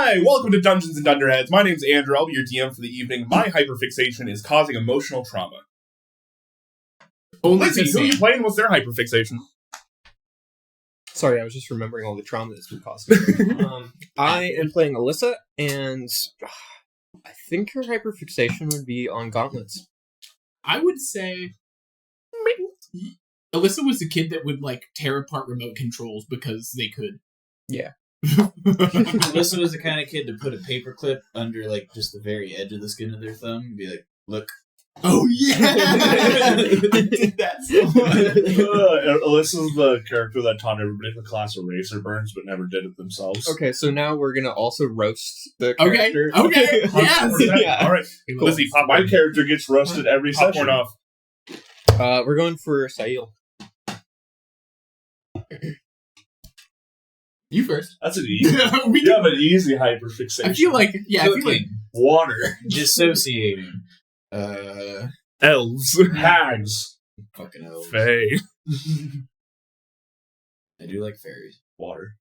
Hi, welcome to Dungeons and Dunderheads. My name's Andrew. I'll be your DM for the evening. My hyperfixation is causing emotional trauma. Lizzie, who are you playing? What's their hyperfixation? Sorry, I was just remembering all the trauma that's been causing. I am playing Alyssa, and I think her hyperfixation would be on gauntlets. I would say Alyssa was the kid that would tear apart remote controls because they could. Yeah. Alyssa was the kind of kid to put a paperclip under just the very edge of the skin of their thumb and be like, "Look." Oh yeah, I did that so much. Alyssa's the character that taught everybody in the class eraser burns, but never did it themselves. Okay, so now we're gonna also roast the character. Okay, yes. Yeah. All right, Cool. Lizzie, pop My character gets roasted every popcorn session. off. We're going for Sail. You first. That's an easy. We You have an easy hyperfixation. I feel like water, Dissociating. Elves. hags, Fucking elves. Fae. I do like fairies. water,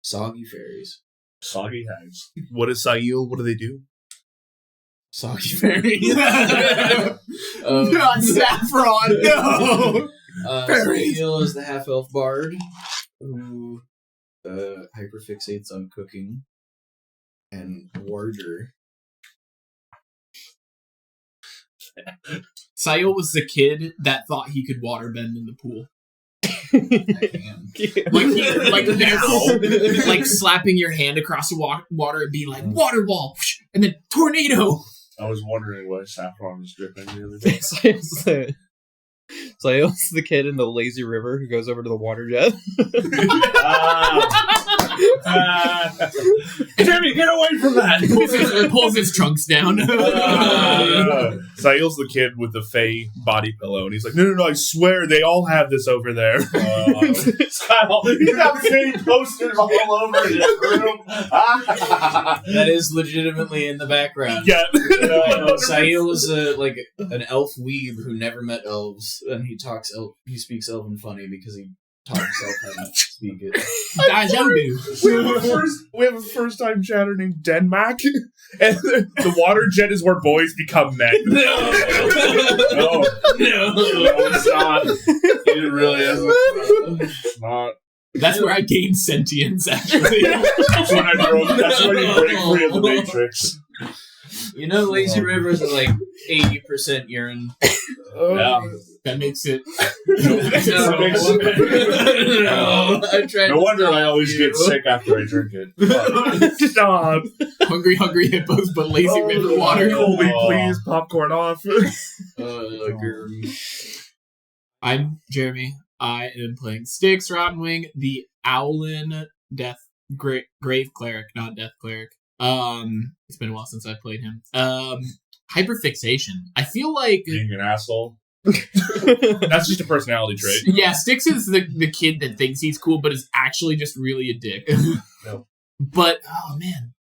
Soggy fairies. soggy hags. What is Sail? What do they do? Soggy fairies. not saffron. No. Fairies. Sail is the half-elf bard who hyperfixates on cooking. And Warder. Sail was the kid that thought he could waterbend in the pool. I am. Like slapping your hand across the water and being like, water wall, and then tornado. I was wondering why saffron was dripping the other day. Sail's the kid in the lazy river who goes over to the water jet. Jeremy, get away from that! Pulls his trunks down. Sail's the kid with the Fae body pillow, and he's like, no, I swear they all have this over there. Kyle, you got Fae posters all over his room. That is legitimately in the background. Yeah. Sail is an elf weeb who never met elves, and he speaks elven funny because he taught himself how to speak it. We have a first time chatter named Denmac, and the water jet is where boys become men. No, it's not. It really isn't. It's not. That's where I gained sentience, actually. That's when that's when you break free of the Matrix. You know, lazy rivers are 80% urine. Yeah. That makes it. No wonder I always get sick after I drink it. Stop. Hungry hippos, but lazy river water. Colby, please, popcorn off. I'm Jeremy. I am playing Styx Rottenwing, the Owlin Grave Cleric, not Death Cleric. It's been a while since I've played him. Hyperfixation. I feel like Being an asshole. That's just a personality trait. Yeah, Styx is the kid that thinks he's cool, but is actually just really a dick. No. But oh man,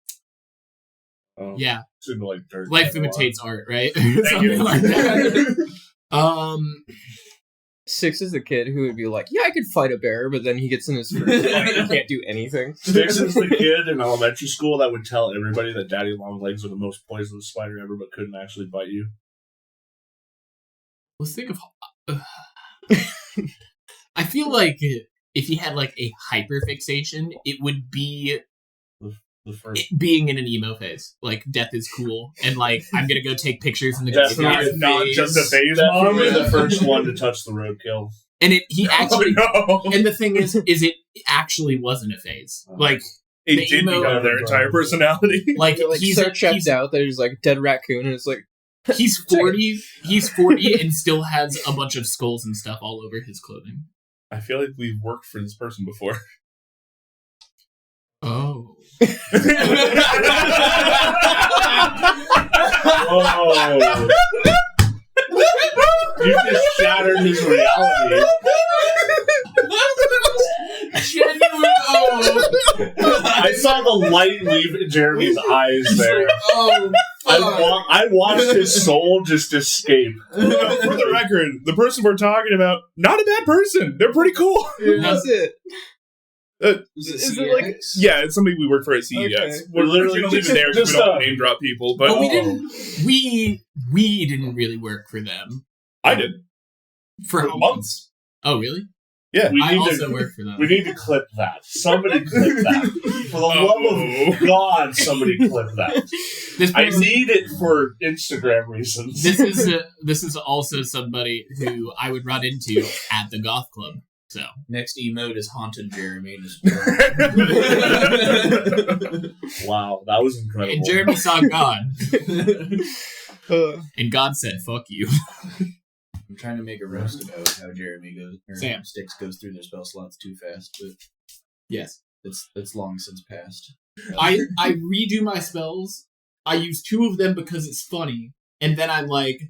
yeah, Seemed like dirt. life imitates art, right? Thank Something you. like that. Six is the kid who would be like, yeah, I could fight a bear, but then he gets in his first fight and can't do anything. Styx is the kid in elementary school that would tell everybody that daddy long legs are the most poisonous spider ever, but couldn't actually bite you. Let's think of. I feel like if he had a hyperfixation, it would be The first. being in an emo phase. Death is cool, and I'm gonna go take pictures in the That's graveyard. not just a phase, Definitely Mom. the first one to touch the roadkill. And he actually. Oh, no. And the thing is it actually wasn't a phase. It the did emo- become their entire personality. He's so checked out that he's like dead raccoon, and it's like, he's 40. He's 40 and still has a bunch of skulls and stuff all over his clothing. I feel like we've worked for this person before. Oh. Oh. You just shattered his reality. I saw the light leave Jeremy's eyes there. I watched his soul just escape. For the record, the person we're talking about, not a bad person. They're pretty cool. that's it. Is it like? Yeah, it's somebody we work for at CES. Okay. We're literally not even there because we don't name drop people. But we didn't. We didn't really work for them I did for for months. Oh, really? Yeah, We I need also to. work for them. We need to clip that. Somebody clip that. For the love of God, somebody clip that. This I person- need it for Instagram reasons. this is also somebody who I would run into at the goth club. So Next emote is Haunted Jeremy. Wow, that was incredible. and Jeremy saw God, Uh, and God said, "Fuck you." I'm trying to make a roast about how Jeremy goes, or Sam. Styx goes through their spell slots too fast, but Yes, it's long since passed. I redo my spells. I use 2 of them because it's funny, and then I'm like,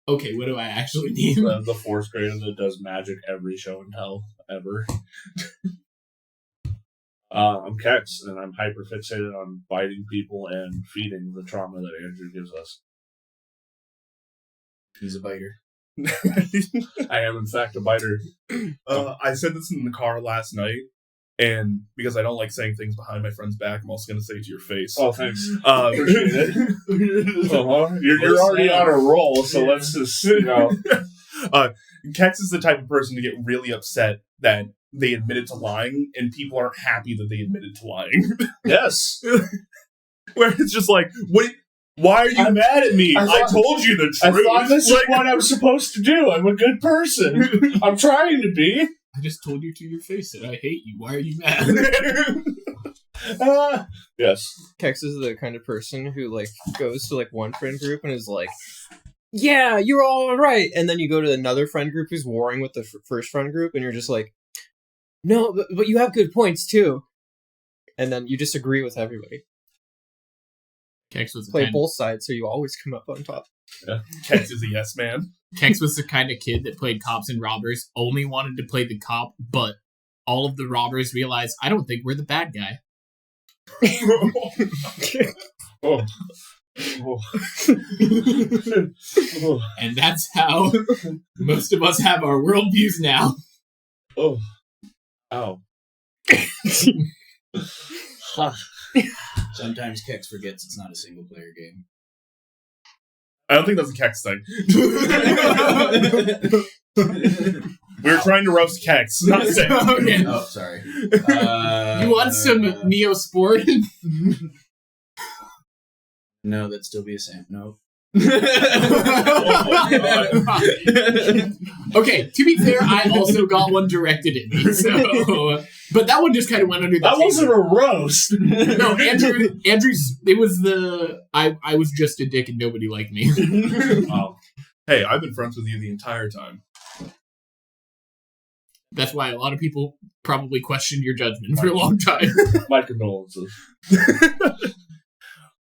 okay, what do I actually need? The 4th grader that does magic every show and tell ever. I'm Kex, and I'm hyper fixated on biting people and feeding the trauma that Andrew gives us. He's a biter. I am, in fact, a biter. I said this in the car last night, and because I don't like saying things behind my friend's back, I'm also going to say it to your face. Oh, thanks. Appreciate it. You're already on a roll, so let's just, Kex is the type of person to get really upset that they admitted to lying, and people aren't happy that they admitted to lying. Yes. Where it's just like, why are you mad at me? I told you the truth. I thought this is what I'm supposed to do. I'm a good person. I'm trying to be. I just told you to your face that I hate you. Why are you mad? Yes. Kex is the kind of person who like goes to like one friend group and is like, "Yeah, you're all right," and then you go to another friend group who's warring with the first friend group, and you're just like, "No, but you have good points too," and then you disagree with everybody. Kex was the Play kind both sides, so you always come up on top. Kex is a yes man. Kex was the kind of kid that played cops and robbers, only wanted to play the cop, but all of the robbers realized, I don't think we're the bad guy. Oh. And that's how most of us have our worldviews now. Oh. Ow. Ha. Sometimes Kex forgets it's not a single player game. I don't think that's a Kex thing. We were trying to roast Kex, not saying. Okay. Oh, sorry. You want some Neosporin? No, that'd still be a Sam. No. Okay, to be fair, I also got one directed at me, so but that one just kind of went under the That table. wasn't a roast. No, Andrew's. It was the I was just a dick and nobody liked me. Oh. Hey, I've been friends with you the entire time. That's why a lot of people probably questioned your judgment for a long time. My condolences.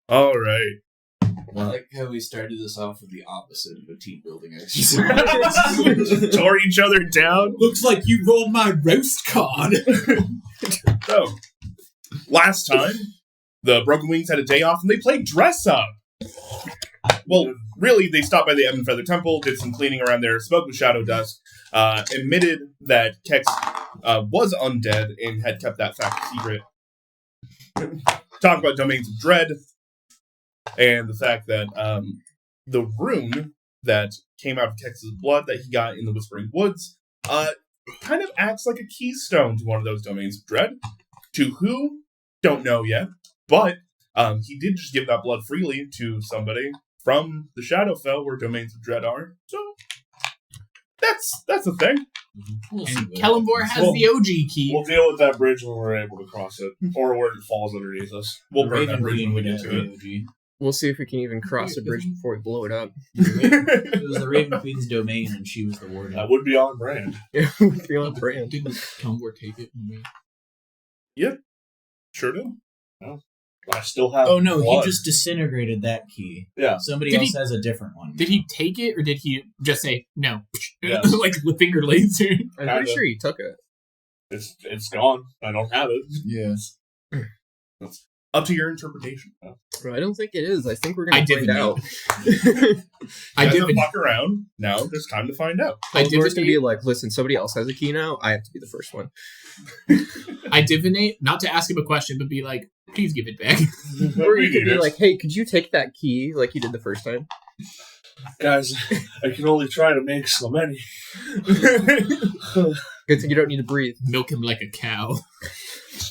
All right. I like how we started this off with the opposite of a team building exercise. Tore each other down. Looks like you rolled my roast card. So, last time, the Broken Wings had a day off and they played dress up. Well, really, they stopped by the Ebon Feather Temple, did some cleaning around there, smoked with Shadow Dust, admitted that Kex was undead and had kept that fact secret. Talked about Domains of Dread and the fact that the rune that came out of Kex's blood that he got in the Whispering Woods kind of acts like a keystone to one of those Domains of Dread. To who? Don't know yet. But he did just give that blood freely to somebody from the Shadowfell where Domains of Dread are. So that's a thing. And Kellenvor has Well, the OG key. We'll deal with that bridge when we're able to cross it, or when it falls underneath us. We'll burn that bridge when we get to it. it. We'll see if we can even cross the bridge before we blow it up. It was the Raven Queen's domain, and she was the warden. That would be on brand. Yeah, we'd be on brand. Didn't Kellenvor take it? Sure do. I still have. Oh no, blood. he just disintegrated that key. Yeah. Somebody Did else he- has a different one. Did he take it, or did he just say no? Yes. Like the finger laser. I'm Kinda. pretty sure he took it. It's gone. I don't have it. Yes. Up to your interpretation. But I don't think it is. I think we're I going to find divinate. out. I Doesn't divinate. fuck around. Now there's time to find out. I Kellenvor's going to be divinate. like, listen, somebody else has a key now. I have to be the first one. I divinate, not to ask him a question, but be like, please give it back. Or you We could need be it. like, hey, could you take that key like you did the first time? Guys, I can only try to make so many. Good thing you don't need to breathe. Milk him like a cow.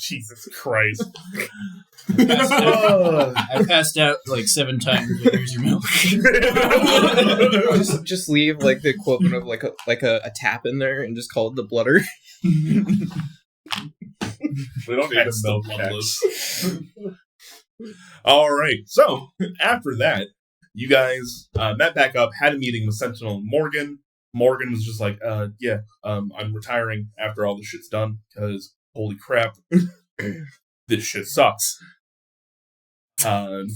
Jesus Christ. I passed out like 7 times. But here's your milk. Just leave like the equivalent of like a tap in there and just call it the blooder. We don't need a That's milk the bloodless. All right. So after that, you guys met back up, had a meeting with Sentinel Morgan. Morgan was just like, I'm retiring after all this shit's done because holy crap, this shit sucks. You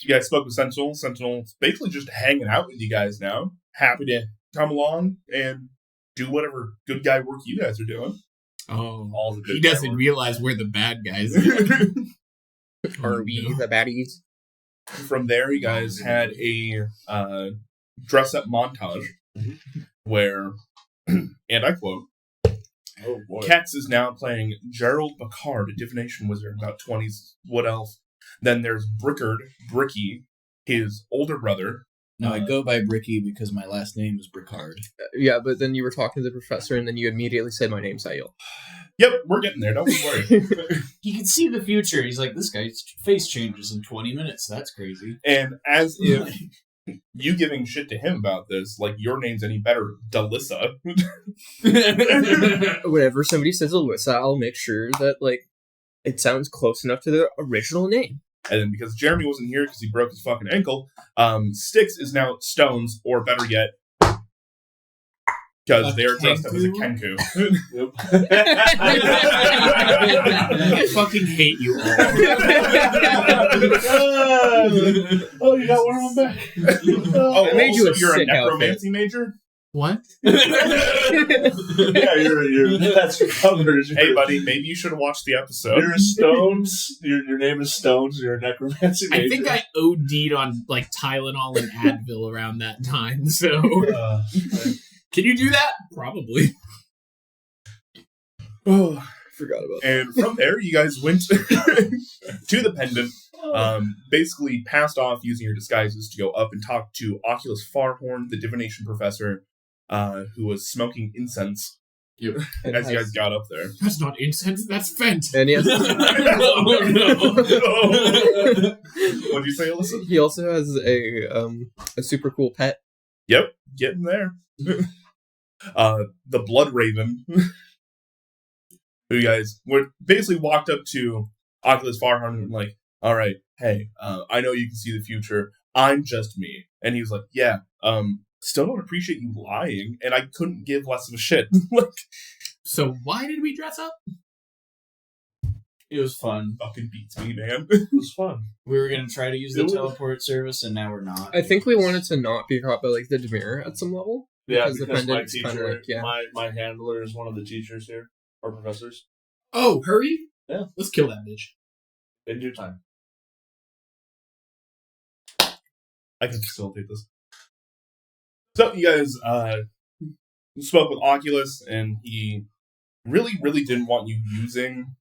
guys spoke with Sentinel. Sentinel's basically just hanging out with you guys now. Happy to come along and do whatever good guy work you guys are doing. Oh, All the good he doesn't guy work. realize we're the bad guys. Are we the baddies? From there, you guys had a dress-up montage where, and I quote, Oh boy. Kex is now playing Gerald Bacard, a divination wizard, about 20s wood elf. Then there's Bricky, his older brother. No, I go by Bricky because my last name is Bricard. Yeah, but then you were talking to the professor and then you immediately said my name's Sayil. Yep, we're getting there, don't worry. He can see the future. He's like, this guy's face changes in 20 minutes. That's crazy. And as if you giving shit to him about this, like your name's any better, Delissa. Whenever somebody says Alyssa, I'll make sure that like it sounds close enough to the original name. And then because Jeremy wasn't here because he broke his fucking ankle, Styx is now Stones, or better yet, because they are dressed up as a Kenku. I fucking hate you all. Oh, you got one on my back. Oh, I made you also, a you're a sick necromancy major? What? Yeah, you're that's covered. Hey, buddy, maybe you should have watched the episode. You're Stones. Your name is Stones. You're a necromancy major. I think I OD'd on like Tylenol and Advil around that time. So can you do that? Probably. Oh, Forgot about and from there, you guys went to the pendant. Basically passed off using your disguises to go up and talk to Oculus Farhorn, the divination professor, who was smoking incense And as you guys got up there. That's not incense. That's Fent. And he, has, What'd you say, Alyssa? he also has a super cool pet. Yep, getting there. The Blood Raven, who you guys basically walked up to Oculus Farhorn and like, all right, hey, I know you can see the future. I'm just me. And he was like, yeah, still don't appreciate you lying, and I couldn't give less of a shit. Like, So why did we dress up? It was fun. fucking beats me, man. It was fun. We were going to try to use the teleport service, and now we're not. I think we wanted to not be caught by like the Demir at some level. Yeah, Because the because my pendant's kinda teacher, like, yeah. my handler is one of the teachers here, or professors. Oh, hurry! Yeah. Let's kill that bitch. In due time. I can facilitate this. So you guys spoke with Oculus, and he really, really didn't want you using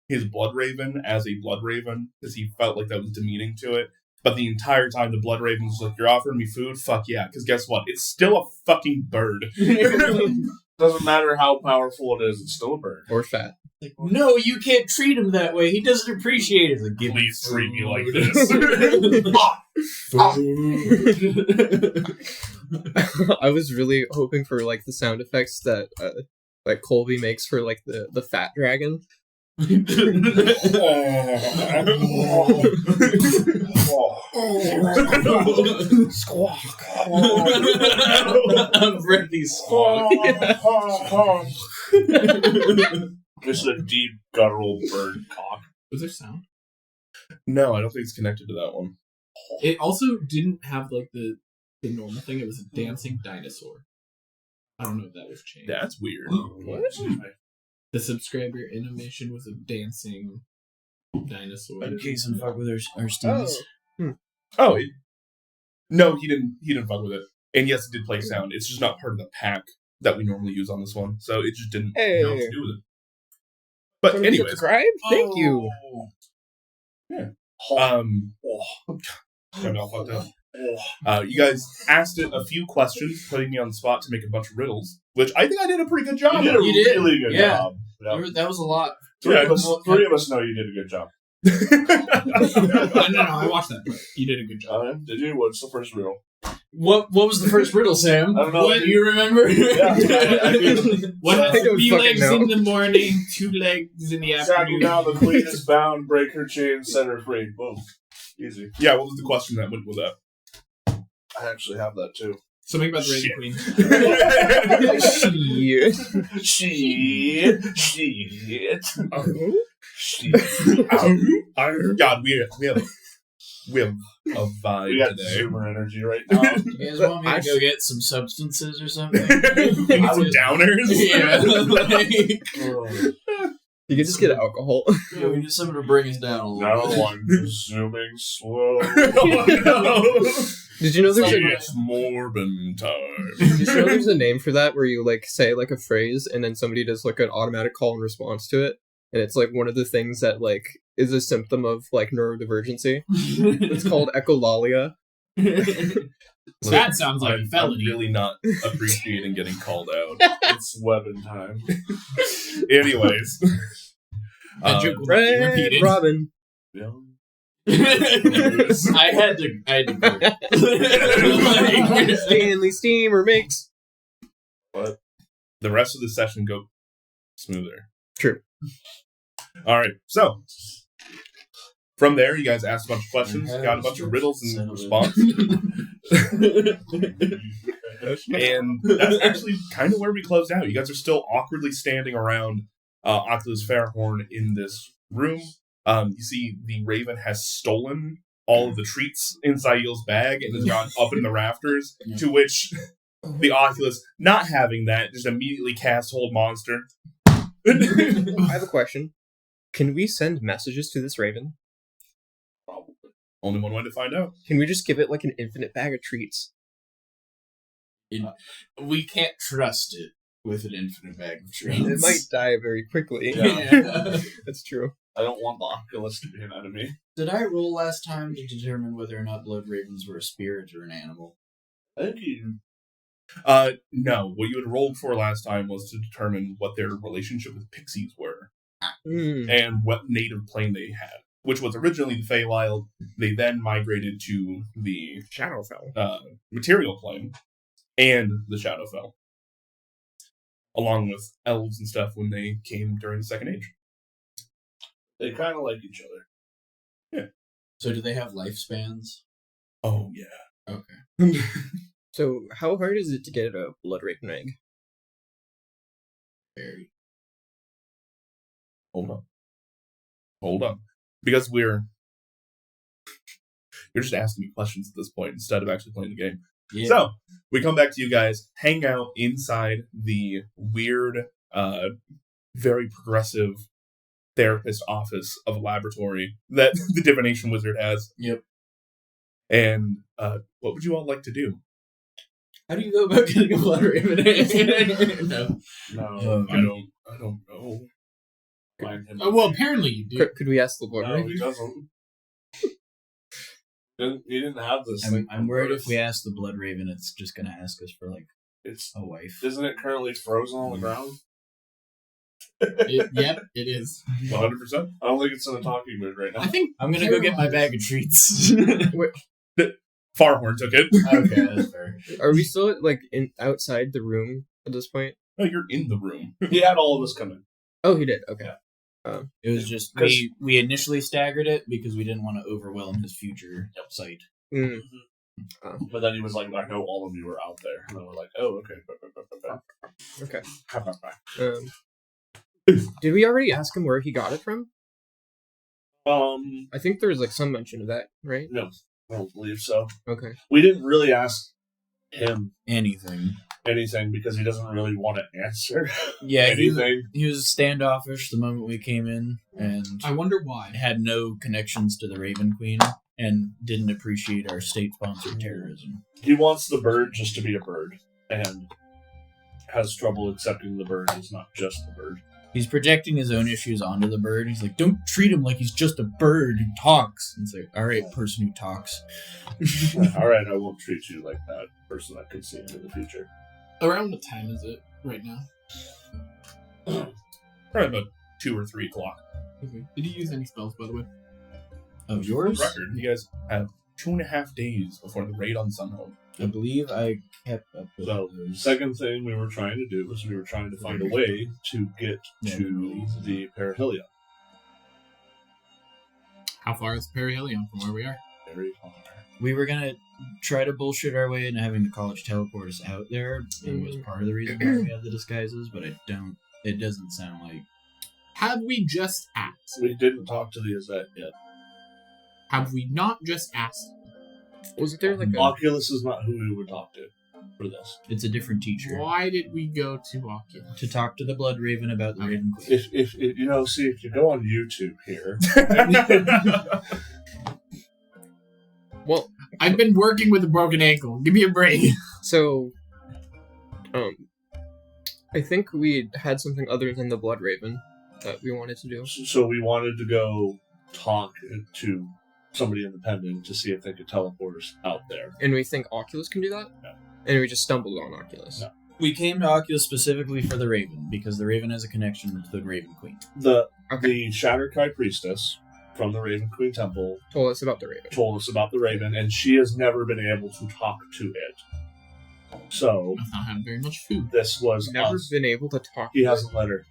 his Blood Raven as a Blood Raven, because he felt like that was demeaning to it. But the entire time, the Blood Raven was like, you're offering me food? Fuck yeah, because guess what? It's still a fucking bird. Doesn't matter how powerful it is, it's still a bird. Or fat. Like, no, you can't treat him that way. He doesn't appreciate it. Like, give me Please treat me like this. I was really hoping for like the sound effects that like Colby makes for like the fat dragon. Squawk. Breathy squawk. This is a deep guttural bird cock. Was there sound? No, I don't think it's connected to that one. It also didn't have like the normal thing. It was a dancing dinosaur. I don't know if that was changed. That's weird. The subscriber animation was a dancing dinosaur. In case and fuck with our steeds. Oh, no, he didn't fuck with it. And yes, it did play sound. It's just not part of the pack that we normally use on this one, so it just didn't have to do with it. But Somebody anyways, subscribe? Thank you. I'm all fucked up. You guys asked it a few questions, putting me on the spot to make a bunch of riddles, which I think I did a pretty good job. You did a You did. really good Yeah. job. Yeah. That was a lot. Three of us know you did a good job. No, I watched that. But you did a good job. Did you? What's the first riddle? What was the first riddle, Sam? I don't know. Do you remember? Yeah. What I has don't 3 fucking legs know. in the morning, 2 legs in the Tracking afternoon? down the queen is bound, break her chain, set her free. Boom. Easy. Yeah, what was the question that went with that? I actually have that too. Something about the Raven Queen. Shit. Shit. God, we have a vibe We got today. Zoomer energy right now. You guys want me to go get some substances or something? We need some downers. You can just get alcohol. Yeah, we need something to bring us down a little Now bit. I'm zooming slow. Oh, no. Did you know there's a It's Morbin time. Did you know there's a name for that where you like say like a phrase and then somebody does like an automatic call in response to it, and it's like one of the things that like is a symptom of like neurodivergency. It's called echolalia. So that sounds like a I'm felony. really not appreciating getting called out. It's weapon time. Anyways. That joke will not be Red repeated. Robin. Yeah. I had to burp. Stanley Steamer makes. The rest of the session go smoother. True. All right. So from there, you guys asked a bunch of questions, got a bunch of riddles in response, and that's actually kind of where we closed out. You guys are still awkwardly standing around Oculus Fairhorn in this room. You see the Raven has stolen all of the treats in Saeel's bag and has gone up in the rafters, to which the Oculus, not having that, just immediately casts Hold Monster. I have a question. Can we send messages to this Raven? Only one way to find out. Can we just give it like an infinite bag of treats? We can't trust it with an infinite bag of treats. It might die very quickly. Yeah. That's true. I don't want the Oculus to be an enemy. Did I roll last time to determine whether or not blood ravens were a spirit or an animal? I think you. No. What you had rolled for last time was to determine what their relationship with pixies were and what native plane they had, which was originally the Feywild. They then migrated to the Shadowfell. material plane and the Shadowfell, along with elves and stuff when they came during the Second Age. They kind of like each other. So do they have lifespans? Oh, yeah. Okay. So how hard is it to get a blood raven egg? Very. Hold on. Because you're just asking me questions at this point instead of actually playing the game. Yeah. So, we come back to you guys, hang out inside the weird, very progressive therapist office of a laboratory that the divination wizard has. Yep. And what would you all like to do? How do you go about getting a blood raven egg? No. No. I don't know. Find him. Well, apparently you do. Could we ask the blood No, raven? he doesn't. He didn't have this. I'm worried if we ask the blood raven, it's just gonna ask us for like It's a wife. isn't it currently frozen on the ground? Yep, it is. 100%? I don't think it's in a talking mood right I now. think I'm gonna go get my bag of treats. Farhorn took it. Okay, that's fair. Are we still like outside the room at this point? No, you're in the room. He had all of us come in. Oh, he did. Okay. It was just Because- we initially staggered it because we didn't want to overwhelm his future sight. Mm. But then he was like, I know all of you are out there. And then we're like, oh, okay. Okay. Did we already ask him where he got it from? I I think there was like some mention of that, right? don't believe so. Okay. We didn't really ask him Anything. anything because he doesn't really want to answer Yeah, anything. he was standoffish the moment we came in and I wonder why. had no connections to the Raven Queen and didn't appreciate our state-sponsored terrorism. He wants the bird just to be a bird and has trouble accepting the bird is not just the bird. He's projecting his own issues onto the bird. He's like, don't treat him like he's just a bird who talks. And it's like, all right, person who talks. All right, I won't treat you like that person that could see into the future. Around what time is it right now? Probably about 2 or 3 o'clock. Okay. Did you use any spells, by the way? Of For yours? the record, you guys have 2.5 days before the raid on Sunhome. I believe I kept up with So, those. second thing we were trying to do was we were trying to find a way to get to the Perihelion. How far is Perihelion from where we are? Very far. We were gonna try to bullshit our way into having the college teleport us out there. It was part of the reason why we had the disguises, but it doesn't sound like... Have we just asked? We didn't talk to the Azet yet. Have we not just asked? Wasn't there like a... Oculus is not who we would talk to for this. It's a different teacher. Why did we go to Oculus? To talk to the Blood Raven about the Raven Queen. If you know, see, if you go on YouTube here, Well, I've been working with a broken ankle. Give me a break. so... I think we had something other than the Blood Raven that we wanted to do. so we wanted to go talk to somebody independent to see if they could teleport us out there. And we think Oculus can do that? No. And we just stumbled on Oculus. No. We came to Oculus specifically for the Raven, because the Raven has a connection to the Raven Queen. The Okay. Shattered Kai priestess from the Raven Queen Temple Told us about the Raven. told us about the Raven, and she has never been able to talk to it. So Must not have very much food. this was Never us. been able to talk He to hasn't let her.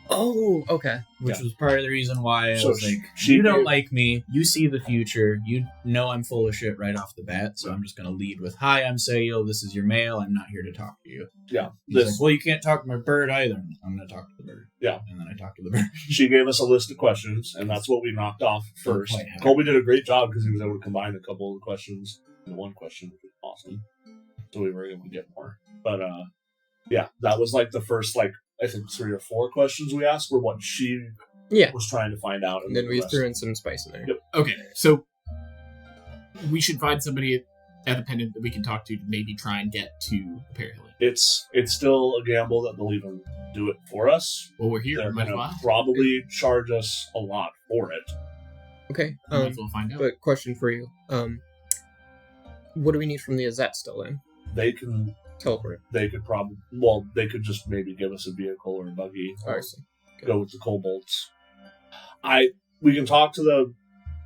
Oh, okay. Which Yeah. was part of the reason why I So was like, she you don't gave- like me, you see the future, you know I'm full of shit right off the bat, so I'm just going to lead with, hi, I'm Sayil, this is your mail, I'm not here to talk to you. Yeah, He's this like, well, you can't talk to my bird either. I'm going to talk to the bird. Yeah. And then I talked to the bird. she gave us a list of questions, and that's what we knocked off first. Quite happy. Colby did a great job because he was able to combine a couple of the questions into one question, which was awesome. So we were able to get more. But yeah, that was like the first I think 3 or 4 questions we asked were what she Yeah. was trying to find out. And then the we rest- threw in some spice in there. Yep. Okay, so we should find somebody at the pendant that we can talk to maybe try and get to Perihelion. It's still a gamble that they'll even do it for us. Well, we're here. They're Might as gonna well. probably charge us a lot for it. Okay. Might as well find out. But question for you. What do we need from the Azet still then? They Teleport. could probably they could just maybe give us a vehicle or a buggy. Oh, Or I see. go with the kobolds. We can talk to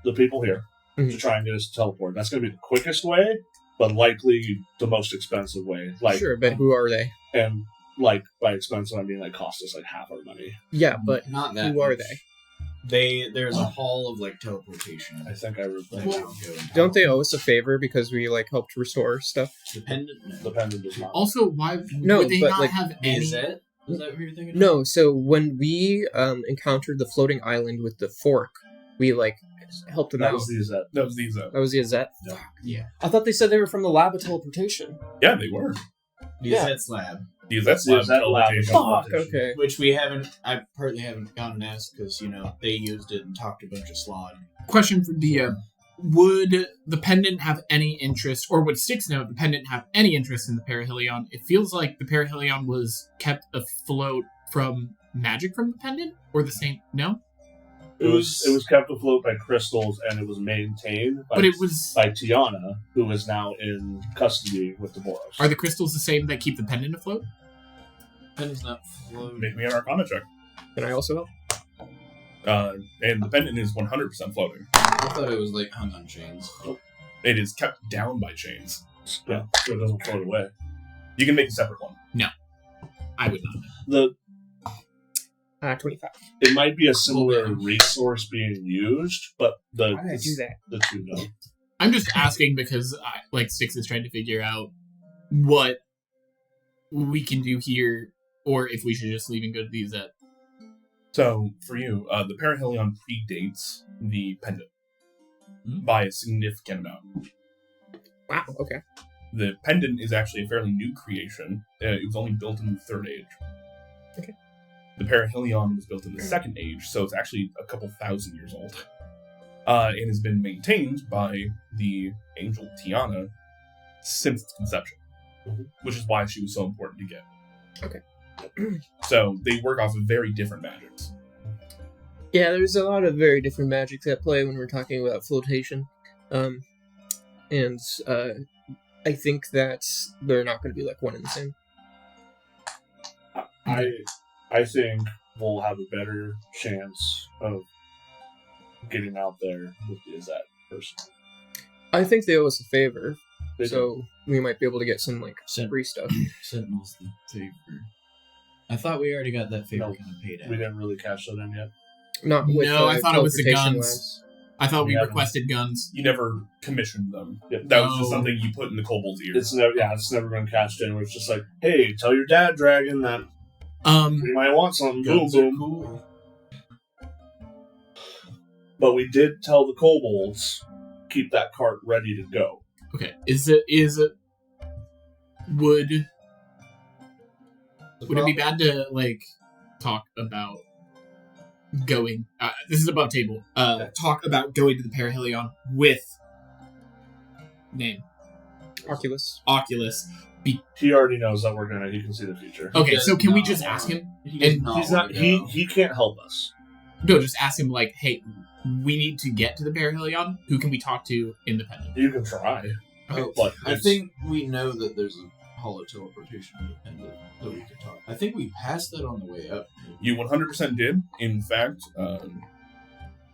the people here to Mhm. try and get us to teleport. That's going to be the quickest way, but likely the most expensive way. Sure, but who are they? And by expensive I mean cost us half our money. Yeah, but Not that who are much. they? There's a hall of teleportation. I think I that replied. we Well, can go and Don't they owe us a favor because we helped restore stuff? Dependent? No. The pendant does not. Also, why No, would they but, not have any? Is that what you're thinking of? No, so when we encountered the floating island with the fork, we helped them That out. was the Zet. That was these. That was the Azet? Yeah. Yeah. I thought they said they were from the lab of teleportation. Yeah, they were. The Yeah. Zet's lab. The Azet The lab Azet lab. teleportation. Fuck, okay. Which I partly haven't gone and asked because, they used it and talked a bunch of slod. Question for Dia: would the pendant have any interest, or would Styx know if the pendant have any interest in the Perihelion? It feels like the Perihelion was kept afloat from magic from the pendant, or the same. No, It was kept afloat by crystals and it was maintained by, but it was. by Tiana, who is now in custody with the Boros. Are the crystals the same that keep the pendant afloat? Pendant's not floating. Make me an Arcana check. Can I also help? And the pendant is 100% floating. I thought it was hung on chains. It is kept down by chains. Yeah, so it doesn't float away. You can make a separate one. I would not know. 25. It might be a similar resource being used, but Why did I do that? the two don't. I'm just asking because Styx is trying to figure out what we can do here, or if we should just leave and go to these at. So, for you, the Perihelion predates the pendant by a significant amount. Wow, okay. The pendant is actually a fairly new creation. It was only built in the Third Age. Okay. The Perihelion was built in the Second Age, so it's actually a couple thousand years old. And has been maintained by the angel Tiana since its conception, which is why she was so important to get. So they work off of very different magics. Yeah, there's a lot of very different magics at play when we're talking about flotation. And I think that they're not going to be like one and the same. I think we'll have a better chance of getting out there with the Izzet person. I think they owe us a favor, They so we might be able to get some like Sen- free stuff. Sentinel's the favor. I thought we already got that favor No, kind of paid out. We didn't really cash that in yet. Not with No, I thought it was the teleportation guns. labs. I thought we Yeah. requested guns. You never commissioned them. Yep. That was just No. something you put in the kobold's ear. It's never been cashed in. It's just like, hey, tell your dad, Dragon, that you might want something. Boom, Guns are boom. cool. But we did tell the kobolds keep that cart ready to go. Okay. Would it be bad to like talk about going? This is above table. Talk about going to the Perihelion with name Oculus. Oculus. He already knows that he can see the future. Okay, does so can we not just want- ask him? He does And not He's wanna not. go. He can't help us. No, just ask him like, hey, we need to get to the Perihelion. Who can we talk to independent? You can try. Oh, But I it's- think we know that there's a hollow teleportation independent that we could talk. I think we passed that on the way up. You 100% did. In fact,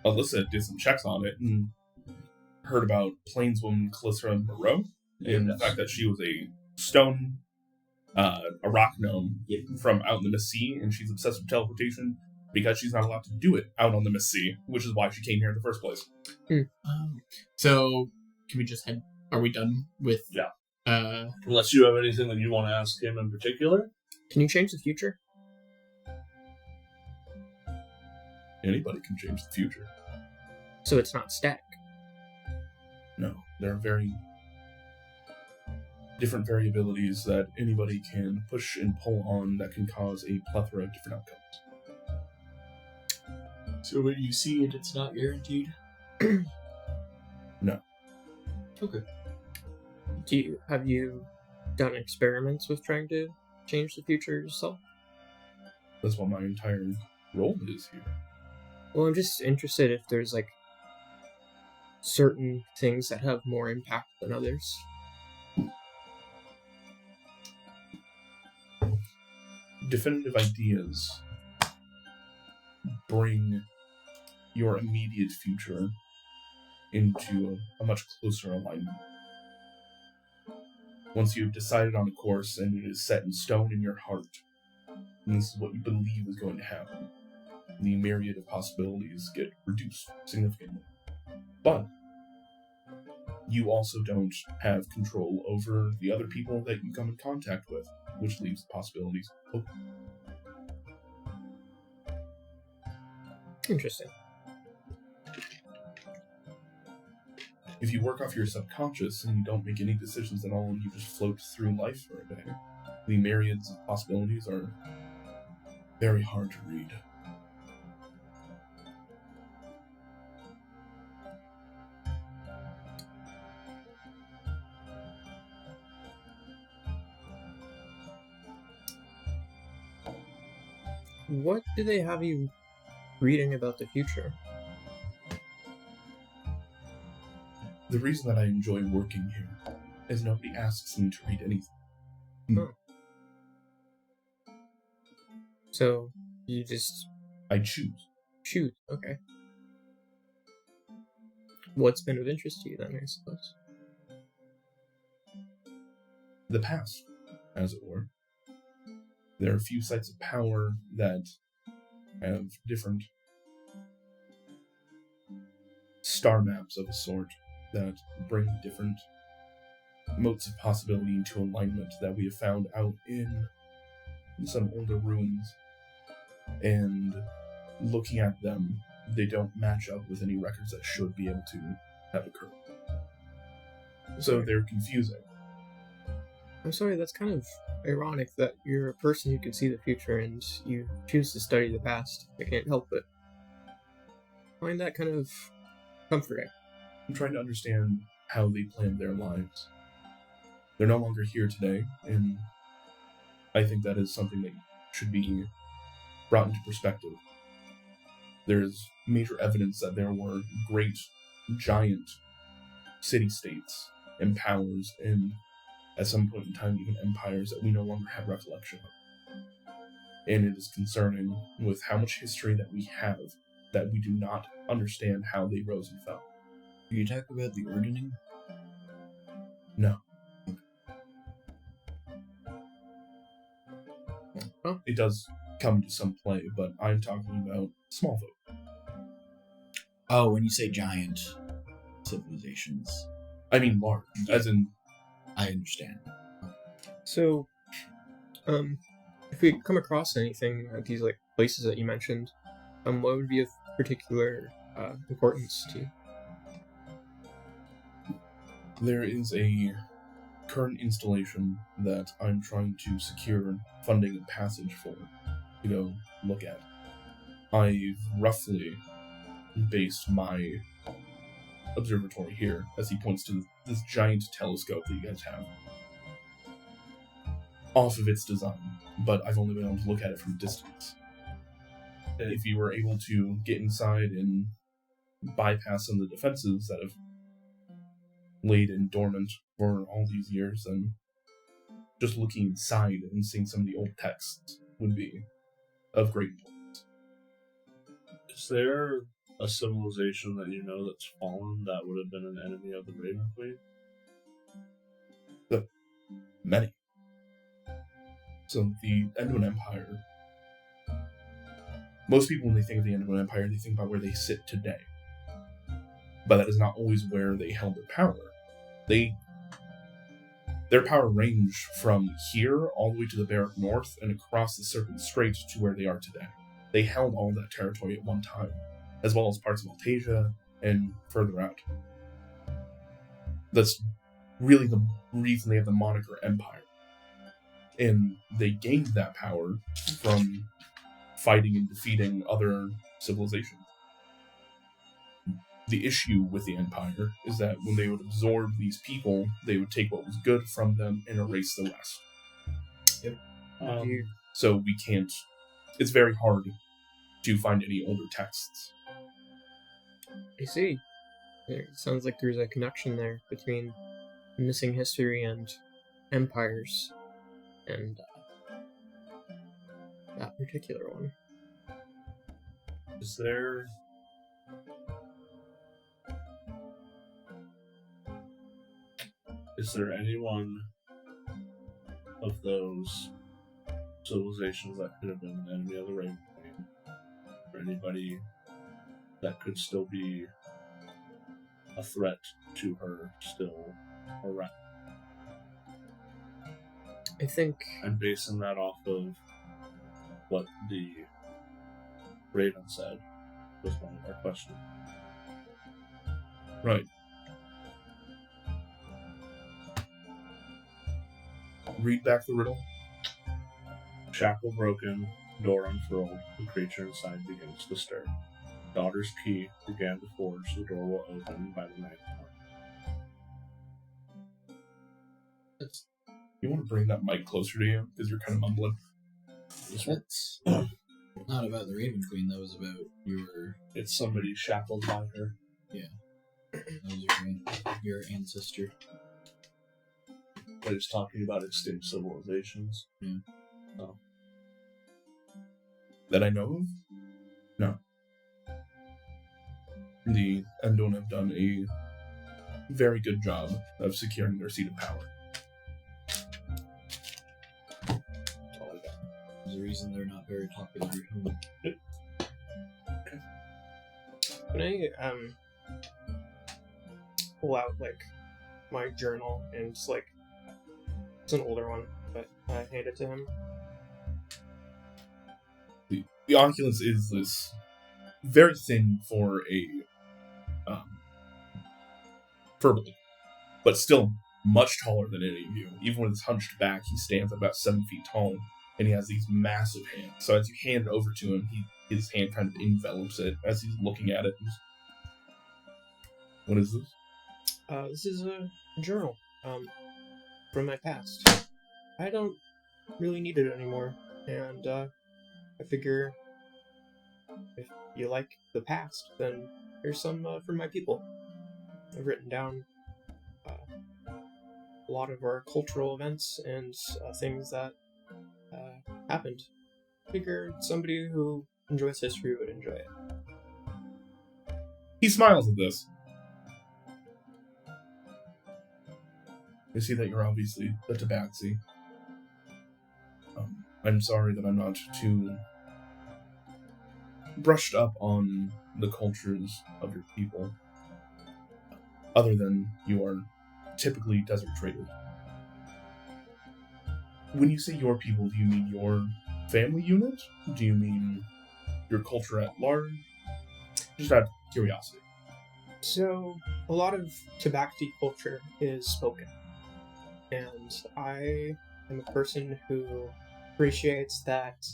Alyssa did some checks on it and heard about Plainswoman Calissra Moreau and the Yes. fact that she was a stone, a rock gnome Yep. from out in the Mist Sea, and she's obsessed with teleportation because she's not allowed to do it out on the Mist Sea, which is why she came here in the first place. So can we just head? Are we done with? Yeah. Unless you have anything that you want to ask him in particular. Can you change the future? Anybody can change the future. So it's not static. No, there are very different variabilities that anybody can push and pull on that can cause a plethora of different outcomes. So when you see it, it's not guaranteed? No. Okay. Have you done experiments with trying to change the future yourself? That's what my entire role is here. Well, I'm just interested if there's like certain things that have more impact than others. Definitive ideas bring your immediate future into a much closer alignment. Once you've decided on a course and it is set in stone in your heart, and this is what you believe is going to happen, the myriad of possibilities get reduced significantly. But you also don't have control over the other people that you come in contact with, which leaves the possibilities open. Interesting. If you work off your subconscious and you don't make any decisions at all and you just float through life for a day, the myriads of possibilities are very hard to read. What do they have you reading about the future? The reason that I enjoy working here is nobody asks me to read anything. So you just I choose. shoot. Okay. What's been of interest to you then, I suppose? The past, as it were. There are a few sites of power that have different star maps of a sort that bring different motes of possibility into alignment that we have found out in some older ruins. And looking at them, they don't match up with any records that should be able to have occurred. So they're confusing. I'm sorry, that's kind of ironic that you're a person who can see the future and you choose to study the past. I can't help but find that kind of comforting. I'm trying to understand how they planned their lives. They're no longer here today, and I think that is something that should be brought into perspective. There's major evidence that there were great, giant city-states and powers, and at some point in time, even empires that we no longer have recollection of. And it is concerning with how much history that we have that we do not understand how they rose and fell. Do you talk about the ordaining? No. Oh. It does come to some play, but I'm talking about small folk. Oh, when you say giant civilizations, I mean large, as in I understand. So, if we come across anything at these like places that you mentioned, what would be of particular importance to you? there is a current installation that I'm trying to secure funding and passage for to go look at. I've roughly based my observatory here, as he points to this giant telescope that you guys have, off of its design, but I've only been able to look at it from a distance. If you were able to get inside and bypass some of the defenses that have laid in dormant for all these years, then just looking inside and seeing some of the old texts would be of great importance. Is there a civilization that you know that's fallen that would have been an enemy of the Raven Queen? Many. So the Enduin Empire, most people when they think of the Enduin Empire, they think about where they sit today. But that is not always where they held their power. Their power ranged from here all the way to the Barrack North and across the Serpent Strait to where they are today. They held all that territory at one time, as well as parts of Altasia and further out. That's really the reason they have the moniker Empire. And they gained that power from fighting and defeating other civilizations. The issue with the Empire is that when they would absorb these people, they would take what was good from them and erase the rest. So we can't... It's very hard to find any older texts. I see. It sounds like there's a connection there between missing history and empires, and that particular one. Is there... Is there anyone of those civilizations that could have been an enemy of the Raven Queen? Or anybody that could still be a threat to her still around? I think I'm basing that off of what the Raven said was one of our questions. Right. Read back the riddle. Shackle broken, door unfurled, the creature inside begins to stir. Daughter's key began to forge, the door will open by the night. You want to bring that mic closer to you? Because you're kind of mumbling. That's not about the Raven Queen. That was about It's somebody shackled by her. your ancestor. But it's talking about extinct civilizations. That I know of? No. The Enduin have done a very good job of securing their seat of power. That's all I got. There's a reason they're not very popular at home. Can I pull out like my journal and just like it's an older one, but hand it to him. The Oculus is this very thin for a Furbolg, but still much taller than any of you. Even when it's hunched back, he stands about 7 feet tall, and he has these massive hands. So as you hand it over to him, his hand kind of envelops it as he's looking at it. What is this? This is a journal from my past. I don't really need it anymore. And I figure if you like the past, then here's some for my people. I've written down a lot of our cultural events and things that happened. I figure somebody who enjoys history would enjoy it. He smiles at this. I see that you're obviously a Tabaxi. I'm sorry that I'm not too brushed up on the cultures of your people, other than you are typically desert traders. When you say your people, do you mean your family unit? Do you mean your culture at large? Just out of curiosity. So, a lot of Tabaxi culture is spoken. And I am a person who appreciates that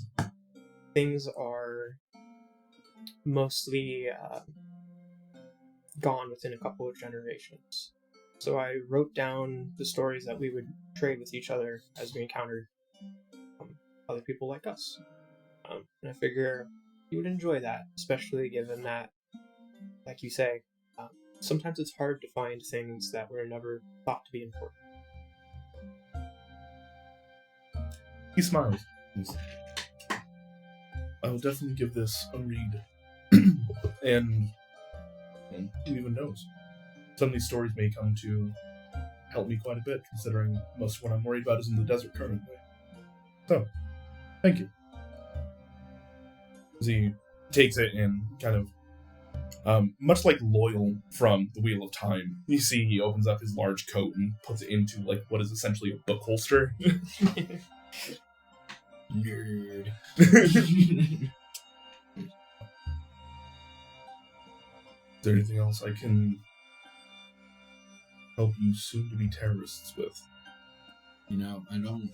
things are mostly gone within a couple of generations. So I wrote down the stories that we would trade with each other as we encountered other people like us. And I figure you would enjoy that, especially given that, like you say, sometimes it's hard to find things that were never thought to be important. He smiles. I will definitely give this a read. and who even knows? Some of these stories may come to help me quite a bit, considering most of what I'm worried about is in the desert currently. So, thank you. As he takes it and kind of, much like Loyal from The Wheel of Time, you see he opens up his large coat and puts it into, like, what is essentially a book holster. Nerd. Is there anything else I can help you soon-to-be terrorists with? You know, I don't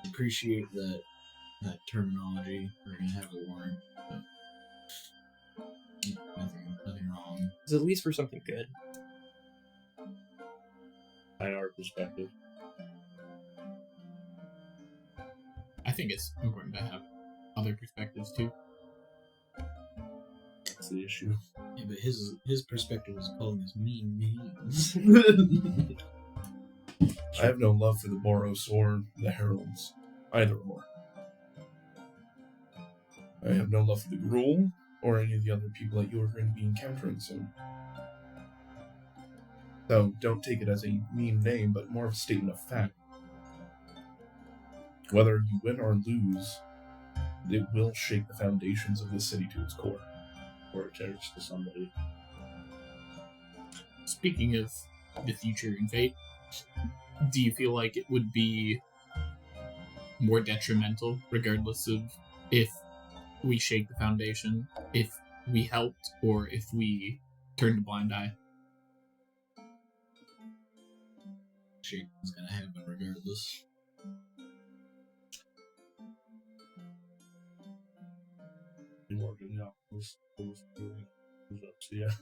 appreciate that terminology. We're gonna have a warrant. Nothing wrong. It's at least for something good. By our perspective. I think it's important to have other perspectives too. That's the issue. Yeah, but his perspective is calling us mean names. I have no love for the Boros or the Heralds, either or. I have no love for the Gruul or any of the other people that you are going to be encountering soon. So don't take it as a mean name, but more of a statement of fact. Whether you win or lose, it will shake the foundations of the city to its core. Or it turns to somebody. Speaking of the future and fate, do you feel like it would be more detrimental, regardless of if we shake the foundation, if we helped, or if we turned a blind eye? Shit is gonna happen regardless. Morgan, yeah. Yeah.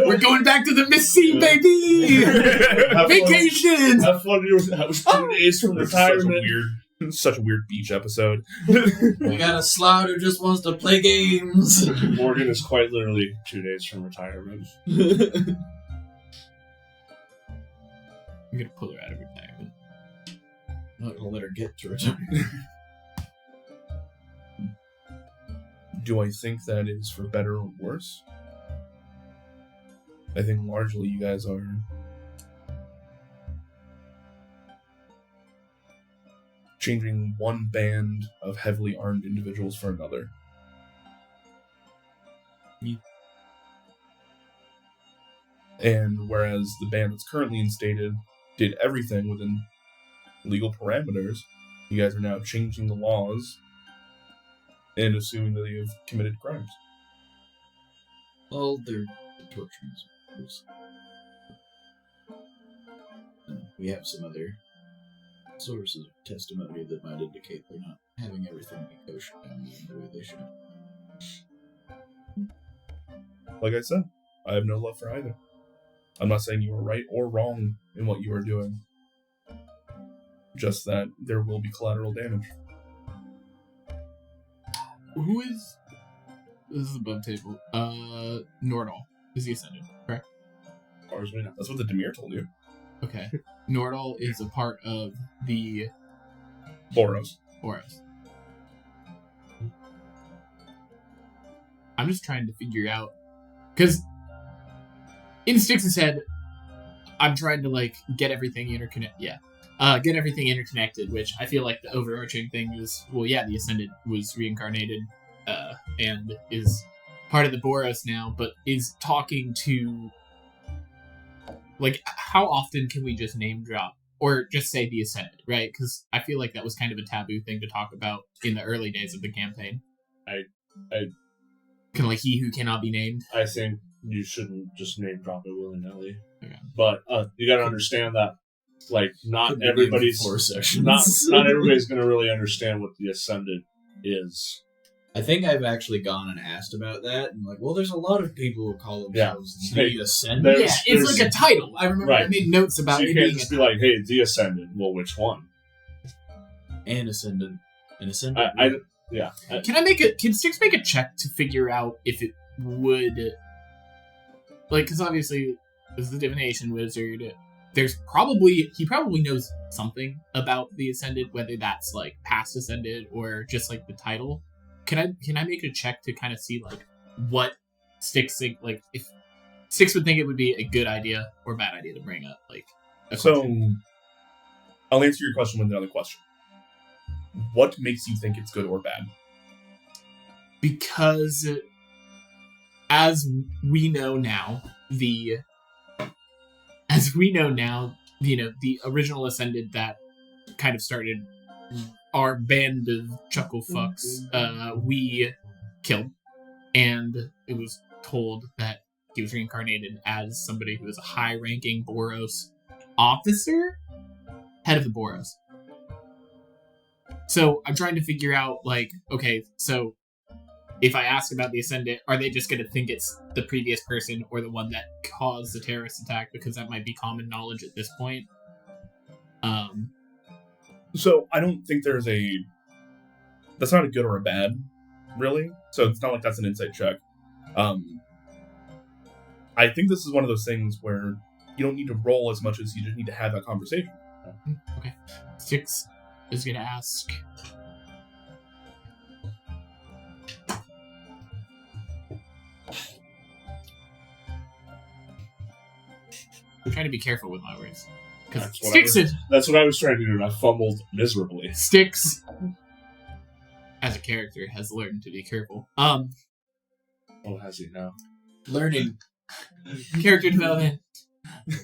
We're going back to the Mississippi, baby! Vacation! Have fun. That was 2 days from retirement. Such a weird beach episode. We got a slout who just wants to play games. Morgan is quite literally 2 days from retirement. I'm gonna pull her out of retirement. I'm not gonna let her get to retirement. Do I think that is for better or worse? I think largely you guys are changing one band of heavily armed individuals for another. Yeah. And whereas the band that's currently instated did everything within legal parameters, you guys are now changing the laws and assuming that you've committed crimes. Well, they're torturing us. And we have some other sources of testimony that might indicate they're not having everything be kosher down the way they should. Like I said, I have no love for either. I'm not saying you are right or wrong in what you are doing. Just that there will be collateral damage. Who is? This is above table. Nordal is the Ascended, correct? As far as we know. That's what the Demir told you. Okay. Nordal is a part of the Boros. Boros. I'm just trying to figure out, because in Styx's head, I'm trying to like get everything get everything interconnected. Which I feel like the overarching thing is, well, yeah, the Ascended was reincarnated and is part of the Boros now, but is talking to, like, how often can we just name drop or just say the Ascended, right? Because I feel like that was kind of a taboo thing to talk about in the early days of the campaign. I Kind of like he who cannot be named. I think you shouldn't just name drop it willy nilly. Okay. But you got to understand that, like, not Could be everybody's 4 sessions. not everybody's going to really understand what the Ascended is. I think I've actually gone and asked about that, and like, well, there's a lot of people who call themselves Yeah. the Ascended. There's- Yeah, it's like a title. I remember I Right. made notes about So you it can't being just a be like, "Hey, the Ascended." Well, which one? And Ascendant. An Ascendant. Can Styx make a check to figure out if it would, like, because obviously as the divination wizard, he probably knows something about the Ascended, whether that's like past Ascended or just like the title. Can I make a check to kind of see like what Styx think, like if Styx would think it would be a good idea or bad idea to bring up, like a So, question. I'll answer your question with another question. What makes you think it's good or bad? Because as we know now, the original Ascended that kind of started our band of chuckle fucks, we killed, and it was told that he was reincarnated as somebody who was a high-ranking Boros officer, head of the Boros. So I'm trying to figure out, like, okay, so if I ask about the Ascendant, are they just going to think it's the previous person or the one that caused the terrorist attack? Because that might be common knowledge at this point. So I don't think that's not a good or a bad, really. So it's not like that's an insight check. I think this is one of those things where you don't need to roll as much as you just need to have that conversation. Okay. Styx is going to ask. I'm trying to be careful with my words. Because That's what I was trying to do, and I fumbled miserably. Styx, as a character, has learned to be careful. Oh, has he now? Learning. Character development.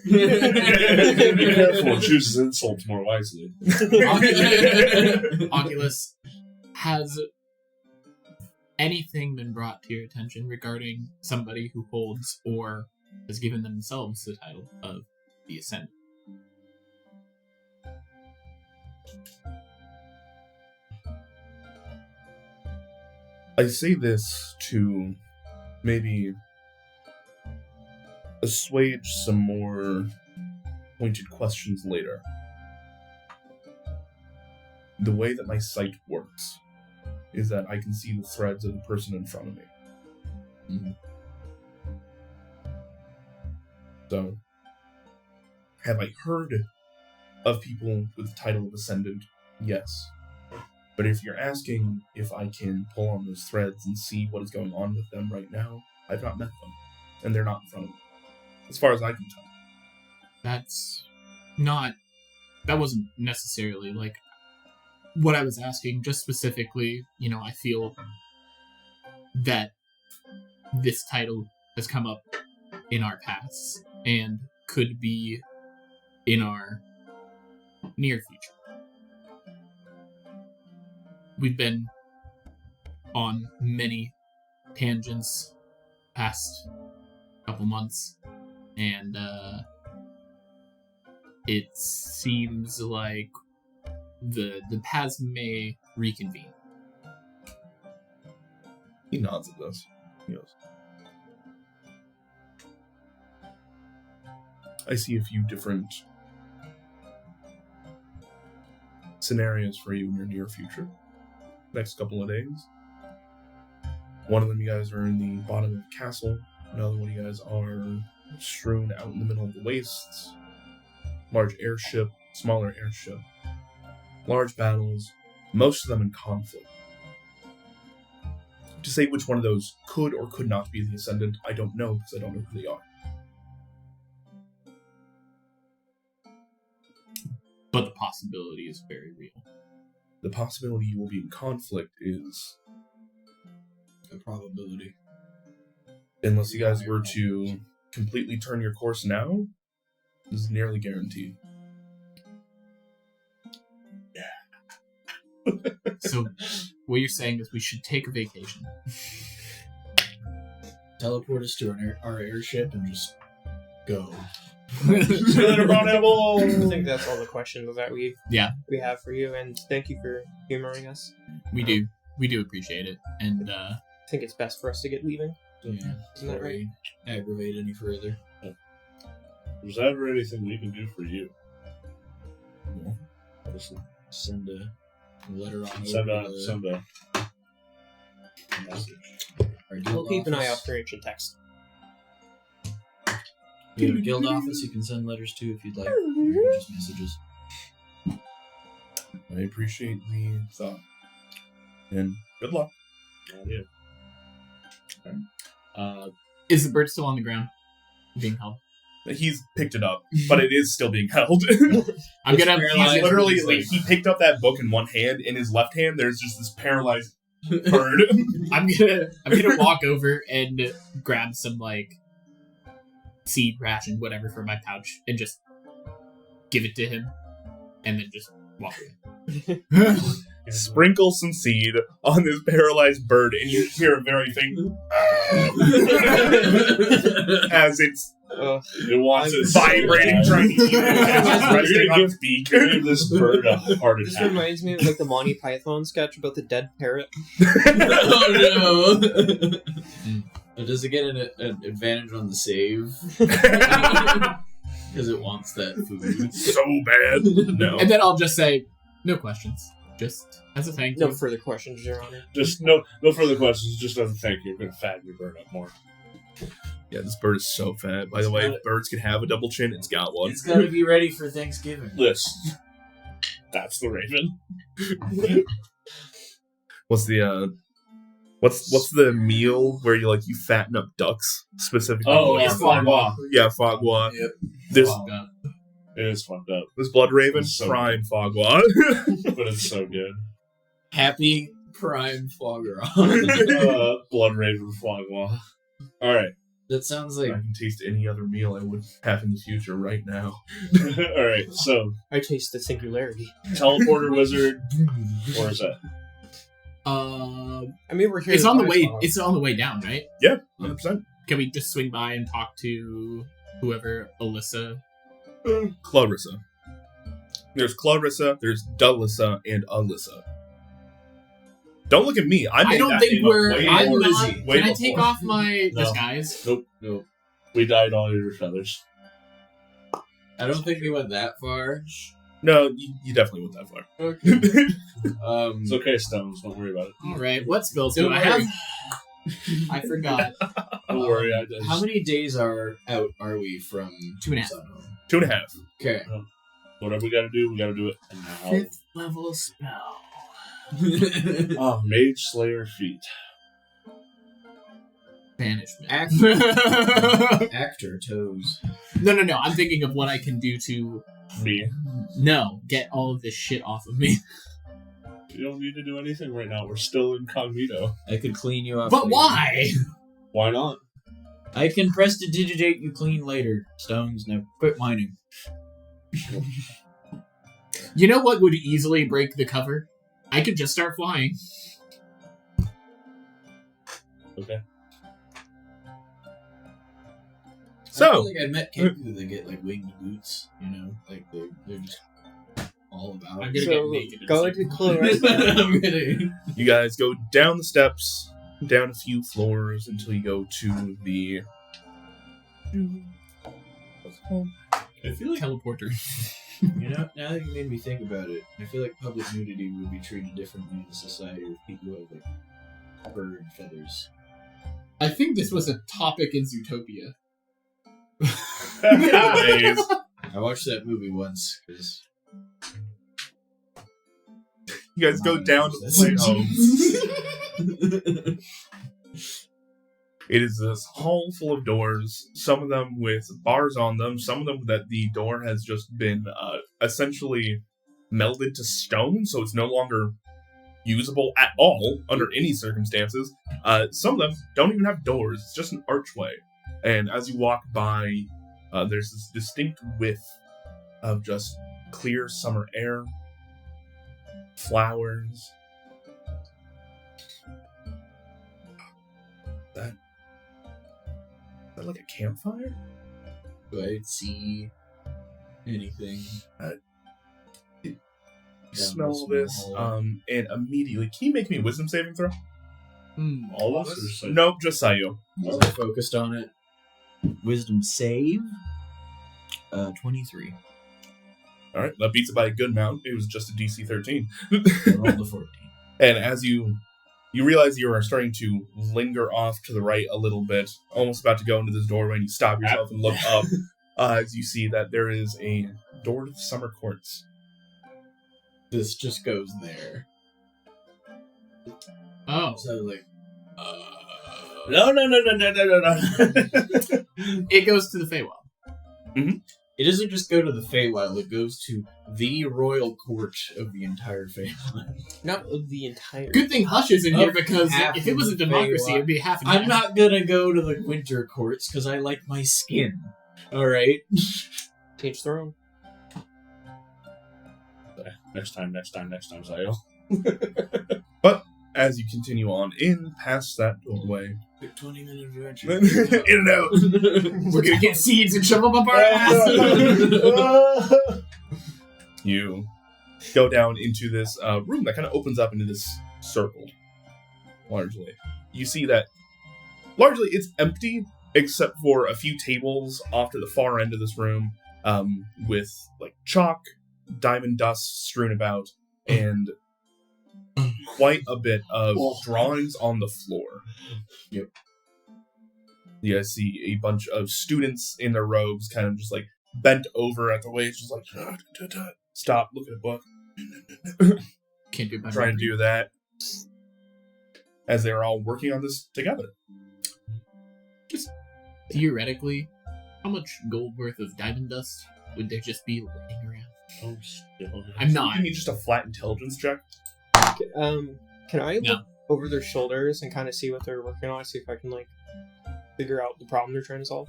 Be careful and choose his insults more wisely. Oculus, has anything been brought to your attention regarding somebody who holds or has given themselves the title of the Ascendant? I say this to maybe assuage some more pointed questions later. The way that my sight works is that I can see the threads of the person in front of me. Mhm. So, have I heard of people with the title of Ascendant? Yes. But if you're asking if I can pull on those threads and see what is going on with them right now, I've not met them. And they're not in front of me. As far as I can tell. That wasn't necessarily like what I was asking. Just specifically, I feel that this title has come up in our past and could be in our near future. We've been on many tangents past couple months, and it seems like the paths may reconvene. He nods at this. He goes, I see a few different scenarios for you in your near future. Next couple of days. One of them, you guys are in the bottom of the castle. Another one, you guys are strewn out in the middle of the wastes. Large airship, smaller airship. Large battles, most of them in conflict. To say which one of those could or could not be the Ascendant, I don't know, because I don't know who they are. But the possibility is very real. The possibility you will be in conflict is, A probability. unless you guys were to completely turn your course now, is nearly guaranteed. So, what you're saying is we should take a vacation. Teleport us to our airship and just go. I think that's all the questions that we have for you, and thank you for humoring us. We do appreciate it, and I think it's best for us to get leaving. Yeah. Isn't that right? Aggravate any further. Was ever anything we can do for you? Just send a letter on Send over a to send a message. Our We'll guild keep an eye out office. for ancient text. We have a guild office you can send letters to if you'd like. Or just messages. I appreciate the thought. And good luck. yeah. Okay. is the bird still on the ground, being held? He's picked it up, but it is still being held. I'm It's gonna. paralyzed. He's literally, He's like, like- he picked up that book in one hand. In his left hand, there's just this paralyzed bird. I'm gonna walk over and grab some like seed ration, whatever, from my pouch, and just give it to him, and then just walk away. Sprinkle some seed on this paralyzed bird, and you hear a very faint as it's It wants its vibrating, trying to eat it. It's just resting on its beak. Give this bird a heart This attack. reminds me of like the Monty Python sketch about the dead parrot. Oh no! Does it get an advantage on the save? Because it wants that food. So bad. No. And then I'll just say, no questions, just as a thank you. No further questions, Your Honor. Just no further questions. Just as a thank you. We're gonna fatten your bird up more. Yeah, this bird is so fat. By the way, if birds can have a double chin, it's got one. It's gotta be ready for Thanksgiving. Listen, that's the raven. What's the what's the meal where you fatten up ducks specifically? Oh, it's foie gras. Yeah, foie gras. Yep. This Fuck up. It is fucked up, this blood raven, So- prime foie gras. but it's so good. Happy prime foie gras. Blood raven foie gras. All right, That sounds I like can taste any other meal I would have in the future right now. all right. So I taste the singularity. teleporter wizard. Where is that? I mean, we're here. It's to on the buy way. stuff. It's on the way down, right? 100%. Can we just swing by and talk to whoever Alyssa? Clarissa. There's Clarissa, there's Dullissa, and Alyssa. Don't look at me. I don't think we're. I'm more not. busy. Way Can I take before. off my No. disguise? Nope. We dyed all your feathers. I don't think we went that far. No, you definitely went that far. It's okay, Stones. Don't worry about it. All right. What spells Don't do I worry. have? I forgot. Don't worry. I just, How many days are we from 2.5. Sunhome? 2.5. Okay. whatever we gotta do it now. 5th level spell. Oh, Mage Slayer feat. Banishment. Actor toes. No. I'm thinking of what I can do to. Me. No, get all of this shit off of me. You don't need to do anything right now. We're still incognito. I could clean you up. But later. why? Why not? I can prestidigitate you clean later. Stones, now quit whining. You know what would easily break the cover? I could just start flying. Okay. I feel So, like I met Kenku that get like winged boots, you know? Like they're just all about I'm it. gonna So, get naked. and go sleep. into Clarissa. I'm gonna- you guys go down the steps, down a few floors until you go to the. I feel like Teleporter. You know, now that you made me think about it, I feel like public nudity would be treated differently in society with people who have like fur and feathers. I think this was a topic in Zootopia. Anyways, I watched that movie once because you guys go down to That's play home. It is this hall full of doors, some of them with bars on them, some of them that the door has just been essentially melded to stone, so it's no longer usable at all under any circumstances. Some of them don't even have doors, it's just an archway. And as you walk by, there's this distinct whiff of just clear summer air, flowers. Is that like a campfire? do I see anything? You Down smell this this, hall. and immediately, can you make me a wisdom saving throw? All of us? Or just like- Nope, just Sayu. Was I focused on it? Wisdom save. 23. Alright, that beats it by a good amount. It was just a DC 13. I rolled a 14. And as you realize you are starting to linger off to the right a little bit, almost about to go into this doorway, and you stop yourself and look up as you see that there is a door to the summer courts. This just goes there. Oh, So I was like, No. it goes to the Feywild. It doesn't just go to the Feywild, it goes to the royal court of the entire Feywild. Not of the entire. Good thing Hush is in here Of because half if it was a of the democracy, Feywild. it'd be half and I'm half. not gonna go to the winter courts because I like my skin. Alright? Teach their own. Next time, Zayo. As you continue on in past that doorway, 20-minute adventure. in and out. We're gonna get seeds and shove them up our ass. You go down into this room that kind of opens up into this circle, largely. You see that largely it's empty, except for a few tables off to the far end of this room, with like chalk, diamond dust strewn about, and quite a bit of drawings on the floor. Yep. You guys see a bunch of students in their robes, kind of just like bent over at the waist, just like stop, look at a book, Can't do better. trying to do that as they're all working on this together. Theoretically, how much gold worth of diamond dust would there just be laying around? Oh, still. I'm not. You need just a flat intelligence check. Can I No. look over their shoulders and kind of see what they're working on? See if I can like figure out the problem they're trying to solve.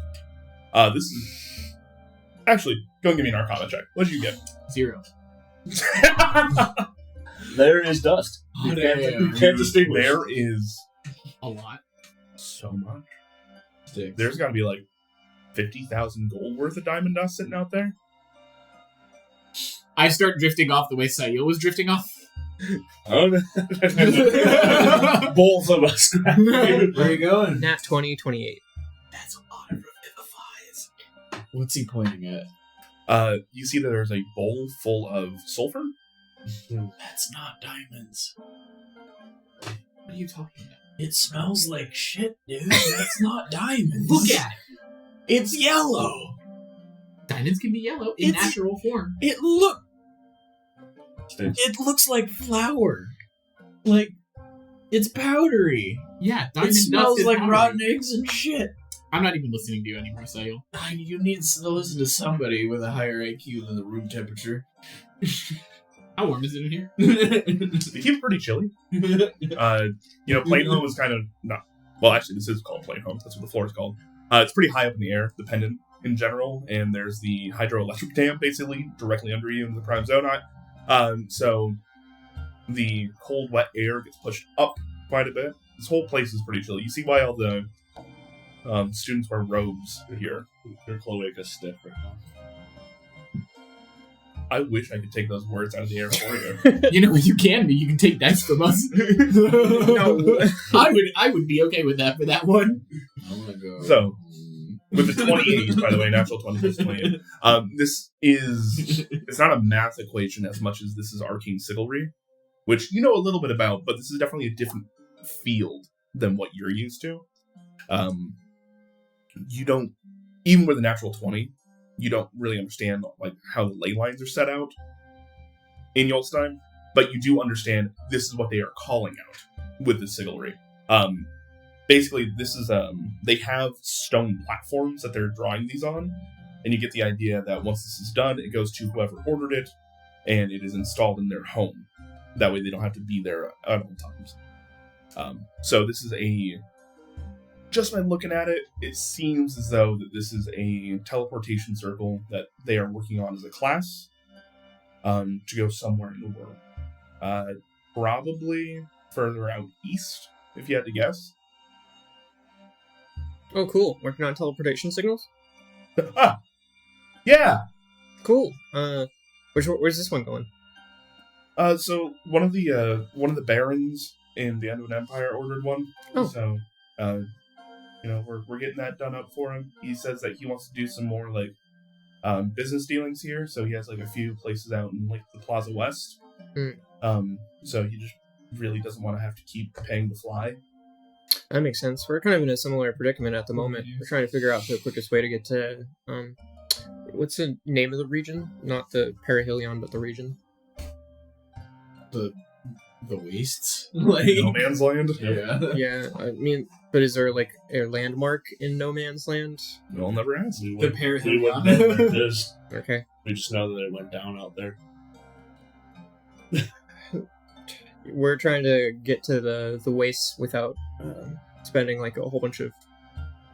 This is actually go and give me an Arcana check. What did you get? 0. There is dust. You can't distinguish. There is A lot. so much. Six. There's got to be like 50,000 gold worth of diamond dust sitting out there. I start drifting off the way Sayil was drifting off. Oh, both of us. Where are you going? Nat 20, 28. That's a lot of revivifies. What's he pointing at? You see that there's a bowl full of sulfur. That's not diamonds. What are you talking about? It smells like shit, dude. That's not diamonds. Look at it. It's yellow. Diamonds can be yellow in It's- natural form. It looks like flour. Like it's powdery. Yeah, It diamond dust smells is like powdery. rotten eggs and shit. I'm not even listening to you anymore, Sayil. You need to listen to somebody with a higher IQ than the room temperature. How warm is it in here? They keep it pretty chilly. Plain home is kind of not. Well, actually, this is called plain home. That's what the floor is called. It's pretty high up in the air, the pendant in general, and there's the hydroelectric dam basically directly under you in the prime zonite. So the cold, wet air gets pushed up quite a bit. This whole place is pretty chilly. You see why all the students wear robes here. Your cloaca stiff right now. I wish I could take those words out of the air for you. You know what you can be? You can take dice from us. No. I would be okay with that for that one. I'm gonna go. So, with the 28, by the way, natural 20 plus 28. This is it's not a math equation as much as this is arcane sigilry, which you know a little bit about, but this is definitely a different field than what you're used to. You don't, even with a natural 20, you don't really understand like how the ley lines are set out in Yolstein, but you do understand this is what they are calling out with the sigilry. Basically, this is they have stone platforms that they're drawing these on, and you get the idea that once this is done, it goes to whoever ordered it, and it is installed in their home. That way, they don't have to be there at all times. So this is just by looking at it, it seems as though that this is a teleportation circle that they are working on as a class to go somewhere in the world. Probably further out east, if you had to guess. Oh, cool. Working on teleportation signals? Yeah! Cool. Where's this one going? So one of the barons in the End of an Empire ordered one. Oh. So, we're getting that done up for him. He says that he wants to do some more like business dealings here. So he has like a few places out in like the Plaza West. So he just really doesn't want to have to keep paying to fly. That makes sense. We're kind of in a similar predicament at the moment. We're trying to figure out the quickest way to get to what's the name of the region? Not the Perihelion, but the region. The wastes, like No Man's Land. yeah. Yeah, I mean, but is there like a landmark in No Man's Land? We'll never ask. We The wouldn't Perihelion. know where it is. Okay. We just know that it went down out there. We're trying to get to the wastes without spending like a whole bunch of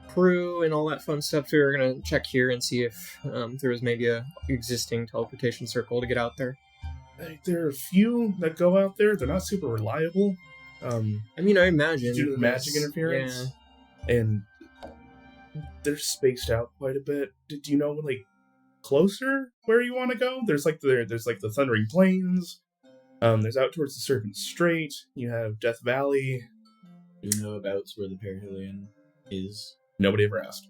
crew and all that fun stuff. So we're gonna check here and see if there was maybe a existing teleportation circle to get out there. There are a few that go out there. They're not super reliable. I mean, I imagine Due to the magic interference. And they're spaced out quite a bit. Do you know like closer where you want to go? There's like the Thundering Plains. There's out towards the Serpent Strait. You have Death Valley. Do you know about where the Perihelion is? Nobody ever asked.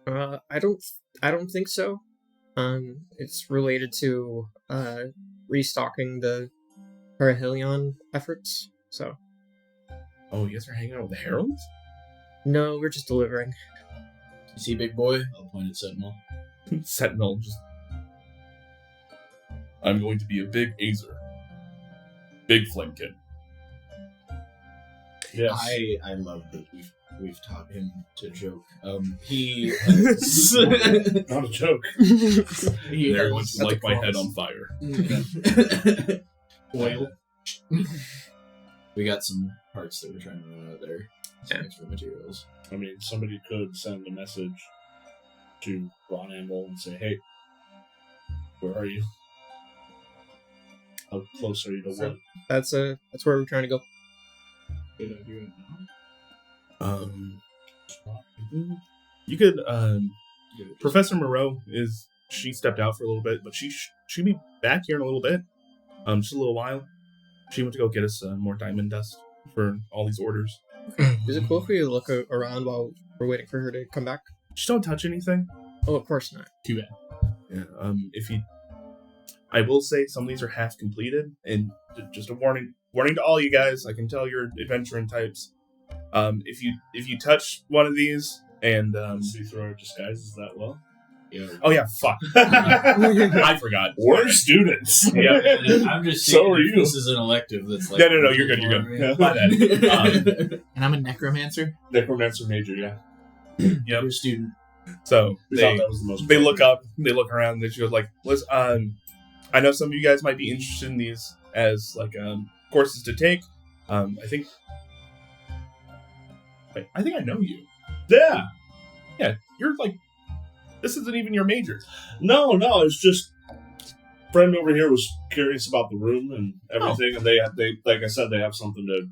I don't think so. It's related to restocking the Perihelion efforts. So Oh, you guys are hanging out with the Heralds? no, we're just delivering. You see, big boy? I'll point at Sentinel. Sentinel just... I'm going to be a big Azer. Big Flamekin. Yes. I love that we've taught him to joke. He Not a joke. he They're going to at the light my head cross. on fire. Oil. We got some parts that we're trying to run out there. Some Yeah. extra materials. I mean, somebody could send a message to Ron Amble and say, "Hey, where are you? How close are you to what?" That's where we're trying to go. Good idea. You could, Professor Moreau she stepped out for a little bit, but she'll be back here in a little bit. Just a little while. She went to go get us more diamond dust for all these orders. Is it cool if we look around while we're waiting for her to come back? Just don't touch anything. Oh, of course not. Too bad. Yeah. I will say some of these are half completed, and just a warning to all you guys. I can tell you're adventuring types. If you touch one of these and See through our disguises that well. Yeah. oh yeah, fuck, I forgot. We're students. Yeah. I'm just So saying are if you. this is an elective that's like No, you're good. You're good. My bad. And I'm a necromancer. Necromancer major, yeah. Yep. You're a student. So We they thought that was the most. they look up, they look around, and she goes like, "Listen, I know some of you guys might be interested in these as like courses to take. I think I know you. Yeah. Yeah, you're like, this isn't even your major. No, it's just friend over here was curious about the room and everything, and they like I said, they have something to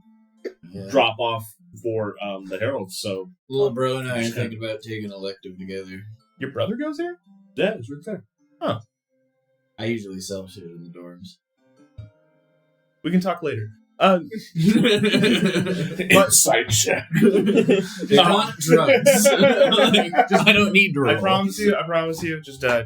Yeah. drop off for the Heralds. So Little bro and I are Okay. thinking about taking an elective together. Your brother goes here? yeah, it's right there. I usually sell shit in the dorms. We can talk later. Insight check. Not drugs. I don't need to roll. I promise you. Just I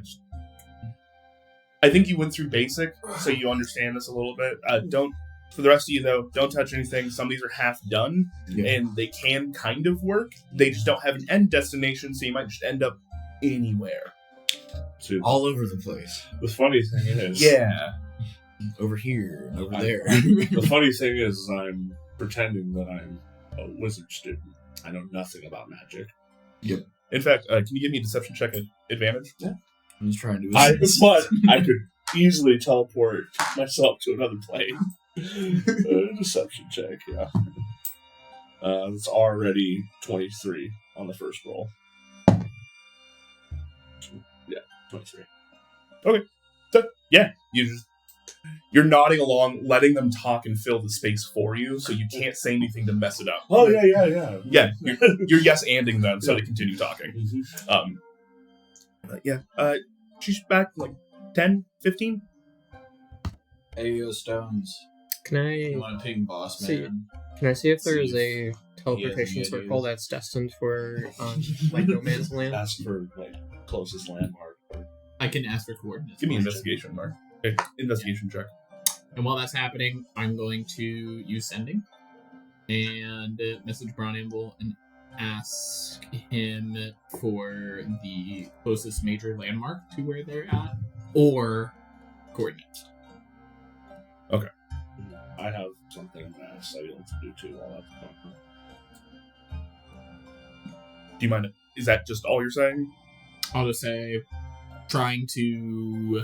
think you went through basic, so you understand this a little bit. Don't. For the rest of you, though, don't touch anything. Some of these are half done, and they can kind of work. They just don't have an end destination, so you might just end up anywhere. So All over the place. the funny thing is, Yeah. Over here, and over there. The funny thing is, I'm pretending that I'm a wizard student. I know nothing about magic. In fact, can you give me a deception check at advantage? I'm just trying to. But I could easily teleport myself to another plane. Deception check, yeah. It's already 23 on the first roll. Yeah, 23. So, yeah, you're nodding along, letting them talk and fill the space for you, so you can't say anything to mess it up. Oh, yeah. Yeah, you're yes-anding them so they continue talking. Mhm. She's back in like 10, 15? Hey, yo, Stones. Can You I want to ping Boss See- Man? can I see if there is See a teleportation any circle ideas. that's destined for like no man's land? Ask for, like, closest landmark. I can ask for coordinates. Give me an investigation, Mark. Okay, investigation check. And while that's happening, I'm going to use sending and message Brown Amble and ask him for the closest major landmark to where they're at or coordinates. I have something I'm going to ask Sail to do, too, while that's going on. Do you mind? Is that just all you're saying? I'll just say trying to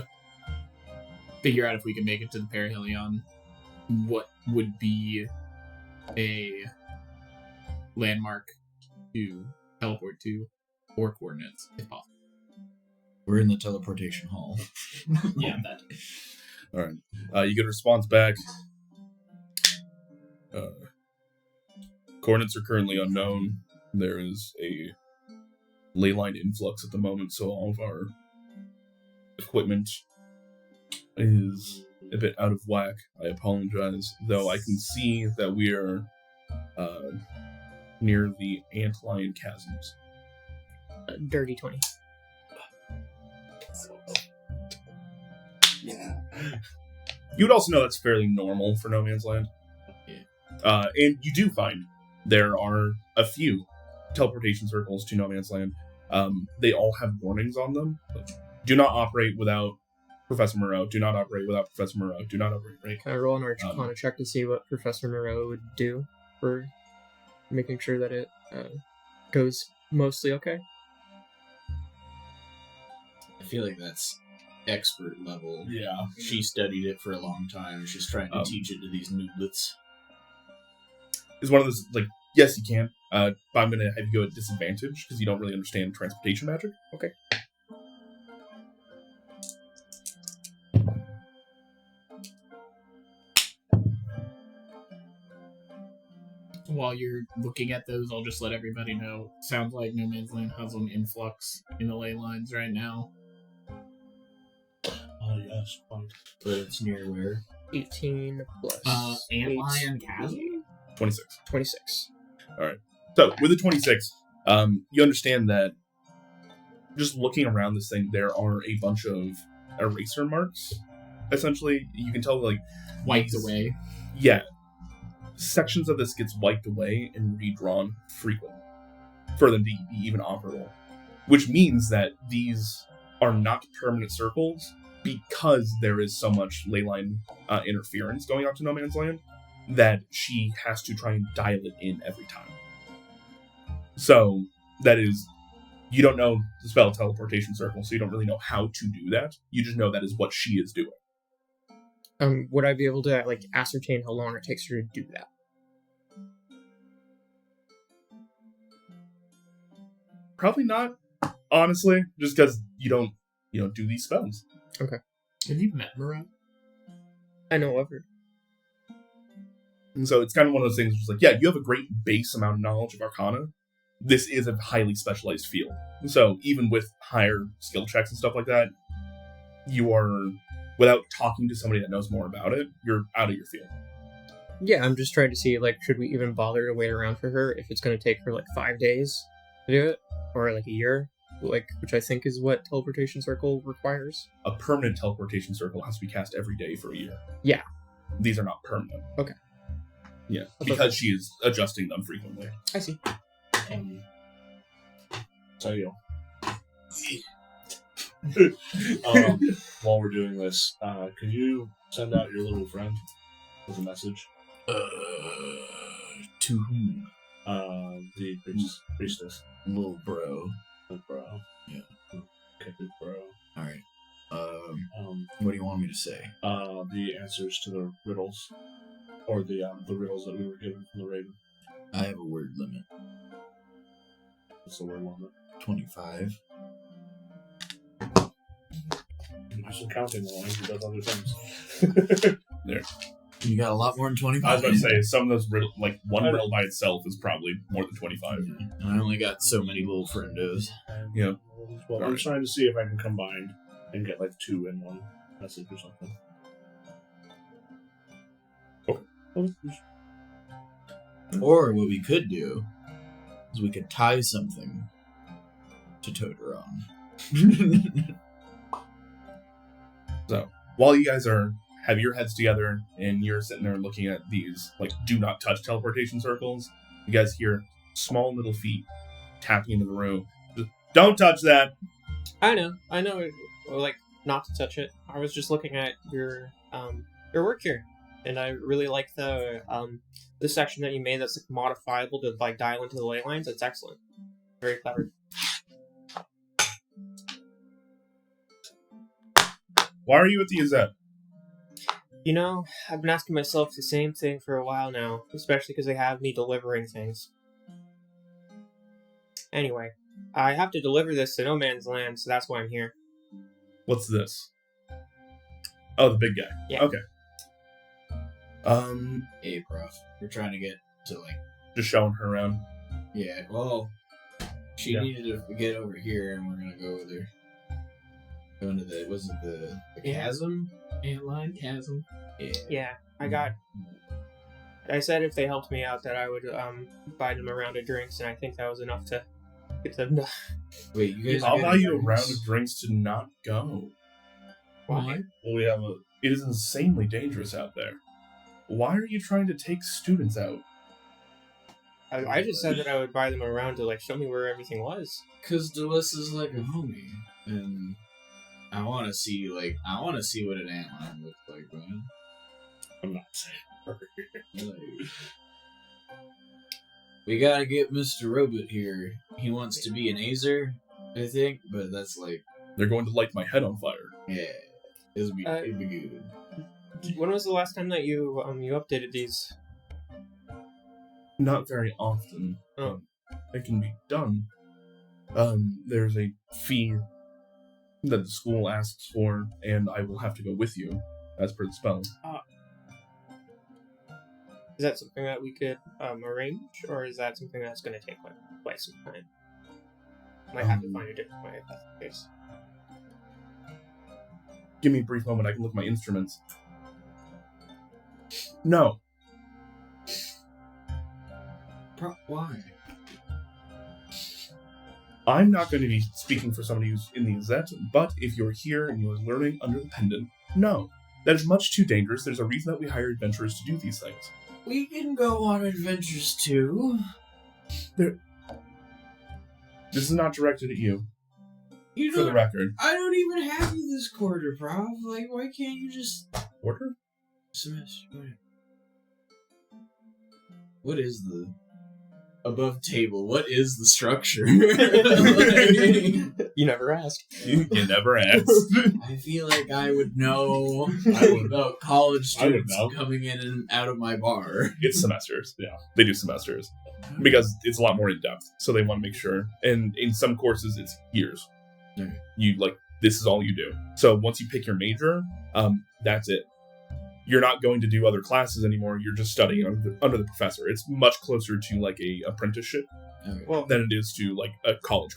figure out if we can make it to the perihelion, what would be a landmark to teleport to or coordinates if possible. We're in the teleportation hall. Yeah, that. All right. You get a response back. Coordinates are currently unknown. There is a ley line influx at the moment, so all of our equipment is a bit out of whack. I apologize, though I can see that we are near the Antlion Chasms. Dirty 20. Yeah. You would also know that's fairly normal for No Man's Land. And you do find there are a few teleportation circles to No Man's Land. They all have warnings on them. Do not operate without Professor Moreau. Do not operate without Professor Moreau. Do not operate, right? Can I roll an Arcana check to see what Professor Moreau would do for making sure that it goes mostly okay? I feel like that's expert level. Yeah. She studied it for a long time. She's trying to teach it to these nooblets. Is one of those, like, yes, you can. But I'm going to have you go at disadvantage because you don't really understand transportation magic. Okay. While you're looking at those, I'll just let everybody know. Sounds like No Man's Land has an influx in the ley lines right now. Oh, yes. Quite. But it's near where? 18 plus. Antlion Chasm? 26. 26. So, with the 26, you understand that just looking around this thing, there are a bunch of eraser marks. Essentially, you can tell, like, Wiped away. yeah, sections of this gets wiped away and redrawn frequently for them to be even operable. Which means that these are not permanent circles because there is so much leyline interference going on to No Man's Land that she has to try and dial it in every time. So, that is, you don't know the spell teleportation circle, so you don't really know how to do that. You just know that is what she is doing. Would I be able to like ascertain how long it takes her to do that? Probably not, honestly, just because you don't do these spells. Have you met Moreau? I know of her. And so it's kind of one of those things, just like, yeah, you have a great base amount of knowledge of Arcana. This is a highly specialized field. So even with higher skill checks and stuff like that, you are, without talking to somebody that knows more about it, you're out of your field. Yeah, I'm just trying to see, like, should we even bother to wait around for her if it's going to take her, like, 5 days to do it? Or, like, a year? Like, which I think is what Teleportation Circle requires. A permanent teleportation circle has to be cast every day for a year. Yeah. These are not permanent. Okay. Yeah, thought because she is adjusting them frequently. I see. Sayo. While we're doing this, can you send out your little friend with a message? To whom? The priestess. Little bro. Good bro. Yeah. Okay, good bro. Alright. Um, What do you want me to say? the answers to the riddles, or the riddles that we were given from the raven. I have a word limit. What's the word limit? 25. You do some counting while he does other things. You got a lot more than 25. I was about to say, some of those riddle, like one riddle by itself is probably more than 25. Yeah. I only got so many little friendos. Yeah. Well, I'm Alright. trying to see if I can combine and get like 2 in one message or something. Or what we could do is we could tie something to Totoro. While you guys have your heads together and you're sitting there looking at these, like, do not touch teleportation circles, you guys hear small little feet tapping into the room. Just, don't touch that! I know, like, not to touch it. I was just looking at your work here, and I really like the section that you made that's, like, modifiable to, like, dial into the ley lines. It's excellent. Very clever. Why are you at the Gazette? You know, I've been asking myself the same thing for a while now, especially because they have me delivering things. Anyway, I have to deliver this to No Man's Land, so that's why I'm here. What's this? Oh, the big guy. Yeah. Okay. Hey, prof. We're trying to get to, like, Just showing her around. yeah, well, she Yeah. needed to get over here, and we're gonna go with her. Going to the, was it the chasm? Antline chasm. Yeah. Yeah, I said if they helped me out that I would buy them a round of drinks, and I think that was enough to get them to... Wait, you guys I'll are buy getting you a round drinks? of drinks to not go. Why? Well, we have a. It is insanely dangerous out there. Why are you trying to take students out? I just said that I would buy them a round to, like, show me where everything was. Cause Delicia's like a homie, and I want to see what an antline looks like, man. I'm not saying. Like, we gotta get Mr. Robot here. He wants to be an Azer, I think, but that's like, They're going to light my head on fire. yeah, it'd be good. When was the last time that you updated these? Not very often. Oh. It can be done. There's a fee that the school asks for, and I will have to go with you, as per the spell. Is that something that we could arrange, or is that something that's going to take like quite some time? Might have to find a different way if that's the case. Give me a brief moment, I can look at my instruments. No. Why? I'm not going to be speaking for somebody who's in the Gazette, but if you're here and you're learning under the pendant, no. That is much too dangerous. There's a reason that we hire adventurers to do these things. We can go on adventures too. This is not directed at you, You for the don't. record. I don't even have you this quarter, Prof. Like, why can't you just Order? semester? What is the above table? What is the structure? You never asked. You never asked. I feel like I would know I would about college I would students know. coming in and out of my bar. It's semesters. Yeah. They do semesters. Because it's a lot more in depth. So they want to make sure. And in some courses, it's years. Okay. You, like, this is all you do. So once you pick your major, that's it. You're not going to do other classes anymore. You're just studying under the professor. It's much closer to, like, a apprenticeship Okay. Well, than it is to, like, a college.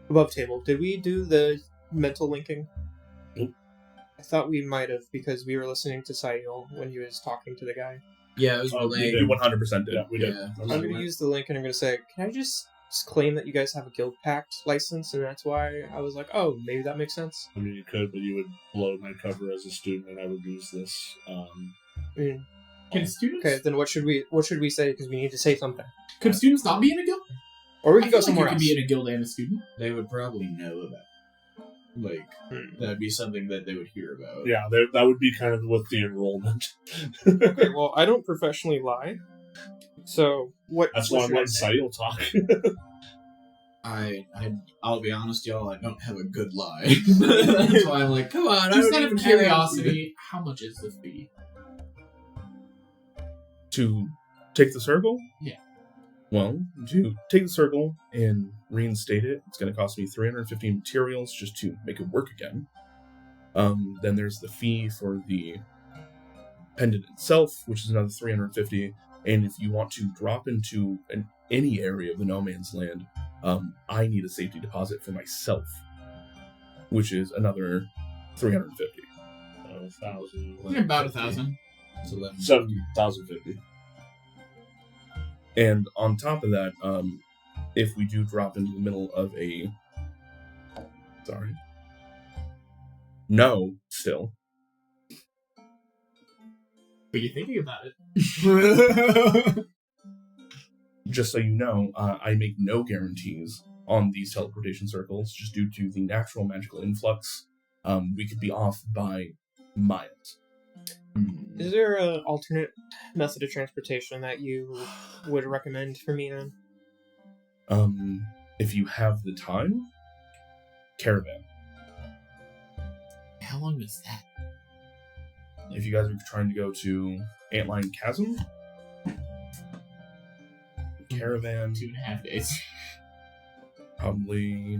above table, did we do the mental linking? I thought we might have because we were listening to Sail when he was talking to the guy. Yeah, it was Oh, we relaying. did. You 100% did. Yeah, we did. Yeah. I'm going to use the link and I'm going to say, can I just claim that you guys have a Guild Pact license? And that's why I was like, oh, maybe that makes sense. I mean, you could, but you would blow my cover as a student, and I would use this. I mean, Can students? okay, then what should we say? Because we need to say something. Could students not be in a guild? Or we I can feel go somewhere like you else. could be in a guild and a student. They would probably know about it. Like, that'd be something that they would hear about. Yeah, that would be kind of with the enrollment. Okay, well, I don't professionally lie. So, what That's what why I'm should I letting say? Sail talk. I'll be honest, y'all. I don't have a good lie. That's why I'm like, come on. I Just don't out even of have- curiosity, how much is the fee? To take the circle? Yeah. Well, to take the circle and reinstate it, it's going to cost me 350 materials just to make it work again. Then there's the fee for the pendant itself, which is another 350. And if you want to drop into any area of the no man's land, I need a safety deposit for myself, which is another 350. 1,000. About 1,000. It's 11. 7,050. And on top of that, if we do drop into the middle of a... Sorry. No, still. But you're thinking about it. Just so you know, I make no guarantees on these teleportation circles, just due to the natural magical influx. We could be off by miles. Is there an alternate method of transportation that you would recommend for me then? If you have the time, caravan. How long is that? If you guys are trying to go to Antlion Chasm, caravan, 2.5 days. probably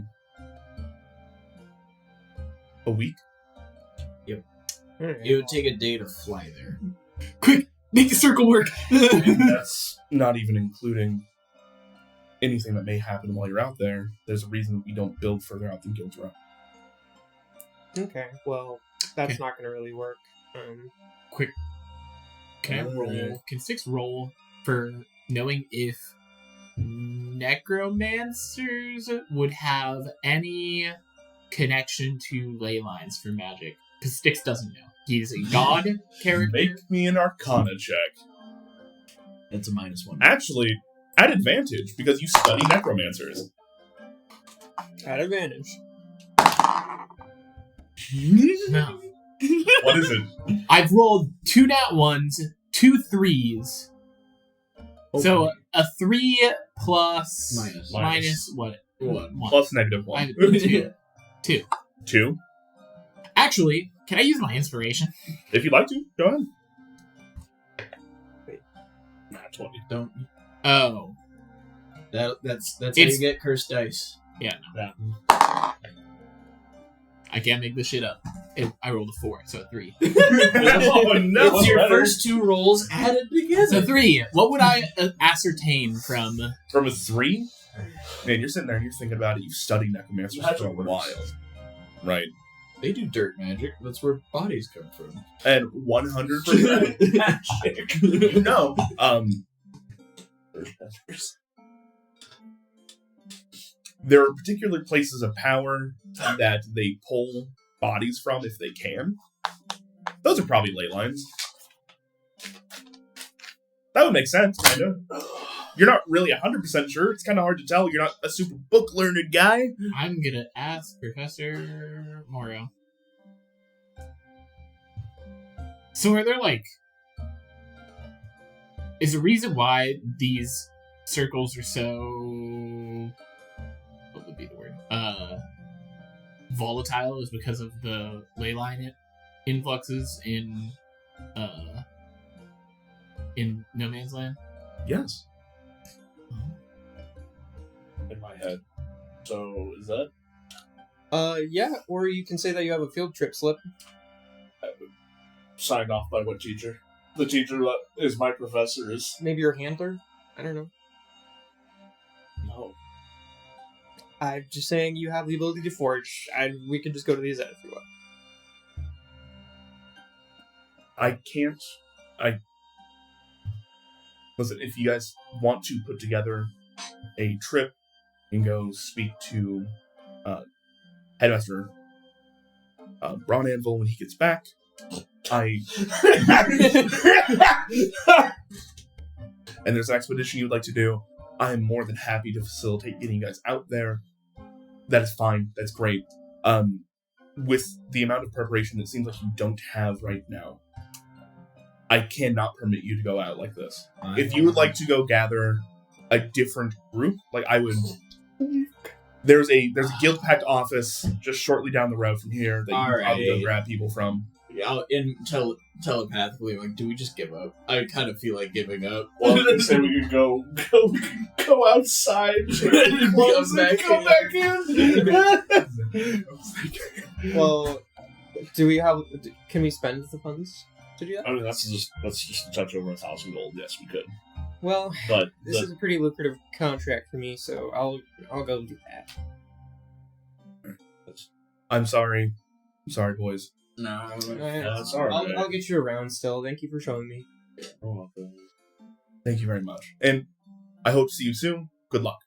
a week. Alright. It would take a day to fly there. Quick, make the circle work. That's not even including anything that may happen while you're out there. There's a reason we don't build further out than Guild's Row. Okay, well, that's Okay. not going to really work. Quick, can I roll? Can Six roll for knowing if necromancers would have any connection to ley lines for magic? Because Styx doesn't know. He's a god character. Make me an Arcana check. That's a -1. Actually, at advantage, because you study necromancers. At advantage. No. What is it? I've rolled 2 nat 1s, 2 3s. So a 3 plus Minus. minus what? One. Plus negative I 1. have 2. 2. Actually, can I use my inspiration? If you'd like to, go ahead. Not 20. Don't. Oh. That's how It's- you get cursed dice. Yeah, no. Yeah. I can't make this shit up. I rolled a 4, so a 3. Oh, no! It's your first 2 rolls added together. So 3. What would I ascertain from... From a 3? Man, you're sitting there and you're thinking about it. You've studied necromancers That's for a what while. Right. They do dirt magic. That's where bodies come from. And 100% magic. You know, there are particular places of power that they pull bodies from if they can. Those are probably ley lines. That would make sense, kind of. You're not really 100% sure. It's kind of hard to tell. You're not a super book-learned guy. I'm gonna ask Professor Moro. So are there, like... Is the reason why these circles are so... What would be the word? Volatile is because of the ley line influxes in No Man's Land? Yes. In my head. So, is that? Yeah, or you can say that you have a field trip slip. Signed off by what teacher? The teacher that is my professor is. Maybe your handler? I don't know. No. I'm just saying you have the ability to forge, and we can just go to the Zed if you want. I can't. Listen, if you guys want to put together a trip and go speak to Headmaster Braun Anvil when he gets back, and there's an expedition you'd like to do, I am more than happy to facilitate getting you guys out there. That is fine. That's great. With the amount of preparation it seems like you don't have right now, I cannot permit you to go out like this. If you would like to go gather a different group, like I would... There's a guild pact office just shortly down the road from here that you can probably go Alright. grab people from. Yeah, telepathically, I'm like, do we just give up? I kind of feel like giving up. Well, I was gonna say we could go outside, change clothes, and come back in. Well, do we have? Can we spend the funds to do that? I mean, that's just a touch over 1,000 gold. Yes, we could. Well, But this is a pretty lucrative contract for me, so I'll go do that. I'm sorry. I'm sorry, boys. No, that's all right. I'll get you around still. Thank you for showing me. Thank you very much. And I hope to see you soon. Good luck.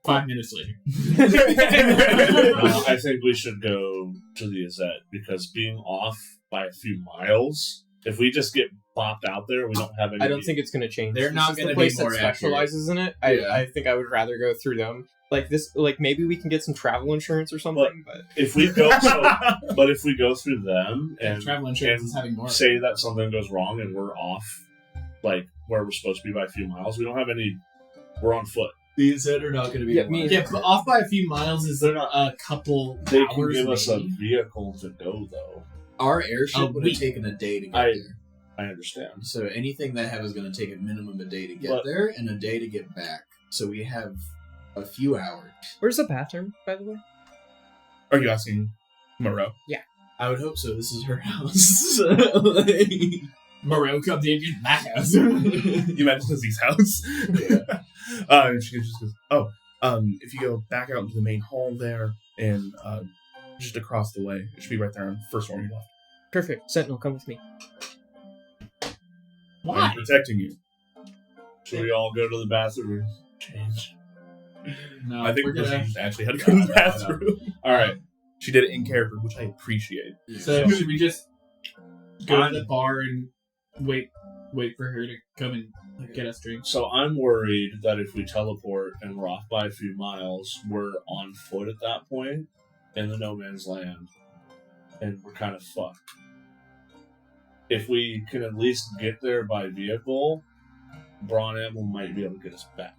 5 minutes later. I think we should go to the Azet because being off by a few miles, if we just get bopped out there, we don't have any. I don't think it's going to change. They're This not is the gonna be place more that accurate. specializes in it. Yeah. I think I would rather go through them. Like this, like maybe we can get some travel insurance or something. But If we go, but if we go through them and Travel insurance is having more. say that something goes wrong and we're off, like where we're supposed to be by a few miles, we don't have any. We're on foot. These are not going to be. Yeah, the me- ones. Yeah, but off by a few miles is a couple They hours. can give us a maybe. vehicle to go though. Our airship A would week. have taken a day to get I- there. I understand. So anything that is going to take a minimum a day to get But- there and a day to get back. So we have a few hours. where's the bathroom, by the way? Are you asking Moreau? I would hope so. This is her house. Moreau comes in my house. You meant Lizzie's house? Yeah. And she just goes, if you go back out into the main hall there and just across the way, it should be right there on the first floor you left. Perfect. Sentinel, come with me. Why? I'm protecting you. Should we all go to the bathroom and change? No, I think we're gonna. Lizzie actually had to go to the bathroom. All right. She did it in character, which I appreciate. So should we just go I'm- to the bar and wait for her to come and get us drinks? So I'm worried that if we teleport and we're off by a few miles, we're on foot at that point in the no man's land, and we're kind of fucked. If we can at least get there by vehicle, Braun Amble might be able to get us back.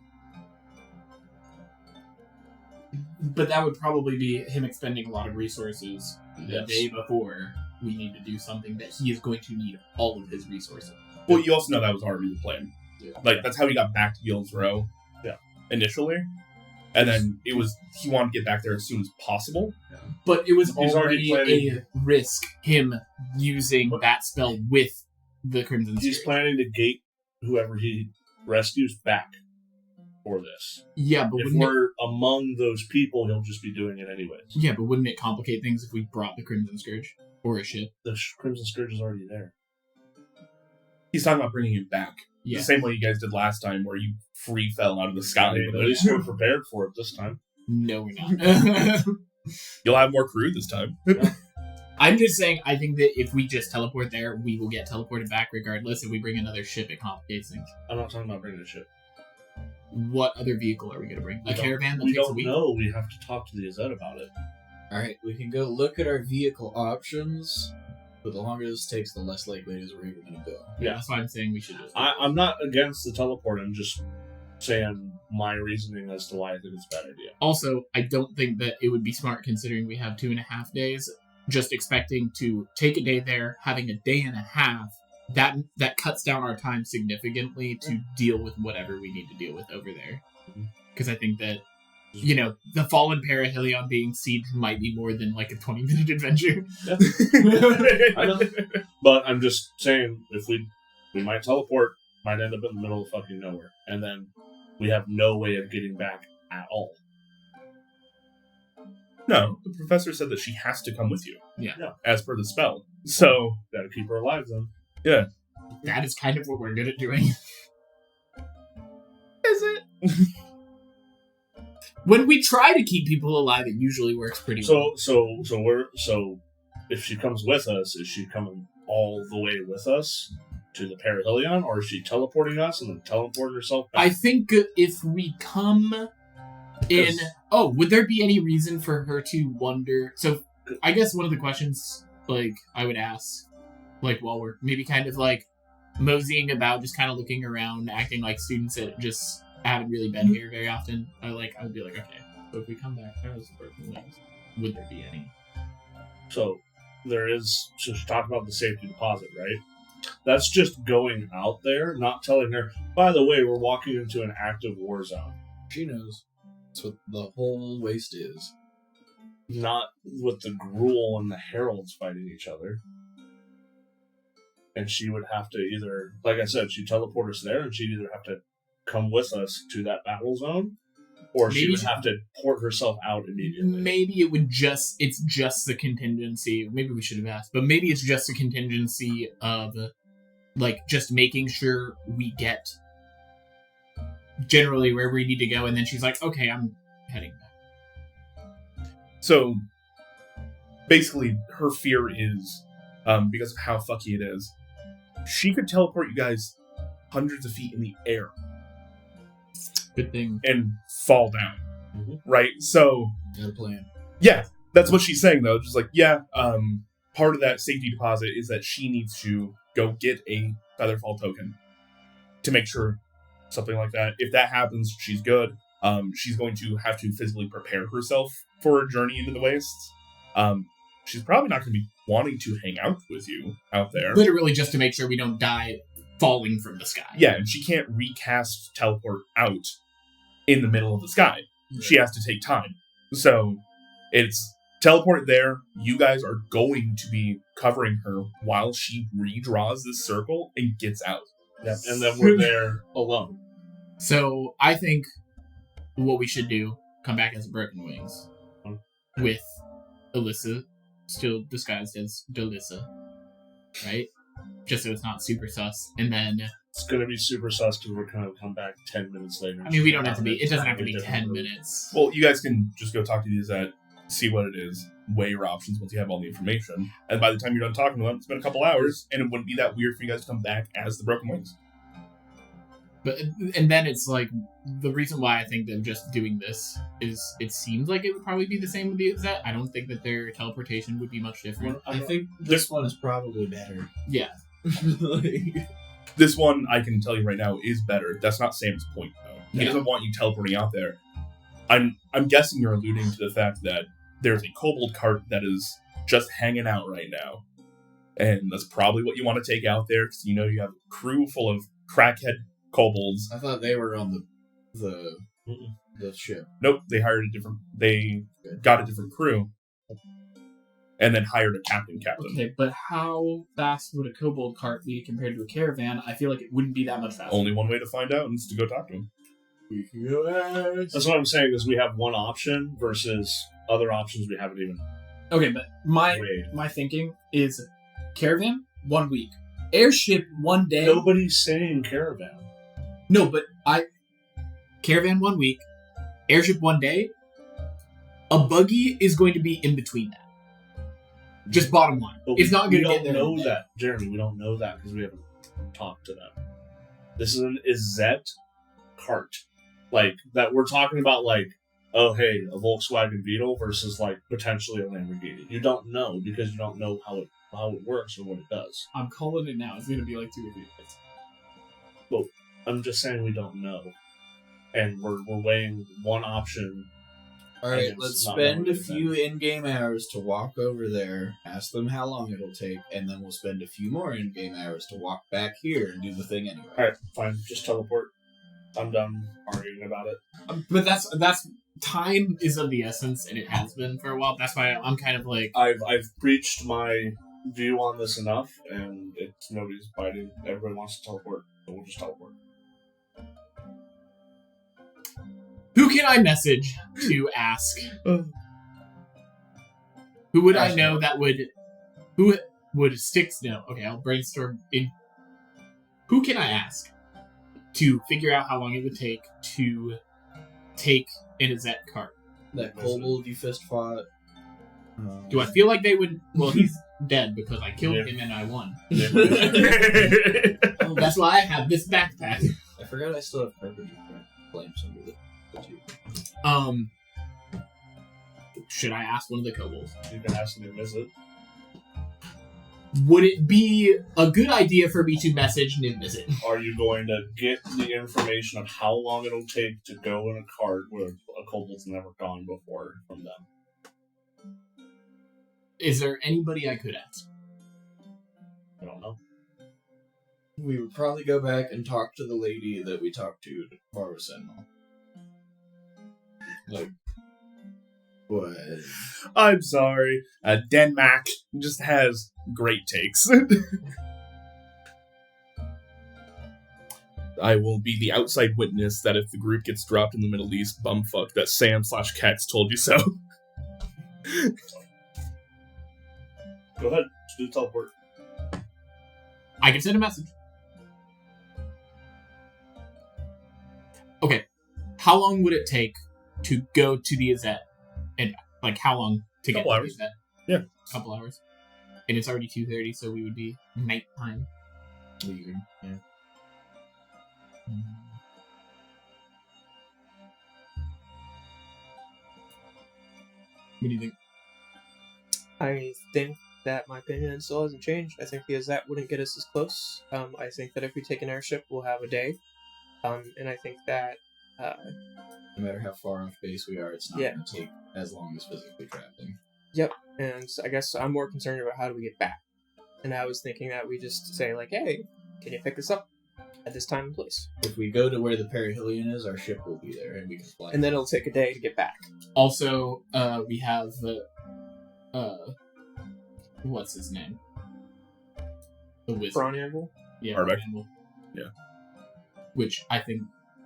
But that would probably be him expending a lot of resources the Yes. day before we need to do something that he is going to need all of his resources. Well, you also know that was already the plan. Yeah. Like, that's how he got back to Guild's Row. Yeah. Initially. And then he wanted to get back there as soon as possible. But it was He's already already planning- a risk, him using that spell with the Crimson He's Spirit. planning to gate whoever he rescues back for this. Yeah, but If wouldn't it, we're among those people, he'll just be doing it anyways. yeah, but wouldn't it complicate things if we brought the Crimson Scourge or a ship? The Crimson Scourge is already there. He's talking about bringing him back. Yeah. The same way you guys did last time, where you free fell out of the sky. I mean, at least we're prepared for it this time. No, we're not. You'll have more crew this time. I'm just saying, I think that if we just teleport there, we will get teleported back regardless. If we bring another ship, it complicates things. I'm not talking about bringing a ship. What other vehicle are we going to bring? We A don't- caravan that We takes a don't week? know. We have to talk to the Azet about it. Alright, we can go look at our vehicle options, but the longer this takes, the less likely it is we're even going to go. Yeah, that's why I'm saying we should just. I'm not against the teleport. I'm just saying my reasoning as to why I think it's a bad idea. Also, I don't think that it would be smart considering we have 2.5 days. Just expecting to take a day there, having a day and a half, that cuts down our time significantly to deal with whatever we need to deal with over there. Because I think that, the fallen Perihelion being sieged might be more than like a 20-minute adventure. I know. But I'm just saying, if we might teleport, might end up in the middle of fucking nowhere, and then we have no way of getting back at all. No, the professor said that she has to come with you. Yeah. As per the spell. So, Gotta keep her alive then. Yeah. That is kind of what we're good at doing. Is it? When we try to keep people alive, it usually works pretty well. So if she comes with us, is she coming all the way with us to the perihelion, or is she teleporting us and then teleporting herself back? I think if we come in... Oh, would there be any reason for her to wonder... So, I guess one of the questions, like, I would ask, like, while we're maybe kind of, like, moseying about, just kind of looking around, acting like students that just haven't really been here very often, I would be like, okay, so if we come back as Broken Wings, would there be any? So she's talking about the safety deposit, right? That's just going out there, not telling her, by the way, we're walking into an active war zone. She knows. That's what the whole waste is. Not with the Gruul and the Heralds fighting each other. And she would have to either, like I said, she'd teleport us there, and she'd either have to come with us to that battle zone, or she would have to port herself out immediately. Maybe it's just the contingency. Maybe we should have asked, but maybe it's just a contingency of, like, just making sure we get generally where we need to go, and then she's like, okay, I'm heading back. So, basically, her fear is, because of how fucky it is, she could teleport you guys hundreds of feet in the air. Good thing. And fall down. Mm-hmm. Right? So, Got a plan. yeah, that's what she's saying, though. Just like, yeah, part of that safety deposit is that she needs to go get a Featherfall token to make sure something like that. If that happens, she's good. She's going to have to physically prepare herself for a journey into the wastes. She's probably not going to be wanting to hang out with you out there. Literally just to make sure we don't die falling from the sky. Yeah, and she can't recast teleport out in the middle of the sky. Yeah. She has to take time. So, it's teleport there. You guys are going to be covering her while she redraws this circle and gets out. Yep. And then we're there alone. So, I think what we should do, come back as Broken Wings with Alyssa, still disguised as Delissa, right? Just so it's not super sus. And then... It's going to be super sus because we're going to come back 10 minutes later. I mean, we don't have to be... It doesn't have to be 10 minutes. Well, you guys can just go talk to these at, see what it is, weigh your options once you have all the information. And by the time you're done talking to them, it's been a couple hours, and it wouldn't be that weird for you guys to come back as the Broken Wings. But and then it's like, the reason why I think they're just doing this is it seems like it would probably be the same with the Zet. I don't think that their teleportation would be much different. I think this one is probably better. Yeah. This one, I can tell you right now, is better. That's not Sam's point, though. He Yeah. doesn't want you teleporting out there. I'm guessing you're alluding to the fact that there's a kobold cart that is just hanging out right now. And that's probably what you want to take out there, because you know you have a crew full of crackhead kobolds. I thought they were on the ship. Nope, they got a different crew. And then hired a captain. Okay, but how fast would a kobold cart be compared to a caravan? I feel like it wouldn't be that much faster. Only one way to find out, and it's to go talk to him. We can go ahead. That's what I'm saying, is we have one option versus other options we haven't even Okay, but my weighed. thinking is caravan 1 week, airship 1 day. Nobody's saying caravan. No, but Caravan 1 week, airship 1 day. A buggy is going to be in between that. Just bottom line. But It's not going to we get there. don't know that, Jeremy. We don't know that because we haven't talked to them. This is an Izzet cart, like that. We're talking about, like, oh hey, a Volkswagen Beetle versus like potentially a Lamborghini. You don't know because you don't know how it works or what it does. I'm calling it now. It's going to be like 2 or 3 days. I'm just saying we don't know, and we're weighing one option. Alright, Against let's not spend knowing a few in-game hours to walk over there, ask them how long it'll take, and then we'll spend a few more in-game hours to walk back here and do the thing anyway. All right, fine. Just teleport. I'm done arguing about it. But that's time is of the essence, and it has been for a while. That's why I'm kind of like, I've preached my view on this enough, and it's nobody's biting. Everybody wants to teleport, so we'll just teleport. who can I message to ask? Who would I Ask know me. that would? Who would Styx know? Okay, I'll brainstorm. Who can I ask to figure out how long it would take to take an Azette cart? That kobold you fist fought. Do I feel like they would? Well, he's dead because I killed him and I won. That's why I have this backpack. I forgot I still have carpet flames under the tube. Should I ask one of the kobolds? You can ask them to visit. Would it be a good idea for me to message Nimvisit? Are you going to get the information of how long it'll take to go in a cart where a kobold's never gone before from them? Is there anybody I could ask? I don't know. We would probably go back and talk to the lady that we talked to borrow Sentinel. Like, what? I'm sorry. Denmark just has great takes. I will be the outside witness that if the group gets dropped in the Middle East, bumfuck that Sam/Kex told you so. Go ahead. Just do the teleport. I can send a message. Okay. How long would it take to go to the Azette? And, like, how long to get to Couple hours. the Azette? Yeah. A couple hours. And it's already 2:30, so we would be nighttime. Leaving. Yeah. What do you think? I think that my opinion still hasn't changed. I think because that wouldn't get us as close. I think that if we take an airship, we'll have a day. And I think that No matter how far off base we are, it's not going to take as long as physically traveling. Yep. And I guess I'm more concerned about how do we get back. And I was thinking that we just say like, hey, can you pick us up at this time and place? If we go to where the perihelion is, our ship will be there and we can fly. And then it'll take a day to get back. Also, we have what's his name? The wizard. Braun Anvil? Yeah, Arbeck. Anvil. Yeah. Which I think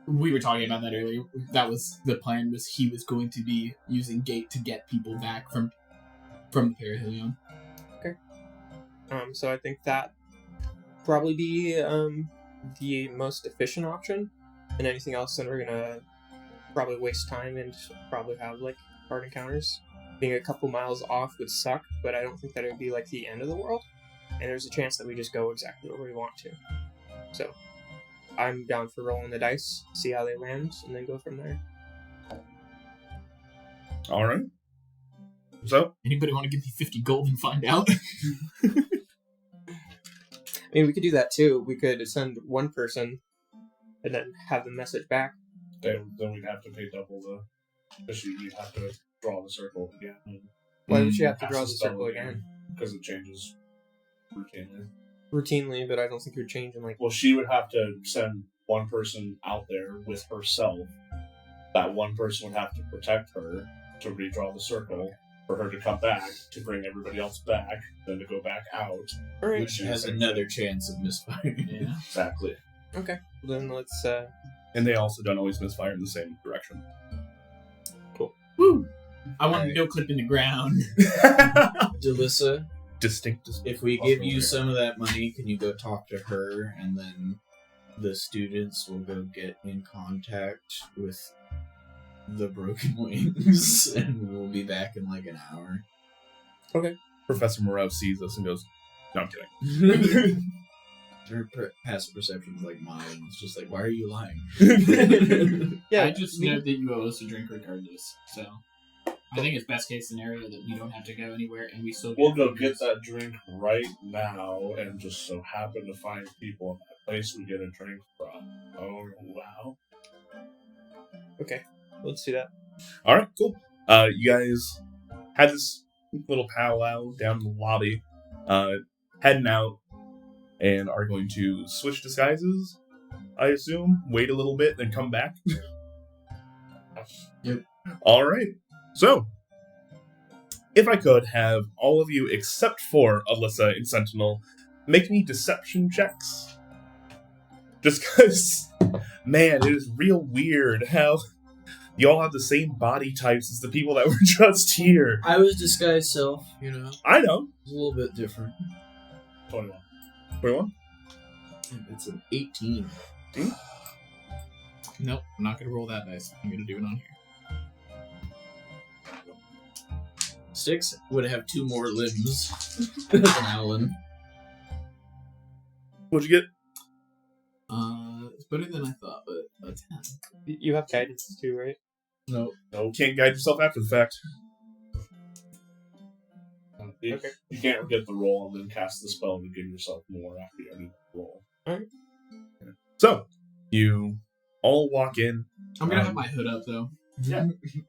we were talking about that earlier. That was the plan. Was he was going to be using Gate to get people back from the perihelion. So I think that probably be the most efficient option. And anything else, then we're gonna probably waste time and probably have like hard encounters. Being a couple miles off would suck, but I don't think that it would be like the end of the world. And there's a chance that we just go exactly where we want to. So I'm down for rolling the dice, see how they land, and then go from there. All right. So, Anybody want to give me 50 gold and find out? I mean, we could do that too. We could send one person and then have them message back. Then we'd have to pay double the. Especially you'd have to draw the circle again. Why would you have to Pass draw the the spell circle again? Because it changes routinely. Routinely, but I don't think it would change in like. Well, she would have to send one person out there with herself. That one person would have to protect her to redraw the circle, for her to come back, to bring everybody else back, then to go back out. Alright, Which has another chance of misfiring. Yeah. Exactly. okay. Then let's. and they also don't always misfire in the same direction. Woo! I want to no clip in the ground. Delissa, Distinct. if we give you some of that money, can you go talk to her, and then the students will go get in contact with the Broken Wings, and we'll be back in like an hour. Professor Moreau sees us and goes, "No, I'm kidding." Her passive perception is like mine. It's just like, why are you lying? Yeah, I just know that you owe us a drink regardless, so I think it's best case scenario that we don't have to go anywhere and we still We'll go get that drink right now, and just so happen to find people in that place we get a drink from. Oh, wow. Okay, let's do that. All right, cool. You guys had this little powwow down in the lobby, heading out, and are going to switch disguises, I assume. Wait a little bit, then come back. Yep. All right. So, if I could have all of you, except for Alyssa and Sentinel, make me deception checks. Just because, man, it is real weird how you all have the same body types as the people that were just here. I was disguised self, you know. I know. It's a little bit different. 21. 21? It's an 18. Nope, I'm not gonna roll that dice. I'm gonna do it on here. Styx would have 2 more limbs than Alan. What'd you get? It's better than I thought, but a 10. You have guidance too, right? No. No, can't guide yourself after the fact. You can't get the roll and then cast the spell to give yourself more after you already roll. So, you all walk in. I'm gonna have my hood up though. Yeah. You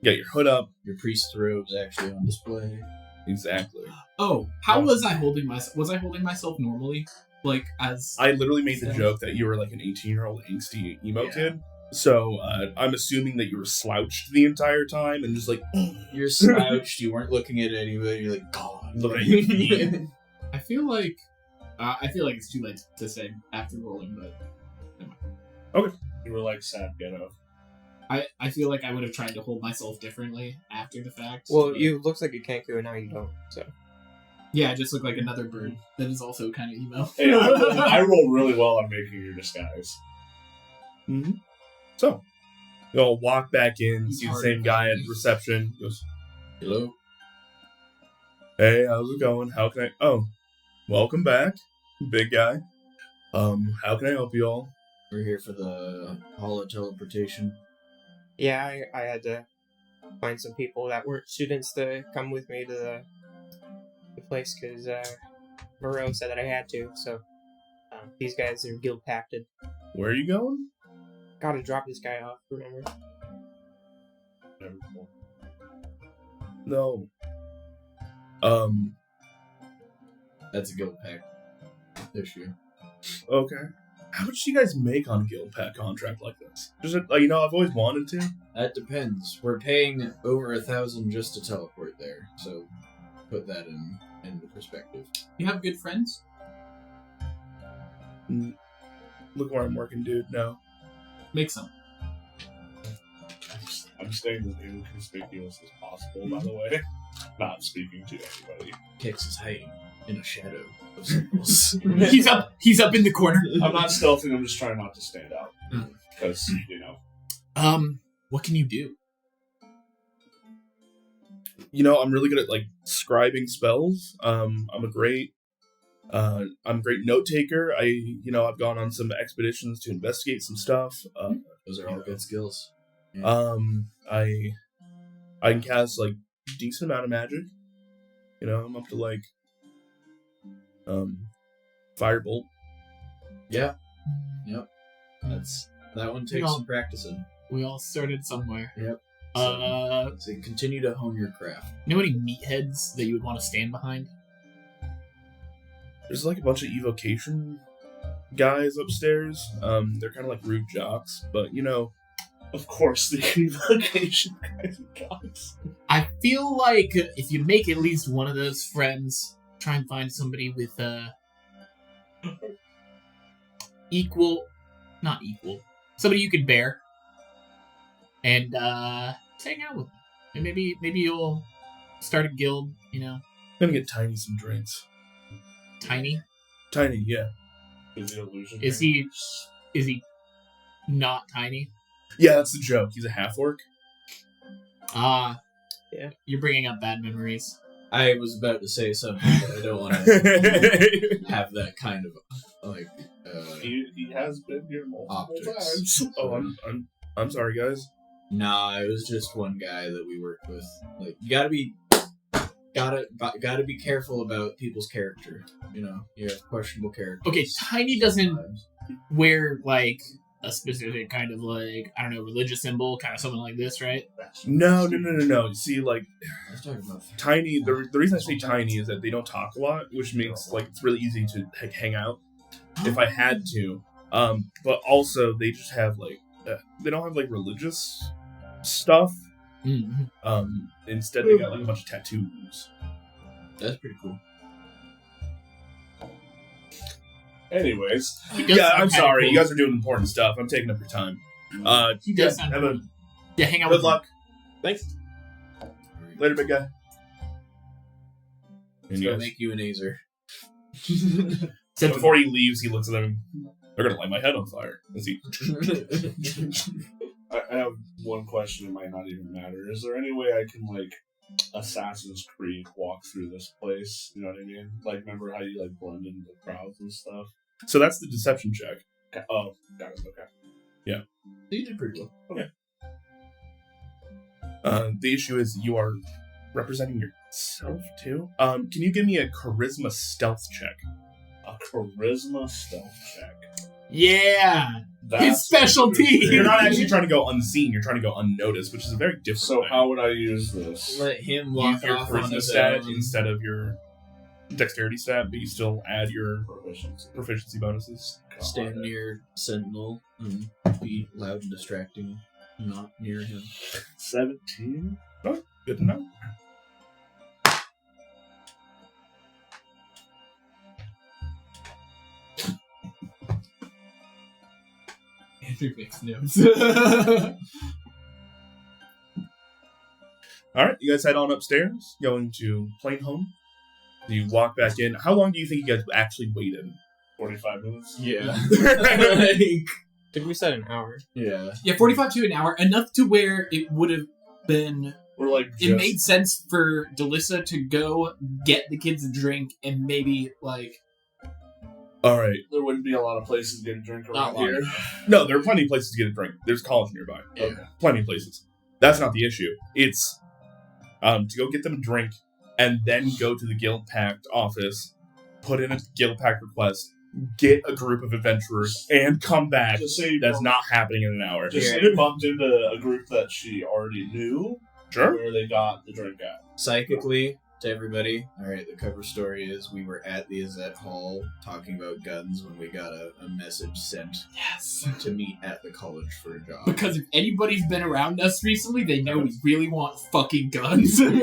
got your hood up. Your priest's robe's actually on display. Exactly. Oh, how was I holding myself? Was I holding myself normally? Like as I literally made the joke that you were like an 18-year-old angsty emo kid. So I'm assuming that you were slouched the entire time and just like You're slouched. You weren't looking at anybody. You're like, God. looking at your feet. I feel like it's too late to say after rolling, but You were like sad ghetto. I feel like I would have tried to hold myself differently after the fact. Well, but- you looks like a Kenku and now you don't. So yeah, I just look like another bird that is also kind of emo. Hey, I rolled really well on making your disguise. Mm-hmm. So you all walk back in, see the Hard same to guy at find. reception. He goes, Hello? "Hey, how's it going? How can I? Oh, welcome back, big guy. How can I help you all? We're here for the Hall of Teleportation. yeah, I had to find some people that weren't students to come with me to the place because Moreau said that I had to. So these guys are guild pacted. Where are you going? Gotta drop this guy off. Remember? No. That's a guild pact issue. Okay. How much do you guys make on a guild pack contract like this? Just I've always wanted to. That depends. We're paying over 1,000 just to teleport there, so put that into perspective. You have good friends? Look where I'm working, dude. No. Make some. I'm staying as inconspicuous as possible, by the way. Not speaking to anybody. Kix is hiding in a shadow of symbols. He's up in the corner. I'm not stealthing, I'm just trying not to stand out. Because, What can you do? I'm really good at like scribing spells. I'm a great note taker. I've gone on some expeditions to investigate some stuff. Those are all good skills. I can cast like decent amount of magic. I'm up to like firebolt. Yeah. Yep. That one takes No. some practicing. We all started somewhere. Yep. So, So continue to hone your craft. you know any meatheads that you would want to stand behind? There's like a bunch of evocation guys upstairs. They're kind of like rude jocks, but of course, the evocation guys and guys. I feel like if you make at least one of those friends, try and find somebody with somebody you could bear, and hang out with them. And maybe you'll start a guild. gonna get Tiny some drinks. Tiny. Tiny, yeah. Is the illusion? Is he not tiny? Yeah, that's the joke. He's a half orc. Yeah. You're bringing up bad memories. I was about to say something, but I don't want to have that kind of He has been here multiple Optics. times. Oh, I'm sorry, guys. Nah, it was just one guy that we worked with. Like, you gotta be careful about people's character. You have questionable characters. Okay, Tiny doesn't sometimes. wear like a specific kind of like, I don't know, religious symbol, kind of something like this, right? No. See, like, I was talking about Tiny, the reason I say Tiny is that they don't talk a lot, which makes, like, it's really easy to hang out if I had to. But also, they just have, like, they don't have, like, religious stuff. Mm-hmm. Instead, they got, like, a bunch of tattoos. That's pretty cool. Anyways, Yeah, I'm sorry. You guys are doing important stuff. I'm taking up your time. He does sound have a Yeah, hang out good with luck. Thanks. Later, big guy. It's gonna make you an Azer. Before he leaves, he looks at them. They're gonna light my head on fire. As he I have one question. It might not even matter. Is there any way I can like Assassin's Creed walk through this place? You know what I mean? Like, remember how you like blend into the crowds and stuff? So that's the deception check. Okay. Oh, got it. Okay. You did pretty well. The issue is you are representing yourself too. Can you give me a charisma stealth check? A charisma stealth check. Yeah, his That's specialty. You're not actually trying to go unseen. You're trying to go unnoticed, which is a very different So thing. how would I use this? Let him Use walk your off on charisma his stat own. instead of your dexterity stat, but you still add your Proficiency. proficiency bonuses. Stand near Sentinel and be loud and distracting, not near him. 17. Good to know. Andrew makes notes. All right, you guys head on upstairs, going to plane home. You walk back in. How long do you think you guys actually waited? 45 minutes. Yeah. Did we said an hour? Yeah. Yeah, 45 to an hour, enough to where it would have been. We're like It made sense for Delissa to go get the kids a drink and maybe like. All right. there wouldn't be a lot of places to get a drink Not around long here. No, there are plenty of places to get a drink. There's college nearby. Yeah. Plenty of places. That's not the issue. It's to go get them a drink and then go to the Guild Pact office, put in a Guild Pact request, get a group of adventurers, and come back. Just say That's not happening in an hour. Just say you bumped into a group that she already knew. Sure. Where they got the drink at. Psychically, to everybody, alright, the cover story is we were at the Azette Hall talking about guns when we got a message sent Yes. to meet at the college for a job. Because if anybody's been around us recently, they know we really want fucking guns. Why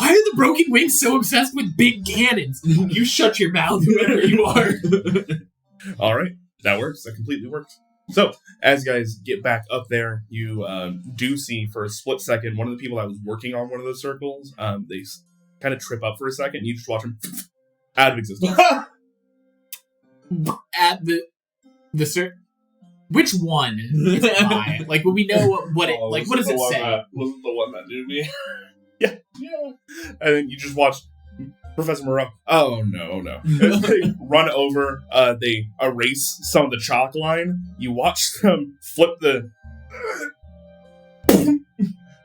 are the Broken Wings so obsessed with big cannons? You shut your mouth, whoever you are. All right, that works. That completely works. So, as you guys get back up there, you do see for a split second one of the people that was working on one of those circles. They kind of trip up for a second. You just watch them out of existence. At the sir, which one is it by? Like, will we know what it like? What does it say? Wasn't the one that knew me? Yeah. And then you just watch Professor Moreau. Oh no. As they run over, they erase some of the chalk line. You watch them flip the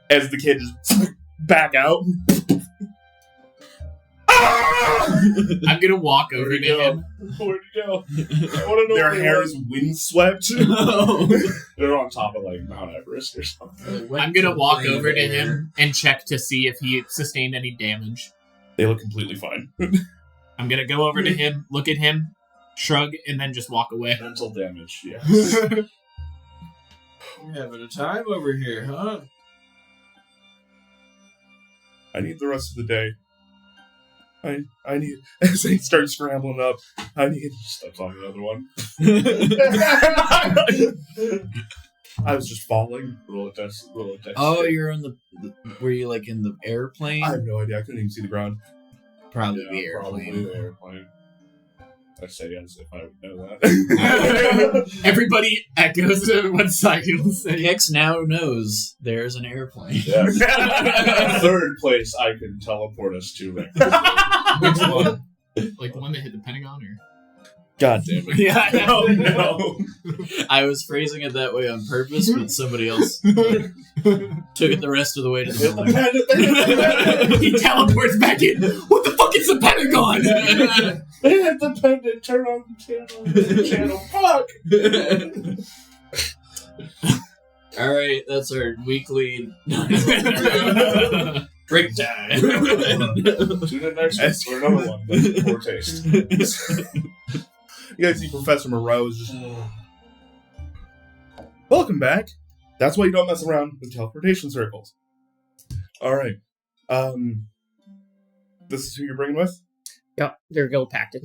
as the kid just back out. I'm gonna walk over Where'd to he go? him. Where'd you go? I want to know Their where hair they is windswept. They're on top of like Mount Everest or something. I'm gonna walk over to him and check to see if he sustained any damage. They look completely fine. I'm gonna go over to him, look at him, shrug, and then just walk away. Mental damage, yes. We're having a time over here, huh? I need the rest of the day. I need as they start scrambling up. I need. Steps on another one. I was just falling. Roll a test. Oh, you're in the. Were you like in the airplane? I have no idea. I couldn't even see the ground. Probably Yeah, the airplane. Probably the airplane. I say yes if I would know that. Everybody echoes to what Cycle said. Hicks now knows there's an airplane. Yes. Third place I can teleport us to. Rick. Which one? Like the one that hit the Pentagon, or? God damn it. Yeah. Oh no. I was phrasing it that way on purpose, but somebody else took it the rest of the way to the building. He teleports back in. What the fuck is the Pentagon? They hit the pendant. Turn on the channel. Fuck. All right, that's our weekly break time. Tune in next week for another one. Poor taste. You guys see Professor Moreau is just. Welcome back. That's why you don't mess around with teleportation circles. All right. This is who you're bringing with. Yep, they're guild pacted.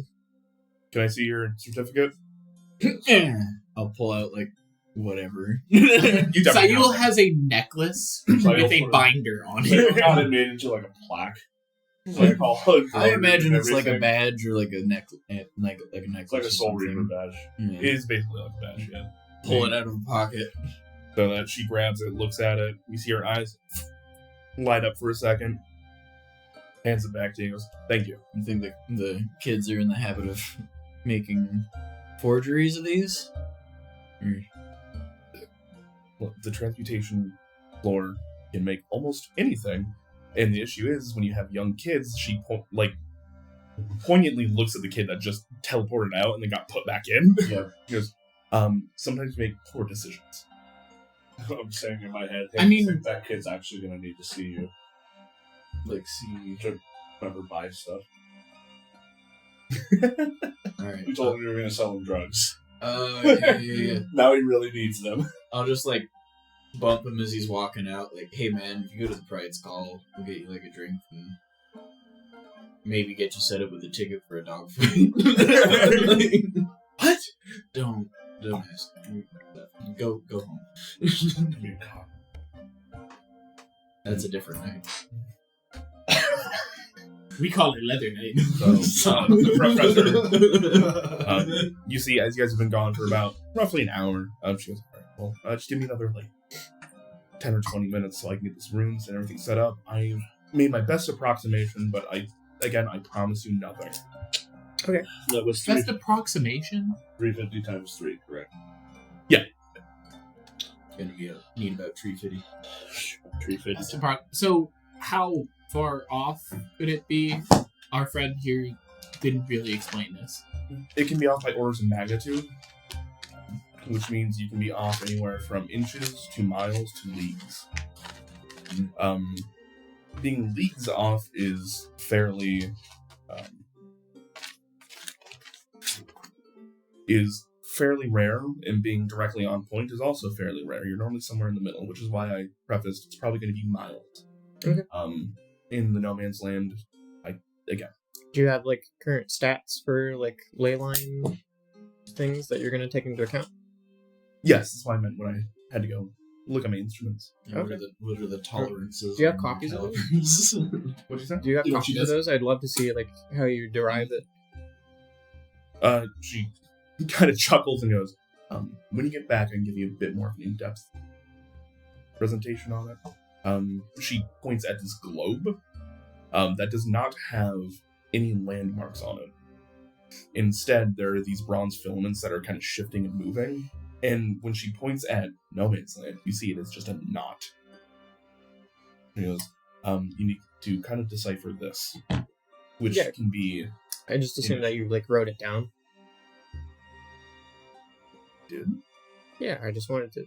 Can I see your certificate? I'll pull out like whatever. You definitely Sayul have. has a necklace Sayul with a put it- binder on They it. got it made into like a plaque. Like all I imagine it's like a everything. badge or like a necklace, like a necklace. It's like a or Soul something. Reaper badge. Yeah. It is basically like a badge, yeah. Pull it out of a pocket. So that she grabs it, looks at it. You see her eyes light up for a second. Hands it back to you. Goes, "Thank you." You think that the kids are in the habit of making forgeries of these? Or- Well, the transmutation floor can make almost anything, and the issue is when you have young kids, she poignantly looks at the kid that just teleported out and then got put back in. Yep. She goes, "Sometimes you make poor decisions." I'm saying in my head, hey, I mean- think that kid's actually going to need to see you. Like, see. To remember buy stuff. Alright. We told him we were going to sell him drugs. Yeah. Now he really needs them. I'll just like bump him as he's walking out. Like, hey man, if you go to the Pride's Call, we'll get you like a drink and maybe get you set up with a ticket for a dog fight. What? Don't ask. Go home. That's a different night. We call it leather night. So, the professor, you see, as you guys have been gone for about roughly an hour, she goes, "All right, well, just give me another, 10 or 20 minutes so I can get this rooms and everything set up. I've made my best approximation, but I promise you nothing." That was Best approximation? 350 times 3, correct? Gonna be need about 350. 350. Best so, how far off could it be? Our friend here didn't really explain this. It can be off by orders of magnitude, which means you can be off anywhere from inches to miles to leagues. Being leagues off is fairly rare, and being directly on point is also fairly rare. You're normally somewhere in the middle, which is why I prefaced it's probably going to be miles. Okay. In the No Man's Land, Do you have current stats for ley line things that you're gonna take into account? yes, that's what I meant when I had to go look at my instruments. What are the tolerances? Do you have on copies of calibers? What'd you say? Do you have Yeah, she copies of does. those? I'd love to see how you derive it. She kind of chuckles and goes, "When you get back, I can give you a bit more of an in-depth presentation on it." She points at this globe that does not have any landmarks on it. Instead, there are these bronze filaments that are kind of shifting and moving. And when she points at No Man's Land, you see it as just a knot. She goes, "You need to kind of decipher this," which Yeah. can be... I just assumed that you wrote it down. Did? Yeah, I just wanted to.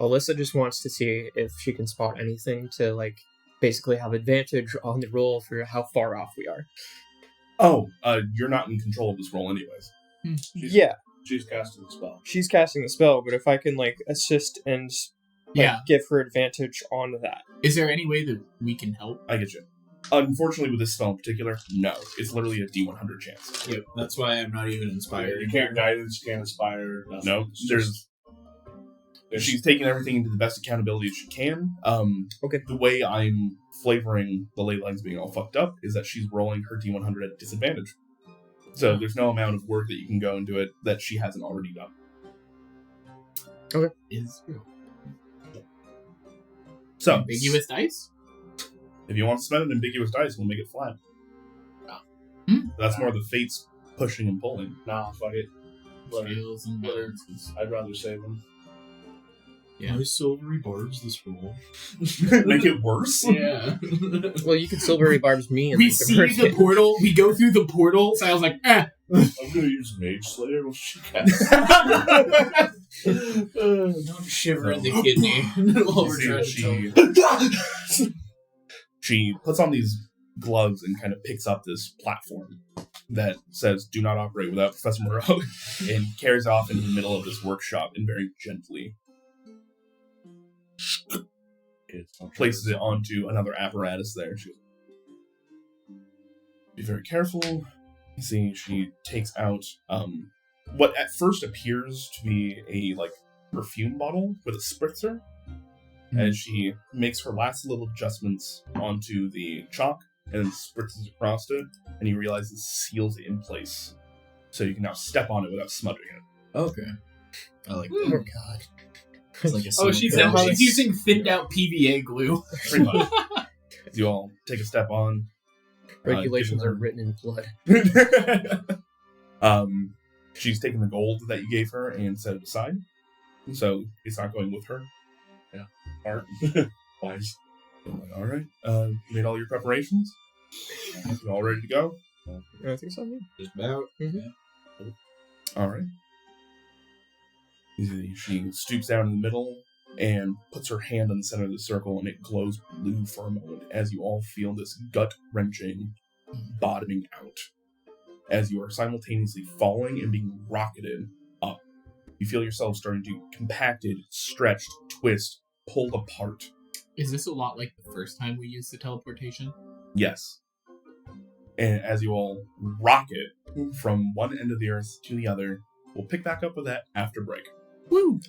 Alyssa just wants to see if she can spot anything to basically have advantage on the roll for how far off we are. Oh, you're not in control of this roll anyways. Yeah, She's casting the spell. she's casting the spell, but if I can assist and Yeah. give her advantage on that. Is there any way that we can help? I get you. Unfortunately, with this spell in particular, no. It's literally a D100 chance. Yep, that's why I'm not even inspired. You can't guidance, you can't inspire. Nothing. No, It's there's... She's taking everything into the best accountability she can. Okay. The way I'm flavoring the ley lines being all fucked up is that she's rolling her D100 at disadvantage. So there's no amount of work that you can go into it that she hasn't already done. Is So, ambiguous dice? if you want to spend an ambiguous dice, we'll make it flat. Hmm? That's more the fates pushing and pulling. Nah, fuck it. Whatever. Scales and balances. I'd rather save them. Yeah. My silvery barbs this roll. Make it worse? Yeah. Well, you can silvery barbs me and We see the portal, we go through the portal, so I was like, I'm gonna use Mage Slayer. Well, she casts. Don't shiver in the kidney while we're You trying see to that she puts on these gloves and kind of picks up this platform that says "Do not operate without Professor Moreau," and carries off into the middle of this workshop and very gently places it onto another apparatus there. She goes, "Be very careful." You see, she takes out what at first appears to be a perfume bottle with a spritzer. As she makes her last little adjustments onto the chalk, and spritzes across it, and you realize it seals it in place. So you can now step on it without smudging it. Okay. I like Oh that. god. It's like a Oh, she's simple- she's using thinned out PVA glue. Pretty much. You all take a step on. Regulations give are her- written in blood. She's taken the gold that you gave her and set it aside. So it's not going with her. Art. Wise. All right. You made all your preparations? You all ready to go? I think so. Yeah. Just about. All right. She stoops down in the middle and puts her hand on the center of the circle, and it glows blue for a moment as you all feel this gut-wrenching bottoming out. As you are simultaneously falling and being rocketed up. You feel yourself starting to compacted, stretched, twist, pulled apart. Is this a lot like the first time we used the teleportation? Yes. And as you all rocket from one end of the earth to the other, we'll pick back up with that after break. Woo!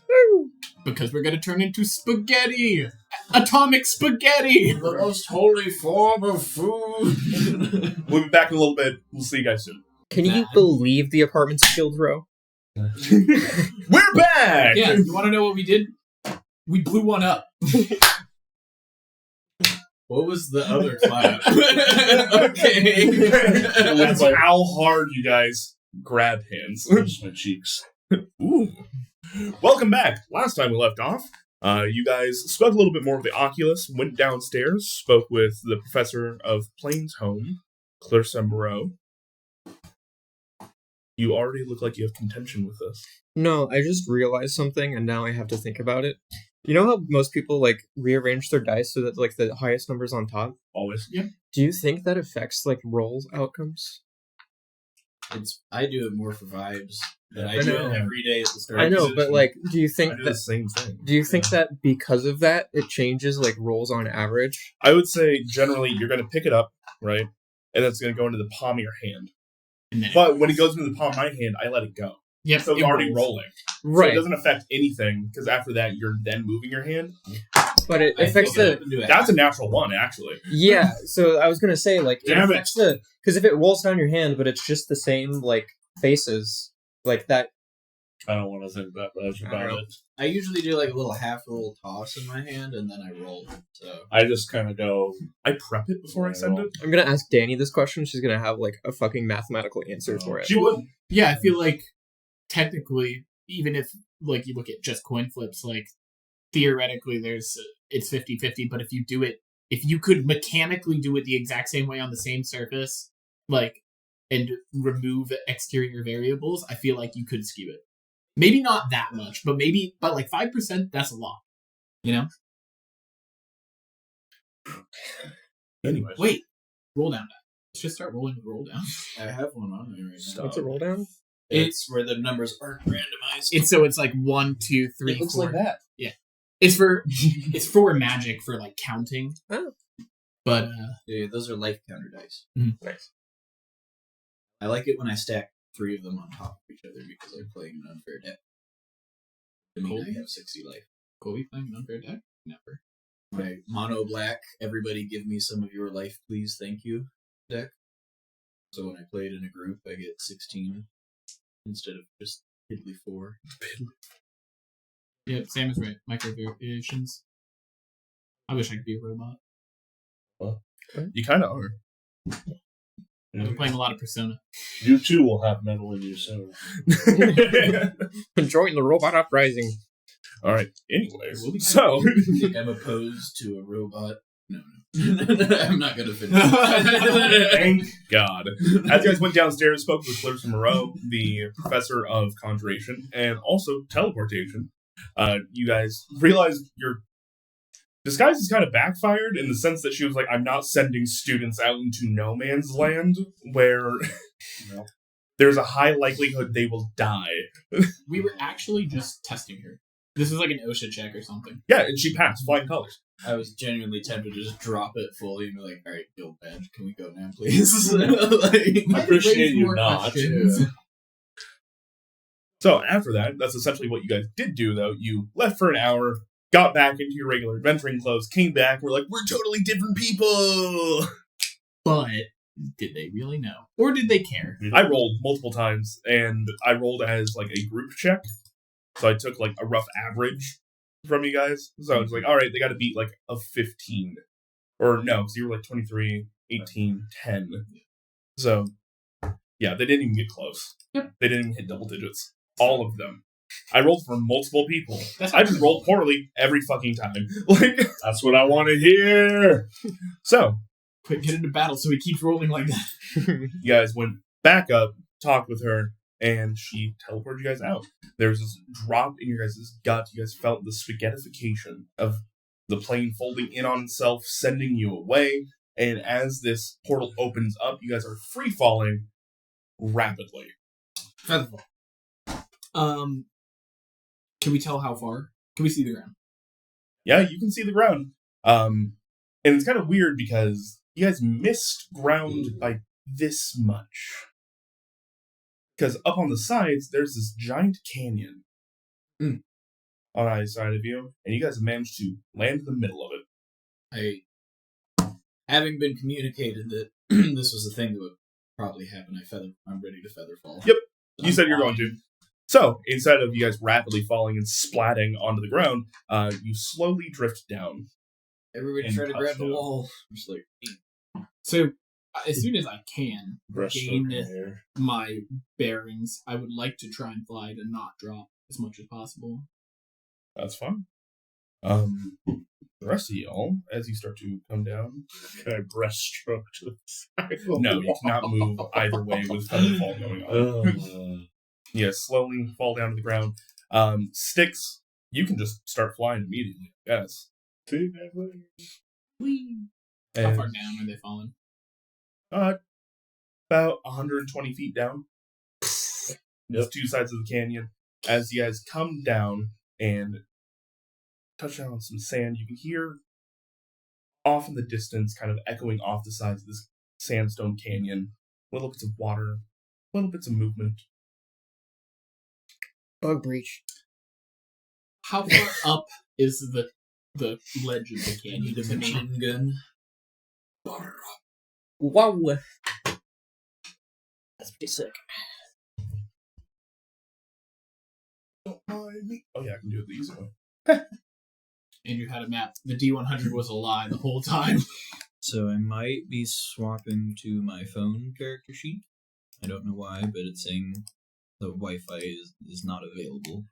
Because we're gonna turn into spaghetti! Atomic spaghetti! The most holy form of food. We'll be back in a little bit. We'll see you guys soon. Can you believe the apartment's Skilled Row? We're back! Yeah, you want to know what we did? We blew one up. What was the other clap? Okay. That's how hard you guys grab hands. Just my cheeks. Ooh. Welcome back. Last time we left off, you guys spoke a little bit more of the Oculus, went downstairs, spoke with the professor of Plains Home, Clarissa Moreau. You already look like you have contention with this. No, I just realized something, and now I have to think about it. You know how most people like rearrange their dice so that like the highest number's on top? Always. Do you think that affects like roll outcomes? I do it more for vibes, but I I do know. it every day at the start. I of know, the but session. like, do you I think do the that same thing. do you think that because of that it changes like rolls on average? I would say generally you're going to pick it up, right? And it's going to go into the palm of your hand. And then But when it goes into the palm of my hand, I let it go. yep, So it's it already rolls. rolling. So it Right, doesn't affect anything, because after that, you're then moving your hand. but it I affects pick it the up and do it. That's a natural one, actually. yeah. So I was gonna say like it Damn it. affects the because if it rolls down your hand, but it's just the same like faces like that. I don't want to think that much I about don't know. it. I usually do like a little half roll toss in my hand, and then I roll. So I just kind of go. I prep it before I send it. I'm gonna ask Danny this question. She's gonna have like a fucking mathematical answer for it. She would. Yeah, I feel like technically, even if like you look at just coin flips, like theoretically it's 50-50, but if you could mechanically do it the exact same way on the same surface, like, and remove exterior variables, I feel like you could skew it. Maybe not that much, but like 5%, that's a lot. You know? Anyway. Wait, roll down die. Let's just start rolling with roll down. I have one on me right now. What's a roll down? It's where the numbers aren't randomized. It's like 1, 2, 3, It looks 4. like that. It's for magic, for like counting. Oh. But Yeah, those are life counter dice. Nice. I like it when I stack 3 of them on top of each other because I'm playing an unfair deck. I mean, Cool. I have 60 life. Colby playing an unfair deck? Never. My mono black, everybody give me some of your life, please, thank you deck. So when I play it in a group, I get 16 instead of just piddly 4. Yeah, Sam is right. Micro variations. I wish I could be a robot. You kind of are. I've been playing a lot of Persona. You too will have metal in you soon. Join the robot uprising. All right. Anyways, We'll be so Think I'm opposed to a robot? No. I'm not going to finish. thank God. As you guys went downstairs, spoke with Clarissa Moreau, the professor of conjuration and also teleportation. You guys realized your disguise is kind of backfired in the sense that she was like, "I'm not sending students out into no man's land where there's a high likelihood they will die." We were actually just testing her. This is like an OSHA check or something. Yeah, and she passed flying colors. I was genuinely tempted to just drop it fully and be like, alright, guild badge, can we go now, please? like, I appreciate Raise you more not. questions. So after that, that's essentially what you guys did do, though. You left for an hour, got back into your regular adventuring clothes, came back, we're like, we're totally different people! but did they really know? Or did they care? I rolled multiple times, and I rolled as like a group check. So I took like a rough average from you guys. So I was like, all right, they got to beat like a 15. Or no, because you were like 23, 18, 10. So, yeah, they didn't even get close. Yep. They didn't even hit double digits. All of them. I rolled for multiple people. That's I just rolled poorly every fucking time. Like, That's what I want to hear. so, Quick, get into battle so he keeps rolling like that. you guys went back up, talked with her, and she teleported you guys out. There's this drop in your guys' gut. You guys felt the spaghettification of the plane folding in on itself, sending you away. And as this portal opens up, you guys are free falling rapidly. Featherfall. Can we tell how far? Can we see the ground? Yeah, you can see the ground. And it's kind of weird because you guys missed ground by this much. Because up on the sides, there's this giant canyon on either side of you, and you guys have managed to land in the middle of it. Having been communicated that this was a thing that would probably happen, I'm ready to featherfall. Yep. You said you're going to. So, instead of you guys rapidly falling and splatting onto the ground, you slowly drift down. Everybody And try to grab the touchdown. wall. Just like, So, as soon as I can Breaststroke gain hair. my bearings, I would like to try and fly to not drop as much as possible. That's fine. The rest of y'all, as you start to come down, Can I breaststroke to the side? no, you cannot move either way with Featherfall going on. You guys slowly fall down to the ground. Sticks, you can just start flying immediately, yes. Whee! How And, far down are they falling? about 120 feet down. There's two sides of the canyon. As you guys come down and touch down on some sand, you can hear off in the distance, kind of echoing off the sides of this sandstone canyon, little bits of water, little bits of movement. Bug breach. How far up is the ledge of the canyon? need a machine gun. Wow. That's pretty sick. Don't mind me. Oh yeah, I can do it the easy way. Andrew had a map. The D100 was a lie the whole time. So I might be swapping to my phone character sheet. I don't know why, but it's saying the Wi-Fi is not available.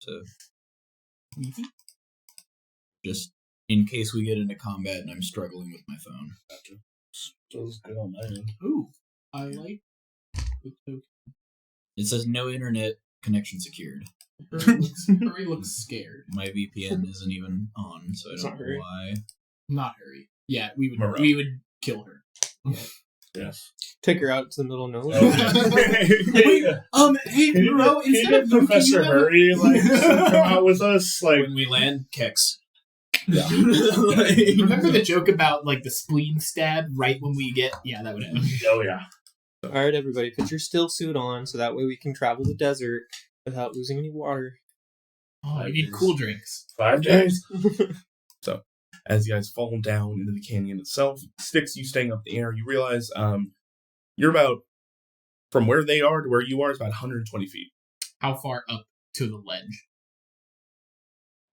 So just in case we get into combat and I'm struggling with my phone. So it's good on that end. Ooh, I like the token. It says no internet connection secured. Hurry looks scared. My VPN isn't even on, so I It's don't not know Hurry. why. Not hurry. Yeah, we Moreau. would kill her. Yes. Take her out to the middle of nowhere. Hey, Can you, Moreau, can you instead get of Luke, Professor can you have a- Hurry like to come out with us? Like, When we land, Kex. Remember the joke about like the spleen stab right when we get? Yeah, that would happen. oh yeah. All right, everybody, put your still suit on so that way we can travel the desert without losing any water. Oh, you need cool drinks. 5 days. As you guys fall down into the canyon itself, Sticks, you staying up in the air, you realize you're about, from where they are to where you are, is about 120 feet. How far up to the ledge?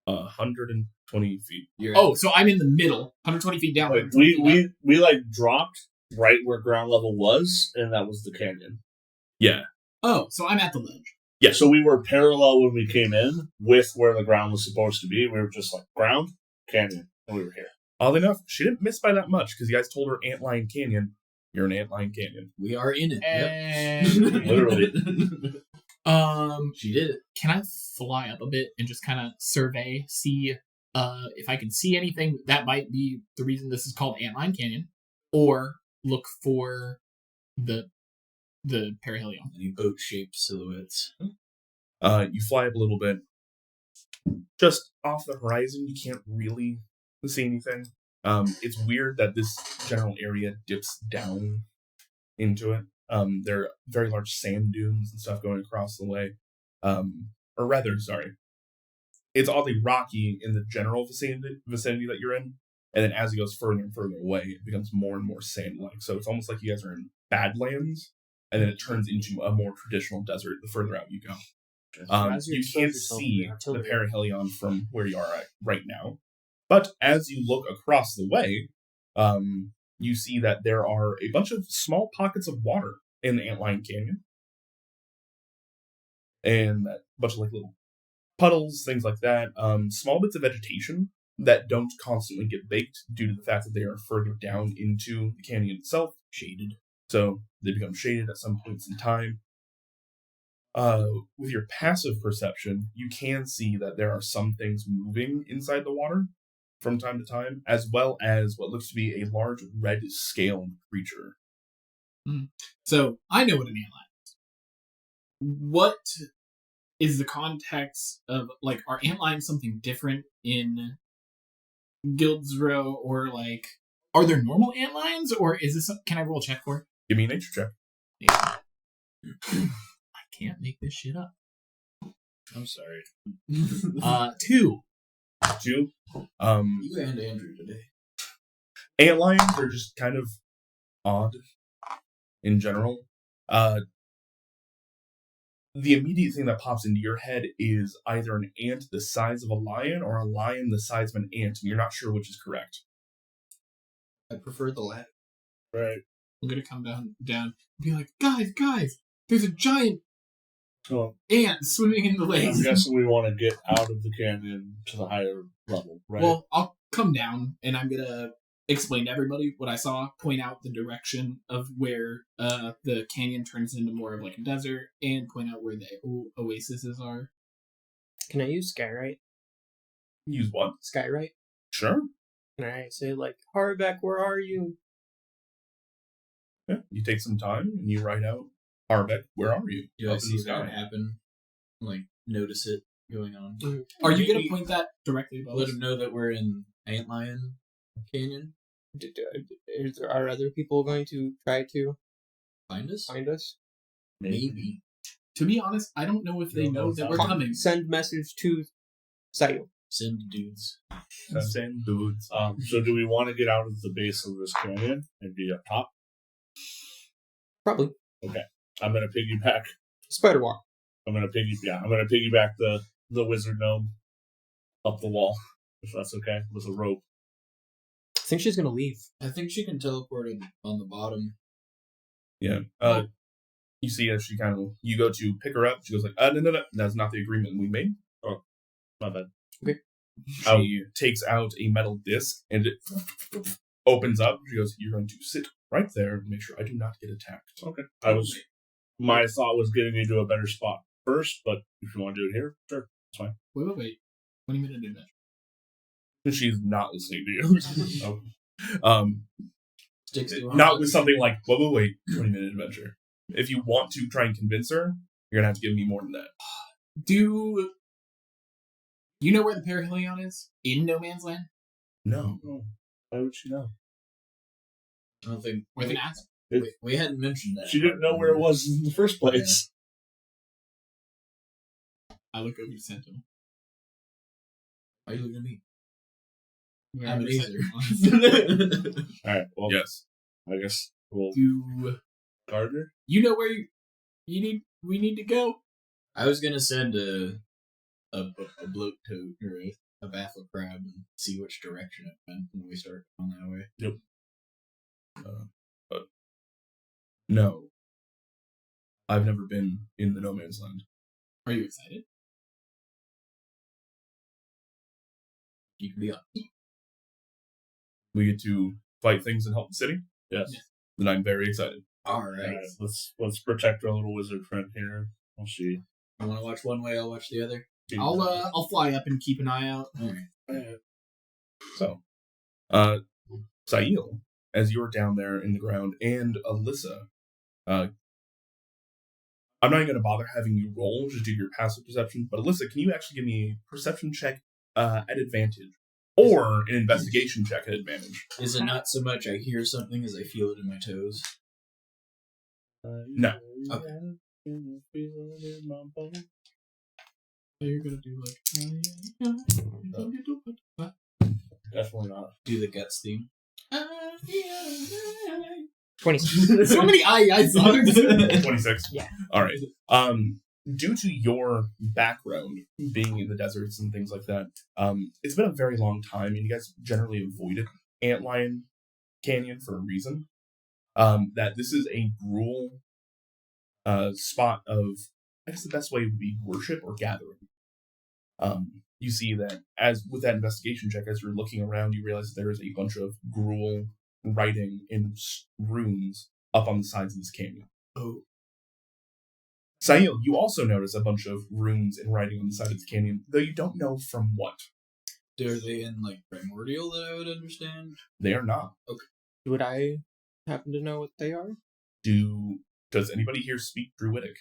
120 feet. Oh, so I'm in the middle, 120 feet down. Like, we like dropped right where ground level was, and that was the canyon. Yeah. Oh, so I'm at the ledge. Yeah, so we were parallel when we came in with where the ground was supposed to be. We were just like ground, canyon, and we were here. Oddly enough, she didn't miss by that much because you guys told her Antlion Canyon. You're in Antlion Canyon. We are in it. And Literally. she did it. Can I fly up a bit and just kind of survey, see if I can see anything that might be the reason this is called Antline Canyon, or look for the perihelion? Any boat-shaped silhouettes. You fly up a little bit. Just off the horizon, you can't really see anything. It's weird that this general area dips down into it. There are very large sand dunes and stuff going across the way. Or rather, sorry. It's oddly rocky in the general vicinity that you're in, And then as it goes further and further away, it becomes more and more sand-like. So it's almost like you guys are in Badlands, and then it turns into a more traditional desert the further out you go. As you You expose can't yourself to see the the artillery. perihelion from where you are at right now. But as you look across the way, you see that there are a bunch of small pockets of water in the Antlion Canyon. And a bunch of like little puddles, things like that. Small bits of vegetation that don't constantly get baked due to the fact that they are further down into the canyon itself, shaded. So they become shaded at some points in time. With your passive perception, you can see that there are some things moving inside the water from time to time, as well as what looks to be a large red scaled creature. So I know what an antlion is. What is the context of like are antlions something different in Guildsrow, or like are there normal antlions, or is this can I roll a check for? Give me a nature check. Yeah. I can't make this shit up. I'm sorry. 2. 2. You and Andrew today. Antlions are just kind of odd in general. The immediate thing that pops into your head is either an ant the size of a lion or a lion the size of an ant, and you're not sure which is correct. I prefer the latter. Right. I'm gonna come down and be like, guys, there's a giant So ant swimming in the lake. I'm guessing we want to get out of the canyon to the higher level, right? Well, I'll come down and I'm gonna explain to everybody what I saw, point out the direction of where the canyon turns into more of like a desert, and point out where the oases are. Can I use Skywrite? Use what? Skywrite? Sure. Can I say, like, Harbeck, where are you? Yeah. You take some time and you write out, Harbeck, where are you? Do I Up in see the that sky. happen? Like, notice it going on? Are you gonna point that directly above Let us? him know that we're in Antlion Canyon. Are other people going to try to Find us? find us? Maybe. To be honest, I don't know if they Don't know know that if we're that- coming. Send message to Sayo. Send dudes. Send dudes. So do we want to get out of the base of this canyon and be up top? Probably. I'm gonna piggyback. Spider walk. I'm gonna piggyback the wizard gnome up the wall, if that's okay, with a rope. I think she's gonna leave. I think she can teleport on the bottom. Yeah. You see as she you go to pick her up, she goes like, no, that's not the agreement we made. My bad. She takes out a metal disc and it opens up. She goes, you're going to sit right there and make sure I do not get attacked. Okay. My thought was getting you to a better spot first, but if you want to do it here, sure, it's fine. Wait. 20-minute adventure. She's not listening to you. Oh. Sticks to Not with something like, wait, 20-minute adventure. If you want to try and convince her, you're going to have to give me more than that. Do you know where the perihelion is? In No Man's Land? No. Why would she know? I don't think Or the ask? we hadn't mentioned that. She didn't know where it was in the first place. I look over to Sentinel. Why are you looking at me? Where I'm an Sentinel. All right. Well, Yes. I guess we'll Do guard her. you know where we need to go? I was gonna send a bloat toad or a baffle crab and see which direction it went when we start on that way. But no. I've never been in the No Man's Land. Are you excited? You can be on. We get to fight things and help the city. Yes. Yeah. Then I'm very excited. All All right. right. Let's protect our little wizard friend here. We'll see. You want to watch one way? I'll watch the other. I'll fly up and keep an eye out. All right. So, Sail, as you're down there in the ground, and Alyssa, I'm not even going to bother having you roll just due to your passive perception, but Alyssa, can you actually give me a perception check at advantage? Or an investigation check at advantage? Is it not so much I hear something as I feel it in my toes? No. Okay. You're gonna do like Definitely not. Do the Guts theme. 26. So many I songs. 26. Yeah. All right. Due to your background being in the deserts and things like that, it's been a very long time, and you guys generally avoided Antlion Canyon for a reason. That this is a gruel spot of, I guess the best way would be worship or gathering. You see that as with that investigation check, as you're looking around, you realize that there is a bunch of gruel writing in runes up on the sides of this canyon. Oh. Sail, you also notice a bunch of runes and writing on the side of the canyon, though you don't know from what. Are they in like primordial that I would understand? They are not. Would I happen to know what they are? Does anybody here speak Druidic?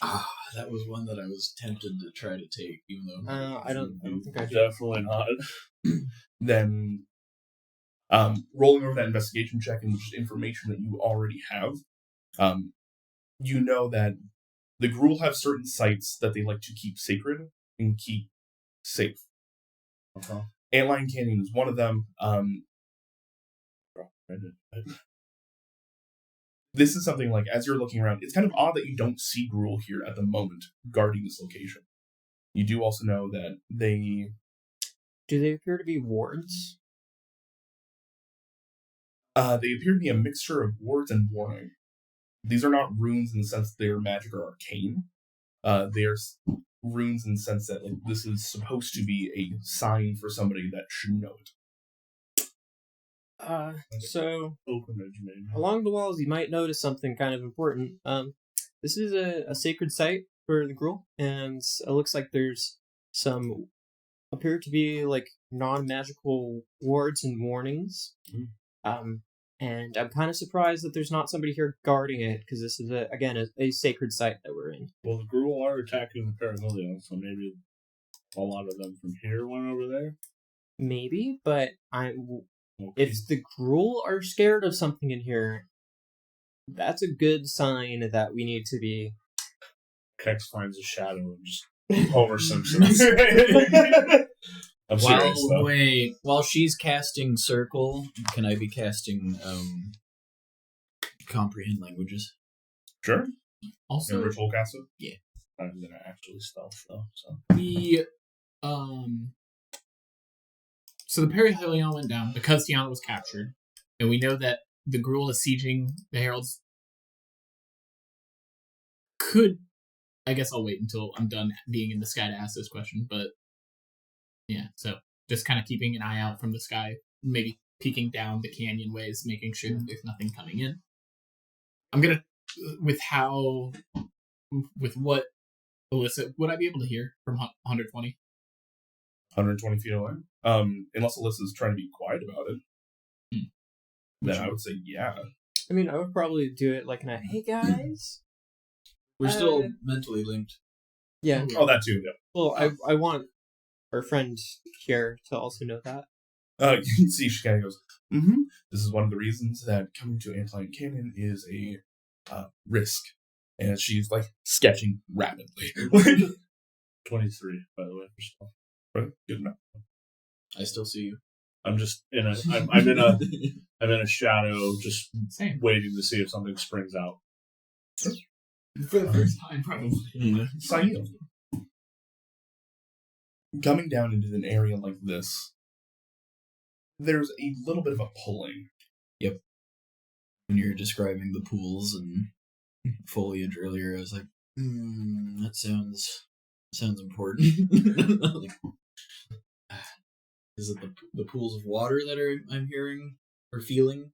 Ah, that was one that I was tempted to try to take, even though I don't think I do. Definitely not. Then, rolling over that investigation check and just information that you already have, you know that the Gruul have certain sites that they like to keep sacred and keep safe. Antlion Canyon is one of them. This is something like, as you're looking around, it's kind of odd that you don't see Gruul here at the moment guarding this location. You do also know that they... Do they appear to be wards? They appear to be a mixture of wards and warning. These are not runes in the sense that they are magic or arcane. They are runes in the sense that like this is supposed to be a sign for somebody that should know it. So Open edge, maybe. along the walls, you might notice something kind of important. This is a sacred site for the Gruul, and it looks like there's some appear to be like non-magical wards and warnings. And I'm kind of surprised that there's not somebody here guarding it, because this is a sacred site that we're in. Well, the Gruul are attacking the Paramillion, so maybe a lot of them from here went over there. Maybe, but Okay. if the Gruul are scared of something in here, that's a good sign that we need to be. Kex finds a shadow and just Homer Simpson. I'm serious, though. Wait, while she's casting Circle, can I be casting Comprehend Languages? Sure. Also, Ritual caster? I'm gonna actually stealth though. So the so the Perihelion went down because Tiana was captured, and we know that the Gruul is sieging the Heralds. I guess I'll wait until I'm done being in the sky to ask this question, but yeah, so just kind of keeping an eye out from the sky, maybe peeking down the canyon ways, making sure that there's nothing coming in. I'm gonna, with what Alyssa, would I be able to hear from 120? 120 feet away. Unless Alyssa's trying to be quiet about it. Then I would say yeah. I mean, I would probably do it like in a, hey guys. we're still mentally linked. Yeah. Oh, that too, yeah. Well, I want our friend here to also know that. You can see she kind of goes, This is one of the reasons that coming to Antlion Canyon is a risk. And she's like sketching rapidly. 23, by the way, for stealth. Right? Good enough. I still see you. I'm just in a. I'm in a. I'm in a shadow, just Same. waiting to see if something springs out. For the first time, probably. Sail. Coming down into an area like this, there's a little bit of a pulling. When you were describing the pools and foliage earlier, I was like, that sounds important. Like, Is it the pools of water that I'm hearing or feeling?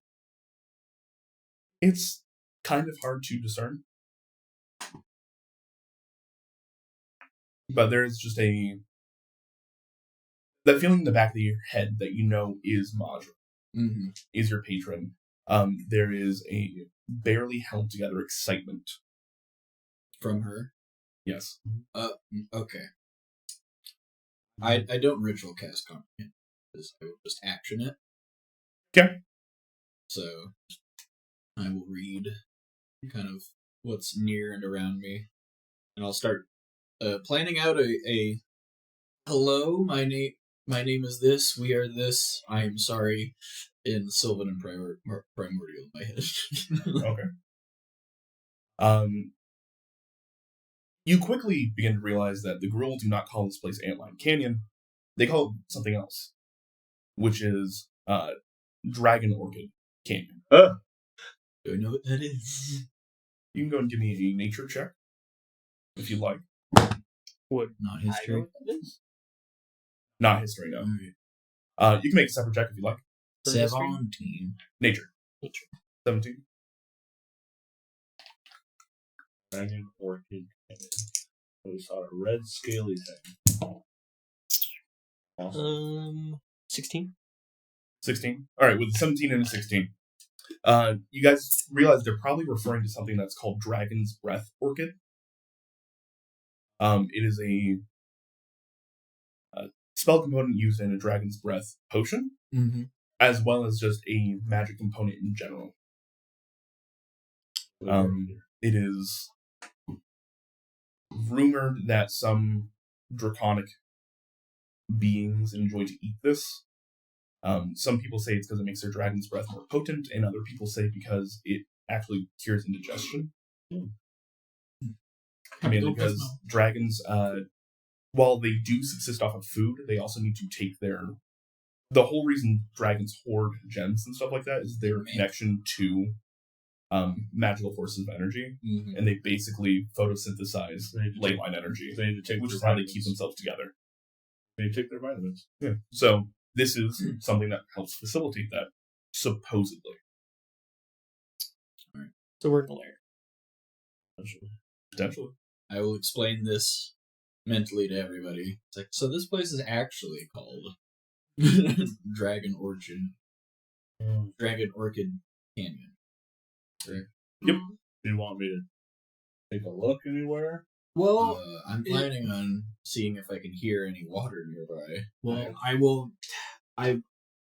It's kind of hard to discern. But there's just that feeling in the back of your head that you know is Majra, is your patron. There is a barely held together excitement. From her? Yes. Okay. I don't ritual cast Comprehend. I will just action it. Okay. So I will read kind of what's near and around me, and I'll start planning out a hello. My My name is this. We are this. I am sorry. In Sylvan and Primordial in my head. Okay. You quickly begin to realize that the Gruul do not call this place Antlion Canyon. They call it something else, which is Dragon Orchid Canyon. Do I know what that is? You can go and give me a nature check if you'd like. Not history. Not history, no. You can make a separate check if you'd like. 17. Nature. 17. Dragon Orchid Canyon. We saw a red scaly thing. Awesome. 16. 16. All right, with a 17 and a 16. You guys realize they're probably referring to something that's called Dragon's Breath Orchid. It is a spell component used in a Dragon's Breath potion, as well as just a magic component in general. It is rumored that some draconic beings enjoy to eat this. Some people say it's because it makes their dragon's breath more potent, and other people say because it actually cures indigestion. Mainly because dragons, while they do subsist off of food, they also need to take the whole reason dragons hoard gems and stuff like that is their connection to magical forces of energy, and they basically photosynthesize ley line energy, which is how they keep themselves together. They take their vitamins. Yeah. So this is something that helps facilitate that, supposedly. All right. So we're in the lair. Potentially. I will explain this mentally to everybody. It's like, so this place is actually called Dragon Orchid. Dragon Orchid Canyon. Yep. Do you want me to take a look anywhere? Well, I'm planning on seeing if I can hear any water nearby. Well, I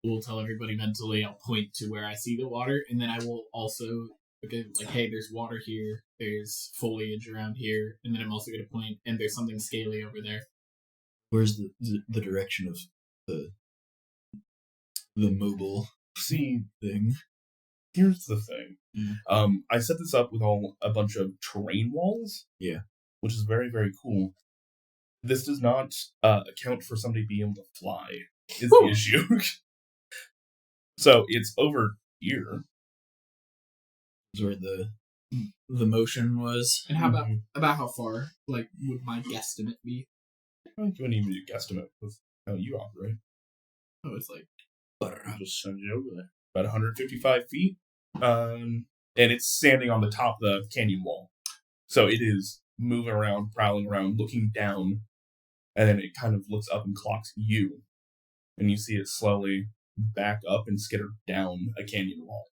will tell everybody mentally. I'll point to where I see the water, and then I will also hey, there's water here. There's foliage around here, and then I'm also going to point, and there's something scaly over there. Where's the direction of the mobile thing? Here's the thing. I set this up with a bunch of terrain walls. Yeah. Which is very, very cool. This does not account for somebody being able to fly, is the issue. So it's over here. Is where the motion was. And how about how far? Like, would my guesstimate be? I don't even do guesstimate with how you operate. Oh, it's like I'll just send you over there. About 155 feet. And it's standing on the top of the canyon wall. So it is moving around, prowling around, looking down, and then it kind of looks up and clocks you. And you see it slowly back up and skitter down a canyon wall.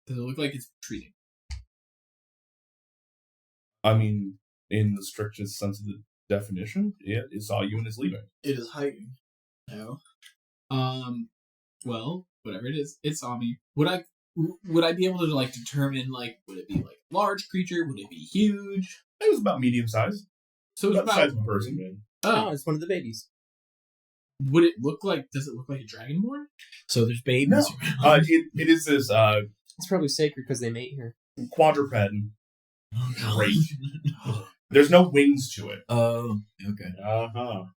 Does it look like it's retreating? I mean, in the strictest sense of the definition, it saw you and is leaving. It is hiding now. Well, whatever it is, it saw me. Would I be able to determine would it be large creature? Would it be huge? It was about medium size. So it's about the size of a person. Oh, it's one of the babies. Does it look like a dragonborn? So there's babies. No. It is this It's probably sacred because they mate here. quadruped. Great. There's no wings to it. Oh, okay.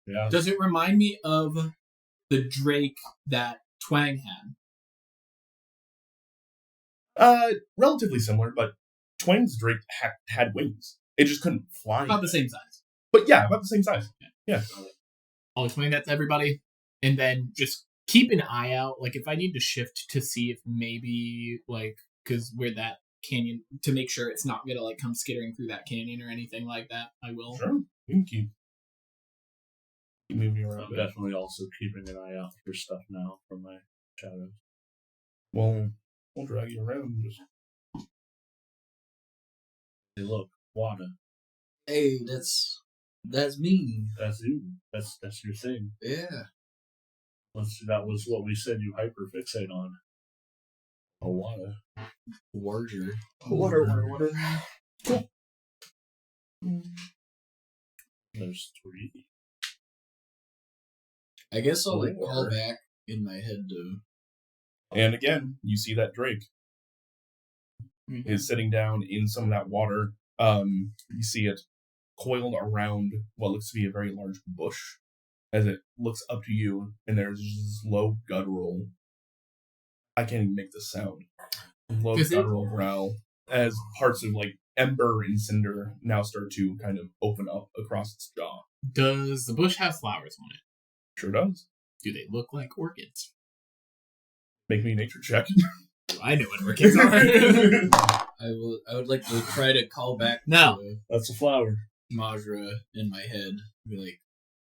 Yeah. Does it remind me of the drake that Twang had? Relatively similar, but Twang's drake had wings. It just couldn't fly. About the same size. But yeah, about the same size. Yeah. I'll explain that to everybody, and then just keep an eye out. If I need to shift to see if maybe because where that canyon, to make sure it's not gonna come skittering through that canyon or anything like that, I will. Sure. You can keep moving around. I'm definitely also keeping an eye out for stuff now from my shadows. Well, we'll drag you around and just. Hey, look, Wada. Hey, that's me. That's you. That's your thing. Yeah. That was what we said you hyperfixate on. Oh, Wada. Warger. Water. Cool. There's 3. I guess I'll call back in my head to. And again, you see that Drake is sitting down in some of that water. You see it coiled around what looks to be a very large bush as it looks up to you, and there's this low guttural. I can't even make this sound. Low guttural growl as parts of like ember and cinder now start to kind of open up across its jaw. Does the bush have flowers on it? Sure does. Do they look like orchids? Make me a nature check. I know what orchids are. I would like to try to call back. No. To That's a flower. Majra in my head. Be like,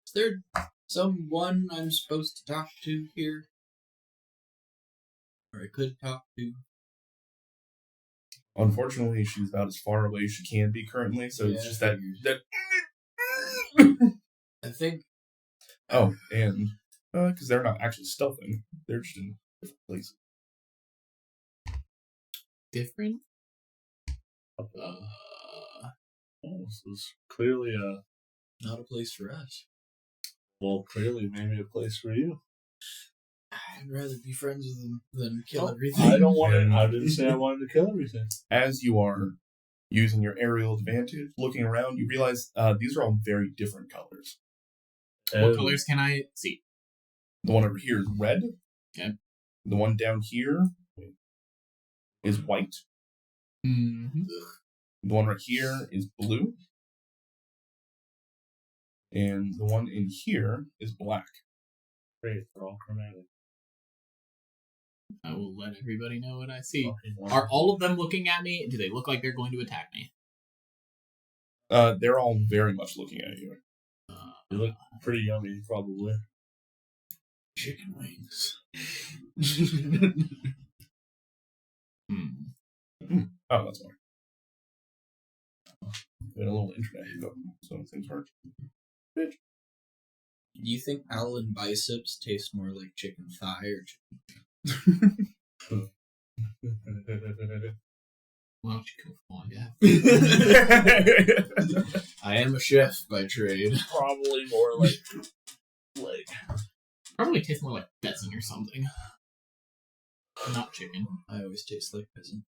is there someone I'm supposed to talk to here? Or I could talk to? Unfortunately, she's about as far away as she can be currently, so it's Yeah, just that. I think. Oh, and because they're not actually stealthing, they're just in different places. Different? Oh, this is clearly Not a place for us. clearly maybe a place for you. I'd rather be friends with them than kill everything. I don't want to. I didn't say I wanted to kill everything. As you are using your aerial advantage, looking around, you realize these are all very different colors. What colors can I see? The one over here is red. Okay. The one down here is white. Mm-hmm. The one right here is blue. And the one in here is black. Great, they're all chromatic. I will let everybody know what I see. Okay, Are all of them looking at me? Do they look like they're going to attack me? They're all very much looking at you. You look pretty yummy, probably. Chicken wings. Oh, that's why. We had a little internet hiccup, so things work. Do you think Alan biceps taste more like chicken thigh or chicken? Why don't you come on, yeah? I am a chef by trade. Probably more like Probably tastes more like pheasant or something. Not chicken. I always taste like peasant.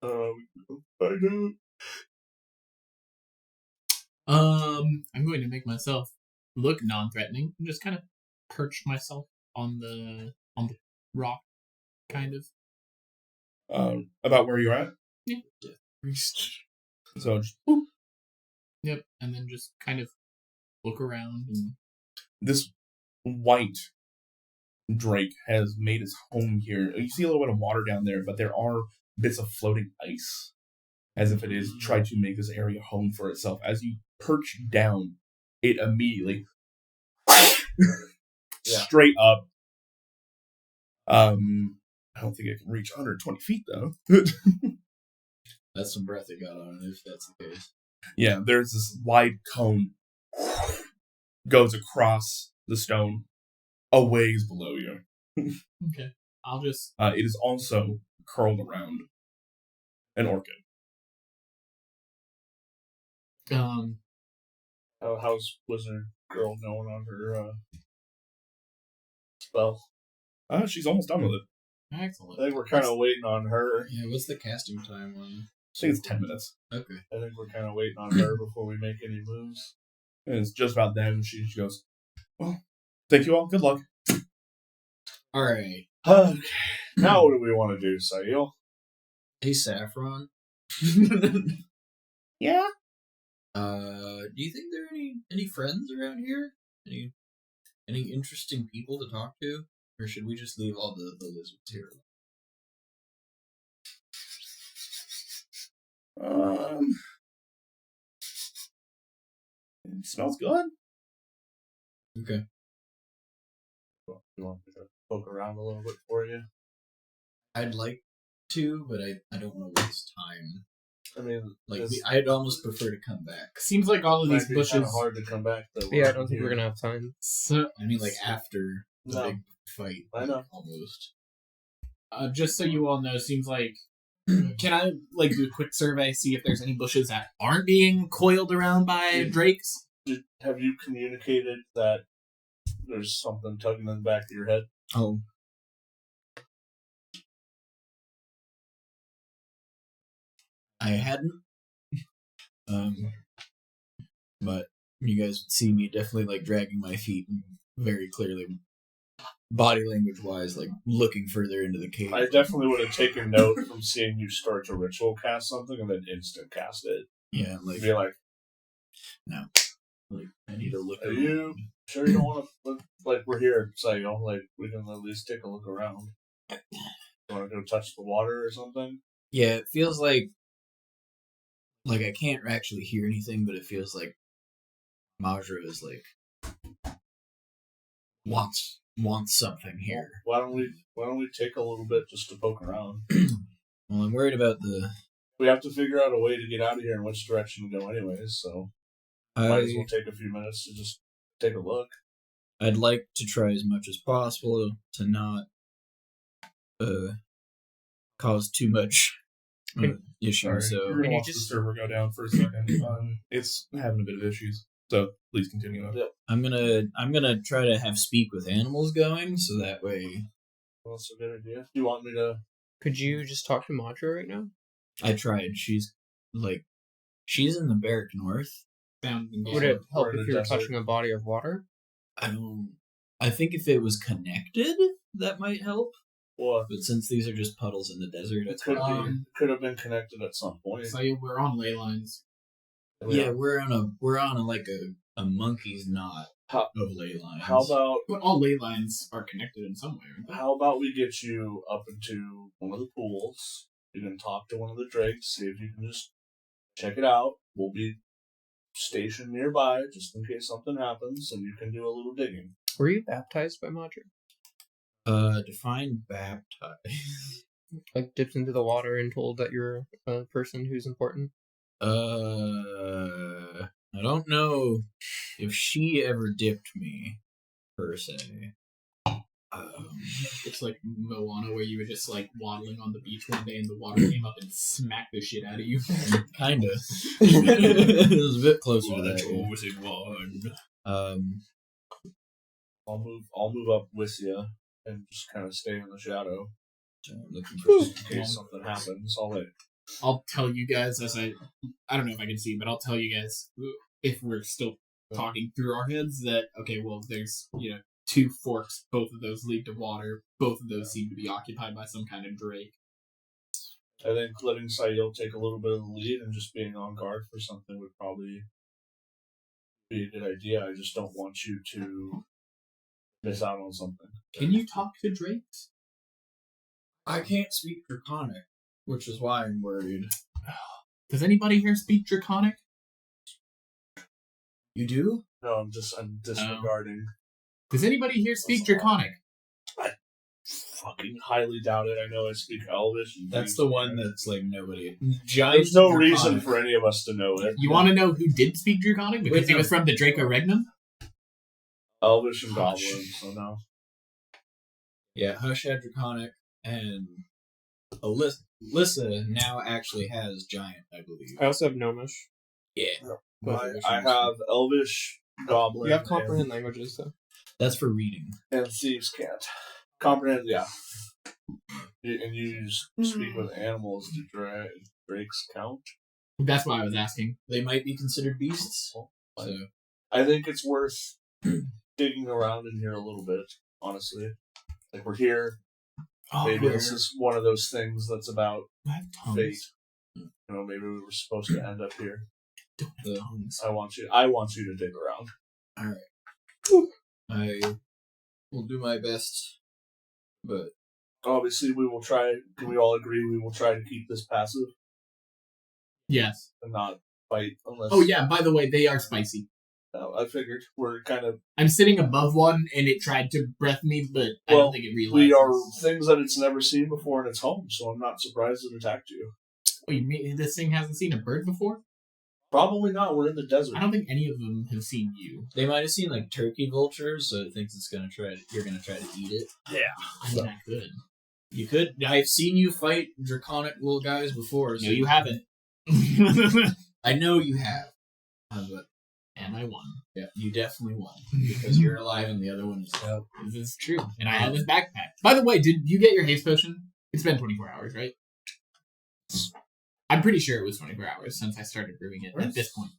I don't. I'm going to make myself look non-threatening and just kind of perch myself on the rock, kind of. About where you're at. Yeah. So just, boop. Yep, and then just kind of look around and This white drake has made its home here. You see a little bit of water down there, but there are bits of floating ice, as if it is tried to make this area home for itself. As you perch down, it immediately straight up. I don't think it can reach 120 feet though. That's some breath it got on it, if that's the case. Yeah, there's this wide cone goes across the stone a ways below you. okay. I'll just It is also curled around an orchid. How's Wizard Girl going on her spell? She's almost done with it. excellent. I think we're kind of waiting on her. Yeah, what's the casting time on? I think it's 10 minutes. Okay. I think we're kind of waiting on her before we make any moves. And it's just about then. She goes, well, thank you all. Good luck. Alright. Okay. Now what do we want to do, Sail? Hey, Saffron. Yeah? Do you think there are any friends around here? Any interesting people to talk to? Or should we just leave all the lizards here? It smells good. Okay. You want me to poke around a little bit for you? I'd like to, but I don't know what's time. I mean, Like, this I'd almost prefer to come back. Seems like all of might these be bushes. kind of hard to come back. Though. Yeah, I don't think we're gonna have time. So, I mean, like, after the No. big fight. I know. Almost. just so you all know, seems like. Can I do a quick survey, see if there's any bushes that aren't being coiled around by drakes? Have you communicated that There's something tugging in the back of your head. Oh. I hadn't. But you guys would see me definitely like dragging my feet and very clearly, body language wise, like looking further into the cave. I definitely would have taken note from seeing you start to ritual cast something and then instant cast it. Yeah, like Be like, like I need to look. are you sure you don't want to? Like, we're here, so you know, like we can at least take a look around. You want to go touch the water or something? Yeah, it feels like I can't actually hear anything, but it feels like Majra is like wants something here. Why don't we take a little bit just to poke around? Well, I'm worried about the. We have to figure out a way to get out of here and which direction to go, anyways. So might as well take a few minutes to just take a look. I'd like to try as much as possible to not cause too much issue. So You're gonna watch the server go down for a second. It's having a bit of issues, so please continue on. Yep. I'm gonna try to have speak with animals going, so that way. Well, that's a good idea. Do you want me to? Could you just talk to Madra right now? I tried. She's in the Barrack North. Would it help if you were touching a body of water? I think if it was connected, that might help. What? But since these are just puddles in the desert, it's Could have been connected at some point. So we're on ley lines. yeah, we're on a monkey's knot How- of ley lines. How about But all ley lines are connected in some way, aren't they? How about we get you up into one of the pools? You can talk to one of the drakes, see if you can just check it out. We'll be stationed nearby just in case something happens, and you can do a little digging. Were you baptized by Madra? Define baptize. Like dipped into the water and told that you're a person who's important? I don't know if she ever dipped me, per se. It's like Moana, where you were just like waddling on the beach one day and the water came up and smacked the shit out of you. Kinda. It was a bit closer to that. chosen one. I'll move up with you and just kind of stay in the shadow So I'm looking just in case something happens. I'll tell you guys I don't know if I can see, but I'll tell you guys if we're still talking through our heads that okay, well, there's two forks, both of those lead to water. Both of those seem to be occupied by some kind of drake. I think letting Sail take a little bit of the lead and just being on guard for something would probably be a good idea. I just don't want you to miss out on something. Can you talk to drakes? I can't speak Draconic, which is why I'm worried. Does anybody here speak Draconic? You do? No, I'm disregarding. Does anybody here speak Draconic? Fucking highly doubt it. I know I speak Elvish. And That's things the like one that. that's like nobody. Giant There's no Draconic. reason for any of us to know it. You want to know who did speak Draconic? Because Wait, it no. was from the Draco Regnum? Elvish and Hush. Goblin, so no. Yeah, Hush had Draconic, and Alyssa now actually has Giant, I believe. I also have Gnomish. Yeah. I have Elvish, Goblin, You have comprehend languages, though. That's for reading. and Thieves can't. Comprehend, yeah. And you speak with animals. Do drakes count? That's why I was asking. They might be considered beasts. So I think it's worth digging around in here a little bit, honestly. Like, we're here. Maybe this is one of those things that's about I have tongues. fate. Maybe we were supposed to end up here. Don't have tongues. I want you to dig around. I will do my best, but Obviously, we will try. Can we all agree we will try to keep this passive Yes. and not fight unless? Oh yeah, by the way, they are spicy. I figured we're kind of. I'm sitting above one and it tried to breath me, but I Well, don't think it realizes. We are things that it's never seen before in its home, so I'm not surprised it attacked you. Oh, you mean this thing hasn't seen a bird before? Probably not. We're in the desert. I don't think any of them have seen you. they might have seen like turkey vultures, so it thinks you're gonna try to eat it. I mean, I could. You could. I've seen you fight draconic little guys before. So No, you haven't. I know you have. But And I won. Yeah, you definitely won because you're alive and the other one is dead. This is true. And I have this backpack. By the way, did you get your haste potion? It's been 24 hours, right? I'm pretty sure it was 24 hours since I started brewing it at this point.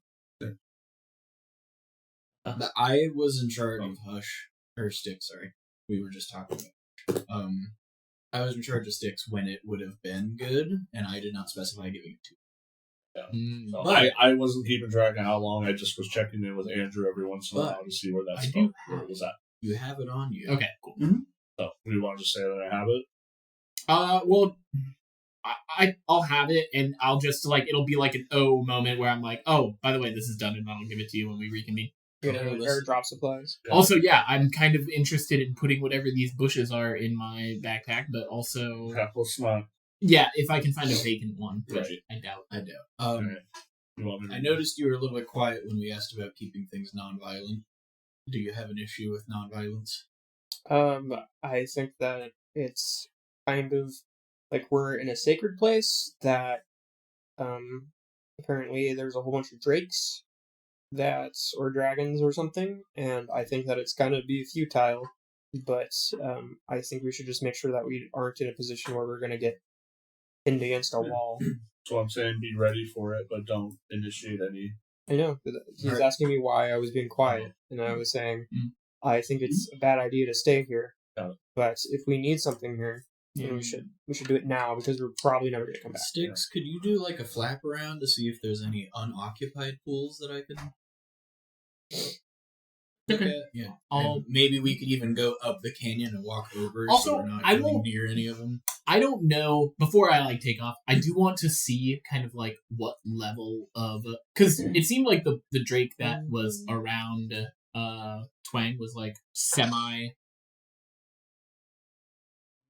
I was in charge of Sticks. Sorry, we were just talking about. I was in charge of Sticks when it would have been good, and I did not specify giving it to. So But- I wasn't keeping track of how long. I just was checking in with Andrew every once in a while to see where that I stuff do where it was at. You have it on you. Okay, cool. So do you want to just say that I have it? Well, I'll have it, and I'll just it'll be like an moment where I'm like, oh, by the way, this is done, and I'll give it to you when we reconvene. You're gonna airdrop supplies. Yeah. Also, yeah, I'm kind of interested in putting whatever these bushes are in my backpack, but also, Yeah, let's not. yeah, if I can find a vacant one, which Right. I doubt. I do. Alright. You want me to I noticed you were a little bit quiet when we asked about keeping things non-violent. Do you have an issue with non-violence? I think that it's kind of like we're in a sacred place that, apparently there's a whole bunch of drakes or dragons or something, and I think that it's gonna be futile, but, I think we should just make sure that we aren't in a position where we're gonna get pinned against a wall. So I'm saying be ready for it, but don't initiate any. I know. But he's Alright. asking me why I was being quiet, and I was saying, Mm. I think it's a bad idea to stay here. Got it. But if we need something here, then we should do it now because we're probably never gonna come back. Sticks, could you do like a flap around to see if there's any unoccupied pools that I could look Okay. at? Yeah. I'll- And maybe we could even go up the canyon and walk over Also, so we're not I getting won't- near any of them. I don't know. Before I take off, I do want to see kind of what level of because it seemed like the drake that was around Twang was semi,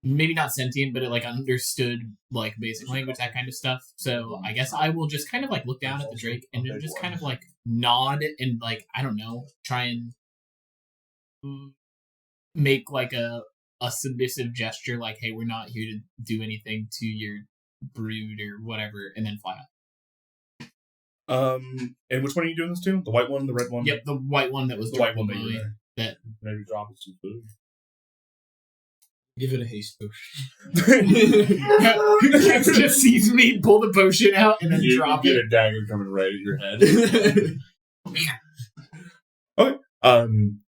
maybe not sentient, but it understood basic language, that kind of stuff. So I guess I will just kind of look down at the drake and then just kind of nod and I don't know, try and make a submissive gesture, hey, we're not here to do anything to your brood or whatever, and then fly out. And which one are you doing this to? The white one, the red one? Yep, the white one that was The white one that directly you were below there. that Maybe drop it some food. Give it a haste potion. Kex just sees me pull the potion out and then You drop get it. a dagger coming right at your head.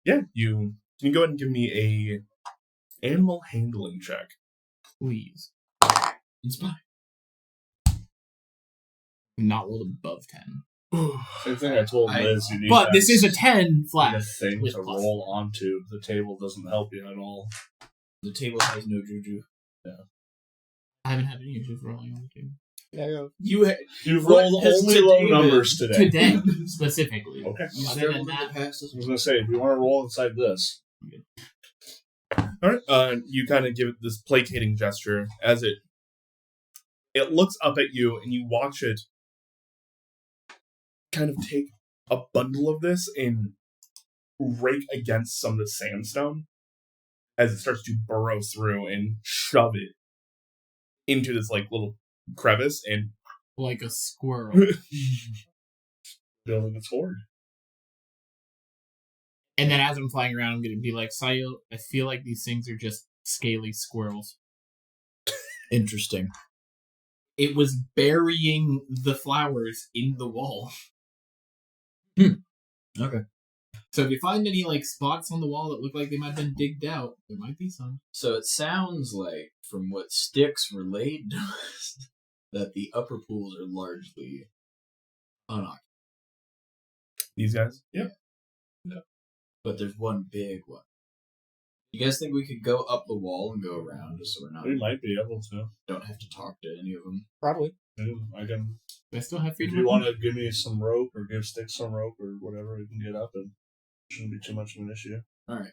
Yeah, you can go ahead and give me a animal handling check. Please. Inspire. Not rolled above 10. Same thing I told Liz. You need But that this is a 10 need a flat. thing with to plus. roll onto. The table doesn't help you at all. The table has no juju. I haven't had any issues rolling on the table. Yeah, You've What rolled has only today low been? numbers today. Today, specifically. Okay. You Other struggled than in that, the past as I was well. gonna say, if you want to roll inside this, All right. You kind of give it this placating gesture as it looks up at you, and you watch it kind of take a bundle of this and rake against some of the sandstone as it starts to burrow through and shove it into this little crevice and like a squirrel. building its hoard. And then as I'm flying around, I'm going to be like, Sayo, I feel like these things are just scaly squirrels. Interesting. It was burying the flowers in the wall. Okay. So if you find any spots on the wall that look like they might have been digged out, there might be some. So it sounds like, from what Styx relayed to us, that the upper pools are largely unoccupied. these guys. Yeah. But there's one big one. You guys think we could go up the wall and go around just so we're not We might be able to. don't have to talk to any of them? probably. I can. Do I still have If freedom? you of want movement? to give me some rope or give Stick some rope or whatever, we can get up and it shouldn't be too much of an issue. All right.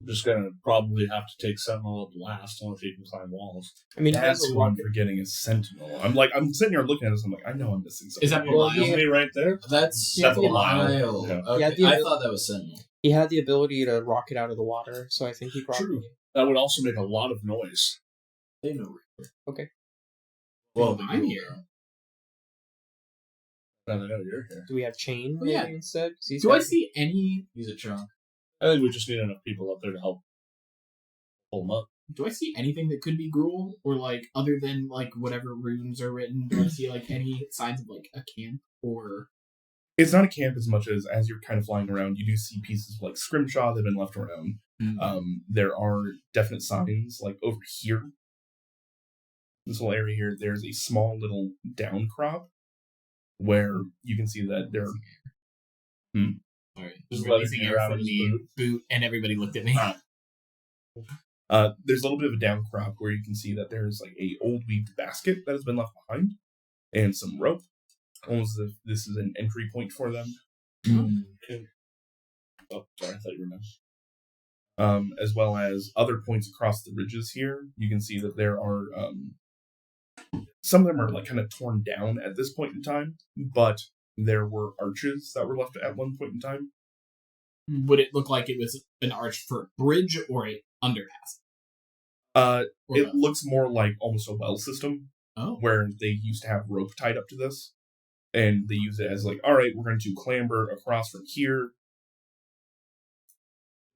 Just gonna probably have to take Sentinel up last, unless he can climb walls. I mean, he has That's a who I'm rocket. forgetting is Sentinel. I'm sitting here looking at this. I'm like, I know I'm missing something. Is that Well, Belial? Isn't he right there? That's Yeah, Belial. yeah. Okay. Yeah, the- I thought that was Sentinel. He had the ability to rocket out of the water, so I think he probably. True. That would also make a lot of noise. They know we're here. Okay. Well, I'm here. Now they know you're here. Do we have chain Oh, yeah. maybe instead? 'Cause he's Do I got- see any? He's a trunk. I think we just need enough people up there to help pull them up. Do I see anything that could be Gruul, or like other than like whatever runes are written? Do I see like any signs of like a camp or? It's not a camp as much as you're kind of flying around, you do see pieces of like scrimshaw that have been left around. There are definite signs like over here. This whole area here, there's a small little down crop where you can see that there. Sorry, Just just letting releasing you air grab from his the boot. boot, and everybody looked at me. There's a little bit of a down crop where you can see that there's like a old weaved basket that has been left behind, and some rope. Almost as if this is an entry point for them. Okay. Oh, sorry, I thought you were done. As well as other points across the ridges here. You can see that there are some of them are like kind of torn down at this point in time, but there were arches that were left at one point in time. Would it look like it was an arch for a bridge or an underpass? Or It both? looks more like almost a well system Oh, where they used to have rope tied up to this, and they use it as like, all right, we're going to clamber across from here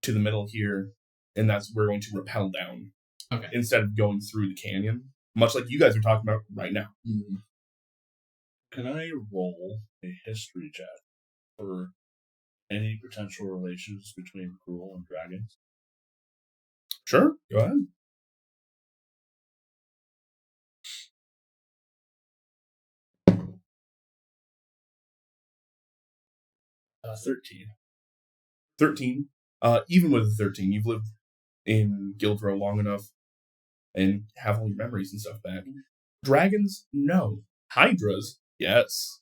to the middle here, and that's we're going to rappel down. Okay. Instead of going through the canyon, much like you guys are talking about right now. Can I roll a history check for any potential relations between Gruul and dragons? Sure, go ahead. Uh, 13. 13. Even with a 13, you've lived in Guildrow long enough and have all your memories and stuff back. Dragons, no. Hydras, yes.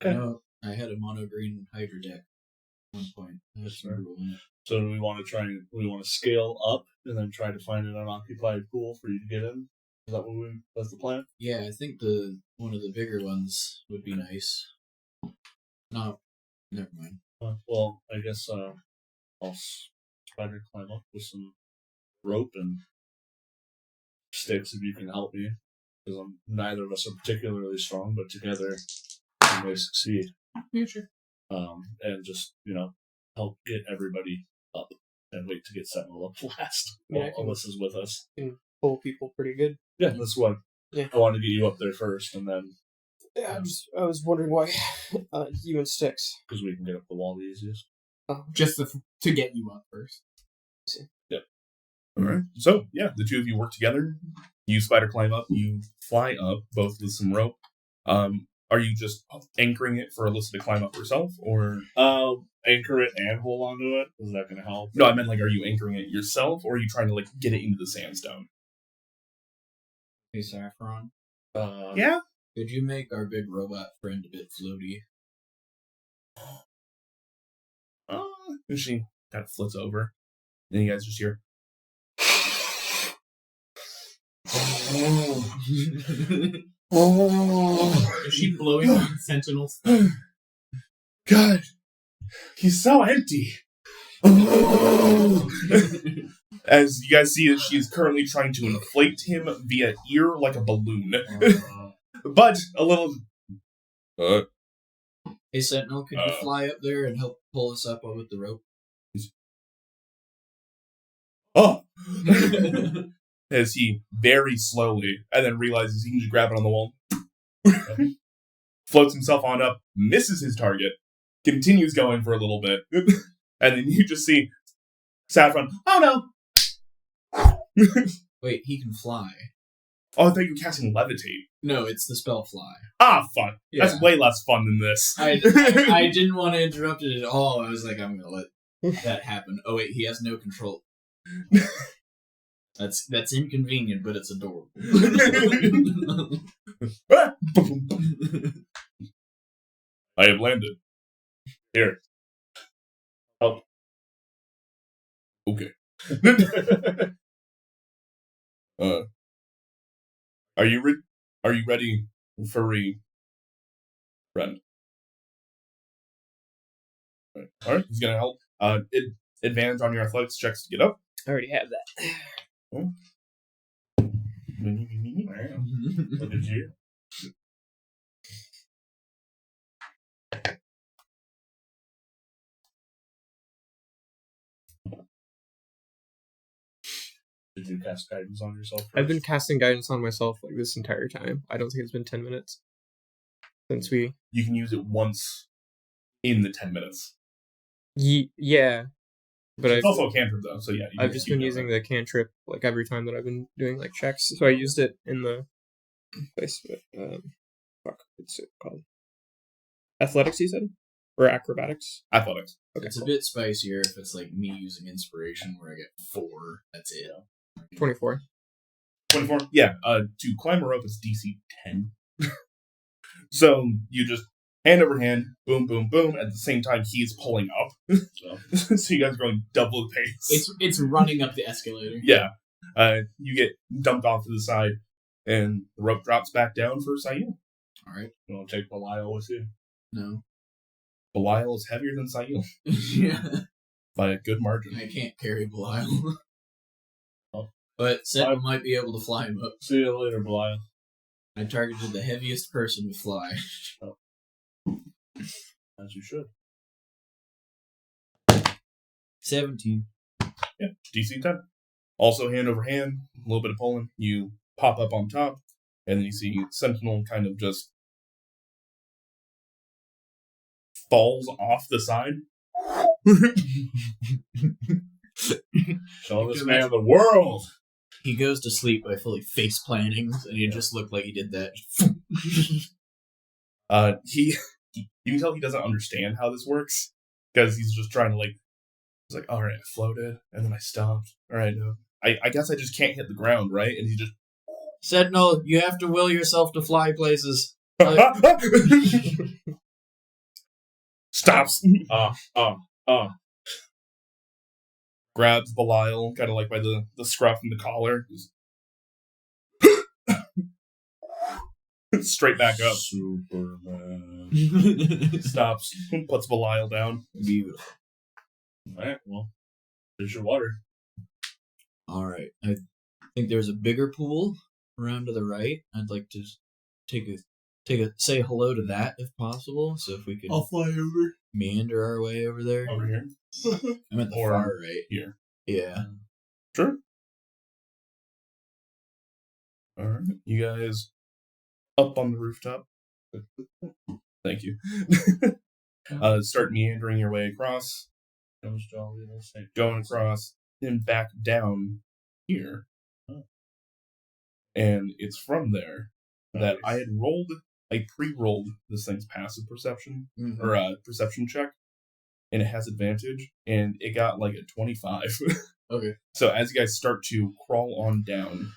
I know I had a mono green Hydra deck at one point. I had some Sure. Gruul in it. So do we want to scale up and then try to find an unoccupied pool for you to get in? Is that that's the plan? Yeah, I think one of the bigger ones would be nice. No, never mind. Well, I guess I'll spider climb up with some rope and sticks if you can help me, because neither of us are particularly strong, but together we may succeed. yeah, sure. And just help get everybody up and wait to get Sentinel up last Yeah, while I can- Alyssa's with us. Pull people pretty good. Yeah, that's what Yeah. I wanted to get you up there first, and then Yeah, I was wondering why you and Sticks. because we can get up the wall the easiest. Just to get you up first. All right. So, yeah, the two of you work together. You spider climb up. You fly up, both with some rope. Are you just anchoring it for Alyssa to climb up herself, or Anchor it and hold on to it. Is that going to help? no? I meant like, are you anchoring it yourself, or are you trying to like get it into the sandstone? Hey, Saffron, Yeah. could you make our big robot friend a bit floaty? And she kind of flits over, and you guys just hear. Is she blowing on Sentinel's? God, he's so empty. As you guys see, she is currently trying to inflate him via ear like a balloon, but a little. Hey, Sentinel, could you Uh. fly up there and help pull us up with the rope? Oh, as he very slowly, and then realizes he can just grab it on the wall, floats himself on up, misses his target, continues going for a little bit, and then you just see Saffron. Oh no! Wait, he can fly. Oh, I thought you were casting levitate. No, it's the spell fly. Ah, fuck. Yeah. That's way less fun than this. I didn't want to interrupt it at all. I was like, I'm gonna let that happen. Oh wait, he has no control. That's inconvenient, but it's adorable. I have landed. Here. Help. Okay. Are you ready, furry friend? All right, he's gonna help. Advantage on your athletics checks to get up. I already have that. Look at you. Did you cast guidance on yourself? I've been first? casting guidance on myself like this entire time. I don't think it's been 10 minutes since we. You can use it once in the 10 minutes. Yeah, but It's also a cantrip though, so yeah. I've just been using the cantrip like every time that I've been doing like checks. So I used it in the place. Fuck, what's it called? Athletics, you said, or acrobatics? Athletics. Okay, It's cool. a bit spicier if it's like me using inspiration where I get 4. That's it. 24. 24? Yeah, to climb a rope is DC 10. So you just hand over hand, boom, boom, boom. At the same time, he's pulling up. So you guys are going double the pace. It's running up the escalator. Yeah. You get dumped off to the side, and the rope drops back down for Sail. Alright. You want to take Belial with you? No. Belial is heavier than Sail Yeah. by a good margin. I can't carry Belial. Oh. But Sentinel might be able to fly him up. See you later, Belial. I targeted the heaviest person with fly. As you should. 17. Yeah, DC 10. Also, hand over hand, a little bit of pulling. You pop up on top, and then you see Sentinel kind of just falls off the side. Show this man the world. He goes to sleep by fully face planting, and he just looked like he did that. You can tell he doesn't understand how this works because he's just trying to he's like, all right, I floated and then I stopped. All right, no, I guess I just can't hit the ground, right? And he just Sentinel, you have to will yourself to fly places. stops, Uh. grabs Belial kind of like by the scruff and the collar, just straight back up. Superman. Stops, puts Belial down. Beautiful. Alright, well, there's your water. Alright. I think there's a bigger pool around to the right. I'd like to say hello to that if possible. So if we could fly over. meander our way over there. Over here. I'm at the Or far right. here. Yeah. Sure. Alright, you guys up on the rooftop. Thank you. Start meandering your way across. Going across and back down here. And it's from there that I had pre-rolled this thing's passive perception, Mhm. or perception check, and it has advantage, and it got like a 25. Okay. So as you guys start to crawl on down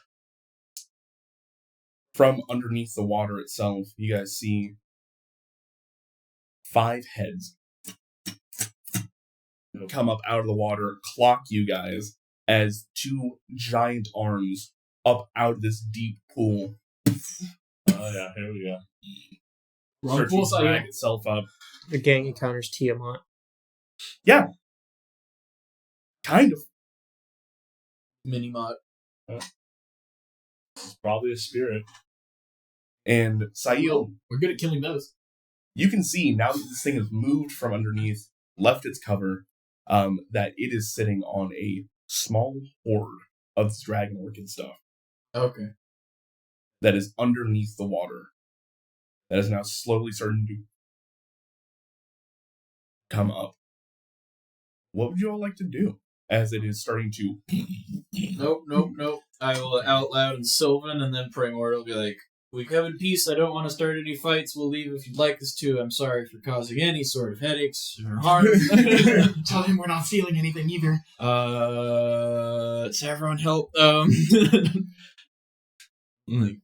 from underneath the water itself, you guys see 5 heads come up out of the water, clock you guys as 2 giant arms up out of this deep pool. Oh yeah, here we go. Wrong Start pool to side. drag itself up. The gang encounters Tiamat. Yeah. Kind of. Minimot. It's probably a spirit. And Sail, We're good at killing those. you can see now that this thing has moved from underneath, left its cover, that it is sitting on a small horde of this dragon orchid stuff Okay. that is underneath the water. That is now slowly starting to come up. What would you all like to do as it is starting to... Nope. I will out loud and Sylvan, and then Primordial will be like, we come in peace. I don't want to start any fights. We'll leave if you'd like us to. I'm sorry for causing any sort of headaches or harm. Tell him we're not stealing anything either. Saffron, help. Like,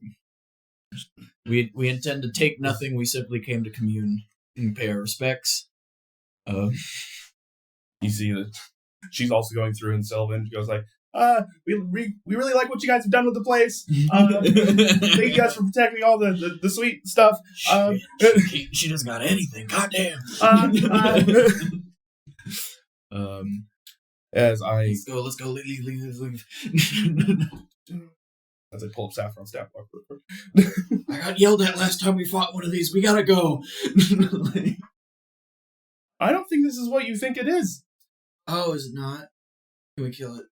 we intend to take nothing. We simply came to commune and pay our respects. You see that she's also going through, and Sylvan goes like, we really like what you guys have done with the place. Thank you guys for protecting all the sweet stuff. She doesn't got anything. Goddamn. As I Let's go. Leave. as I pull up Saffron's staff block real quick. I got yelled at last time we fought one of these. We gotta go. I don't think this is what you think it is. Oh, is it not? Can we kill it?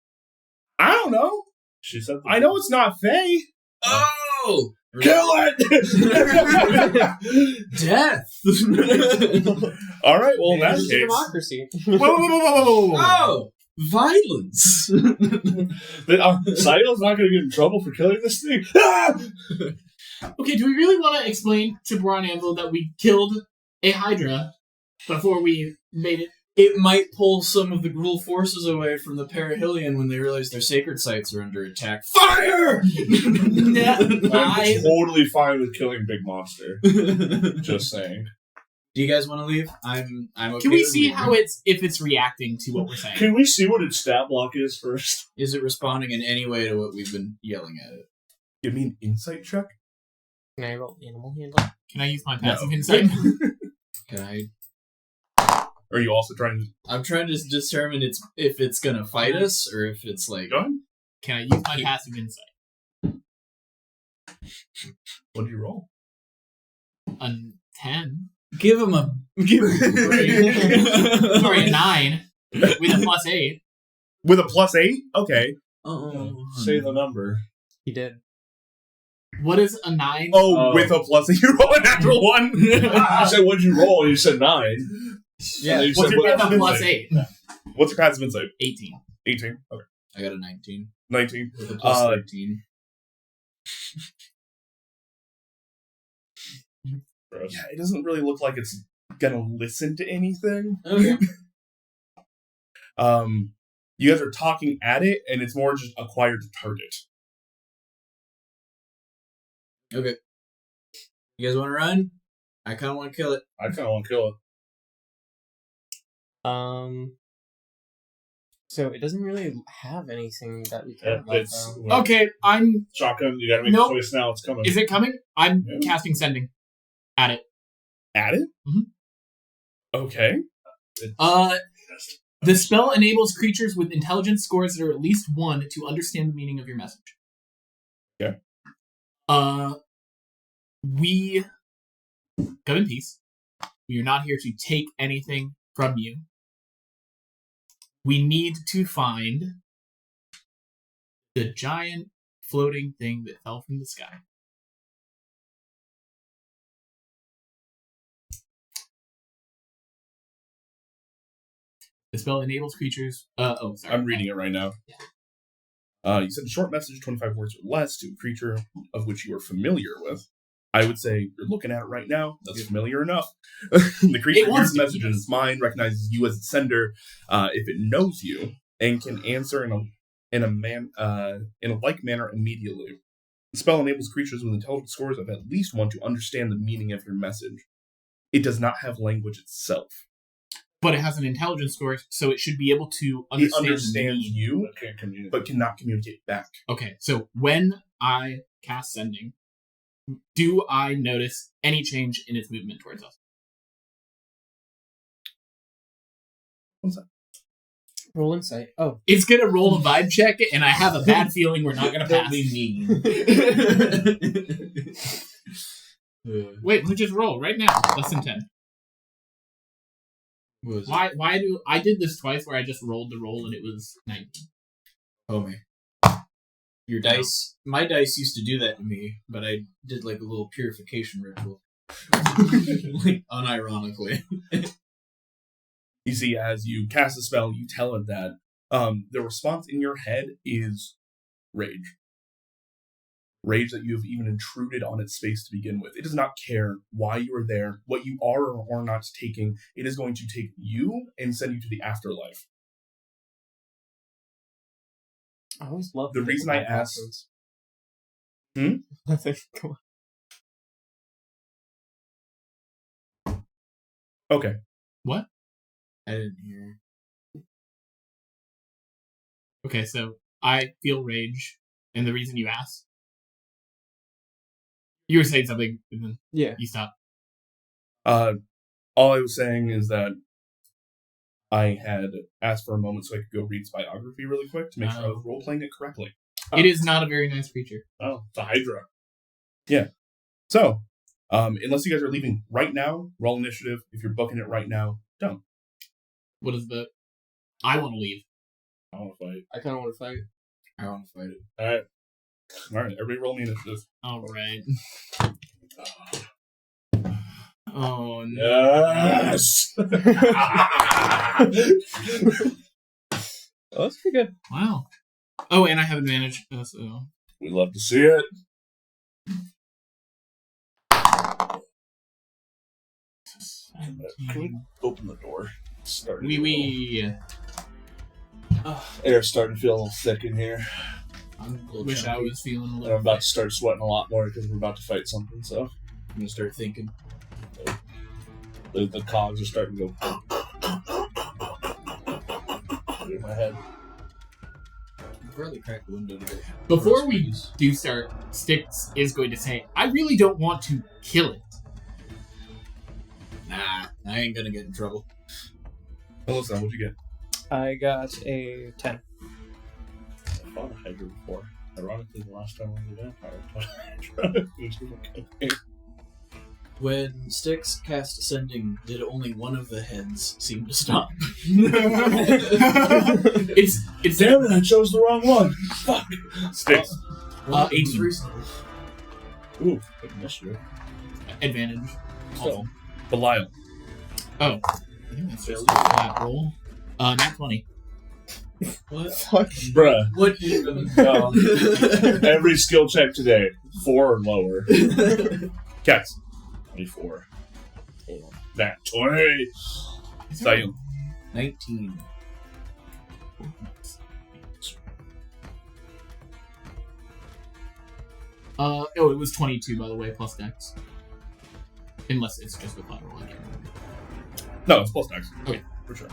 I don't know. She said. I know it's not Faye. Oh! Kill it! Death! All right. Well, in that It's a case, democracy. whoa. Oh! Violence! Sayo's not going to get in trouble for killing this thing. Ah! Okay, do we really want to explain to Braun Anvil that we killed a Hydra before we made it? It might pull some of the Gruul forces away from the Perihelion when they realize their sacred sites are under attack. Fire! I'm totally fine with killing Big Monster. Just saying. Do you guys want to leave? I'm okay. Can we with see leaving. how if it's reacting to what we're saying? Can we see what its stat block is first? Is it responding in any way to what we've been yelling at it? Give me an insight check. Can I roll animal handling? Can I use my passive insight? Can I? Or are you also trying to I'm trying to determine if it's gonna fight us or if it's like. go ahead? Can I use my passive insight? What did you roll? A 10. Give him a. Sorry, a 9 with a +8. With a +8? Okay. Oh, Say the number. He did. What is a 9? Oh, Oh. with a +8. You roll a natural 1. I said, what'd you roll? You said 9. Yeah, And you what's said, your With passive a insight? +8. What's your passive insight? 18. 18. Okay. I got a 19 19. with a plus 13. Gross. Yeah, it doesn't really look like it's gonna listen to anything. Okay. You guys are talking at it, and it's more just acquired to target. Okay. You guys want to run? I kind of want to kill it. I kind of want to kill it. So it doesn't really have anything that we care about. It's though. Okay, I'm. shotgun. You got to make Nope. a choice now. It's coming. Is it coming? I'm Yeah. casting sending at it. At it? Mhm. Okay. The spell enables creatures with intelligence scores that are at least 1 to understand the meaning of your message. Okay. We come in peace. We are not here to take anything from you. We need to find the giant floating thing that fell from the sky. The spell enables creatures. Sorry. I'm reading it right now. You send a short message, 25 words or less, to a creature of which you are familiar with. I would say you're looking at it right now. That's familiar enough. The creature It wants hears the to message keep in us. its mind, recognizes you as its sender. If it knows you and can answer in a like manner immediately. The spell enables creatures with intelligence scores of at least 1 to understand the meaning of your message. It does not have language itself. But it has an intelligence score, so it should be able to It understand. understands you, I can't communicate. but cannot communicate back. Okay, so when I cast sending, do I notice any change in its movement towards us? Roll insight. Oh, It's gonna roll a vibe check, and I have a bad feeling we're not gonna Don't pass. be mean. Wait, we just roll right now. Less than 10. Was Why do I did this twice where I just rolled the roll and it was 19. Homie. Your dice. My dice used to do that to me, but I did like a little purification ritual. Like, unironically. You see, as you cast the spell, you tell it that the response in your head is rage. Rage that you have even intruded on its space to begin with. It does not care why you are there, what you are or are not taking. It is going to take you and send you to the afterlife. I always love The reason I asked- Nothing. Come on. Okay. What? I didn't hear. Okay, so I feel rage, and the reason you asked, you were saying something, and then Yeah. you stopped. All I was saying is that I had asked for a moment so I could go read its biography really quick to make sure I was role-playing it correctly. It is not a very nice creature. Oh, it's a Hydra. So, unless you guys are leaving right now, roll initiative. If you're booking it right now, don't. What is the? I want to leave. I want to fight. I kind of want to fight. I want to fight it. All right. Everybody roll me initiative. All right. Oh no. Yes. Oh, that's pretty good. Wow. Oh, and I have advantage. So We love to see it. Can we open the door? It's starting to we Air's starting to feel a little thick in here. I'm a little wish I chunky. was feeling a And I'm little. about to start sweating a lot more because we're about to fight something. So I'm gonna start thinking. the cogs are starting to go in my head. I'd probably crack the window to get. Before we do start, Styx is going to say, "I really don't want to kill it." Nah, I ain't gonna get in trouble. Melissa, what'd you get? I got a 10. I fought a Hydra before. Ironically, the last time we were vampire, I fought a Hydra. Which was okay. When Styx cast Ascending, did only one of the heads seem to stop? It's Damn it! I chose the wrong one. Fuck. Sticks. Well, 18. reasonable. Ooh, good initiative. advantage. So, Belial. I think that's just a flat roll. Nat 20. What? bruh. What even? Every skill check today, 4 or lower. Cats. 24. That 20. Sayun. 19. It was 22 by the way, plus dex. Unless it's just a flat roll, I can't remember. No, it's plus dex. Okay. For sure.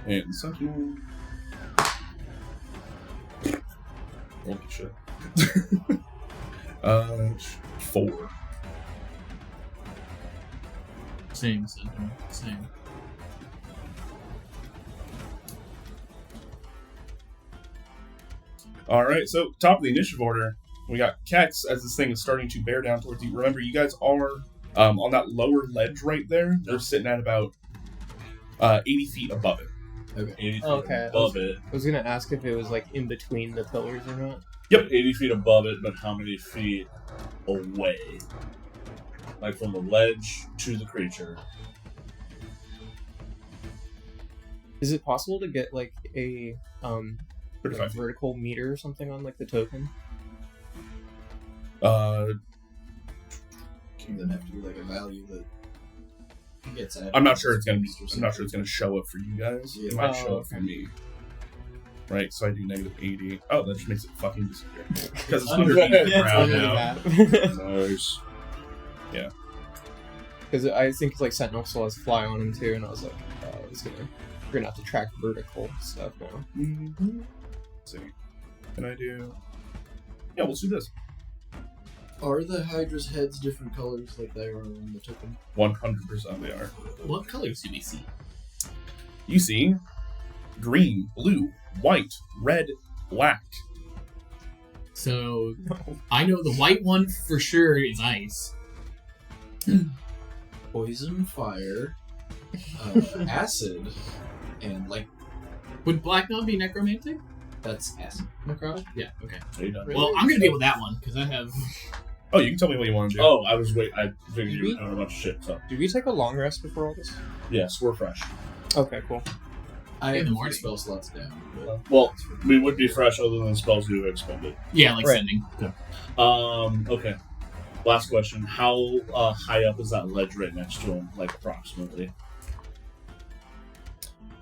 And something. Holy shit. 4. Same sentiment. Same. All right, so top of the initiative order, we got Kex as this thing is starting to bear down towards you. Remember, you guys are on that lower ledge right there. They're sitting at about 80 feet above it. Okay. 80 feet Okay. above it. I was gonna ask if it was like in between the pillars or not. Yep, 80 feet above it, but how many feet away? Like from the ledge to the creature. Is it possible to get like a 35 feet. vertical meter or something on like the token? Can then have to be like a value that gets added. I'm not sure it's gonna be. I'm not sure it's gonna show up for you guys. It might show up for okay. me. Right, so I do negative 80. Oh, that just makes it fucking disappear because it's Under underneath the it. ground Under now. that. Nice. Because I think like Sentinel still has fly on him too, and I was like, we're gonna have to track vertical stuff now. Mm-hmm. Let's see. Can I do? Yeah, we'll do this. Are the Hydra's heads different colors like they are on the token? 100% they are. What colors do we see? You see, green, blue, white, red, black. So I know the white one for sure is ice. Poison, fire, acid, and like Would black not be necromantic? that's acid. Necrotic? Yeah. Okay. Are you done? Well, I'm gonna deal with that one because I have. Oh, you can tell me what you want to do. Oh, I was wait. I figured Did you we- were doing a bunch of shit. So Did we take a long rest before all this? yes, we're fresh. Okay, cool. I In have the the morning. spell slots down. But Well, we would be fresh other than spells we expended. Yeah, like Right. sending. Okay. Last question. How high up is that ledge right next to him? Like approximately?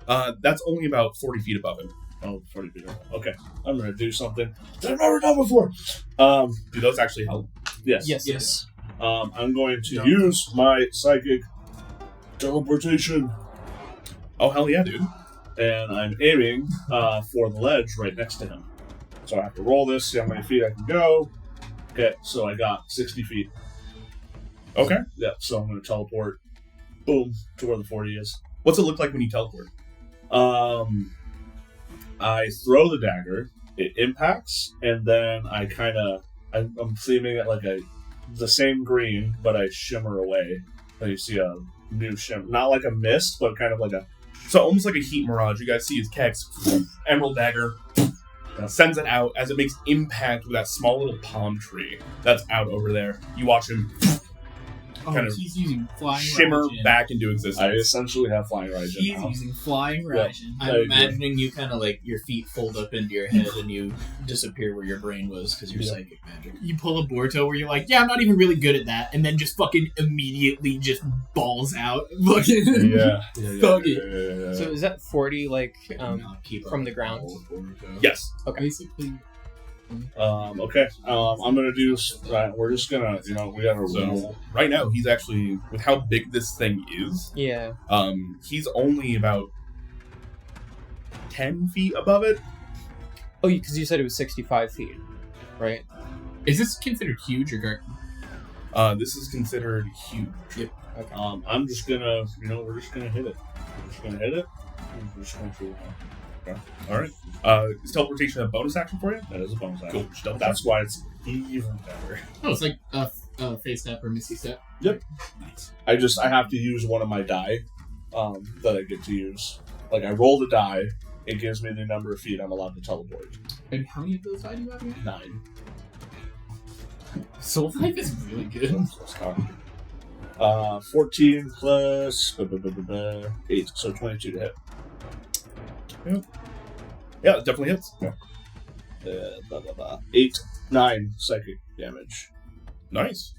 That's only about 40 feet above him. Oh, 40 feet. Okay. I'm going to do something that I've never done before. Do those actually help? Yes. yes. I'm going to use my psychic teleportation, Oh, hell yeah, dude. and I'm aiming for the ledge right next to him. So I have to roll this, see how many feet I can go. Okay, so I got 60 feet. Okay. Yep, so I'm going to teleport, boom, to where the 40 is. What's it look like when you teleport? I throw the dagger, it impacts, and then I'm theming at like the same green, but I shimmer away And you see a new shimmer, not like a mist, but kind of like a. So almost like a heat mirage. You guys see his Kex, Emerald Dagger, sends it out as it makes impact with that small little palm tree that's out over there. You watch him kind of he's using flying shimmer Raijin. back into existence. I essentially have flying Raijin He's now. using flying Yeah. Raijin. I'm I agree. imagining you kind of like your feet fold up into your head and you disappear where your brain was because you're Yeah. psychic magic. You pull a Borto where you're like, yeah, I'm not even really good at that, and then just fucking immediately just balls out. Fucking Yeah. Thug it. Yeah. So is that 40 like Not keep from up the with ground? all of Boruto. Yes. basically. Okay. I'm gonna do. We're just gonna. We gotta roll. So right now he's actually, with how big this thing is, Yeah. he's only about 10 feet above it. Oh, because you said it was 65 feet, right? Is this considered huge or This is considered huge. I'm just gonna. We're just gonna hit it. We're just gonna hit it. We're just going to. All right. Is teleportation a bonus action for you? That is a bonus action. Cool. Just double That's why it's even better. Oh, it's like a face step or misty step. Nice. I have to use one of my die that I get to use. Like I roll the die, it gives me the number of feet I'm allowed to teleport. And how many of those die do you have again? 9. Soul Type is really good. 14 plus 8, so 22 to hit. Yeah, it definitely hits. 8, 9 psychic damage. Nice.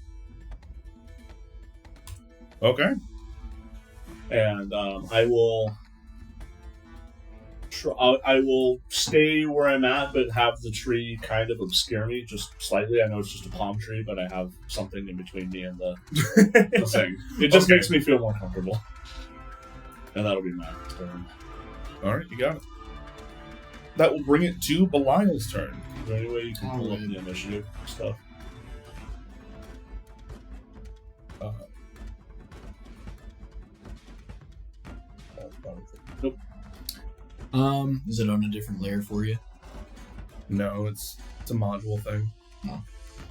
Okay. And I will. I will stay where I'm at, but have the tree kind of obscure me just slightly. I know it's just a palm tree, but I have something in between me and the thing. It just Okay. makes me feel more comfortable. And that'll be my turn. All right, you got it. That will bring it to Belial's turn. Is there any way you can pull up Alright. the initiative stuff? Nope. Is it on a different layer for you? No, it's a module thing.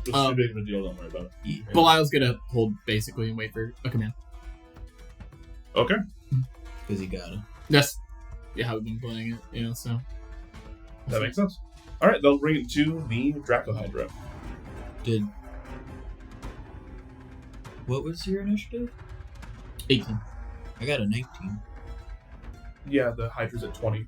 It's too big of a deal, don't worry about it. Belial's gonna hold basically and wait for a command. Okay. Because he got it. That's how we've been playing it, so. That makes sense. All right, they'll bring it to the Draco Hydra. Did. What was your initiative? 18. I got a 19. Yeah, the Hydra's at 20.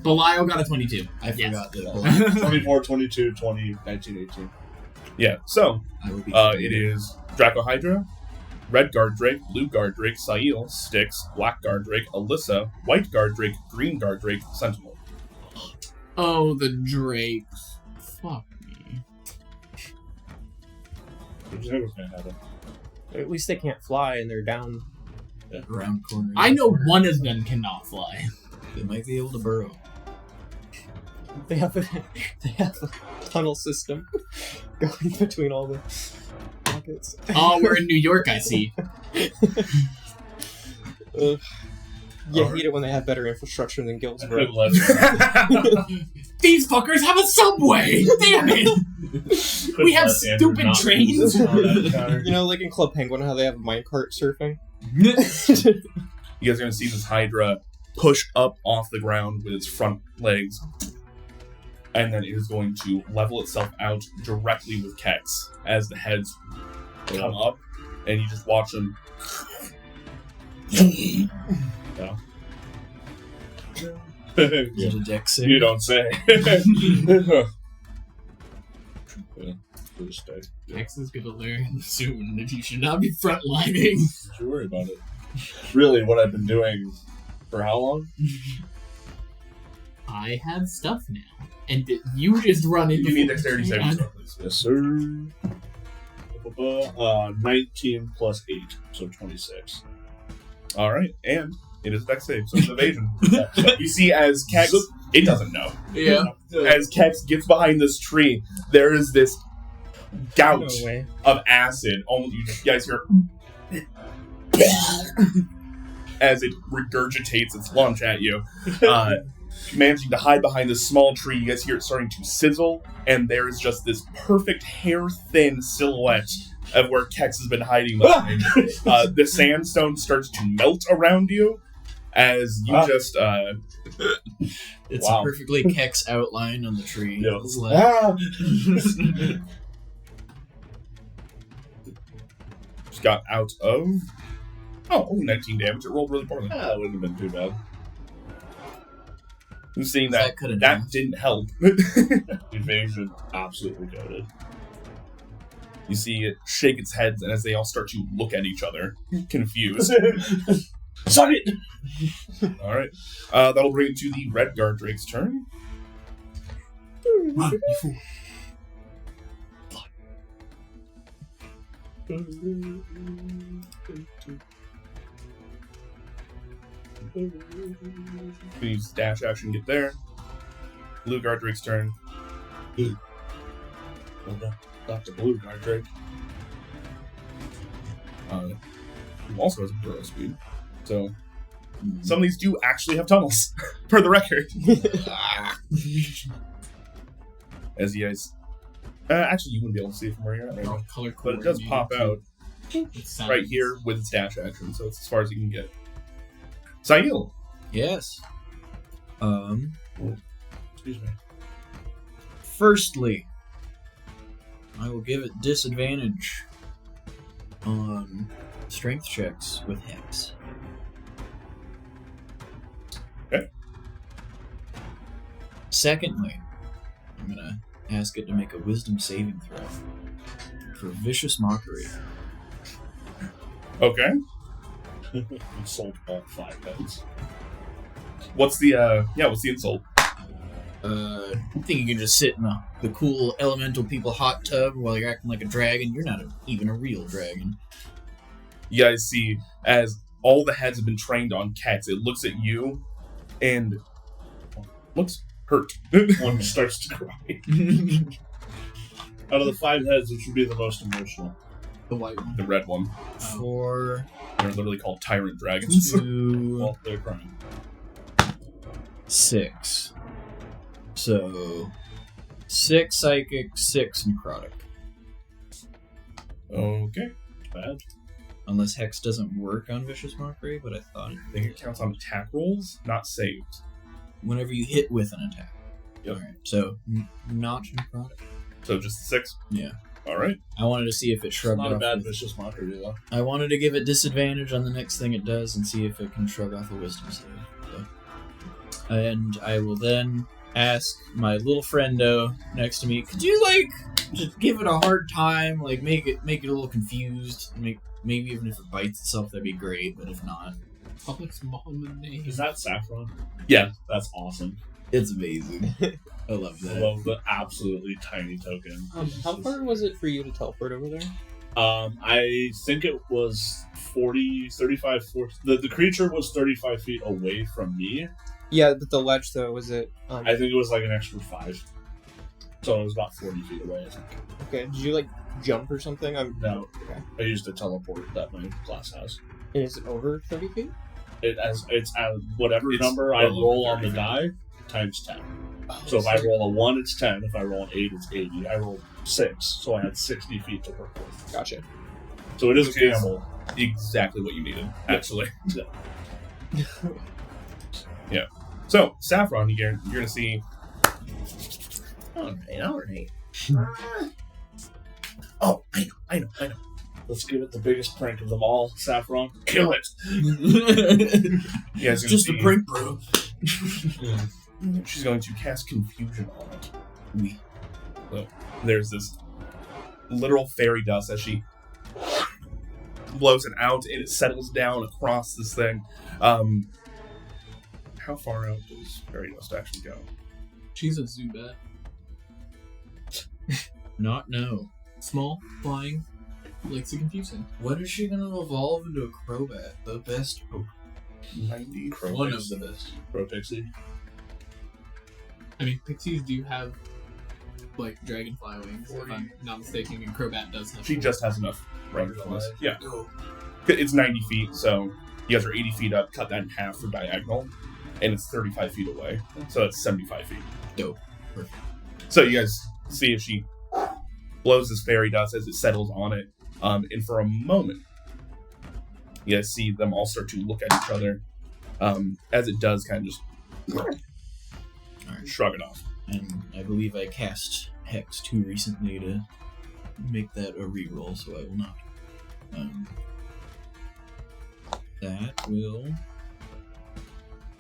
Belial got a 22. I Yes. forgot that. 24, 22, 20, 19, 18. Yeah, so I will be. it is Draco Hydra, Red Guard Drake, Blue Guard Drake, Sail, Styx, Black Guard Drake, Alyssa, White Guard Drake, Green Guard Drake, Sentinel. Oh, the Drakes. Fuck me. Which never gonna happen. At least they can't fly and they're down. Round corner. I know one of them cannot fly. They might be able to burrow. They have a tunnel system going between all the pockets. Oh, we're in New York, I see. You hate it when they have better infrastructure than Guildsborough. These fuckers have a subway! Damn it! We have stupid trains! You know, like in Club Penguin, how they have minecart surfing? You guys are going to see this Hydra push up off the ground with its front legs, and then it is going to level itself out directly with Kex as the heads come up, and you just watch them. Is it a deck save? You don't say. X is gonna learn soon that you should not be frontlining. Don't you worry about it. Really, what I've been doing for how long? I have stuff now. And you just run into Give me a dexterity saving God. throw, please. Yes, sir. 19 plus 8, so 26. All right, and it is a dex save, so it's evasion. You see, as Kex, it doesn't know. Yeah. As Kex gets behind this tree, there is this gout No way. of acid. Almost, you guys hear as it regurgitates its lunch at you. Managing to hide behind this small tree, you guys hear it starting to sizzle, and there is just this perfect hair-thin silhouette of where Kex has been hiding behind. The sandstone starts to melt around you as you just It's Wow. a perfectly Kex outline on the tree. Yeah. It's like- just got out of only 19 damage. It rolled really poorly. That wouldn't have been too bad. I'm seeing That that could've that done. didn't help. Evasion absolutely goaded. You see it shake its head as they all start to look at each other, confused. Suck it! All right, that'll bring it to the Red Guard Drake's turn. Run, you fool. Use dash action, get there. Blue Guard Drake's turn. Well done. Dr. Blue Guard Drake. Who also has a burrow speed. So some of these do actually have tunnels, per the record. As you guys, actually, you wouldn't be able to see it from where you're at right now, Color but it does pop out It sounds- right here with its dash action. So it's as far as you can get. Sail. Yes. Excuse me. Firstly, I will give it disadvantage on strength checks with Hex. Okay. Secondly, I'm gonna ask it to make a wisdom saving throw for vicious mockery. Okay. Insult all 5 heads. What's the what's the insult? I think you can just sit in the cool elemental people hot tub while you're acting like a dragon. You're not even a real dragon. You guys see as all the heads have been trained on cats, it looks at you and looks hurt. One starts to cry. Out of the 5 heads, which would be the most emotional? The white one. The red one. For They're literally called tyrant dragons. 2, Well, they're crying. 6. So 6 psychic, 6 necrotic. Okay. Bad. Unless Hex doesn't work on vicious mockery, but I thought I think it counts on attack rolls, not saved. whenever you hit with an attack. Yep. Alright, so not necrotic. So just 6? Yeah. Alright. I wanted to see if it shrugged Not a off. bad with- vicious mockery, though. I wanted to give it disadvantage on the next thing it does and see if it can shrug off a wisdom save. So. And I will then ask my little friendo next to me, could you just give it a hard time, make it a little confused, maybe even if it bites itself, that'd be great, but if not, Public small name. Is that Saffron? Yeah. That's awesome. it's amazing. I love I that. love the absolutely tiny token. How far was it for you to teleport over there? I think it was 35, 40. The creature was 35 feet away from me. Yeah, but the ledge though, was it? I think it was like an extra 5. So it was about 40 feet away, I think. Okay, did you jump or something? No. Okay. I used a teleport that my class has. And is it over 30 feet? It's at whatever It's number I well roll over on the 30 die times 10. So if I roll a 1, it's 10. If I roll an 8, it's 80. I rolled 6, so I had 60 feet to work with. Gotcha. So it is Which a is- gamble. Exactly what you needed, actually. Yeah. Yeah. So, Saffron, you're gonna see. Alright. Oh, I know. Let's give it the biggest prank of them all, Saffron. Kill it! You guys are gonna Just see, a prank, bro. She's going to cast confusion on it. Oui. So, there's this literal fairy dust as she blows it out and it settles down across this thing. How far out does fairy dust actually go? She's a Zubat. Not no. Small, flying, likes to confuse him. When is she gonna evolve into a Crobat? The best Pokemon. 90. One of the best. Pro Pixie. I mean, pixies do have dragonfly wings, if I'm not mistaken, and Crobat does have. She just has enough range on this. Yeah. It's 90 feet, so you guys are 80 feet up, cut that in half for diagonal, and it's 35 feet away. So that's 75 feet. Dope. Perfect. So you guys see if she blows this fairy dust as it settles on it. And for a moment, you guys see them all start to look at each other. As it does, kind of just shrug it off. And I believe I cast Hex too recently to make that a reroll, so I will not. That will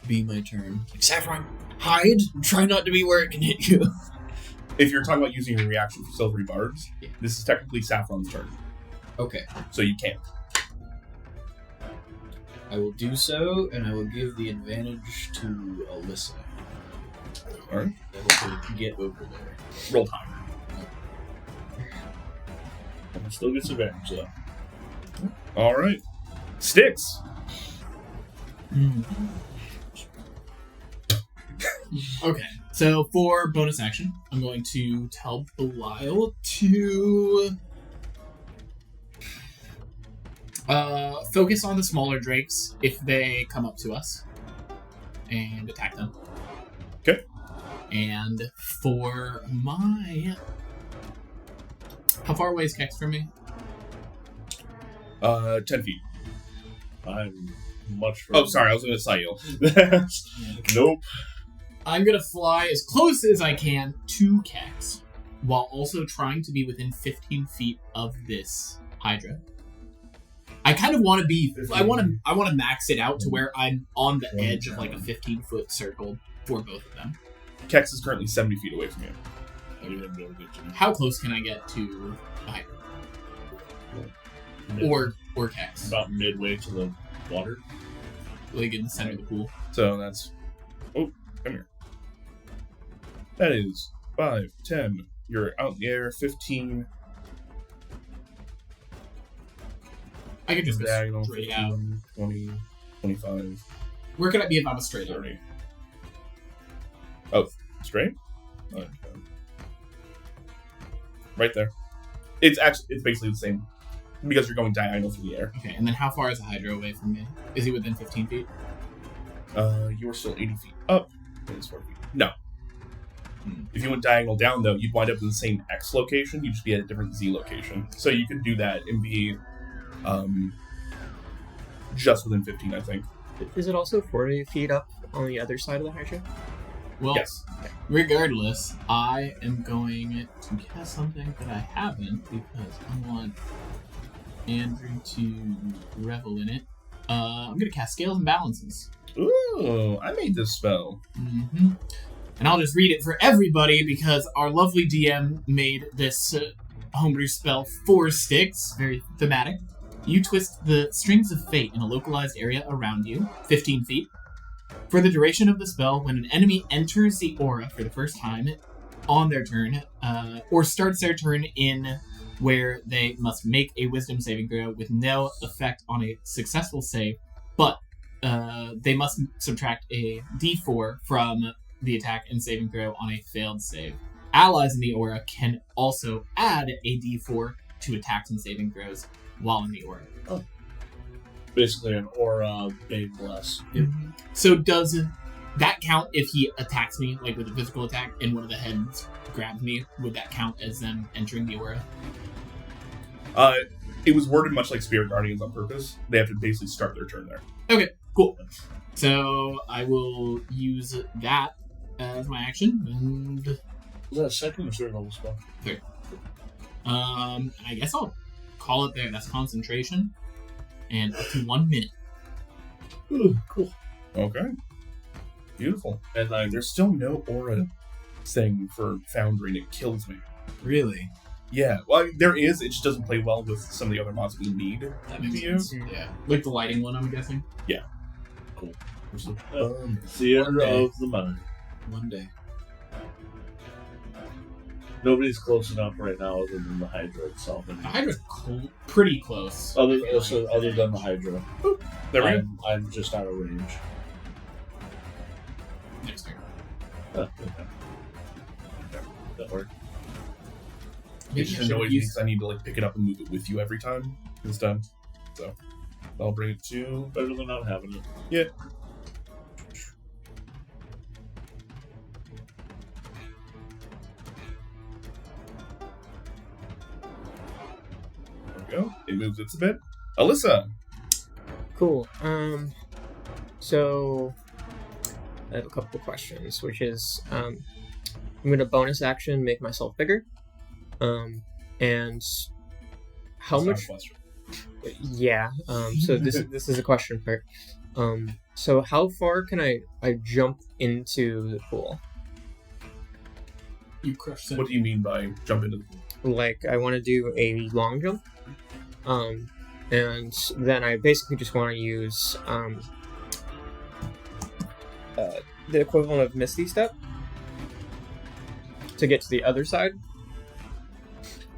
be my turn. Like, Saffron, hide! Try not to be where it can hit you. If you're talking about using your reaction for Silvery Bards, this is technically Saffron's turn, Okay. so you can't. I will do so, and I will give the advantage to Alyssa. Alright. To get over there. Roll time. Still gets advantage though. Alright. Sticks! Okay, so for bonus action, I'm going to tell Belial to focus on the smaller drakes if they come up to us and attack them. Okay. And for my... How far away is Kex from me? 10 feet. I'm much. Oh, sorry, I was going to Sail. Nope. I'm going to fly as close as I can to Kex, while also trying to be within 15 feet of this Hydra. I kind of want to be... I want to max it out to where I'm on the edge of like a 15-foot circle for both of them. Kex is currently 70 feet away from you. I didn't be able to get to you. How close can I get to the Hydra? Or Kex? About midway to the water. Like in the center of the pool. So that's... Oh, come here. That is 5, 10. You're out in the air, 15. I could just go Diagonal, straight 15, out. 20, 25, Where could I be if I'm a straight out? 30. Oh, straight? Okay. Right there. It's basically the same. Because you're going diagonal through the air. Okay, and then how far is the Hydra away from me? Is he within 15 feet? You are still 80 feet up. It's 40 feet. No. If you went diagonal down, though, you'd wind up in the same X location. You'd just be at a different Z location. So you could do that and be just within 15, I think. Is it also 40 feet up on the other side of the Hydra? Well, Yes. regardless, I am going to cast something that I haven't because I want Andrew to revel in it. I'm going to cast Scales and Balances. Ooh, I made this spell. Mm-hmm. And I'll just read it for everybody because our lovely DM made this homebrew spell for Sticks. Very thematic. You twist the strings of fate in a localized area around you, 15 feet. For the duration of the spell, when an enemy enters the aura for the first time on their turn, or starts their turn in where they must make a wisdom saving throw with no effect on a successful save, but they must subtract a d4 from the attack and saving throw on a failed save. Allies in the aura can also add a d4 to attacks and saving throws while in the aura. Basically an aura made bless. So does that count if he attacks me, like with a physical attack, and one of the heads grabs me? Would that count as them entering the aura? It was worded much like Spirit Guardians on purpose. They have to basically start their turn there. Okay, cool. So I will use that as my action, and Was that a second or third level spell? I guess I'll call it there. That's concentration, and up to 1 minute. Ooh, cool. Okay. Beautiful. And then There's still no aura thing for Foundry, and it kills me. Really? Yeah, well, there is. It just doesn't play well with some of the other mods we need. That makes to sense. use. Yeah, like the lighting one, I'm guessing. theater of the mind. One day. Nobody's close enough right now other than the Hydra itself. The Hydra's pretty close. Other than the Hydra. There we go. I'm just out of range. Next turn. Okay. That worked. It Maybe I just should annoys me use- because I need to like pick it up and move it with you every time instead. So I'll bring it to. Better than not having it. Yeah. There we go. It moves its a bit. Alyssa. Cool. So I have a couple of questions, which is I'm gonna bonus action make myself bigger. And how That's not much? a question. Yeah. So this is a question part. So how far can I jump into the pool? You crush them. What do you mean by jump into the pool? Like I want to do a long jump. And then I basically just want to use the equivalent of Misty Step to get to the other side.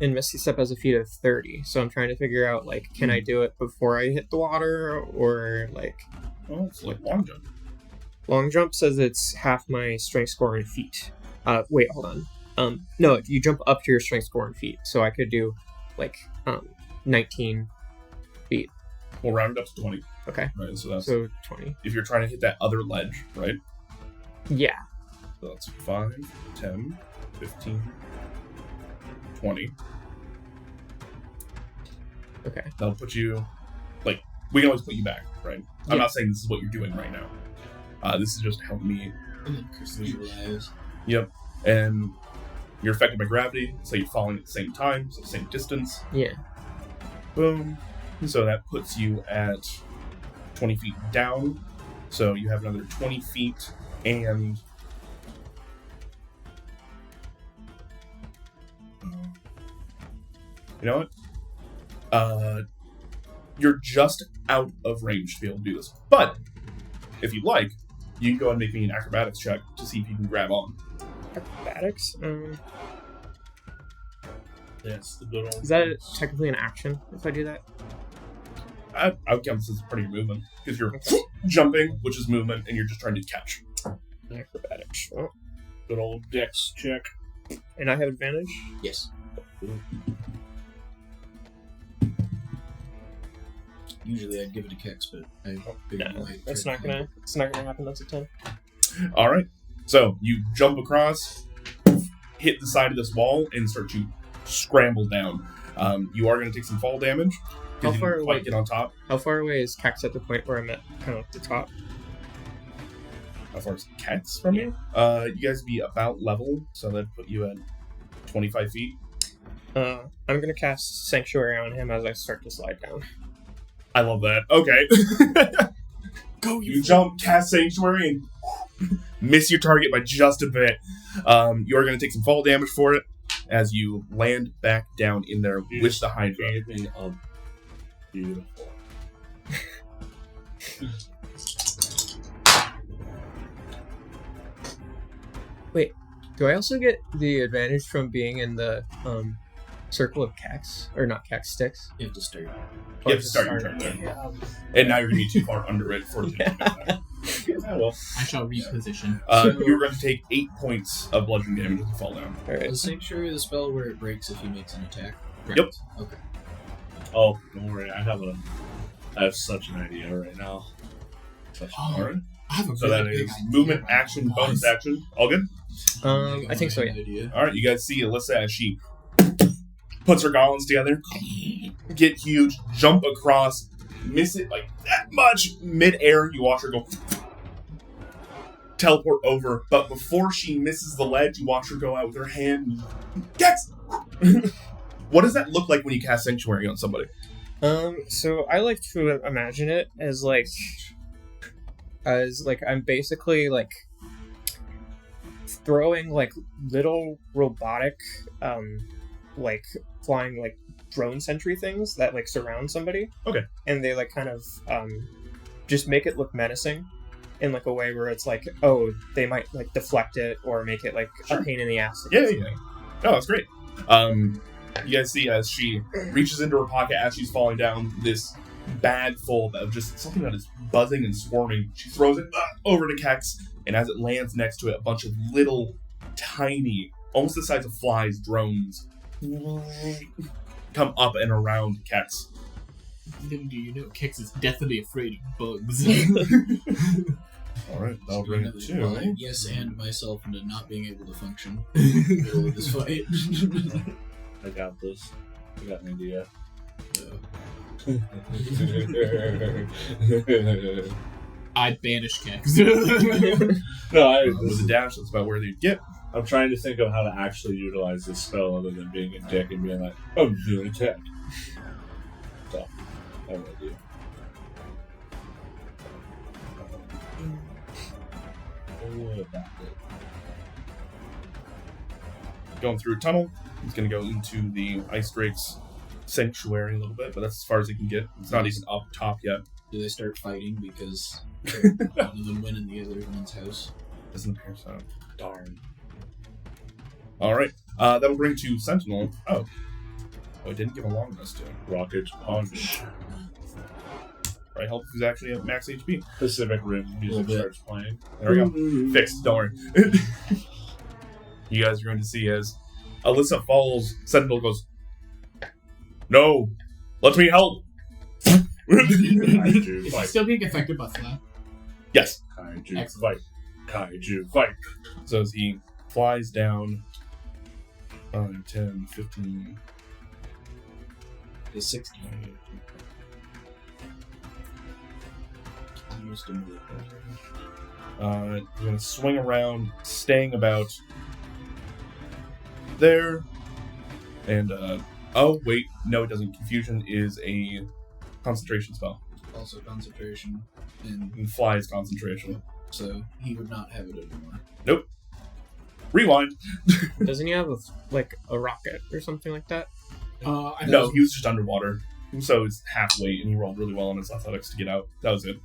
And Misty Step has a feet of 30, so I'm trying to figure out, like, can I do it before I hit the water, or, like... Oh, it's like long jump. Long jump says it's half my strength score in feet. Wait, hold on. No, you jump up to your strength score in feet, so I could do, like, 19 feet. We'll round it up to 20. Okay, Right, so that's so 20. if you're trying to hit that other ledge, right? Yeah. So that's 5, 10, 15, 20. Okay. That'll put you, like, we can always put you back, right? I'm Yeah. not saying this is what you're doing right now. This is just to help me. And then Chris Visualize. Yep. And you're affected by gravity, so you're falling at the same time, so same distance. Yeah. Boom. So that puts you at 20 feet down. So you have another 20 feet and... You know what? You're just out of range to be able to do this. But, if you'd like, you can go and make me an acrobatics check to see if you can grab on. Acrobatics? That's the good old. Is that technically an action if I do that? I would count this as part of your movement. Because you're jumping, which is movement, and you're just trying to catch. Acrobatics. Oh. Good old dex check. And I have advantage? Yes. Usually I'd give it a Kex, but I figured No, you might it's try not to gonna. It's not gonna happen. That's a 10. Alright. So, you jump across, hit the side of this wall, and start to scramble down. You are going to take some fall damage. How Because you far didn't quite away? get on top. How far away is Cax at the point where I'm at, kind of at the top? How far is Cats from you? You guys be about level, so that'd put you at 25 feet. I'm gonna cast Sanctuary on him as I start to slide down. I love that. Okay. Go, You jump, cast Sanctuary, and miss your target by just a bit. You are going to take some fall damage for it as you land back down in there with the Hydra. Gave me a beautiful. Do I also get the advantage from being in the circle of Cax? Or not Cax, sticks? You have to start. You have to start your turn there. And now you're going to be too far under it for it to do that. Yeah, well, I shall reposition. You're going to take 8 points of bludgeoning damage as you fall down. Alright. Is Sanctuary the spell where it breaks if he makes an attack? Yep. Okay. oh, don't worry. I have such an idea right now. Alright. I have a So really that big is idea. movement, action, bonus action. All good? I think so, yeah. Idea. Alright, you guys see Alyssa as she puts her goblins together, get huge, jump across, miss it like that much mid-air. You watch her go teleport over, but before she misses the ledge, you watch her go out with her hand. Gex! What does that look like when you cast Sanctuary on somebody? So I like to imagine it as like I'm basically like throwing like little robotic like flying like drone sentry things that like surround somebody. Okay. And they like kind of just make it look menacing in like a way where it's like, oh, they might like deflect it or make it like Sure. a pain in the ass. to Yeah, get yeah. somebody. Oh, that's great. You guys see as she reaches into her pocket as she's falling down, this bag full of just something that is buzzing and swarming. She throws it over to Kex, and as it lands next to it, a bunch of little, tiny, almost the size of flies, drones come up and around Kex. Little do you know, Kix is deathly afraid of bugs. All right, that'll bring it Well, to. yes, and myself into not being able to function in the middle of this fight. I got this. I got an idea. I banish Kex. No, With a dash, that's about where they'd get. I'm trying to think of how to actually utilize this spell other than being a dick and being like, oh, do an attack. So, I will do. What about it? Going through a tunnel. He's going to go into the Ice Drake's sanctuary a little bit, but that's as far as he can get. It's not even up top yet. Do they start fighting because one of them went in the other one's house? Doesn't appear so. Darn. All right. That'll bring to Sentinel. Oh, it didn't give a long rest to him. Rocket punch. Right, help if he's actually at max HP. Pacific Rim music Little bit. starts playing. There we go. Fixed. Don't worry. You guys are going to see as Alyssa falls, Sentinel goes, "No, let me help." Kaiju Is he fight. still being affected by slap? Yes. Kaiju Excellent. fight. Kaiju fight. So as he flies down 5, 10, 15, It's 16. Almost a minute. you're going to swing around, staying about there. And, oh, wait, no, it doesn't. Confusion is a concentration spell. Also concentration, and And fly is concentration. so he would not have it anymore. Rewind. Doesn't he have a rocket or something like that? No, he was just underwater. So it's half weight, and he rolled really well on his athletics to get out. That was it.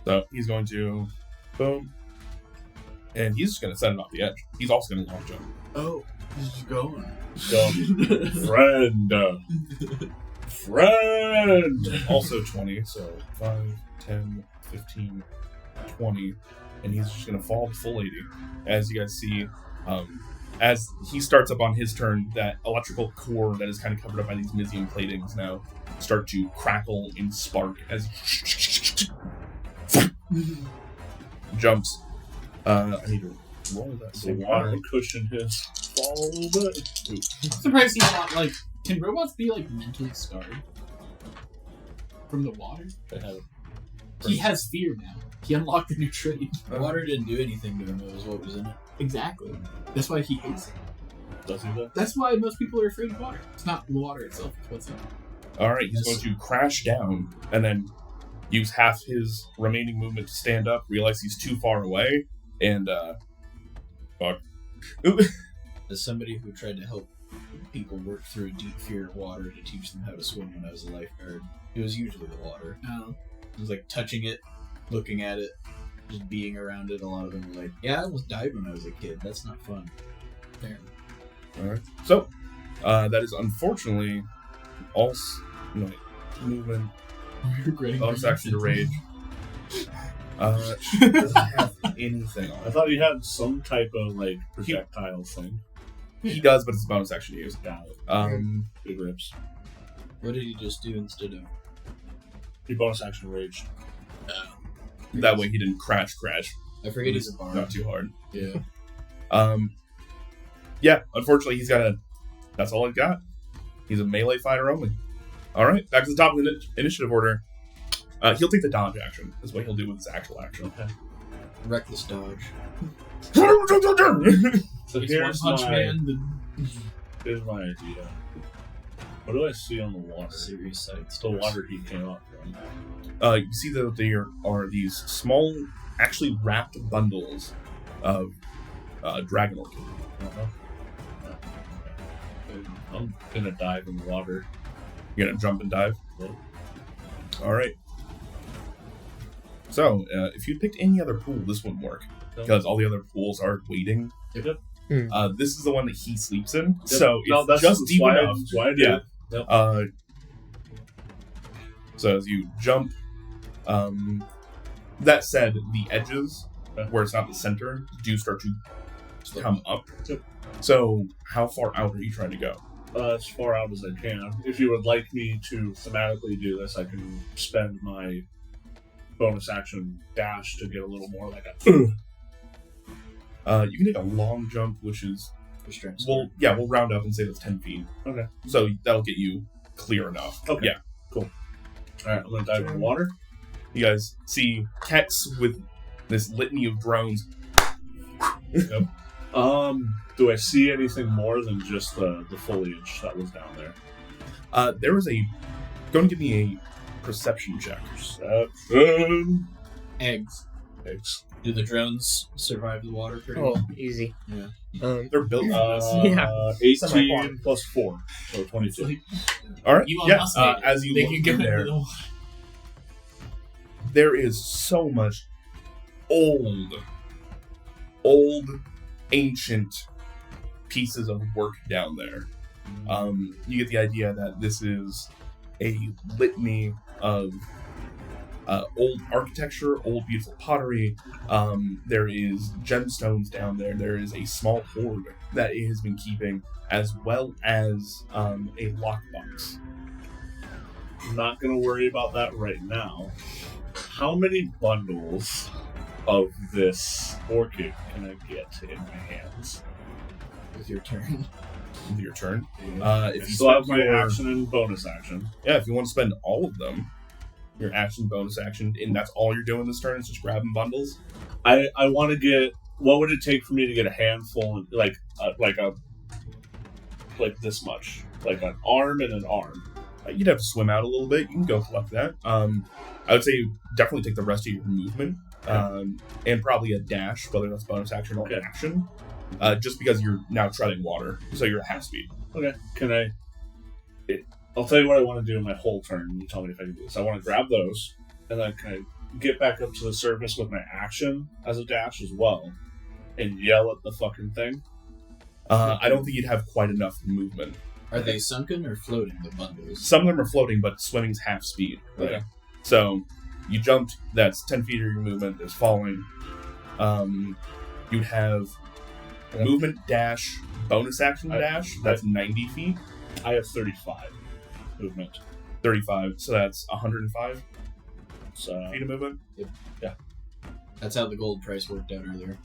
So he's going to boom. And he's just going to send it off the edge. He's also going to long jump. Oh, he's going. Friend. Friend. Also 20, so 5, 10, 15, 20. And he's just going to fall to full 80. As you guys see, as he starts up on his turn, that electrical core that is kind of covered up by these Mizium platings now start to crackle and spark as he jumps. I need to roll that The same water water. cushion his fall a little bit. I'm surprised he's not like. Can robots be like mentally scarred from the water? They have He has fear now. He unlocked the new trait. Water didn't do anything to him. It was what was in it. Exactly. That's why he hates it. does he that? That's why most people are afraid of water. It's not the water itself. It's what's in it. All right, he's going to crash down and then use half his remaining movement to stand up. Realize he's too far away, and fuck. As somebody who tried to help people work through deep fear of water to teach them how to swim when I was a lifeguard, it was usually the water. It was like touching it, looking at it, just being around it. A lot of them were like, "Yeah, I almost died when I was a kid. That's not fun." Fair. All right, so that is unfortunately all movement. You're regretting Bonus bringing action to attention. rage. Doesn't have anything on I it. thought he had some type of like projectile thing. He does, but it's a bonus action to use. Got it. Big rips. What did he just do instead of? He bonus action rage. That way he didn't crash. I forget he's a Not bard. too hard. Yeah. Yeah, unfortunately, he's got a. That's all he's got. He's a melee fighter only. All right, back to the top of the initiative order. He'll take the dodge action. Is what he'll do with his actual action. Reckless dodge. So He's here's One Punch my, Man. here's my idea. What do I see on the water? Serious sights. The water he came up from. You see that there are these small, actually wrapped bundles of dragon orchid. I'm gonna dive in the water. You're gonna jump and dive. Yeah. All right. So, if you picked any other pool, this wouldn't work because all the other pools are waiting. Yep. This is the one that he sleeps in, Yep. so No, it's that's just deep why enough. That's why I did Yeah. it. Yep. So as you jump, that said, the edges where it's not the center do start to come up. Yep. So how far out are you trying to go? As far out as I can. If you would like me to thematically do this, I can spend my bonus action dash to get a little more like a. You can take a long jump, which is for strength. We'll round up and say that's 10 feet. Okay. So that'll get you clear enough. Okay. Yeah. All right, I'm gonna dive in the water. You guys see Kex with this litany of drones. Do I see anything more than just the foliage that was down there? There was a. Go and give me a perception check. Eggs. Eggs. Do the drones survive the water pretty Oh, well? easy. Yeah. They're built for this. Yeah. 18 plus 4, so 22. All right. Elon Yeah. Musk, mate. As you They look can get in into there, the water. there is so much old, ancient pieces of work down there. You get the idea that this is a litany of old architecture, old beautiful pottery. There is gemstones down there. There is a small hoard that it has been keeping, as well as a lockbox. I'm not going to worry about that right now. How many bundles of this orchid can I get in my hands? With your turn. With your turn. I If you still have spend my your- action and bonus action. Yeah, if you want to spend all of them, your action, bonus action, and that's all you're doing this turn is just grabbing bundles. I want to get. What would it take for me to get a handful, like this much, like an arm and an arm? You'd have to swim out a little bit. You can go collect that. I would say you definitely take the rest of your movement, and probably a dash, whether that's bonus action or Okay. action, just because you're now treading water, so you're at half speed. Okay. Can I? I'll tell you what I want to do in my whole turn. You tell me if I can do this. I want to grab those, and then can I get back up to the surface with my action as a dash as well, and yell at the fucking thing? I don't think you'd have quite enough movement. Are they sunken or floating, the bundles? Some of them are floating, but swimming's half speed. Right? Okay. So you jumped, that's 10 feet of your movement is falling. You'd have movement dash, bonus action dash, that's 90 feet. I have 35 movement. 35, so that's 105 So feet of movement. That's how the gold price worked out earlier.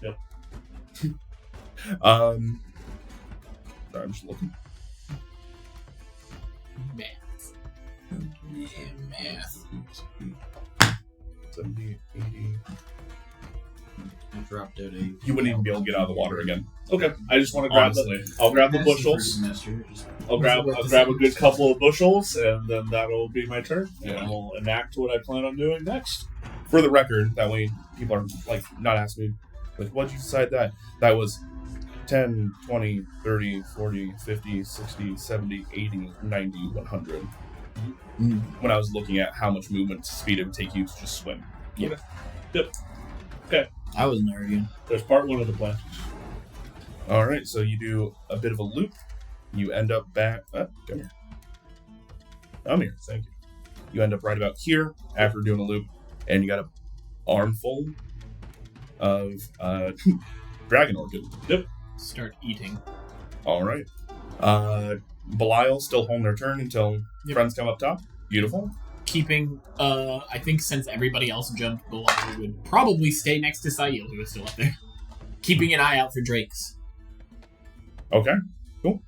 Sorry, I'm just looking. Math. Yeah, math. 70, 80. I dropped out a. You wouldn't even be able to get out of the water again. okay, I just want to grab Honestly. I'll grab the Nasty bushels. first semester, just- I'll grab a good couple of bushels, and then that'll be my turn. And Yeah. we'll enact what I plan on doing next. For the record, that way people are like not asking me, like, what'd you decide that? That was 10, 20, 30, 40, 50, 60, 70, 80, 90, 100. Mm. When I was looking at how much movement speed it would take you to just swim. I wasn't arguing. There's part one of the plan. All right, so you do a bit of a loop. You end up back. Okay. I'm here. Thank you. You end up right about here after doing a loop, and you got a armful of dragon orchid. Start eating. All right. Belial still holding their turn until Yep. friends come up top. Beautiful. Keeping, I think since everybody else jumped below, we would probably stay next to Sail, who is still up there. Keeping an eye out for drakes. Okay. Cool.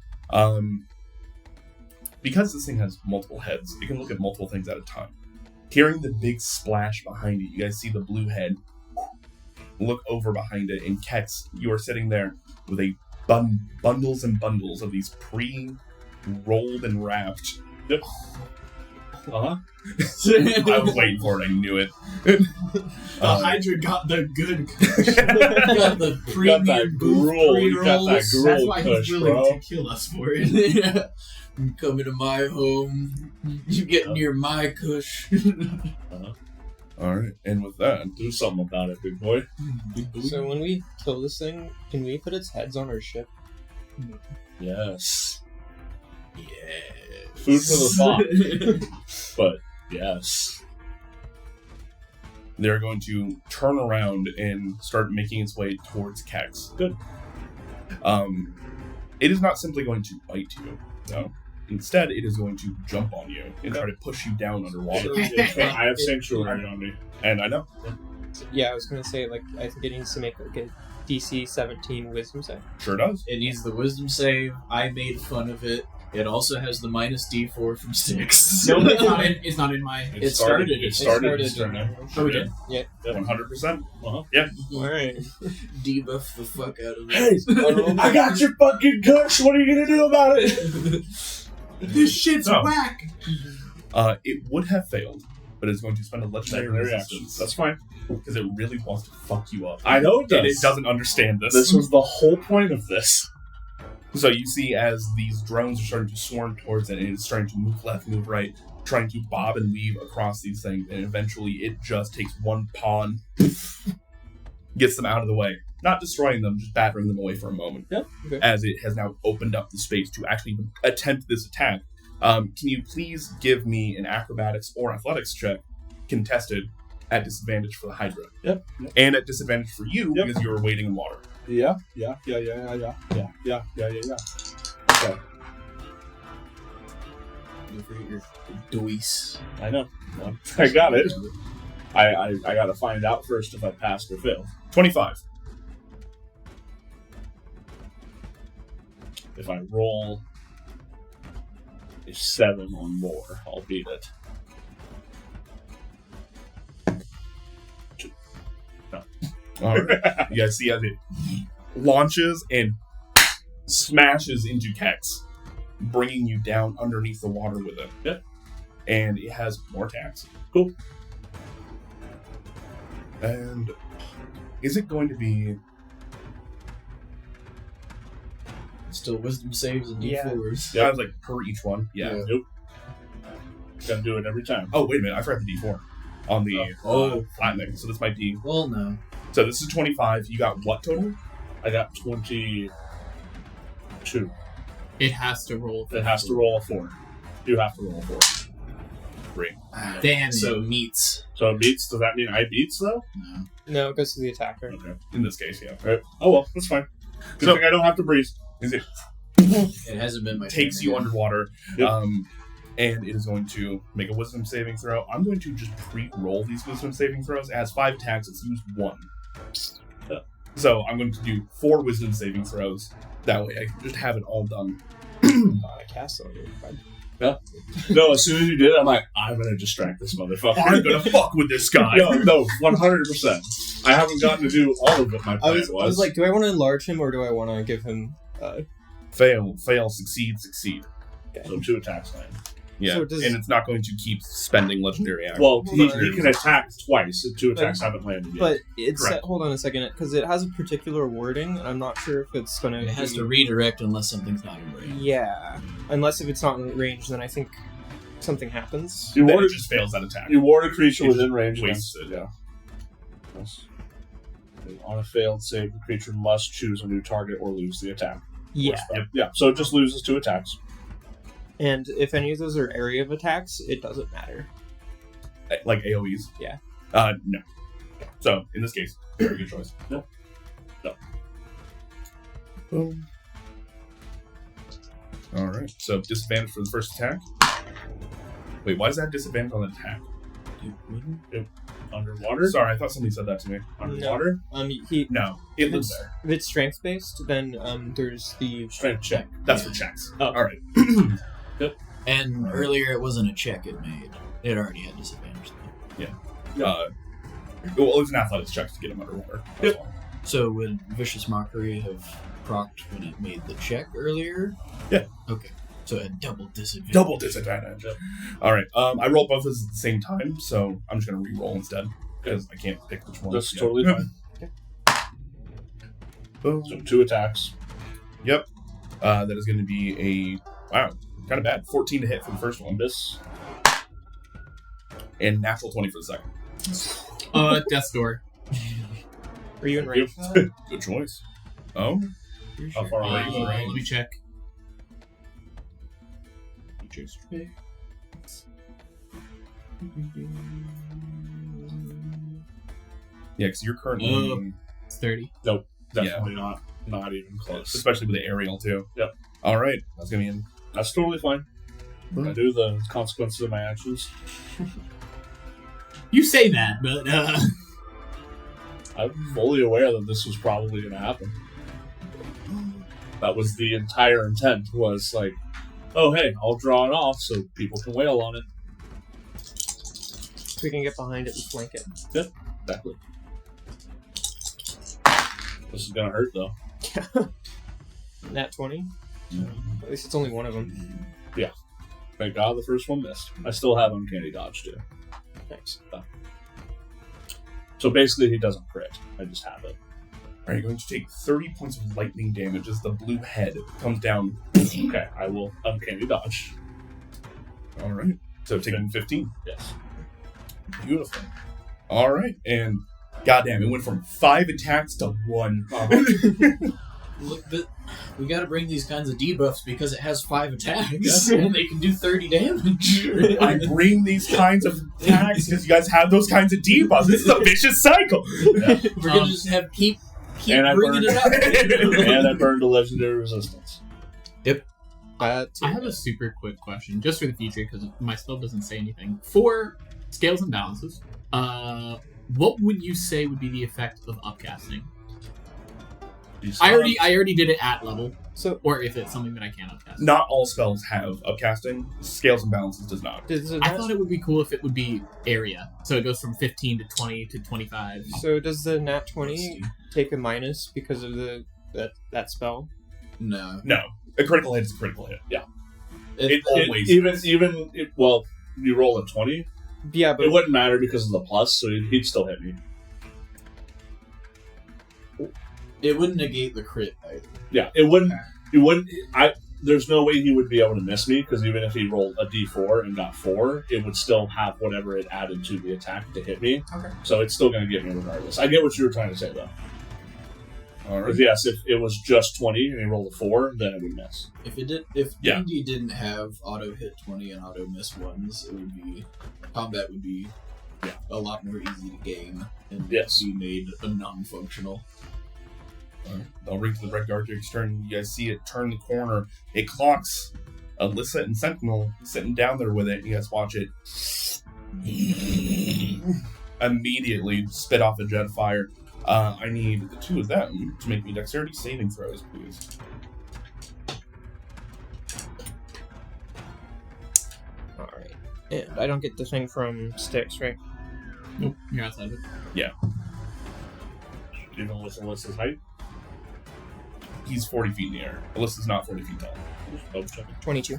Because this thing has multiple heads, it can look at multiple things at a time. Hearing the big splash behind it, you guys see the blue head look over behind it, and Kex, you are sitting there with a bundles and bundles of these pre-rolled and wrapped. Uh-huh. I was waiting for it. I knew it. The Hydra got the good Got the got that premium booth gruel. You got that pre-rolls. gruel That's why push, he's willing bro. to kill us for it. Yeah. You coming to my home. You get near my kush. All right, and with that, Do something about it, big boy. So when we kill this thing, can we put its heads on our ship? Yes. Yeah. Food for the thought. But yes. they're going to turn around and start making its way towards Kex. Good. It is not simply going to bite you, no. Instead, it is going to jump on you and try to push you down underwater. I have sanctuary on me. And I know. Yeah, I was gonna say, like, I think it needs to make like a DC 17 Wisdom save. Sure does. It needs the wisdom save. I made fun of it. It also has the minus D4 from Styx. No, it's not in my. It started. It started. It started. Oh, we did. 100%. Yeah. Alright. Debuff the fuck out of Hey, it. I got your fucking kush. What are you gonna do about it? This shit's So- whack. It would have failed, but it's going to spend a legendary Legendary resistance. actions. That's fine. Because it really wants to fuck you up. I know it does. And it doesn't understand this. This was the whole point of this. So you see as these drones are starting to swarm towards it, and it's starting to move left, move right, trying to bob and weave across these things, and eventually it just takes one paw and gets them out of the way. Not destroying them, just battering them away for a moment. Yeah, okay. As it has now opened up the space to actually attempt this attack. Can you please give me an acrobatics or athletics check, contested, at disadvantage for the Hydra? Yep. And at disadvantage for you, Yep. because you're wading in water. Yeah. Okay. You forget your Deweese. I know. I got it. I got to find out first if I passed or failed. 25. If I roll a 7 or more, I'll beat it. All right. You guys see as it launches and smashes into Kex, bringing you down underneath the water with it. Yep. And it has more attacks. Cool. And is it going to be... Still wisdom saves and Yeah. D4s. Yeah, I was like per each one. Yeah. Yeah. Nope. Gotta do it every time. Oh, wait a minute. I forgot the D4 on the Oh. flattening. So this might be... Well, no. So this is 25. You got what total? I got 22. It has to roll. It has to roll a 4. You have to roll a 4. Damn it. So meets. So it beats. Does that mean I beats though? No. No, it goes to the attacker. Okay. In this case, yeah. Right. Oh well, that's fine. Good So- thing I don't have to breathe. Is it It hasn't been my takes turn you yet. underwater, Yep. and it is going to make a wisdom saving throw. I'm going to just pre-roll these wisdom saving throws. It has 5 attacks. It's used 1. Yeah. So I'm going to do 4 wisdom saving throws. That way I can just have it all done. I cast it. Really fine. No, as soon as you did, I'm like, I'm gonna distract this motherfucker. I'm gonna fuck with this guy. No, 100%. I haven't gotten to do all of it. My plan I was like, do I want to enlarge him or do I want to give him? Fail, succeed. so 2 attacks land. Yeah, So does- and it's not going to keep spending legendary action. Well, he can attack twice. And 2 attacks haven't landed yet. But it's Correct. hold on a second, because it has a particular wording, and I'm not sure if it's gonna. It has be- to redirect unless something's not in range. Yeah, unless if it's not in range, then I think something happens. you then ward it just fails that attack. you ward a creature It within range. wastes against- it. Yeah. Yes. On a failed save, the creature must choose a new target or lose the attack. Yeah, Yeah. So it just loses 2 attacks. and if any of those are area of attacks, it doesn't matter. Like AoEs. Yeah. No. So in this case, very good choice. No. Boom. All right. So disadvantage for the first attack. Wait, why does that have disadvantage on the attack? Underwater? Sorry, I thought somebody said that to me. Underwater? He No, it if lives it's, there. if it's strength based, then there's the Strength check. That's for checks. Oh. All right. And earlier it wasn't a check it made. It already had disadvantage. Well, it's an athletics check to get him underwater. That's all. So would Vicious Mockery have procced when it made the check earlier? Yeah. Okay. So it had double disadvantage. Double disadvantage. All right. I rolled both at the same time, so I'm just going to re-roll instead because I can't pick which one. That's Yeah. totally fine. Boom. So 2 attacks. Yep. That is going to be a kind of bad 14 to hit for the first one, Miss. and natural 20 for the second. Death's Door. Are you in range? Good choice. Oh, How far away are you in Let range? me check. yeah, because you're currently, It's 30. Definitely not even close. especially with the aerial too. Yep. All right, that's going to be in. That's totally fine. I do the consequences of my actions. You say that, but I'm fully aware that this was probably going to happen. That was the entire intent, was like, oh, hey, I'll draw it off so people can wail on it. We can get behind it and flank it. Exactly. This is going to hurt, though. Nat 20? At least it's only one of them. Thank God the first one missed. I still have Uncanny Dodge, too. Thanks. So basically, he doesn't crit. I just have it. Are you going to take 30 points of lightning damage as the blue head comes down? Okay, I will Uncanny Dodge. All right. So taking 15. Yes. Beautiful. All right. And goddamn, it went from 5 attacks to 1. Look, we gotta bring these kinds of debuffs because it has 5 attacks and they can do 30 damage. I bring these kinds of attacks because you guys have those kinds of debuffs. This is a vicious cycle. We're gonna just have keep and I bringing it up. And I burned a legendary resistance. I have a super quick question, just for the future, because my spell doesn't say anything. For scales and balances, what would you say would be the effect of upcasting? I already did it at level, So, or if it's something that I can't upcast. Not all spells have upcasting. Scales and balances does not. does I thought it would be cool if it would be area, so it goes from 15 to 20 to 25. So does the Nat 20 take a minus because of that spell? No. No. A critical hit is a critical hit. Yeah. It always well, you roll a 20, Yeah, but it wouldn't matter because of the plus, so he'd still hit me. It wouldn't negate the crit either. Yeah, it wouldn't. It wouldn't. There's no way he would be able to miss me because even if he rolled a d4 and got 4, it would still have whatever it added to the attack to hit me. Okay. So it's still going to get me regardless. I get what you were trying to say though. all right. Because yes, if it was just 20 and he rolled a 4, then it would miss. If D&D didn't have auto hit 20 and auto miss 1s, it would be combat would be a lot more easy to game and Yes. be made non-functional. They'll ring to the Red Guardian's turn. You guys see it turn the corner. It clocks Alyssa and Sentinel sitting down there with it. You guys watch it immediately spit off a jet of fire. I need the two of them to make me dexterity saving throws, please. alright. And I don't get the thing from Styx, right? Nope, you're outside of it. Even with Alyssa's height. He's 40 feet in the air. Alyssa's not 40 feet tall. Just double checking. 22.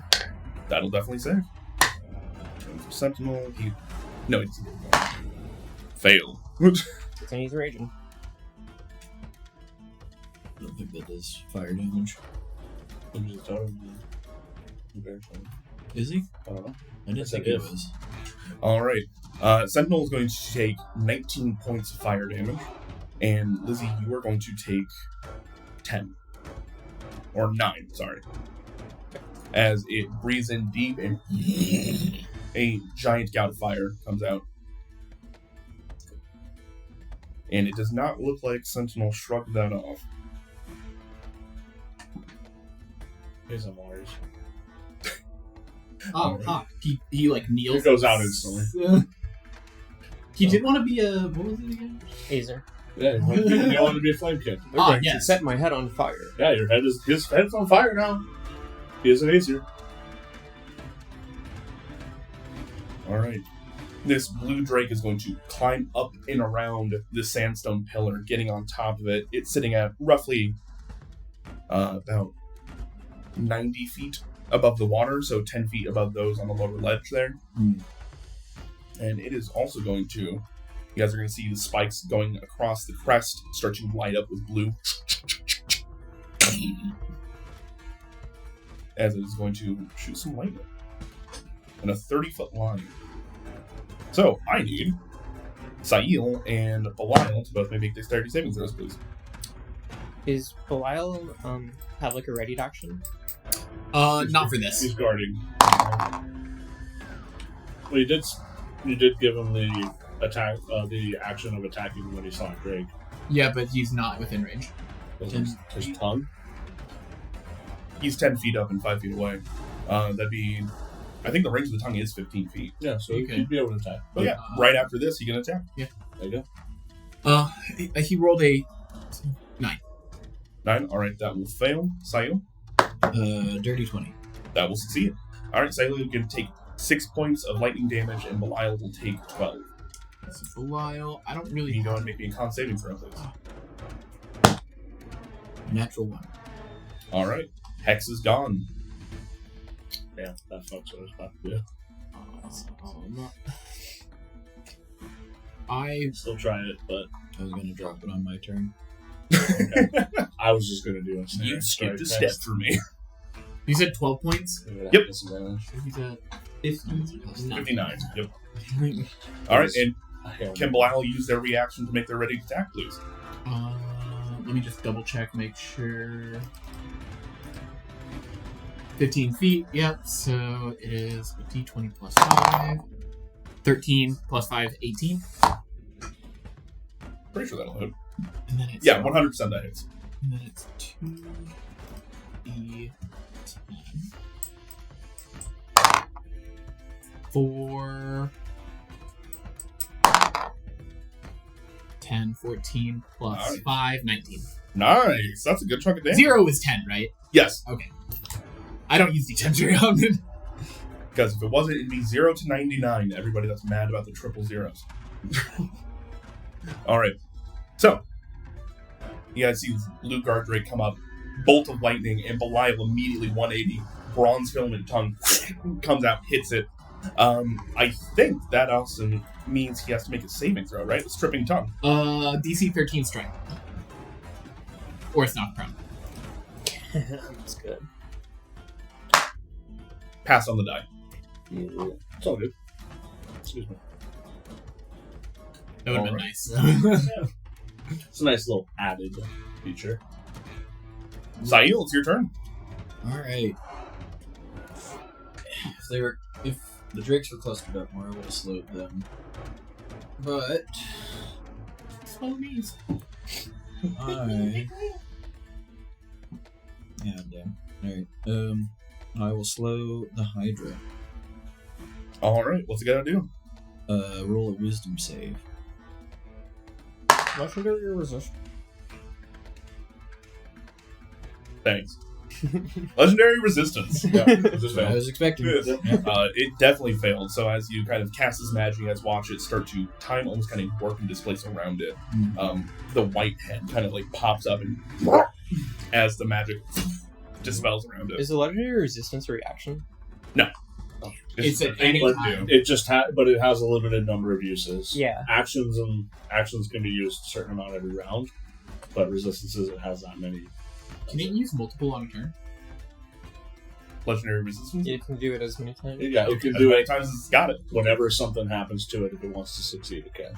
That'll definitely save. Sentinel, he doesn't. Fail. Because he's raging. I don't think that does fire damage. I'm just telling you. Is he? I don't know. I didn't It's think a he if. was. Alright. Sentinel is going to take 19 points of fire damage. And Lizzie, you are going to take 10. Or 9, sorry. As it breathes in deep and a giant gout of fire comes out. And it does not look like Sentinel shrugged that off. He's on Mars. He like kneels. It goes out instantly. He did want to be a what was it again? Azer. Yeah, you want to be a flame kid. They're going to set my head on fire. Yeah, his head's on fire now. He is an Acer. Alright. This blue drake is going to climb up and around the sandstone pillar, getting on top of it. It's sitting at roughly about 90 feet above the water, so 10 feet above those on the lower ledge there. And it is also going to, you guys are going to see the spikes going across the crest, starting to light up with blue. As it is going to shoot some lightning in a 30-foot line. So, I need Sail and Belial to both make dexterity saving throws, please. Is Belial have like a ready action? Not for this. He's guarding. Well, you did give him the attack, the action of attacking when he saw Drake. Yeah, but he's not within range. His tongue. He's 10 feet up and 5 feet away. That'd be... I think the range of the tongue is 15 feet. Yeah, so Okay. he'd be able to attack. But yeah, right after this, he can attack. There you go. He rolled a 9. 9. All right, that will fail. Sayil, Dirty 20. that will succeed. All right, Sayil, you can take 6 points of lightning damage, and Belial will take 12. So Belial, I don't You really need to go and make me a con saving throw, please. Natural 1. All right, Hex is gone. Yeah, that's what I was about to do. I Still try it, but I was going to drop it on my turn. I was just gonna do a snare. You skipped a Sorry, step for me. You said 12 points? Yep. Disadvantage. He's at 59. Yep. All right, and can Belial use their reaction to make their ready to attack, please? Let me just double check, make sure. 15 feet, yep, so it is a d20 plus 5. 13 plus 5, 18. Pretty sure that'll hit. And then it's Yeah, 100% that hits. And then it's 2d10. 4 10, 14 plus Nice. 5, 19. Nice. That's a good chunk of damage. 0 is 10, right? Yes, I don't use d10 very often. because if it wasn't, it'd be 0 to 99. Everybody that's mad about the triple zeros. All right. So, you guys see Luke Gardrake come up, bolt of lightning, and Belial immediately 180. Bronze filament tongue comes out, hits it. I think that also means he has to make a saving throw, right? A stripping tongue. DC 13 strength. Or it's not prone. That's good. Pass on the die. It's all good. Excuse me. That would have been Alright. nice. It's a nice little added feature. Sayil, it's your turn. Alright. If the drakes were clustered up more, I would have slowed them. But Slow knees. I yeah, damn. Alright. I will slow the Hydra. All right, what's it gotta do? Roll a wisdom save. Legendary resist. Thanks. Legendary resistance. Yeah, it just I failed. was expecting. Yes. Yeah. It definitely failed. So as you kind of cast this magic, you guys watch it start to time almost kind of work and displace around it. The white head kind of like pops up and as the magic dispels around it. Is the legendary resistance a reaction? It's at anything any to time. do. It just but it has a limited number of uses. Yeah. Actions can be used a certain amount every round, but resistances it has that many. Can it use multiple on a turn? Legendary resistance. You can do it as many times. Yeah, it can As do many it times as it's got it. whenever something happens to it. If it wants to succeed, it can.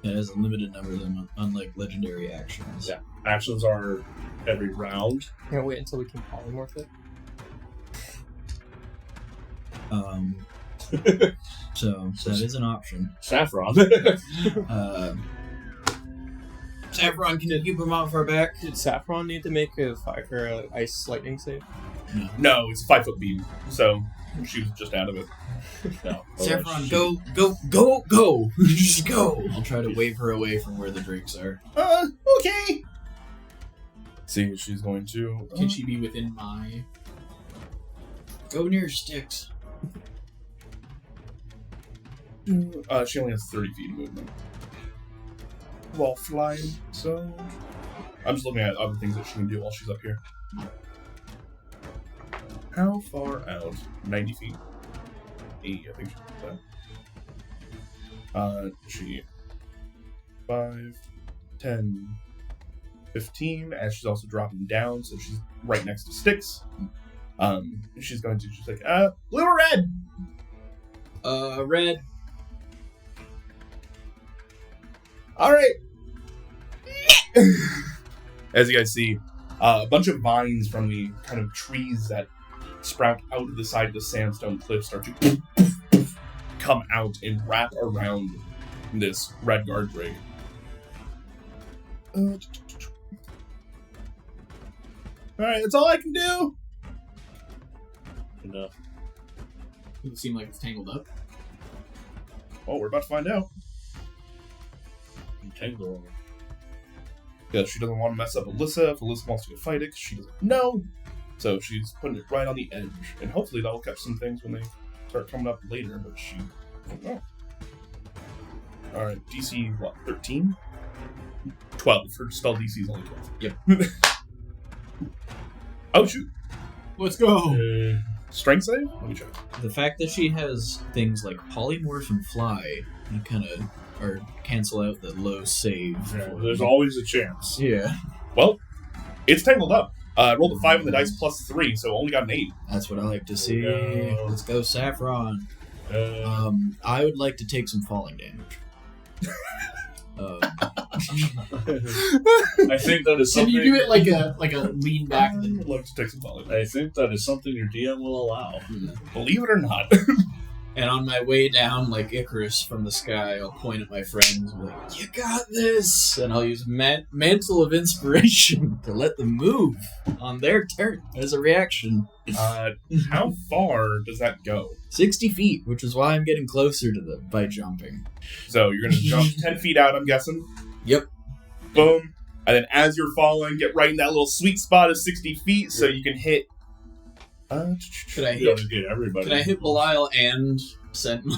It has a limited number of them, unlike legendary actions. Yeah. Actions are every round. Can I wait until we can polymorph it? So that is an option. Saffron. Saffron, can you keep him off our back? Did Saffron need to make a fire or a ice lightning save? No, it's a 5-foot beam, so she was just out of it. No. Saffron, go! Just go! I'll try to wave her away from where the drakes are. Okay. See, she's going to. Can she be within my... Go near sticks. She only has 30 feet of movement while flying, so I'm just looking at other things that she can do while she's up here. How far out? 90 feet. 80, I think she's that. She 5, 10, 15, and she's also dropping down, so she's right next to Styx. She's going to just like, blue or red? Red. All right. As you guys see, a bunch of vines from the kind of trees that sprout out of the side of the sandstone cliff start to come out and wrap around this red guard drake. All right, that's all I can do. Enough. Does it seem like it's tangled up? Oh, we're about to find out. Entangle. Because she doesn't want to mess up Alyssa if Alyssa wants to go fight it, because she doesn't know. So she's putting it right on the edge. And hopefully that'll catch some things when they start coming up later, but she don't know. Alright, DC, what, 13? 12. Her spell DC is only 12. Yep. Oh, shoot. Let's go. Strength save? Let me check. The fact that she has things like polymorph and fly, you kind of or cancel out the low save. There's always a chance. Yeah, Well, it's tangled up. I rolled a 5 on the dice plus 3, so only got an 8. that's what I like to see. No. Let's go, Saffron. I would like to take some falling damage. I think that is Can something. you do it like a lean back? I would like to take some volume. I think that is something your DM will allow. Believe it or not. And on my way down, like Icarus from the sky, I'll point at my friends and be like, "You got this!" And I'll use Mantle of Inspiration to let them move on their turn as a reaction. How far does that go? 60 feet, which is why I'm getting closer to them by jumping. So you're going to jump 10 feet out, I'm guessing? Yep. Boom. And then as you're falling, get right in that little sweet spot of 60 feet so you can hit... Could I You hit? gotta get everybody. Can I hit Belial and Sentinel?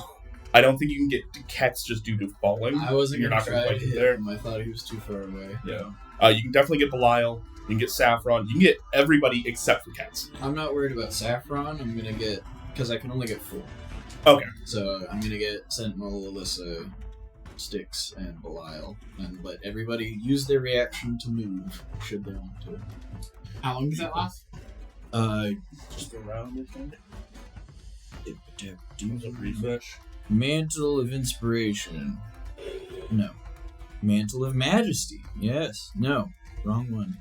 I don't think you can get to Kets just due to falling. I wasn't You're gonna not gonna try quite to get hit there. him. I thought he was too far away. Yeah. You can definitely get Belial. You can get Saffron. You can get everybody except for Kets. I'm not worried about Saffron. I'm gonna get because I can only get 4. Okay. So I'm gonna get Sentinel, Alyssa, Styx, and Belial, and let everybody use their reaction to move should they want to. How long does that last? Just go around, I think. Refresh. Mantle of Inspiration. No. Mantle of Majesty. Yes. No. Wrong one.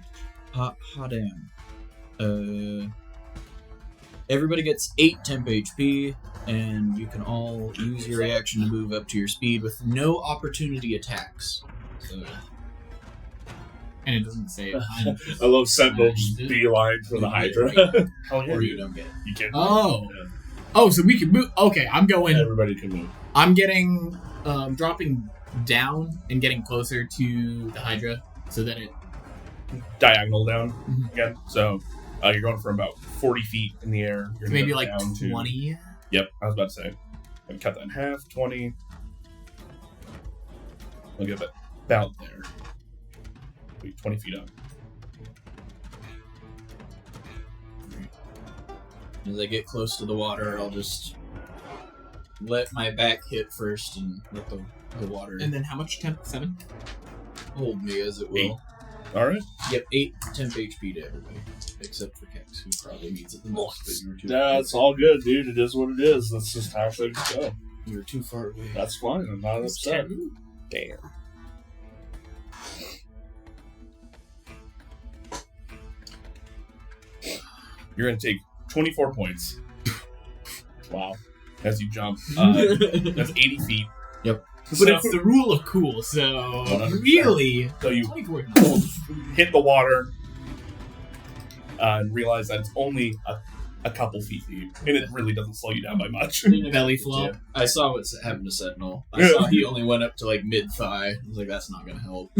Hot damn. Everybody gets 8 temp HP, and you can all use your reaction to move up to your speed with no opportunity attacks. So, And it doesn't say it. I love Sentinel just beeline for the Hydra. or you don't get it. You can. Oh, so we can move. Okay, I'm going. Everybody can move. I'm getting dropping down and getting closer to the Hydra so that it. Diagonal down again. So you're going from about 40 feet in the air. You're gonna Maybe go like down to- 20. Yep, I was about to say. I can cut that in half, 20. I'll give it about there. Wait, 20 feet up. As I get close to the water, I'll just let my back hit first and let the water And then how much temp? 7? hold me as it will. 8. Alright. Yep, 8 temp HP to everybody. Except for Kex, who probably needs it the most, but you were too That's all good, dude. It is what it is. That's just how things go. you were too far away. That's fine. I'm not upset. Damn. You're going to take 24 points Wow. as you jump. That's 80 feet. But it's the rule of cool, so 100%. really, So you 24. hit the water and realize that it's only a couple feet deep. And it really doesn't slow you down by much. Belly flop. Yeah. I saw what happened to Sentinel. I saw he only went up to like mid-thigh. I was like, that's not going to help.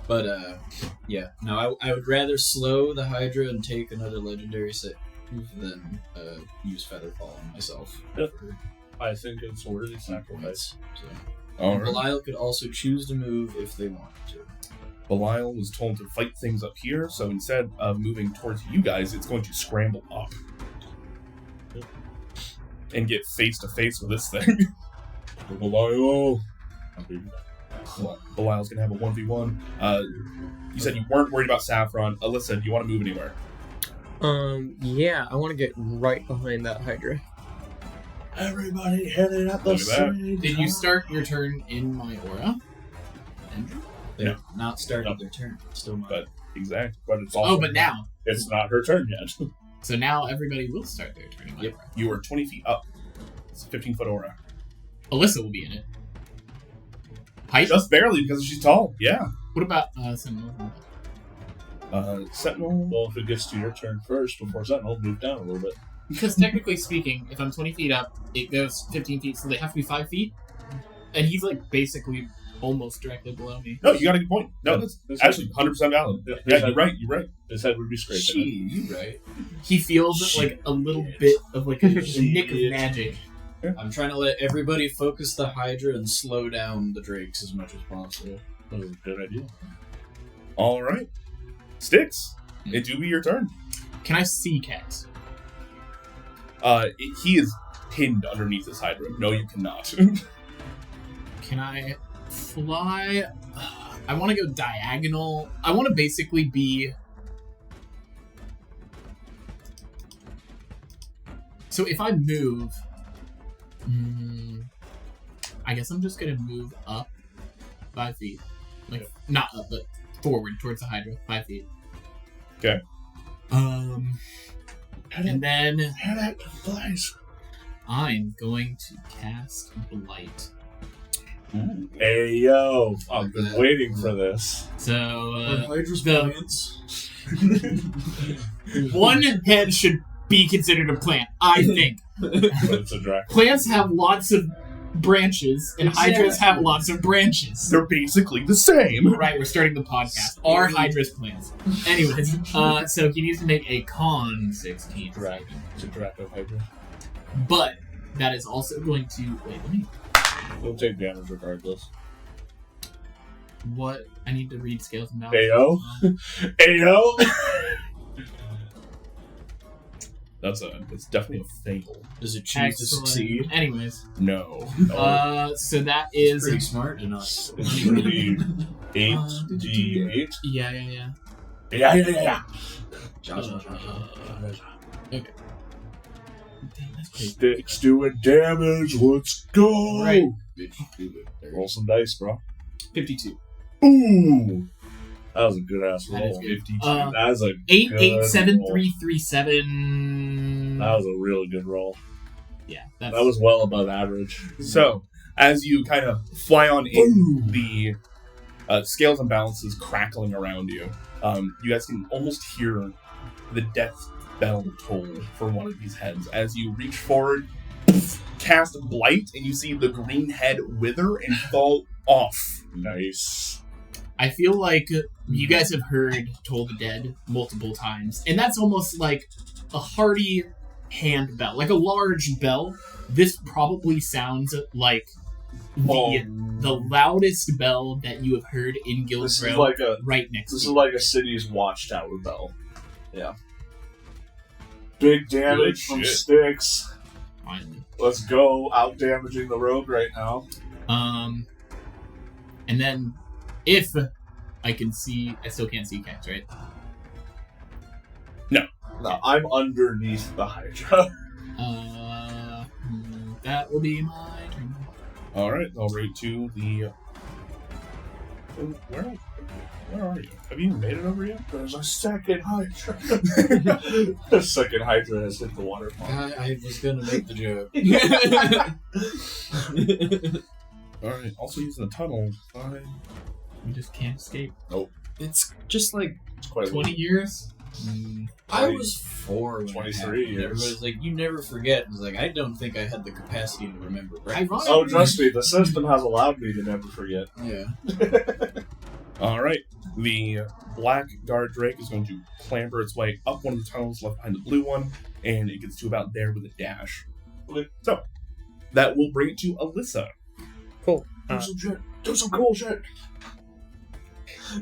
But, yeah. No, I would rather slow the Hydra and take another legendary save than use Featherfall on myself. Yep. I think it's worthy sacrifice. So. Alright. Belial could also choose to move if they wanted to. Belial was told to fight things up here, so instead of moving towards you guys, it's going to scramble up. And get face to face with this thing. Belial. Belial's gonna have a 1v1. You said you weren't worried about Saffron. Alyssa, do you want to move anywhere? Yeah, I want to get right behind that Hydra. Everybody headed at the Look at that. same Did you start your turn in my aura? Andrew? They've not started their turn. It's still mine. But exactly. But it's also Oh, but now. It's not her turn yet. So now everybody will start their turn in my Yep. aura. you are 20 feet up. It's a 15-foot aura. Alyssa will be in it. Height? Just barely because she's tall. Yeah. What about Sentinel? Sentinel. Well, if it gets to your turn first before Sentinel, move down a little bit. Because technically speaking, if I'm 20 feet up, it goes 15 feet, so they have to be 5 feet. And he's like basically almost directly below me. No, you got a good point. No, that's His actually 100% valid. Yeah, Yeah, you're right. His head would be scraping. Gee, you right. He feels like a little bit of like a nick of magic. I'm trying to let everybody focus the Hydra and slow down the Drakes as much as possible. That was a good idea. All right. Sticks, it do be your turn. Can I see Kex? He is pinned underneath this Hydra. No, you cannot. Can I fly? I want to go diagonal. I want to basically be. So if I move, I guess I'm just gonna move up 5 feet, like not up, but forward towards the Hydra, 5 feet. Okay. And then Head flies. I'm going to cast Blight. Hey yo, I've been waiting for this. So Hydra's the- plants. one head should be considered a plant, I think. But it's a dragon. Plants have lots of branches, and hydras have lots of branches. They're basically the same. Right, we're starting the podcast. Are hydras plants? Anyways, so he needs to make a con 16. Dragon. It's a Draco Hydra. But that is also going to wait. Let me. We'll take damage regardless. What I need to read scales and Ayo. balances. Ayo. It's definitely a fail. Does it choose to Excellent. succeed? Anyways, No. so that is Pretty smart to not. It's 8d8. yeah. Yeah. Okay. Dang, that's crazy. Sticks doing damage. Let's go. Right. Roll some dice, bro. 52. Ooh. That was a good ass That is roll. good. 52. That was a 887337. That was a really good roll. Yeah, that's That was well above average. So, as you kind of fly on in, the scales and balances crackling around you, you guys can almost hear the death bell toll for one of these heads. As you reach forward, cast Blight, and you see the green head wither and fall off. Nice. I feel like you guys have heard Toll the Dead multiple times, and that's almost like a hearty hand bell, like a large bell. This probably sounds like the loudest bell that you have heard in This is Guildfell, like a right next this to is you. like a city's watchtower bell. Yeah. Big damage Good from shit. Sticks. Finally. Let's go. Out damaging the rogue right now. And then if I can see, I still can't see Kex, right? No, I'm underneath the Hydra. That will be my turn. All right, I'll rate to the. Where are you? Have you even made it over yet? There's a second Hydra. The second Hydra has hit the waterfall. I was gonna make the joke. All right, also using the tunnel. Fine. We just can't escape. It's just like It's quite 20 years? I was 4 when it 23 happened. years. Everybody's like, you never forget. It's like, I don't think I had the capacity to remember. breakfast. Oh, trust me, the system has allowed me to never forget. Yeah. All right, the black guard drake is going to clamber its way up one of the tunnels left behind the blue one, and it gets to about there with a dash. Okay, so that will bring it to Alyssa. Cool. Do some shit. Do some cool shit.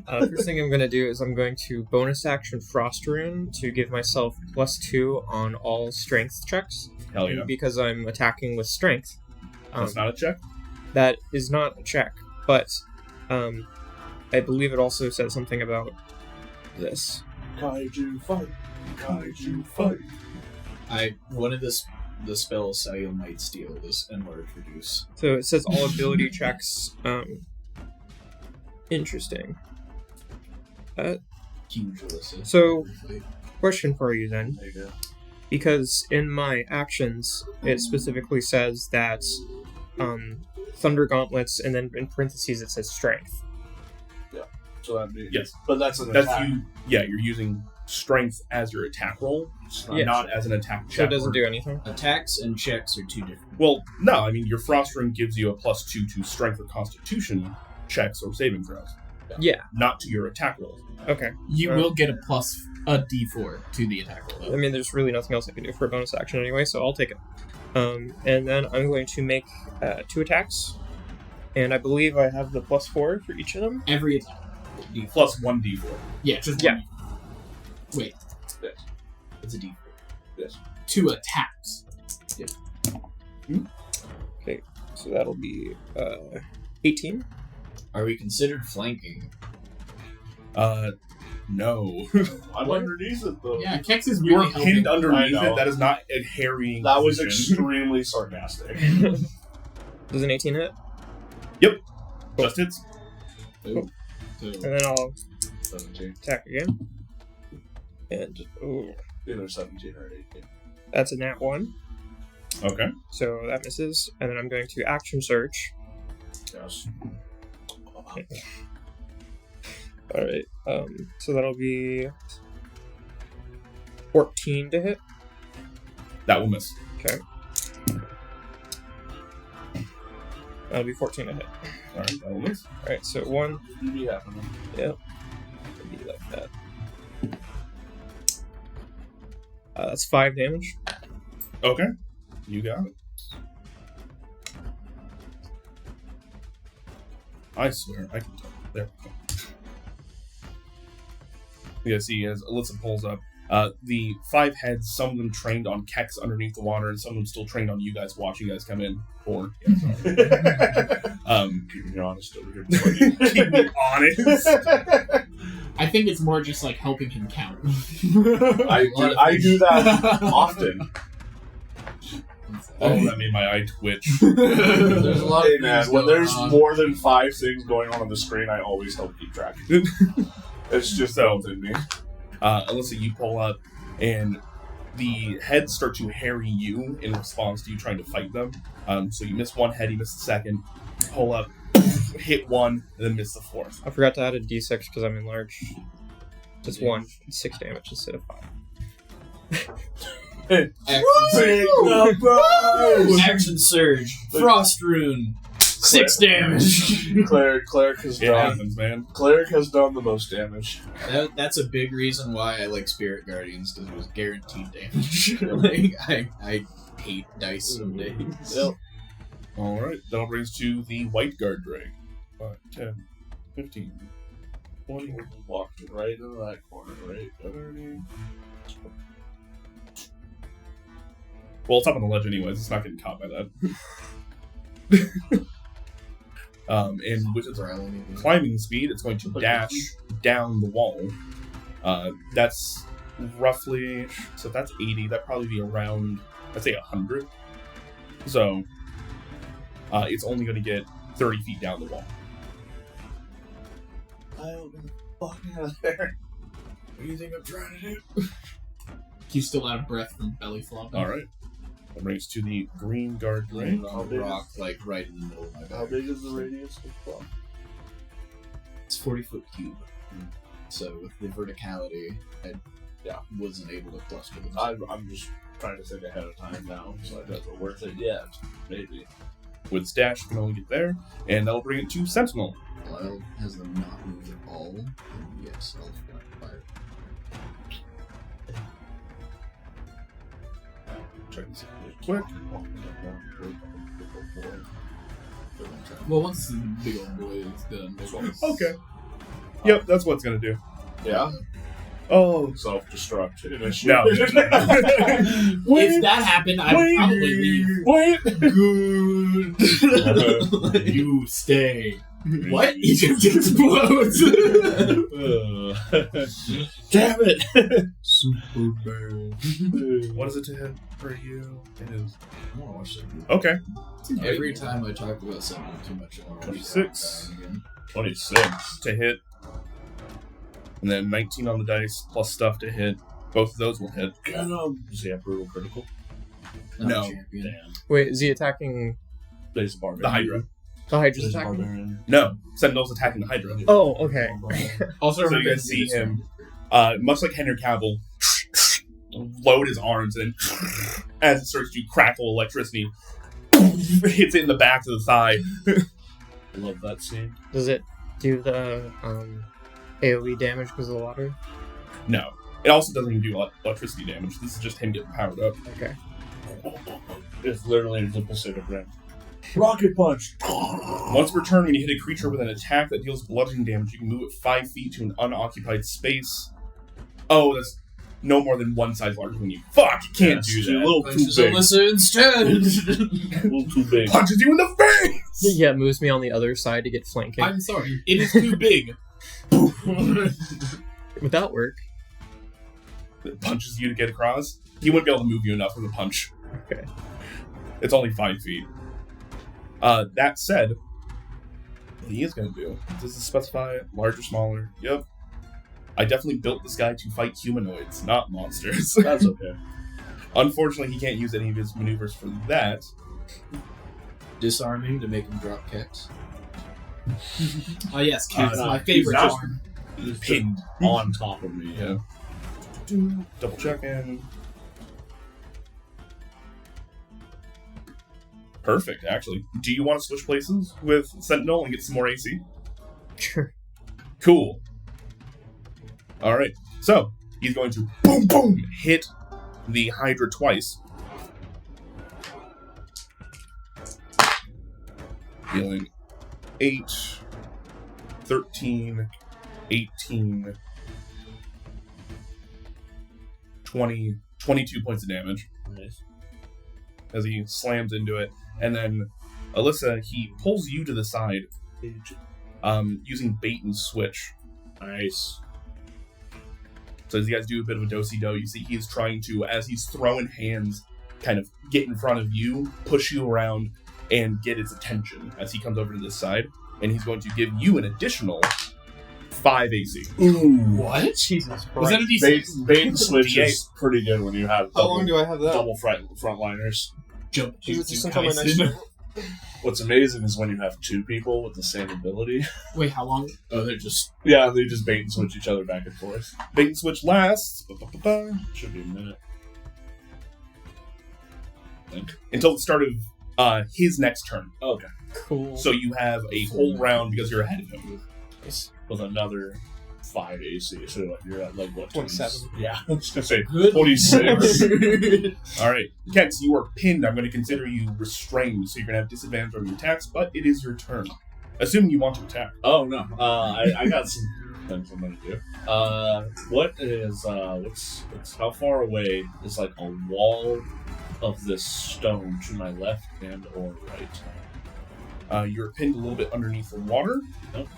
First thing I'm going to do is I'm going to bonus action Frost Rune to give myself +2 on all strength checks. Hell yeah. Because I'm attacking with strength. That's not a check? That is not a check, but I believe it also says something about this. Kaiju fight. Kaiju fight. I wanted the spell Sayo Might Steal this enlarge reduce. So it says all ability checks. Interesting. Huge Alyssa. So, question for you then. There you go. Because in my actions, it specifically says that Thunder Gauntlets, and then in parentheses it says strength. So that'd be Yes. but that's an That's attack. you. Yeah, you're using strength as your attack roll, Yeah. not as an attack check. So it doesn't or- do anything. Attacks and checks are 2 different. Well, no, I mean, your Frost Ring gives you a +2 to strength or constitution, checks or saving throws, Yeah. not to your attack rolls. Okay. You will get a D4 to the attack roll. I mean, there's really nothing else I can do for a bonus action anyway, so I'll take it. And then I'm going to make 2 attacks, and I believe I have the +4 for each of them. Every attack. Plus 1d4. Yeah, just Yeah. one. Wait, It's a D4. 2 attacks. Okay, so that'll be 18. Are we considered flanking? No. I'm underneath it though. Yeah, Kex is You're really helping. pinned underneath I know. it. That is not a harrying. That was position. extremely sarcastic. Does an 18 hit? Just hits. So, And then I'll 17. attack again. And, ooh, Either 17 or 18. that's a nat 1, Okay. so that misses. And then I'm going to action search. Yes. Alright, so that'll be 14 to hit. That will miss. Okay. That'll be 14 to hit. All right. That will miss. Alright, so 1, You be happening. it'll be like that. That's 5 damage. Okay. You got it. I swear, I can tell. There we go. You see, as Alyssa pulls up, the 5 heads, some of them trained on Kex underneath the water, and some of them still trained on you guys, watching you guys come in. Or, yeah, sorry. Keep me honest over here. Keep me honest. I think it's more just like helping him count. I do that often. Oh, that made my eye twitch. There's a lot Hey of man, things when going there's on. more than 5 things going on the screen, I always help keep track. It's just built in me. Alyssa, you pull up, and the heads start to harry you in response to you trying to fight them. So you miss 1 head, you miss the second, pull up, hit 1, and then miss the 4th. I forgot to add a d6 because I'm enlarged. Just 1. 6 damage instead of 5. Action surge. Frost rune. 6 damage. Cleric has It done. happens, man. Cleric has done the most damage. That's a big reason why I like Spirit Guardians, because it was guaranteed damage. Like, I hate dice some days. Yep. Alright, that'll bring us to the White Guard Drake. 5, 10, 15, 20. Walked right into that corner, right? 30. Well, it's up on the ledge anyways. It's not getting caught by that. And with its climbing speed, it's going to dash down the wall. That's roughly... So if that's 80, that'd probably be around, I'd say 100. So it's only going to get 30 feet down the wall. I'll get the fuck out of there. What do you think I'm trying to do? He's still out of breath from belly flopping. Alright. That brings to the Green Guard Drake. Land on a rock, like right in the middle of my back. How big is the radius of the block? It's 40-foot cube. So with the verticality, I wasn't able to cluster them. I'm just trying to think ahead of time now, so I don't know worth it yet. Maybe. With Stash, you can only get there. And that'll bring it to Sentinel. Lyle has them not moved at all. And yes, I'll fire. Check this out real quick. Well, once the big old boy is done, they'll Okay. Yep, that's what it's going to do. Yeah. Oh. Self-destruct. No. If that happened, I'd probably leave. Good. You stay. What? He just explodes. Damn it! What is it to hit for you? It is. I want to watch that. Okay. Every time I talk about something too much, I want to watch 26. that again. 26. To hit. And then 19 on the dice, plus stuff to hit. Both of those will hit. Zamp brutal critical. I'm No. a champion. Damn. Wait, is he attacking Blaze Barbarian. The Hydra. the Hydra's Blaze attacking? Barbarian. No. Sentinel's attacking the Hydra. Oh, okay. Also, So you remember, guys see him, much like Henry Cavill, load his arms, and as it starts to crackle electricity, hits it in the back of the thigh. Love that scene. Does it do the AoE damage because of the water? No. It also doesn't even do electricity damage. This is just him getting powered up. Okay. It's literally the Pacific Rim. Rocket punch. Once per turn, when you hit a creature with an attack that deals bludgeoning damage, you can move it 5 feet to an unoccupied space. Oh, that's no more than one size larger than you. Fuck, you can't do You're a that. little too Punches big. Alyssa instead. A little too big. Punches you in the face! Yeah, it moves me on the other side to get flanking. I'm sorry. It is too big. Would that work? It punches you to get across. He wouldn't be able to move you enough with a punch. Okay. It's only 5 feet. That said, what he is going to do, does it specify large or smaller? Yep. I definitely built this guy to fight humanoids, not monsters. That's okay. Unfortunately, he can't use any of his maneuvers for that. Disarming to make him drop kicks. Oh yes, Cat is no, my he's favorite not. charm. He's Pinned. on top of me. Yeah. Double checking. Perfect, actually. Do you want to switch places with Sentinel and get some more AC? Sure. Cool. Alright, so he's going to boom boom hit the Hydra twice. Dealing 8, 13, 18, 20, 22 points of damage Nice. as he slams into it. And then Alyssa, he pulls you to the side using bait and switch. Nice. So as you guys do a bit of a do-si-do, you see he's trying to, as he's throwing hands, kind of get in front of you, push you around, and get his attention as he comes over to this side. And he's going to give you an additional 5 AC. Ooh. What? Jesus Christ. Was that a D6? Bait and switch D8. is pretty good when you have How long do I have that? double frontliners. Jump Is it just Jutsu until my next Kaisen. turn? What's amazing is when you have two people with the same ability. Wait, how long? Oh, they're just Yeah, they just bait and switch each other back and forth. Bait and switch lasts Should be a minute. until the start of his next turn. Okay. Cool. So you have a whole round because you're ahead of him. With another 5 AC, so you're at like what? 27. Yeah, I was gonna say Good 26. All right, Kex, you are pinned. I'm going to consider you restrained, so you're going to have disadvantage on your attacks, but it is your turn. Assuming you want to attack. Oh no, I got some things I'm gonna do. What is what's how far away is like a wall of this stone to my left and or right? You're pinned a little bit underneath the water Yep.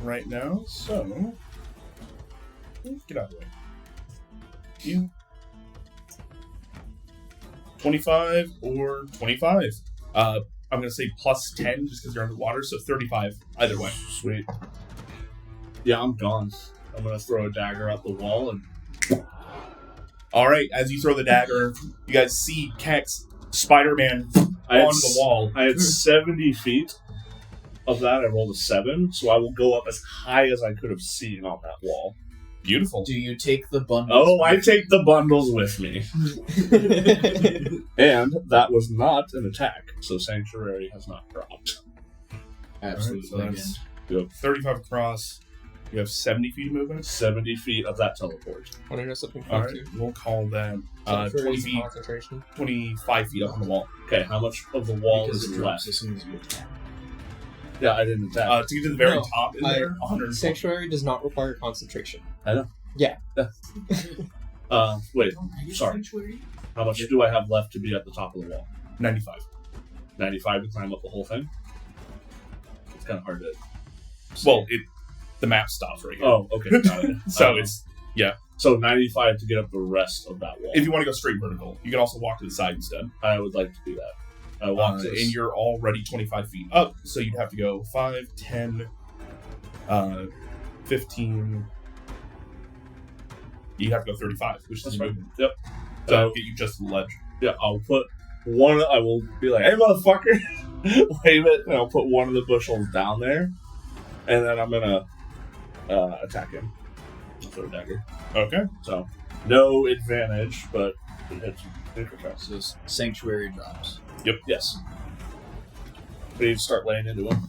right now, so get out of the way. You 25 or 25. I'm gonna say plus 10 just because you're underwater, so 35 either way. Sweet. Yeah, I'm gone. I'm gonna throw a dagger at the wall and All right, as you throw the dagger, you guys see Kex Spider-Man onto the wall. I had 70 feet of that. I rolled a 7, so I will go up as high as I could have seen on that wall. Beautiful. Do you take the bundles? Oh, I take the bundles with me. And that was not an attack, so Sanctuary has not dropped. Absolutely. All right, so that's 35 across. You have 70 feet of movement. 70 feet of that teleport. Want to know something All fun right, too? we'll call that Something for 20 easy feet, concentration. 25 feet up on the wall. Okay, how much of the wall Because is it drops left? as soon as you attack. Yeah, I didn't attack. To get to the very No, top in there, 120. Sanctuary does not require concentration. Wait, sorry. How much do I have left to be at the top of the wall? 95. 95 to climb up the whole thing? It's kind of hard to... Well, the map stops right here. Oh, okay, got it. So it's, So 95 to get up the rest of that wall. if you want to go straight vertical, you can also walk to the side instead. I would like to do that. I walk this. And you're already 25 feet up, so you'd have to go 5, 10, 15. You have to go 35, which is That's your right. movement. Yep. So that'll get you just to the ledge. Yeah, I'll put one. I will be like, "Hey, motherfucker!" Wave it, and I'll put one of the bushels down there, and then I'm gonna attack him. Throw a dagger. Okay. So no advantage, but it hits him. So Sanctuary drops. Yep. Yes. We need to start laying into him.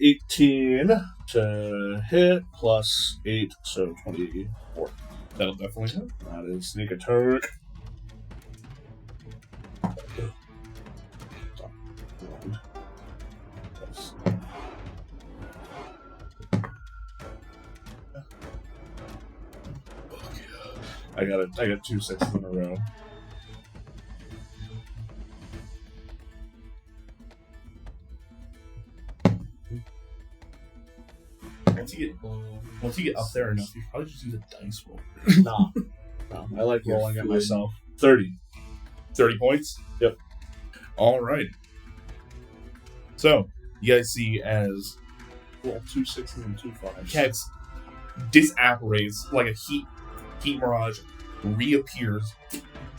18 to hit plus 8, so 24. That'll definitely hit. That is sneak attack. I got 2 6s in a row. Once you get up there enough, you probably just use a dice roll. No, I like rolling it myself. 30. 30 points? Yep. All right. So, you guys see as Roll 2 6s and 2 5s. Kex disapparates like a heat mirage, reappears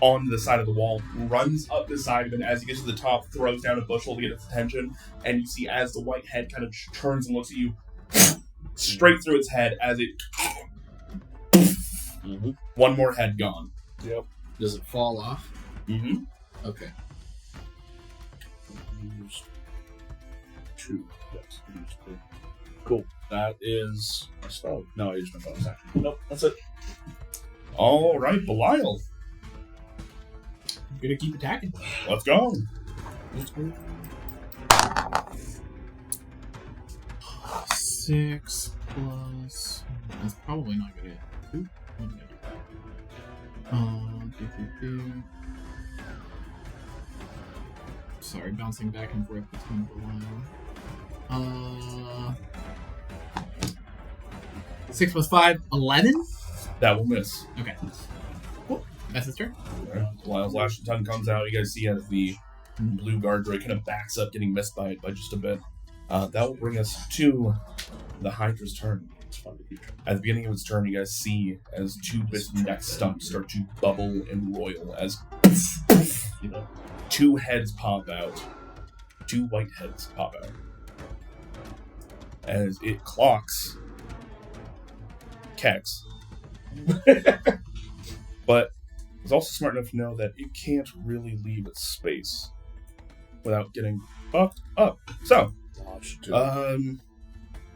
on the side of the wall, runs up the side of it. As he gets to the top, throws down a bushel to get its attention, and you see as the white head kind of turns and looks at you, straight through its head as it... Mm-hmm. One more head gone. Yep. Does it fall off? Mm-hmm. Okay. Use 2. Yes, use 2. Cool. That is a spell. No, I used my bonus action. Nope, that's it. All right, Belial. I'm gonna keep attacking. Let's go. 6 plus. That's probably not gonna hit. Oop, what did I do? Sorry, bouncing back and forth between the line. 6 plus 5, 11? That will miss. Okay. Cool. That's his turn. Belial's Lashing Tongue comes out. You guys see as the blue guard droid kind of backs up, getting missed by it by just a bit. That will bring us to the Hydra's turn. At the beginning of its turn, you guys see as 2 bits of neck stumps start to bubble and roil as 2 heads pop out. 2 white heads pop out. As it clocks Kex. But it's also smart enough to know that it can't really leave its space without getting fucked up. So,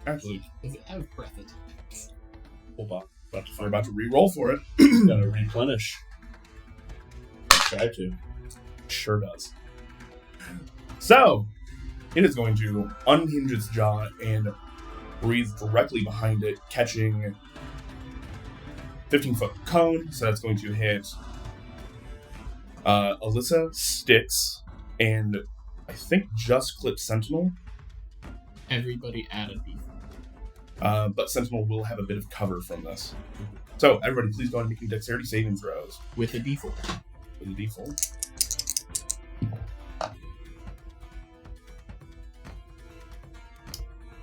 actually, Does it have breath attack? hold on. We're about to re-roll for it. Gotta replenish. Try to. Sure does. So, it is going to unhinge its jaw and breathe directly behind it, catching 15-foot cone. So that's going to hit Alyssa, Styx, and I think just clip Sentinel. Everybody add a D4. But Sentinel will have a bit of cover from this. So, everybody, please go ahead and make your dexterity saving throws With a D4. with a d4.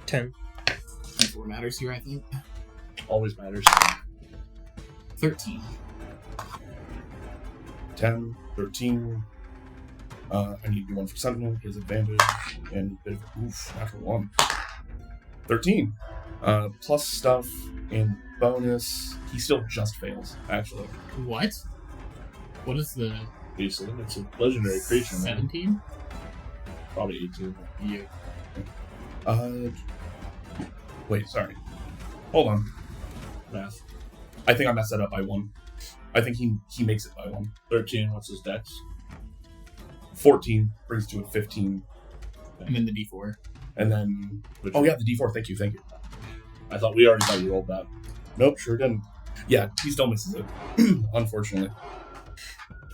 10. D4 matters here, I think. Always matters. 13. 10, 13. I need to do one for Sentinel. His advantage. And a bit of oof after 1. 13. Plus stuff and bonus. He still just fails, actually. What? What is the Obviously, it's a legendary creature, man. 17? Probably 18. Yeah. Wait, sorry. Hold on. Math. I think I messed that up by 1. I think he makes it by 1. 13, what's his dex? 14 brings to a 15. And then the D4. And then... Which Oh, yeah, the d4. Thank you. I thought we already thought you rolled that. Nope, sure didn't. Yeah, he still misses it. Unfortunately.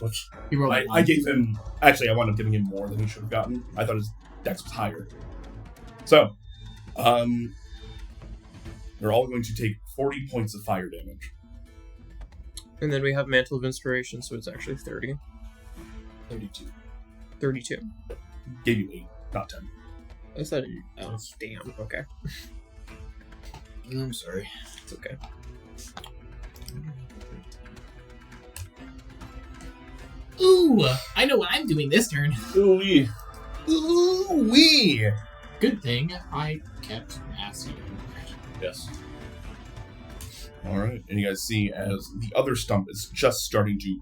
Which He rolled a I one. gave him... Actually, I wound up giving him more than he should have gotten. I thought his dex was higher. So, they're all going to take 40 points of fire damage. And then we have Mantle of Inspiration, so it's actually 30. 32. 32. Gave you 8, not 10. I said, oh, damn. Okay. I'm sorry. It's okay. Ooh! I know what I'm doing this turn. Ooh-wee. Ooh-wee! Good thing I kept asking. Yes. Alright, and you guys see as the other stump is just starting to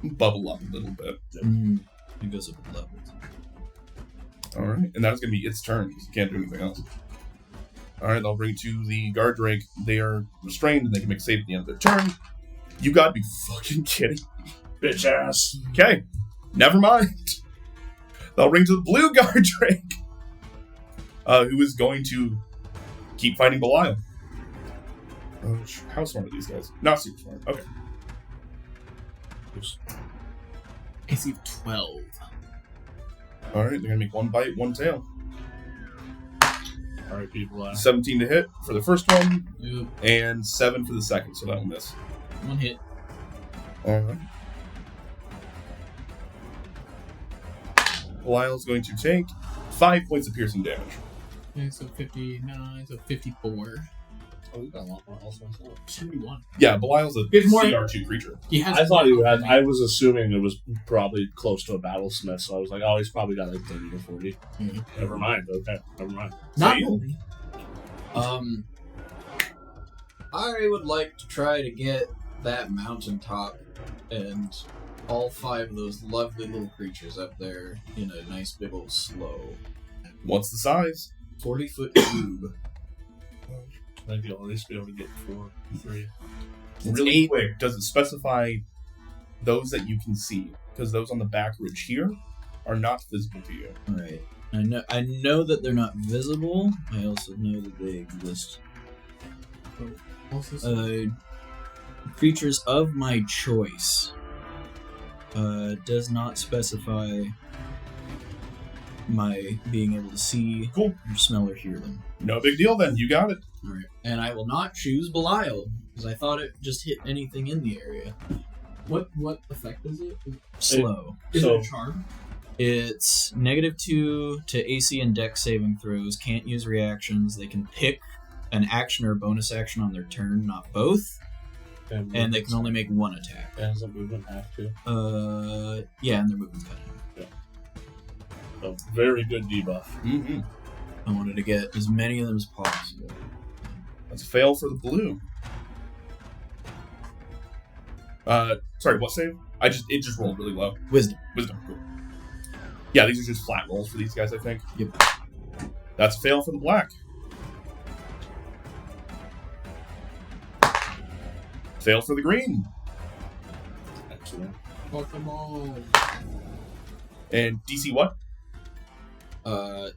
bubble up a little bit. It goes up in levels. All right, and that's going to be its turn. You can't do anything else. All right, I'll bring to the guard drake. They are restrained, and they can make a save at the end of their turn. You got to be fucking kidding, Bitch ass. Okay, never mind. They'll bring to the blue guard drake, who is going to keep fighting Belial. How smart are these guys? Not super smart. Okay. AC 12. All right, they're gonna make one bite, one tail. All right, people. 17 to hit for the first one, Oop, and 7 for the second, so that'll miss. one hit. All right. Belial's going to take 5 points of piercing damage. Okay, so 59, so 54. Oh, we got a lot more health myself. 71. Yeah, Belial's a It's more- CR2 creature. He has I thought he more had. health I was assuming it was probably close to a battlesmith, so I was like, oh, he's probably got like 30 to 40. Mhm. Never mind. Okay, never mind. Not So only. I would like to try to get that mountaintop and all 5 of those lovely little creatures up there in a nice big old slow. What's the size? 40-foot cube. I think you'll at least be able to get 4, 3. It's really quick. Does it specify those that you can see? Because those on the back ridge here are not visible to you. Alright. I know that they're not visible. I also know that they exist. Creatures of my choice. Does not specify my being able to see, Cool. or smell, or hear them. No big deal then. You got it. Alright. And I will not choose Belial, because I thought it just hit anything in the area. What effect is it? Slow. Is So- it a charm? It's -2 to AC and Dex saving throws, can't use reactions, they can pick an action or a bonus action on their turn, not both, and they can only make one attack. As a movement have to. Yeah, and their movement's cut. So very good debuff. Mm-hmm. I wanted to get as many of them as possible. That's a fail for the blue. Sorry, what save? It just rolled really low. Wisdom. Wisdom. Cool. Yeah, these are just flat rolls for these guys, I think. Yep. That's a fail for the black. Fail for the green. Excellent. Fuck them all. And DC what?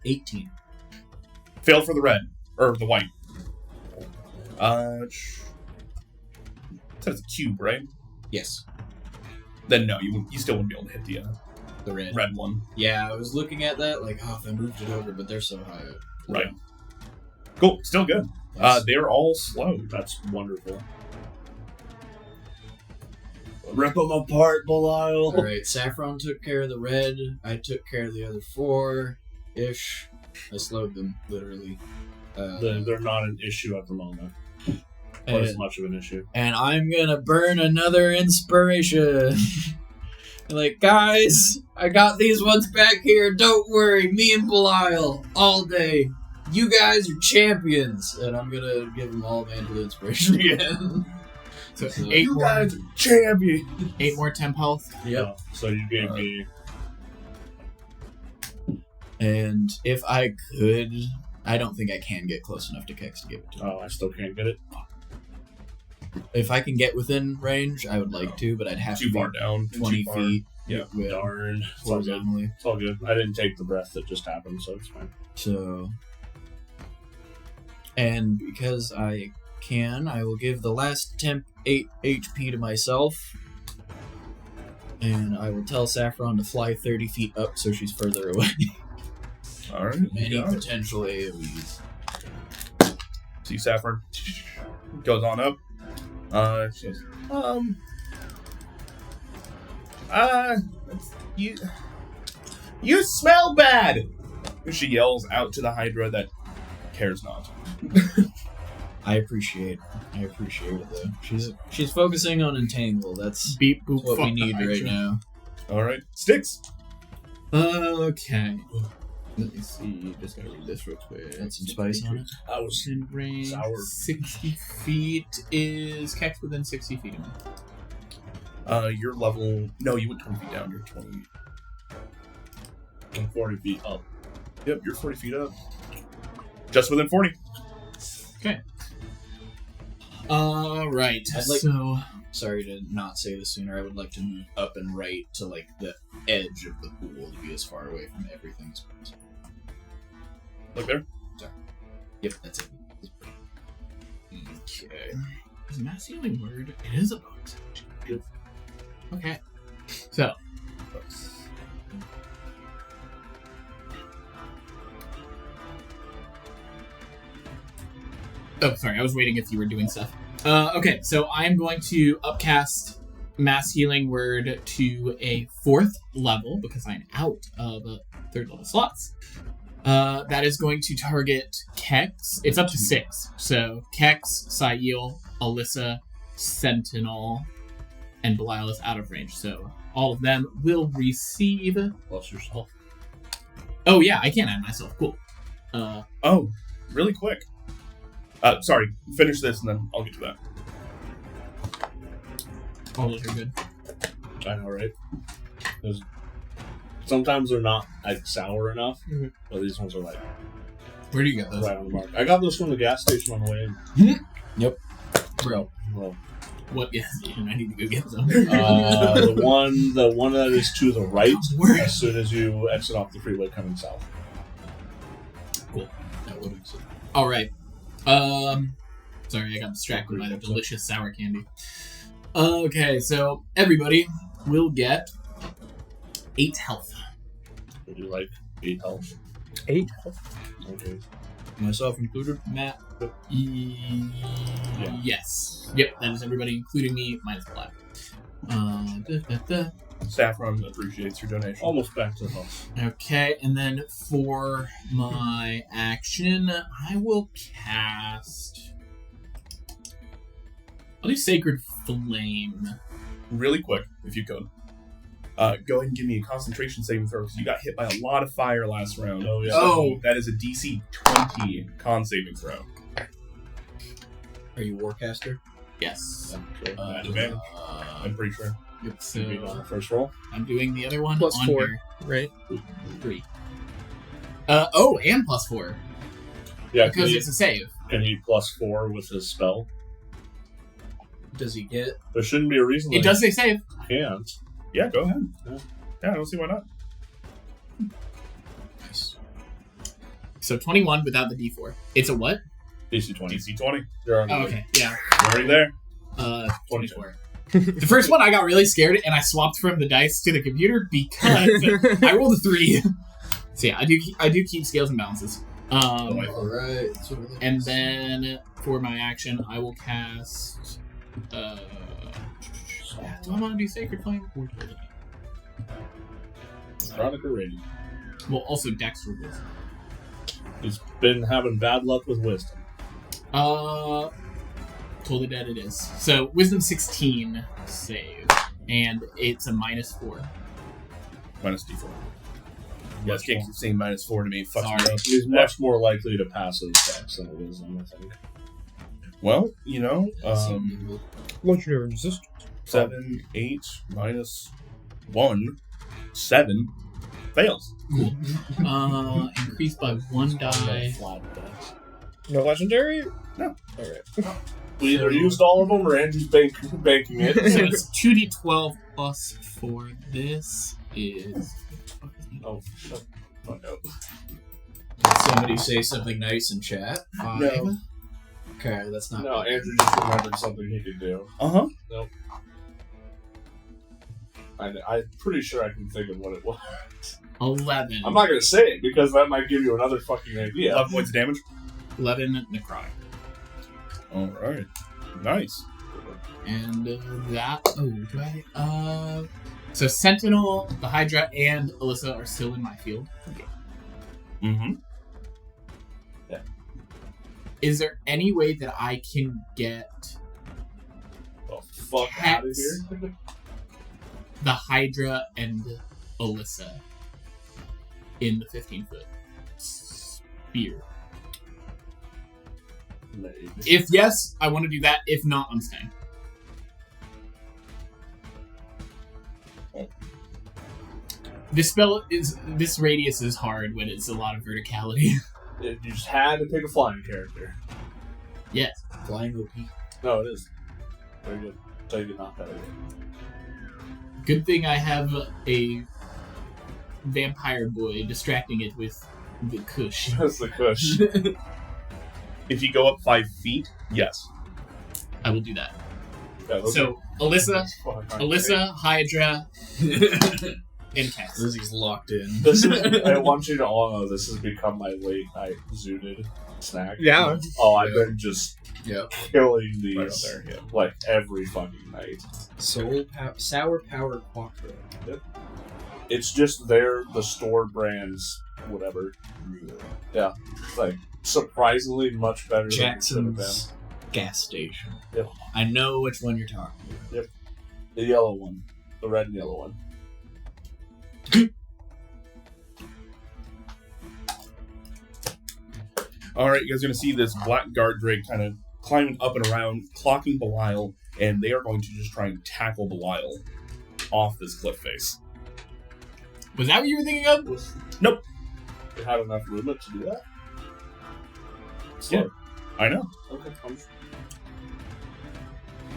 18. Fail for the red. Or the white. It says a cube, right? Yes. Then no, you still wouldn't be able to hit the The red. red one. Yeah, I was looking at that, like, oh, if I moved it over, but they're so high up. Right. Cool, still good. Yes. They're all slow. That's wonderful. Rip them apart, Belial. Alright, Saffron took care of the red. I took care of the other 4-ish. I slowed them, literally. They're not an issue at the moment. Or as and, much of an issue. and I'm gonna burn another inspiration. Like, guys, I got these ones back here. Don't worry, me and Belial all day. You guys are champions. And I'm gonna give them all Mantle Inspiration again. So So- 8 You more, guys are champions. 8 more temp health. Yep. So you gave me. And if I could, I don't think I can get close enough to Kex to give it to him. Oh, I still can't get it. If I can get within range, I would like to, but I'd have Too to be far down. 20 too far. feet. Yeah. With Darn. It's all good. horizontally. It's all good. I didn't take the breath that just happened, so it's fine. So, and because I can, I will give the last temp 8 HP to myself. And I will tell Saffron to fly 30 feet up so she's further away. All right. Any you got it. potential AoEs. See Saffron goes on up. She goes, you smell bad. She yells out to the Hydra that cares not. I appreciate it though. She's focusing on Entangle. That's Beep boop. what we fuck need the right Hydra. now. All right, Sticks. Okay. Let me see. Just gotta read this real quick. Add some spice on it. I was. In range Sour. 60 feet is Kex within 60 feet of me. Your level. No, you went 20 feet down. You're 20. I'm 40 feet up. Yep, you're 40 feet up. Just within 40. Right. I'd like- So Sorry to not say this sooner. I would like to move up and right to like the edge of the pool to be as far away from everything as possible. Look there. Yep, that's it. okay. Is mass healing word? It is a bonus action. Okay. So oh, sorry. I was waiting if you were doing stuff. Okay, so I'm going to upcast Mass Healing Word to a 4th level because I'm out of 3rd level slots. That is going to target Kex. It's up to 6. So Kex, Sail, Alyssa, Sentinel, and Belial is out of range. So all of them will receive... Plus yourself. Oh yeah, I can add myself. Cool. Oh, really quick. Sorry, finish this and then I'll get to that. All those are good. I know, right? Sometimes they're not like sour enough, Mhm. but these ones are like Where do you get those? right on the mark. I got this from the gas station on the way in. Bro, Well, what gas station? I need to go get some. the one that is to the right Where? as soon as you exit off the freeway coming south. That would exist. All right. Sorry, I got distracted by the delicious sour candy. Okay, so everybody will get 8 health. Would you like 8 health? 8. Okay. Myself included. Matt. Yes. Yep, that is everybody, including me, minus Black. Saffron appreciates your donation. Almost back to the house. Okay, and then for my action, I will cast. I'll do Sacred Flame. Really quick, if you could. Go ahead and give me a concentration saving throw because you got hit by a lot of fire last round. Oh, yeah. So that is a DC 20 con saving throw. Are you Warcaster? Yes. Okay. Advantage. I'm pretty sure. So You beat on the first roll. I'm doing the other one Plus on 4, here. right? 3. And plus 4 Yeah, because it's a save. can he plus 4 with his spell? Does he get? There shouldn't be a reason It does say save. he can't. Yeah, go ahead. Yeah. Yeah, I don't see why not. Nice. So 21 without the D4. It's a what? DC 20. DC 20. You're already, Oh, okay. Yeah. You're already there. 24. The first one I got really scared and I swapped from the dice to the computer because I rolled a 3. So yeah, I do keep scales and balances. Alright. And then for my action, I will cast. Do I want to do Sacred Flame? Or Veronica Radiant. well, also Dex for Wisdom. He's been having bad luck with wisdom. Totally dead it is. So Wisdom 16 save, and it's a -4. Minus D4. Yeah, this game keeps saying -4 to me. Fuck me Sorry. up. He's much more likely to pass his checks than a wisdom, I think. Well, you know, Legendary resistance. 7, 8, -1, 7. Fails. Cool. Increased by 1 die. Flat dice. No legendary? No. Alright. We either used all of them or Andrew's banking it. So it's 2d12 plus 4. This is. Oh, shut fuck up. Did somebody say something nice in chat? No. Okay, that's not. No, Andrew just remembered something he could do. Uh-huh. I'm pretty sure I can think of what it was. 11. I'm not going to say it because that might give you another fucking idea. 11 points of damage. 11 necrotic. Alright. Nice. And that. Oh, do I? So Sentinel, the Hydra, and Alyssa are still in my field. Mm-hmm. Is there any way that I can get The fuck out of Cats. here. the Hydra and Alyssa in the 15-foot sphere? Maybe. If yes, I want to do that. If not, I'm staying. this radius is hard when it's a lot of verticality. You just had to pick a flying character. Flying OP. No, it is. Very good. So you did not that again. Good thing I have a vampire boy distracting it with the kush. That's the kush. If you go up 5 feet, yes. I will do that. Yeah, those So, Alyssa, are- Hydra, and Cass. Lizzie's locked in. This is, I want you to all know this has become my late night zooted snack. Yeah. Oh, I've been just Yep. killing Right these up there, yeah. like every fucking night. Sour Power Quattro. It's just the store brands, whatever. Yeah, like surprisingly much better than it should have been. Jackson's gas station. Yep. I know which one you're talking about. The yellow one, the red and yellow one. All right, you guys are going to see this black guard drake kind of climbing up and around, clocking Belial, and they are going to just try and tackle Belial off this cliff face. Was that what you were thinking of? They had enough movement to do that. Yeah. I know. Okay.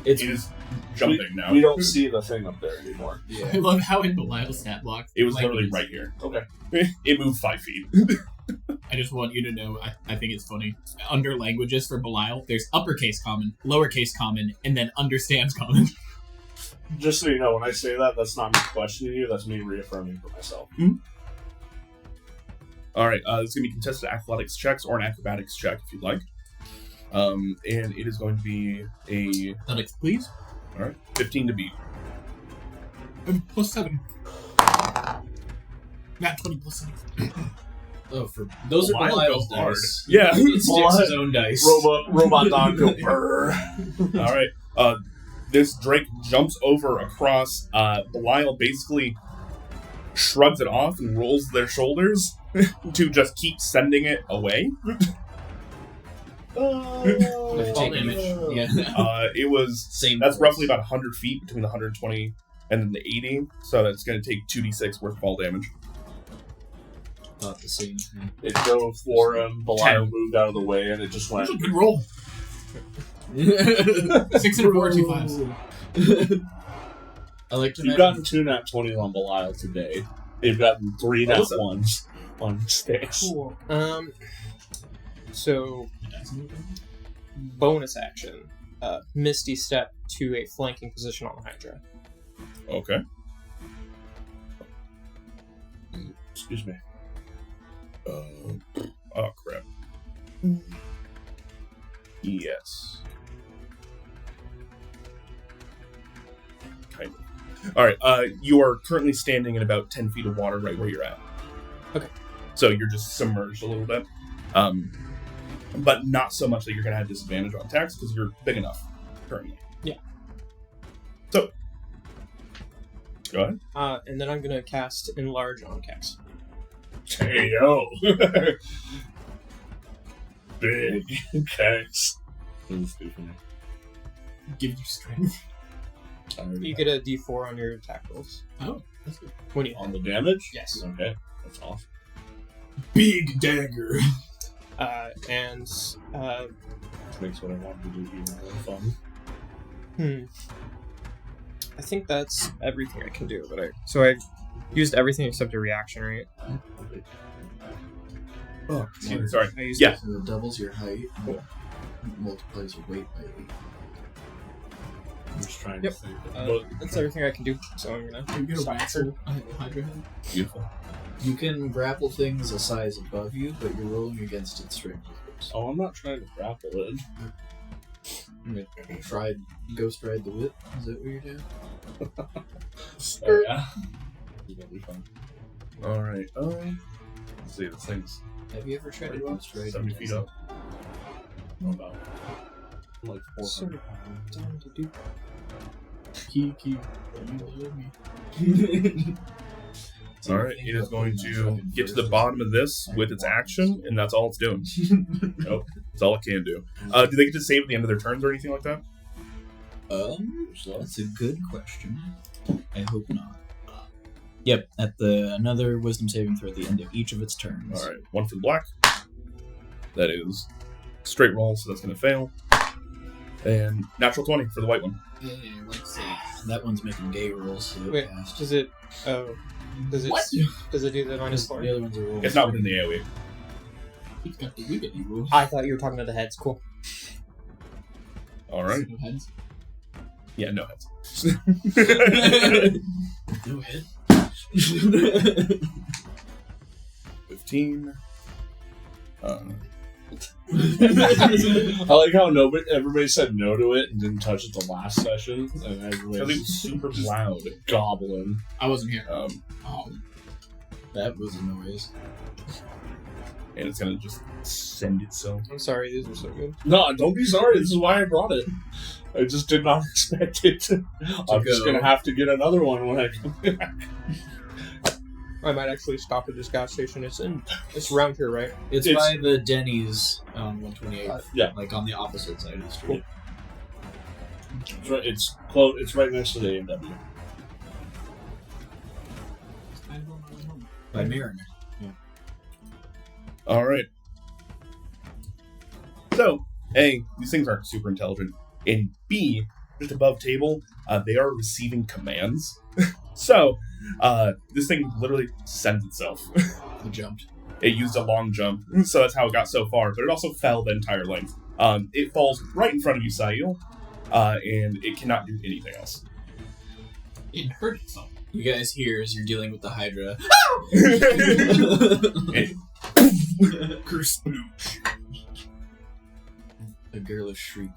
It's He is jumping now. We don't see the thing up there anymore. I yeah. love how in Belial's stat block. It was language- literally right here. Okay. It moved 5 feet. I just want you to know, I think it's funny. Under languages for Belial, there's uppercase common, lowercase common, and then understands common. Just so you know, when I say that, that's not me questioning you. That's me reaffirming for myself. All right, it's going to be contested athletics checks or an acrobatics check if you'd like. And it is going to be a Athletics, please. 15 to beat. +7. Not 20 +7. Oh, for those are Belial Belial's goes hard. dice. Yeah. He sticks his own dice. Robot dog go brr. All right. This drake jumps over across. Belial basically shrugs it off and rolls their shoulders to just keep sending it away. With fall damage. Yeah. It was Same. that's force. roughly about 100 feet between the 120 and then the 80, so that's going to take 2d6 worth of fall damage. About the same thing. It dove for him. Belial 10. moved out of the way, and it just went. That's a good roll. 6 and 4, 2 5s. I like to You've gotten 2 nat 20s on Belial today. You've gotten 3 nat Awesome. 1s on Sticks. Cool. So bonus action, Misty Step to a flanking position on the Hydra. Okay. Excuse me. Oh, crap. Yes. Kind of. All right. You are currently standing in about 10 feet of water right where you're at. Okay. So you're just submerged a little bit. But not so much that you're going to have disadvantage on attacks because you're big enough currently. Yeah. So, go ahead. And then I'm going to cast Enlarge on Kex. Hey, yo. Big cakes. Give you strength. You get a D4 on your attack rolls. Oh, that's good. When you On the damage? Yes. Okay. That's awesome. Big dagger. and Makes what I want to do even more fun. I think that's everything I can do. So I used everything except a reaction, right? Oh, sorry. I used Yeah. So it doubles your height. Cool. Multiplies your weight by 8. I'm just trying Yep. to think. That's everything I can do. So I'm gonna You get a stop. whacker Hydra head. Beautiful. You can grapple things a size above you, but you're rolling against its strength. Oh, I'm not trying to grapple it. I'm gonna try Ghost Ride the Whip. Is that what you're doing? Oh, yeah. It's gonna be fun. All right. Let's see. This thing's Have you ever tried to Ghost Ride? 70 feet up. How about like 400 Sort of dumb to do. Kiki, you love me. All right. It is going to get to the bottom of this with its action, and that's all it's doing. Nope. That's all it can do. Do they get to save at the end of their turns or anything like that? That's a good question. I hope not. Yep, at another wisdom saving throw at the end of each of its turns. All right, 1 for the black. That is straight roll, so that's going to fail. And natural 20 for the white one. Yeah, let's see. That one's making gay rolls. So it Wait, passed. does it? Oh, does it? What? Does it do the minus The 4? other ones are rolls. It's not within the AoE. He's got the wiggity rule. I thought you were talking about the heads. Cool. All right. No heads. Yeah, no heads. No head. 15. I like how everybody said no to it and didn't touch it the last session, and Because it everybody was super loud. gobbling. I wasn't here. Oh, That was a noise. and it's going to just send itself. I'm sorry, these are so good. No, don't be sorry. This is why I brought it. I just did not expect it. I'm just go. gonna have to get another one when I come back. I might actually stop at this gas station. It's around here, right? It's by the Denny's on 128. Yeah. Like on the opposite side of the street. It's close. It's right next to the A&W. I don't know my home. By Mariner. All right. So, A, these things aren't super intelligent. And B, just above table, they are receiving commands. So, this thing literally sends itself. He jumped. It used a long jump, so that's how it got so far, but it also fell the entire length. It falls right in front of you, Sail, and it cannot do anything else. It hurt itself. You guys hear as you're dealing with the Hydra. Curse blue. A girlish shriek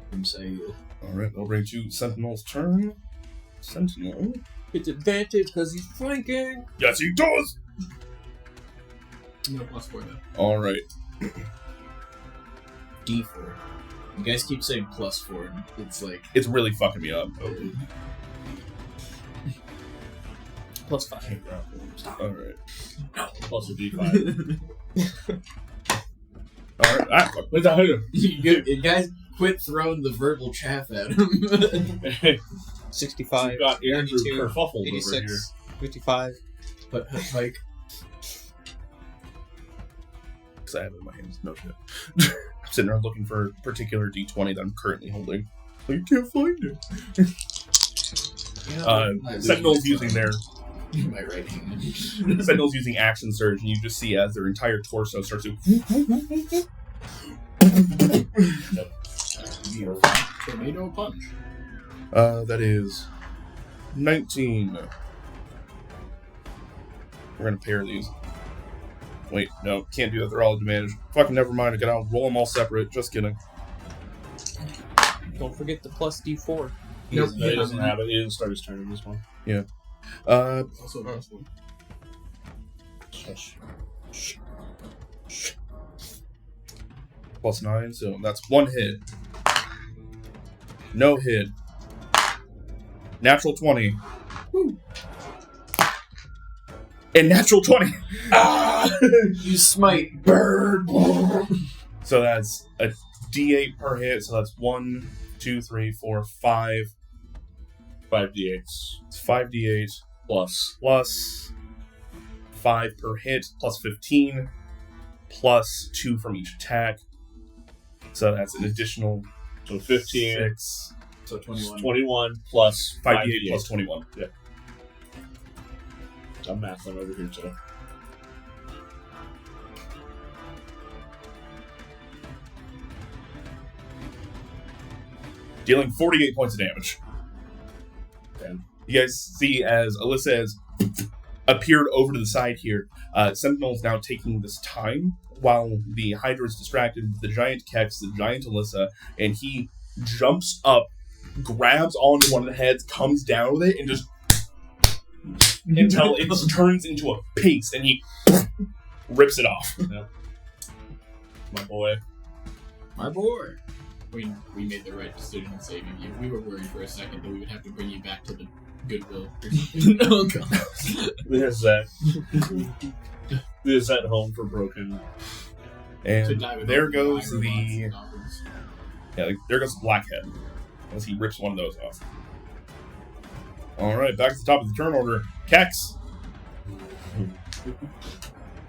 from Sail. Alright, we'll bring to Sentinel's turn. Sentinel. It's advantage because he's flanking. Yes, he does! No +4 though. Alright. D4. You guys keep saying +4. It's like It's really fucking me up. +5. Alright. Plus a D5. Alright. Ah, fuck. What's that? you guys quit throwing the verbal chaff at him. 65. We've got Andrew 82, kerfuffled over here. 86, 55. But like Because I have it in my hands. No shit. I'm sitting there looking for a particular D20 that I'm currently holding. I can't find it. Sentinel's using their my right hand. Sentinel's using action surge, and you just see as their entire torso starts to. Tornado punch. That is 19. We're gonna pair these. Wait, no, can't do that. They're all advantage. Fucking never mind. I gotta roll them all separate. Just kidding. Don't forget the plus D4. Nope. He doesn't have it. He didn't start his turn in this one. Also +1. Plus 9, so that's 1 hit. No hit. Natural 20. Woo. And natural 20. You smite bird. So that's a D8 per hit. So that's 1, 2, 3, 4, 5. 5d8 It's 5d8 plus 5 per hit plus 15 plus 2 from each attack. So that's an additional so 15. 6. So 21. 21 plus 5d8 plus 21. I'm mathing over here too. Dealing 48 points of damage. Damn. You guys see as Alyssa has appeared over to the side here, Sentinel's now taking this time while the Hydra is distracted with the giant Kex, the giant Alyssa, and he jumps up, grabs onto one of the heads, comes down with it, and just until it turns into a paste, and he rips it off. My boy. My boy. We made the right decision in saving you. We were worried for a second that we would have to bring you back to the Goodwill or something. Oh god. There's that. There's that home for broken. To And die with there all goes robots the and goblins. there goes the Blackhead as he rips one of those off. All right, back to the top of the turn order. Kex,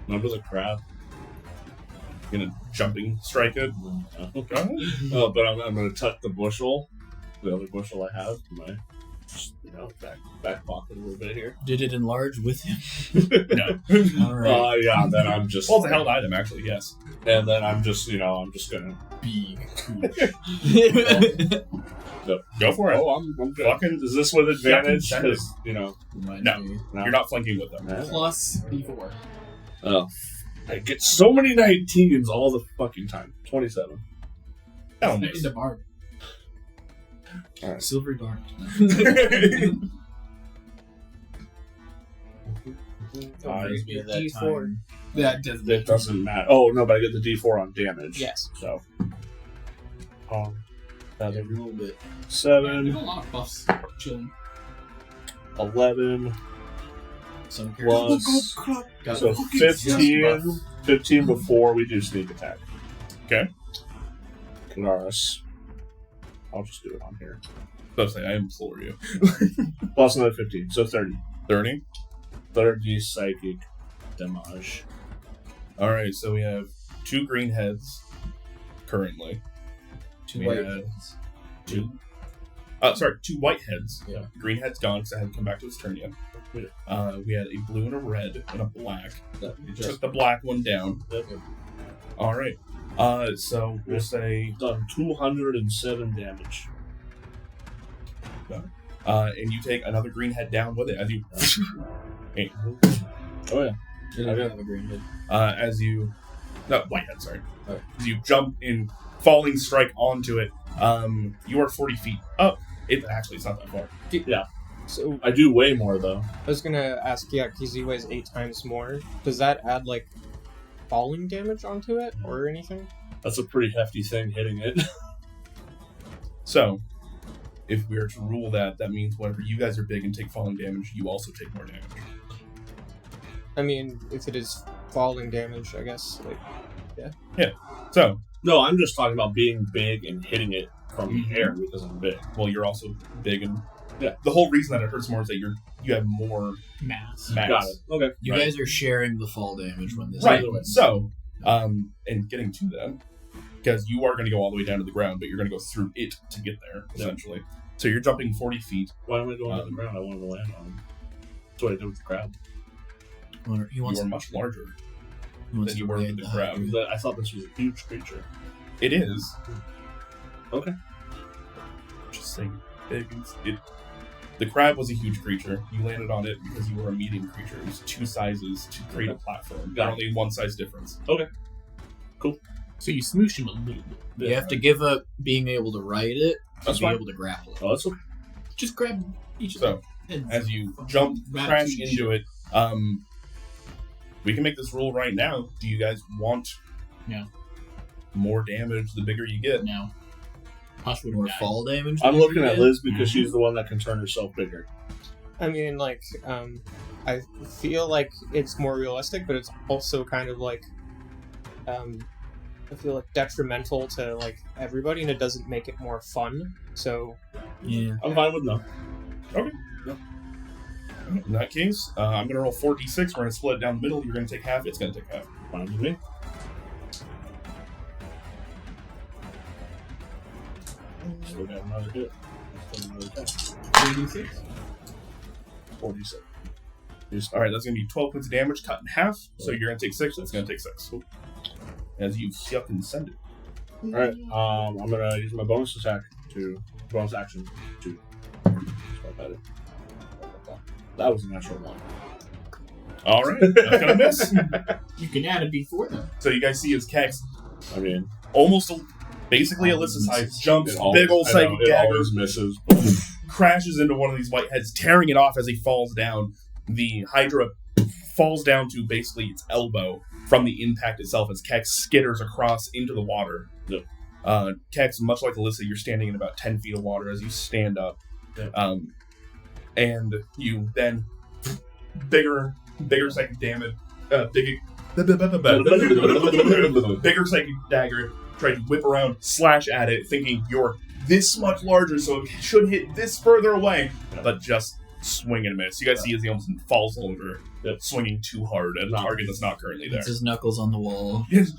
Remember the crab? Gonna jumping strike it. Okay. Oh, but I'm gonna tuck the bushel, the other bushel I have, in my back pocket a little bit here. Did it enlarge with him? No. All right. Yeah. Then I'm just. Well, it's a held item, actually. Yes. And then I'm just gonna. Big. Go for it. Oh, I'm good. Fucking. Is this with advantage? Yep, Because No. no. You're not flanking with them. Plus B4. Oh, I get so many 19s all the fucking time. 27. That'll In miss. the barb. Silvery barn. D4. That does It doesn't matter. Oh no, but I get the D4 on damage. Yes. So. A little bit. There's 7, a lot of buffs chilling. 11, Some plus. got So just 15. 15 before we do sneak attack. Okay. Kanaris. I'll just do it on here. Let's say I implore you. Plus another 15, so 30. 30. 30 psychic damage. All right. So we have 2 green heads currently. two We white had heads. 2. 2 white heads. Yeah. Green head's gone because I haven't come back to his turn yet. We had a blue and a red and a black. Took the black one down. All right. So we'll say, Done 207 damage. and you take another green head down with it as you, Oh yeah. It doesn't have a green head. no, white head. Sorry. Alright. As you jump in, falling strike onto it. You are 40 feet up. It's not that far. So I do way more though. I was gonna ask, yeah, because he weighs 8 times more. Does that add like falling damage onto it or anything? That's a pretty hefty thing hitting it. So, if we are to rule that, that means whenever you guys are big and take falling damage, you also take more damage. I mean, if it is falling damage, I guess. Like, So, No, I'm just talking about being big and hitting it from the air because I'm big. well, you're also big, and Yeah. the whole reason that it hurts more is that you have more Mass. mass. Got it. Okay. You Right. guys are sharing the fall damage when this Right. happens. So, and getting to them, because you are going to go all the way down to the ground, but you're going to go through it to get there, essentially. So you're jumping 40 feet. Why am I going on the ground? I wanted to land on him. That's what I did with the crab. He You wants, are much larger he wants than to you were raid with the the crab. hydra. I thought this was a huge creature. It is. Okay. Just saying, big. The crab was a huge creature. You landed on it because you were a medium creature. It was 2 sizes to create a platform. Got it. Only 1 size difference. So you smoosh him a little bit. You have to give up being able to ride it to That's be fine. able to grapple it. Oh, that's okay. Just grab each of So, them. heads. as you jump, crash into it, we can make this rule right now. Do you guys want No. more damage the bigger you get? No. Hush would More have died. fall damage. I'm than looking you at get. Liz because she's the one that can turn herself bigger. I mean, like, I feel like it's more realistic, but it's also kind of like, I feel like detrimental to like everybody, and it doesn't make it more fun. So Yeah. I'm fine with no. In that case, I'm going to roll 4d6. We're going to split it down the middle. You're going to take half. It's going to take half. Fine with me. Still got another hit. Still another attack. 3d6. 47. All right, that's going to be 12 points of damage cut in half. So you're going to take 6. That's going to take 6. As you yuck and send it. Alright, I'm gonna use my bonus attack bonus action to start that in. That was a natural 1. All right, that's going to miss. You can add a b4 then. So you guys see as Kex I mean, basically Alyssa size jumps, it big old psychic it dagger, always misses. crashes into one of these white heads, tearing it off as he falls down. The Hydra falls down to basically its elbow from the impact itself as Kex skitters across into the water. Yep. Kex, much like Alyssa, you're standing in about 10 feet of water as you stand up. Yep. And you then bigger psychic damage, bigger psychic dagger, try to whip around, slash at it, thinking you're this much larger, so it should hit this further away, but just swing and a miss. You guys see as he almost falls over, swinging too hard at a target that's not currently there. It's his knuckles on the wall. Yes.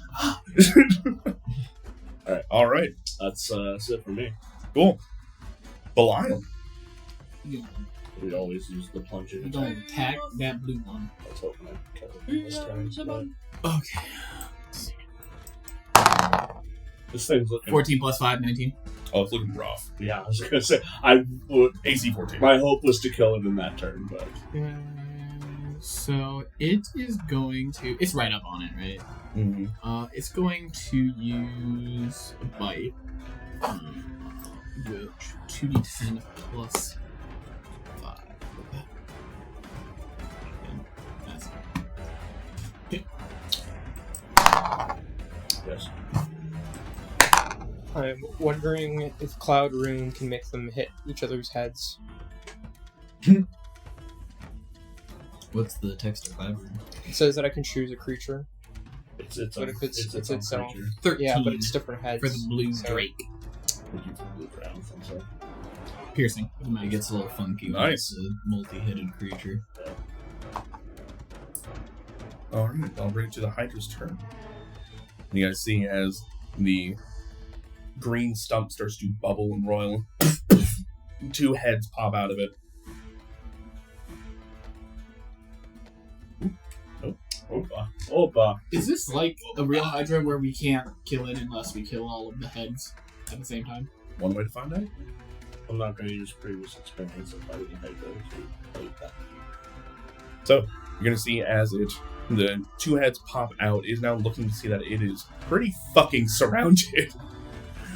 All right. That's it for me. Cool. Belial. You We always use the plunging don't attack. attack that blue one. I was hoping I could this time. Okay. but This thing's looking. 14 plus 5, 19. Oh, it's looking rough. Yeah, I was gonna say I would. AC 14. My hope was to kill it in that turn, but So it is going to. It's right up on it, right? Mm-hmm. It's going to use a bite. Which 2d10 plus 5. And that's yes. I'm wondering if Cloud Rune can make them hit each other's heads. What's the text of Cloud Rune? It says that I can choose a creature. It's But if it's its itself. creature. 13 Yeah, but it's different heads. for the blue so- drake. Would you blue ground from so? Piercing. With a It mace. gets a little funky when Nice. it's a multi-headed creature. All right, I'll bring it to the Hydra's turn. You guys see as the green stump starts to bubble and roil. 2 heads pop out of it. Opa. Is this like a real Hydra where we can't kill it unless we kill all of the heads at the same time? One way to find out. I'm not going to use previous experience of fighting Hydra to fight that. So you're gonna see as the 2 heads pop out, is now looking to see that it is pretty fucking surrounded.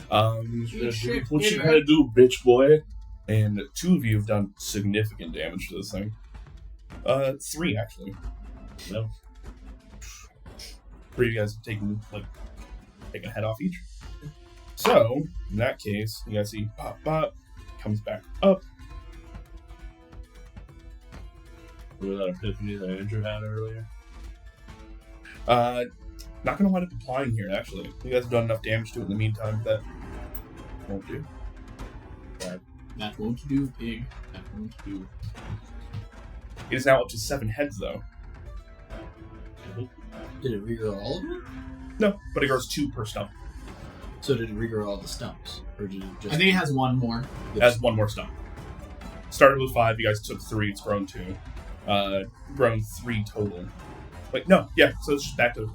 What you gonna do, bitch boy? And 2 of you have done significant damage to this thing. 3 actually. No. 3 of you guys have taken a head off each. So in that case, you guys see pop pop comes back up. Remember that epiphany that Andrew had earlier? Not gonna wind up applying here actually. You guys have done enough damage to it in the meantime that won't do. That won't do, pig. That won't do. It is now up to 7 heads though. Did it regrow all of them? No, but it grows 2 per stump. So did it regrow all the stumps? Or did it just... I think it has one more. It has 1 more stump. Started with 5, you guys took 3, it's grown 2. Grown 3 total. Wait, no, yeah, so it's just back to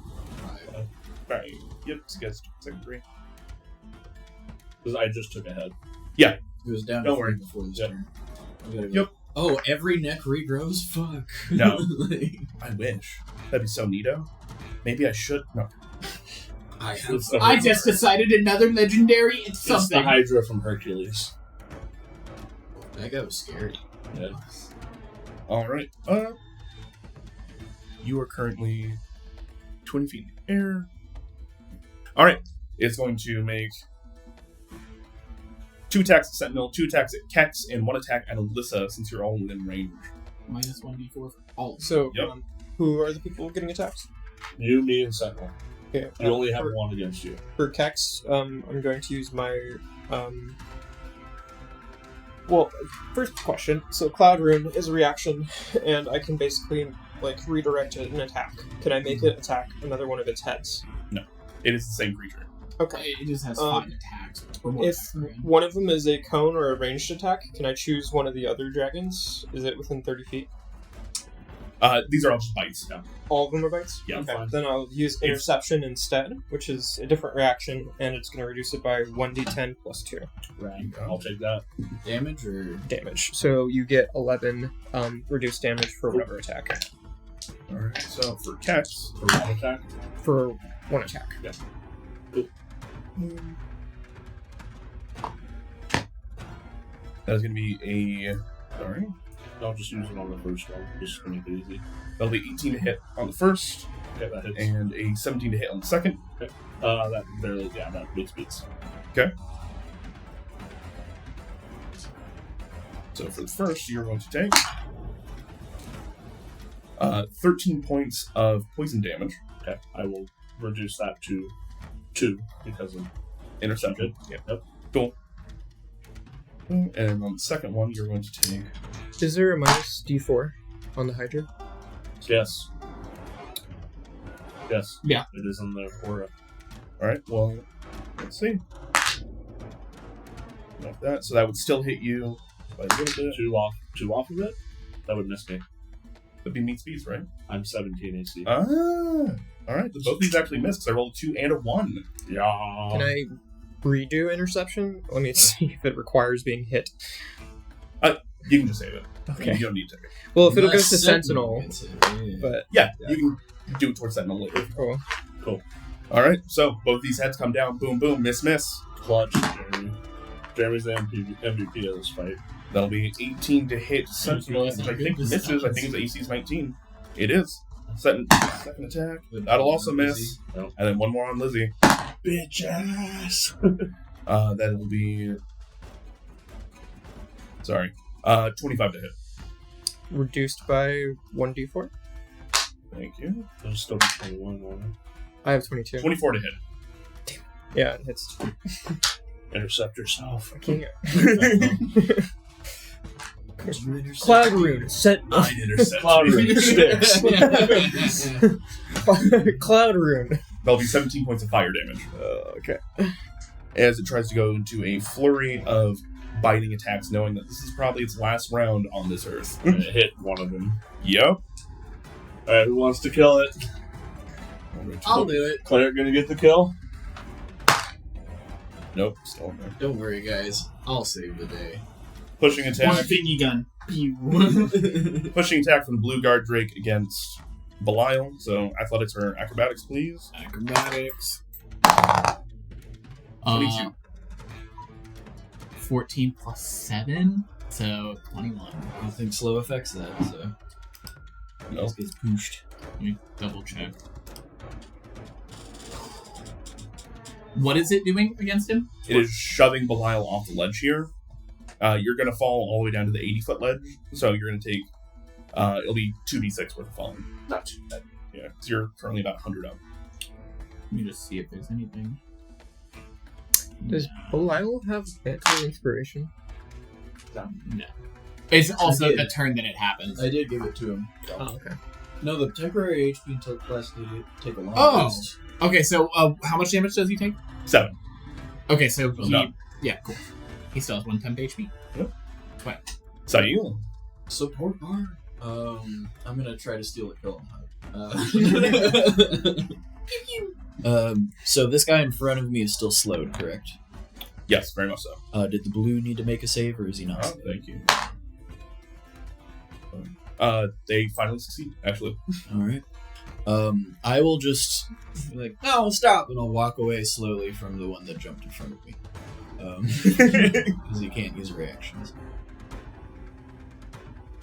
5. Yep, so you guys took 3. Because I just took a head. It was down Don't to worry. 3 before this Yep. turn. I gotta Yep. Oh, every neck regrows? Fuck. No. Like, I wish. That'd be so neato. Maybe I should. No. I have... It's the, I just decided another legendary. It's it's the something. Hydra from Hercules. That guy was scary. Yeah. Alright. You are currently 20 feet in the air. Alright. It's going to make 2 attacks at Sentinel, 2 attacks at Kex, and 1 attack at Alyssa since you're all within range. Minus 1d4 for all. So, Yep. who are the people getting attacked? You, me, and Sentinel. Okay. You only have 1 against you. For Kex, I'm going to use my. Well, first question. So, Cloud Rune is a reaction, and I can basically redirect it and attack. Can I make it attack another one of its heads? It is the same creature. Okay. It just has 5 attacks. Or more If attacks, right? one of them is a cone or a ranged attack, can I choose one of the other dragons? Is it within 30 feet? These are all just bites. Yeah. All of them are bites? Yeah, Okay. fine. Then I'll use Interception instead, which is a different reaction, and it's going to reduce it by 1d10 plus 2 Right. I'll take that. Damage or... damage. So you get 11 reduced damage for whatever attack. Alright, so for Kex, For 1 attack. For one attack. Yeah. that is going to be a. Sorry. I'll just use it on the first one. Just to make it easy. That'll be 18 to hit on the first, Okay, that hits. and a 17 to hit on the second. That barely, yeah, that beats. So for the first, you're going to take 13 points of poison damage. Okay, I will reduce that to 2 because of Intercepted. Yep. Cool. And on the second one, you're going to take. Is there a minus D4 on the Hydra? Yes. Yes. Yeah. It is in the aura. All right. Well, let's see. Like that. So that would still hit you by a little bit. Two off of it? That would miss me. That'd be meat speeds, right? I'm 17 AC. Ah. All right. So both these actually missed because I rolled a 2 and a 1. Yeah. Can I redo interception? Let me see if it requires being hit. You can just save it. Okay. You don't need to. Well, if it Unless goes to Sentinel, gets it, yeah. but Yeah, you can do it towards Sentinel later. cool. All right. So both these heads come down. Boom, boom. Miss, miss. Clutch, Jeremy. Jeremy's the MVP of this fight. That'll be 18 to hit Sentinel, which I think misses. I think his AC is 19. It is. Second attack. That'll also miss. Nope. And then one more on Lizzie. Bitch ass! That'll be. Sorry. 25 to hit. Reduced by 1d4. Thank you. It'll still be 21, won't it? I have 22. 24 to hit. Yeah, it hits. Intercept yourself. I can't. Cloud Rune. Sentinel. 9 intercept. Cloud Rune sticks. Cloud Rune. That'll be 17 points of fire damage. Okay. As it tries to go into a flurry of biting attacks, knowing that this is probably its last round on this earth. And it hit one of them. Yep. Alright, who wants to kill it? I'll do it. Claire gonna get the kill? Nope. Still in there. Don't worry, guys. I'll save the day. Pushing One attack. thingy gun. Pew. Pushing attack from the Blue Guard Drake against Belial. So athletics or acrobatics, please. Acrobatics. 22. 14 plus 7, so 21. I don't think slow affects that, so. No. This gets pushed. Let me double check. What is it doing against him? It is shoving Belial off the ledge here. You're going to fall all the way down to the 80-foot ledge. So you're going to take. It'll be 2d6 worth of falling. Not too bad. Yeah, because you're currently about 100 up. Let me just see if there's anything. Does Belial have Mantle Inspiration? No. It's also did. the turn that it happens. I did give it to him. Oh, okay. No, the temporary HP until class did take a long Oh. rest. Okay, so how much damage does he take? 7. Okay, so he... No. Yeah, cool. He still has 1 temp HP. Sayul. Support bar. I'm gonna try to steal a kill. So this guy in front of me is still slowed, correct? Yes, very much so. Did the blue need to make a save, or is he not? Oh, thank you. They finally succeed, actually. All right. I will just be like, no, stop, and I'll walk away slowly from the one that jumped in front of me, because he can't use reactions.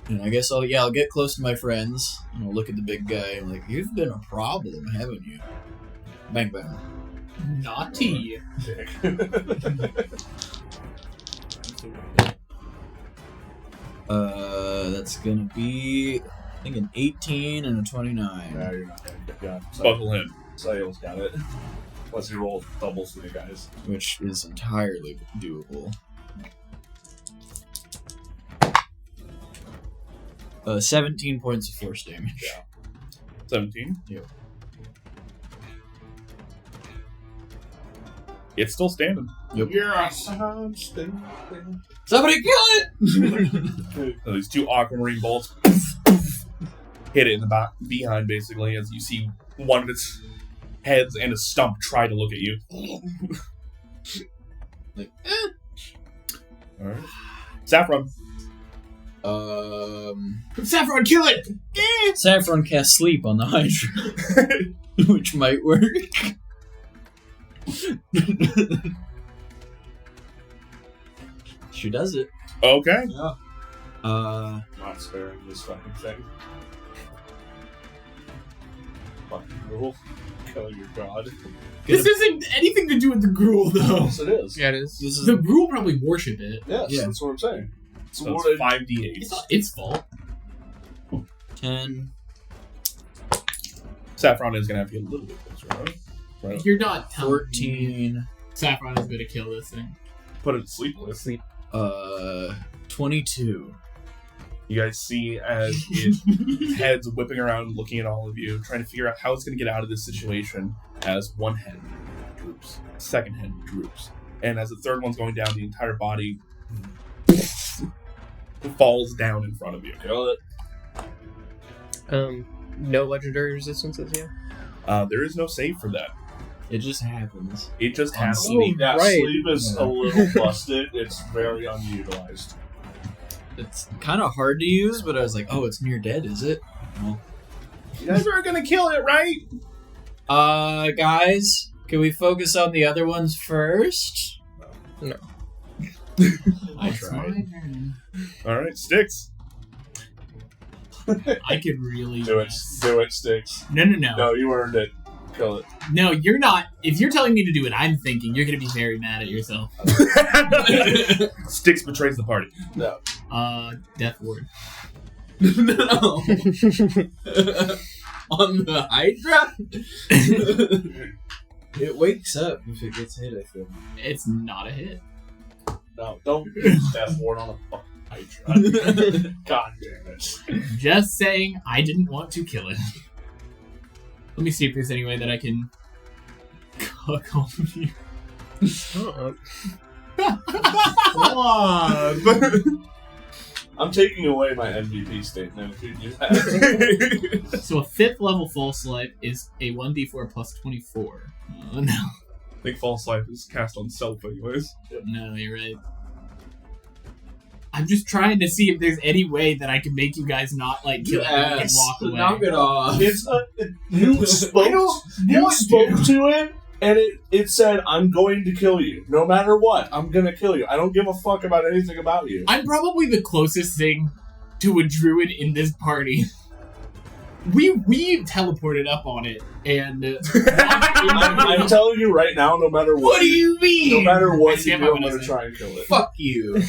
And I guess I'll get close to my friends and I'll look at the big guy and I'm like, you've been a problem, haven't you? Bang bang. Naughty. That's gonna be, I think, an 18 and a 29. Nah, you're not gonna get gun. Buckle him. Sayul's got it. Unless you roll doubles to the guys. Which is entirely doable. 17 points of force damage. Yeah. 17. Yep. It's still standing. Yes! Somebody kill it! So these 2 aquamarine bolts hit it in the back, behind, basically, as you see one of its heads and a stump try to look at you. Like, Alright. Saffron. Saffron, kill it! Saffron casts sleep on the Hydra, which might work. She does it. Okay. Not sparing this fucking thing. Fucking rule. Kill your god. This isn't anything to do with the Gruul, though. Yes, it is. Yeah, it is. This is The Gruul probably worship it. Yes, Yeah. that's what I'm saying. It's So awarded. it's 5d8. It's not its fault. 10. Saffron is going to have to get a little bit closer, right? You're not telling me 14. Saffron is going to kill this thing. Put it to sleep with. Sleep. 22. You guys see as it heads whipping around, looking at all of you, trying to figure out how it's going to get out of this situation. As one head droops, second head droops, and as the third one's going down, the entire body falls down in front of you. Kill it. No legendary resistances yet? There is no save for that. It just happens. It just On happens. sleep. Yeah, right. sleep is a little busted. It's very unutilized. It's kind of hard to use, but I was like, oh, it's near dead, is it? Well, You guys are going to kill it, right? guys, can we focus on the other ones first? No. I It's my tried. turn. All right, Sticks. I could really Do it. mess. Do it, Sticks. No. No, you earned it. Kill it. No, you're not. If you're telling me to do it, I'm thinking you're gonna be very mad at yourself. Sticks betrays the party. No. Death Ward. No. On the Hydra? It wakes up if it gets hit, I feel. It's not a hit. No, don't use Death Ward on a fucking Hydra. God damn it. Just saying, I didn't want to kill it. Let me see if there's any way that I can cook all of you. Shut up. Come on. I'm taking away my MVP statement if you do that. So a 5th level False Life is a 1d4 plus 24. Oh no. I think False Life is cast on self anyways. No, you're right. I'm just trying to see if there's any way that I can make you guys not like kill it and walk away. Knock it off. It's you spoke. You spoke to it, and it said, "I'm going to kill you, no matter what. I'm gonna kill you. I don't give a fuck about anything about you." I'm probably the closest thing to a druid in this party. We teleported up on it, and I'm telling you right now, no matter what. what do you mean? No matter I what you stand do, by I'm what I gonna said. try and kill it. Fuck you.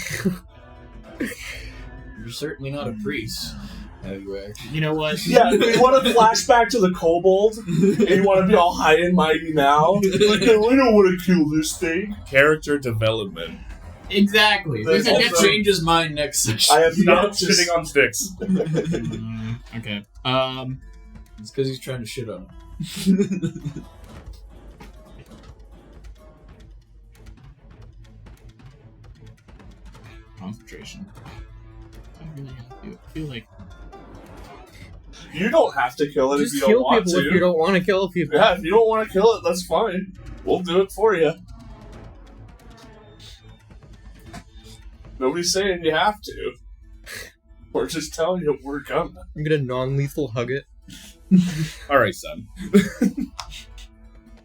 You're certainly not a priest. How you act. You know what? Yeah, you want to flashback to the kobold, and you want to be all high and mighty now. Like, no, I don't want to kill this thing. Character development. Exactly. There's a Also- difference. Change his mind next session. I have Stop not just shitting on Sticks. Okay. It's because he's trying to shit on him. Concentration. I really have to. I feel like You don't have to kill it Just if you don't kill want people to. if you don't want to kill people. Yeah, if you don't want to kill it, that's fine. We'll do it for you. Nobody's saying you have to. We're just telling you we're gonna. I'm gonna non-lethal hug it. All right, son.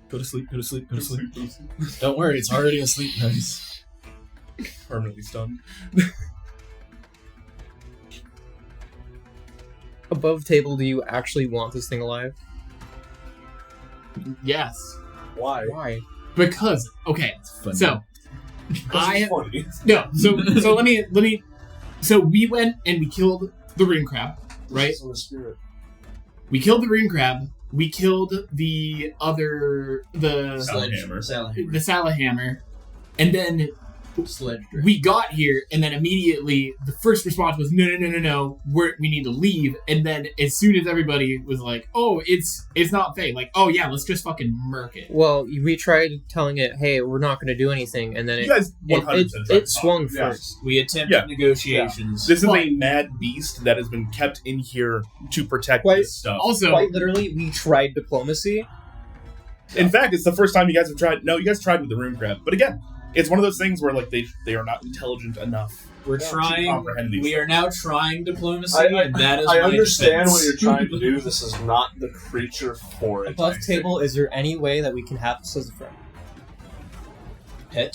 Go to sleep, go to sleep, go to sleep. Don't worry, it's already a sleep nice. Permanently stunned. Above table, do you actually want this thing alive? yes, Why? Why? because okay. Funny. So I It's funny. no. So let me. So we went and we killed the rune crab, right? It's in the spirit. We killed the rune crab. We killed the Salamander. the Salahammer, and then Sledge we got here, and then immediately the first response was no, we need to leave. And then as soon as everybody was like, oh, it's not Faye, like, oh yeah, let's just fucking murk it. Well, we tried telling it, hey, we're not gonna do anything, and then You it guys 100% it swung Yeah. first. We attempted Yeah. negotiations. This is a mad beast that has been kept in here to protect Quite- this stuff. Also, Quite literally, we tried diplomacy. In fact, it's the first time you guys have tried. No, you guys tried with the rune crab, but again, it's one of those things where like they are not intelligent enough. We're to trying. comprehend these We are now trying diplomacy, I- and that is. I my understand defense. what you're trying to do. This is not the creature for it. Above table, is there any way that we can have this as a friend? Pet.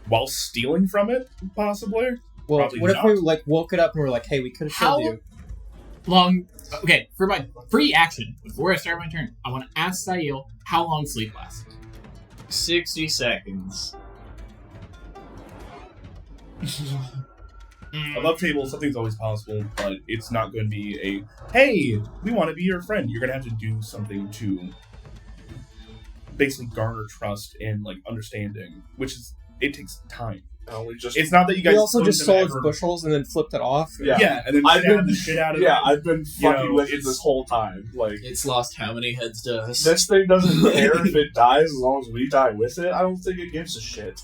While stealing from it, possibly. Well, Probably what if not. we like woke it up and we're like, hey, we could have How- killed you. long. Okay, for my free action before I start my turn, I want to ask Sail how long sleep lasts. 60 seconds. Above table, something's always possible, but it's not going to be a hey, we want to be your friend. You're going to have to do something to basically garner trust and like understanding, which is it takes time. We just It's not that you guys. We also don't just have saw its ever- bushels and then flipped it off. Yeah, and then I've stab been- the shit out of yeah, it. I've been fucking know, with it it's- this whole time. Like It's lost how many heads to us? this thing doesn't care if it dies as long as we die with it. I don't think it gives a shit.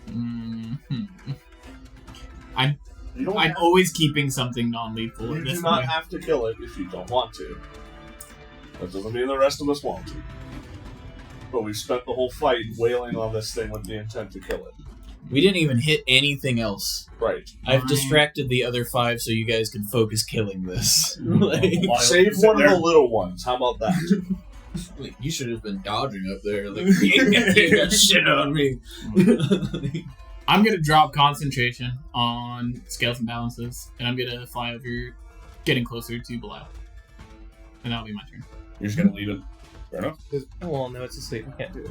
Mhm. You don't I'm have, always keeping something non-lethal you at do this not point. have to kill it if you don't want to. That doesn't mean the rest of us want to. But we spent the whole fight wailing on this thing with the intent to kill it. We didn't even hit anything else. Right. I've Fine. distracted the other 5 so you guys can focus killing this. Like, While Save sit one there- of the little ones. How about that? like, you should have been dodging up there. Like, you got shit on me. I'm gonna drop concentration on scales and balances, and I'm gonna fly over, getting closer to Belial. And that'll be my turn. You're just gonna leave it. Fair enough. Oh, well, no, it's asleep. We can't do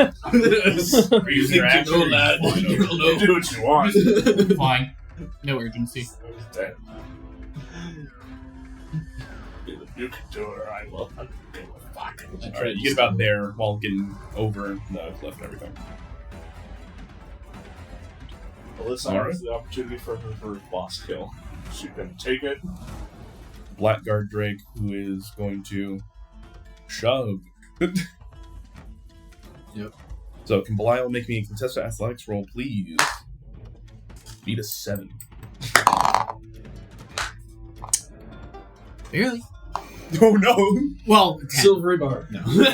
Are you using your You action? know, or you lad. just flying You over? know. Do what you want. Flying. No urgency. You can do it or I will. I don't give a fuck. Alright, you get about there while getting over the cliff and everything. Alyssa Alright. has the opportunity for her first boss kill. She can take it. Blackguard Drake, who is going to shove. Yep. So, can Belial make me a contested athletics roll, please? Beat a 7. Barely. Oh no! Well, 10. Silvery bar. No. 10.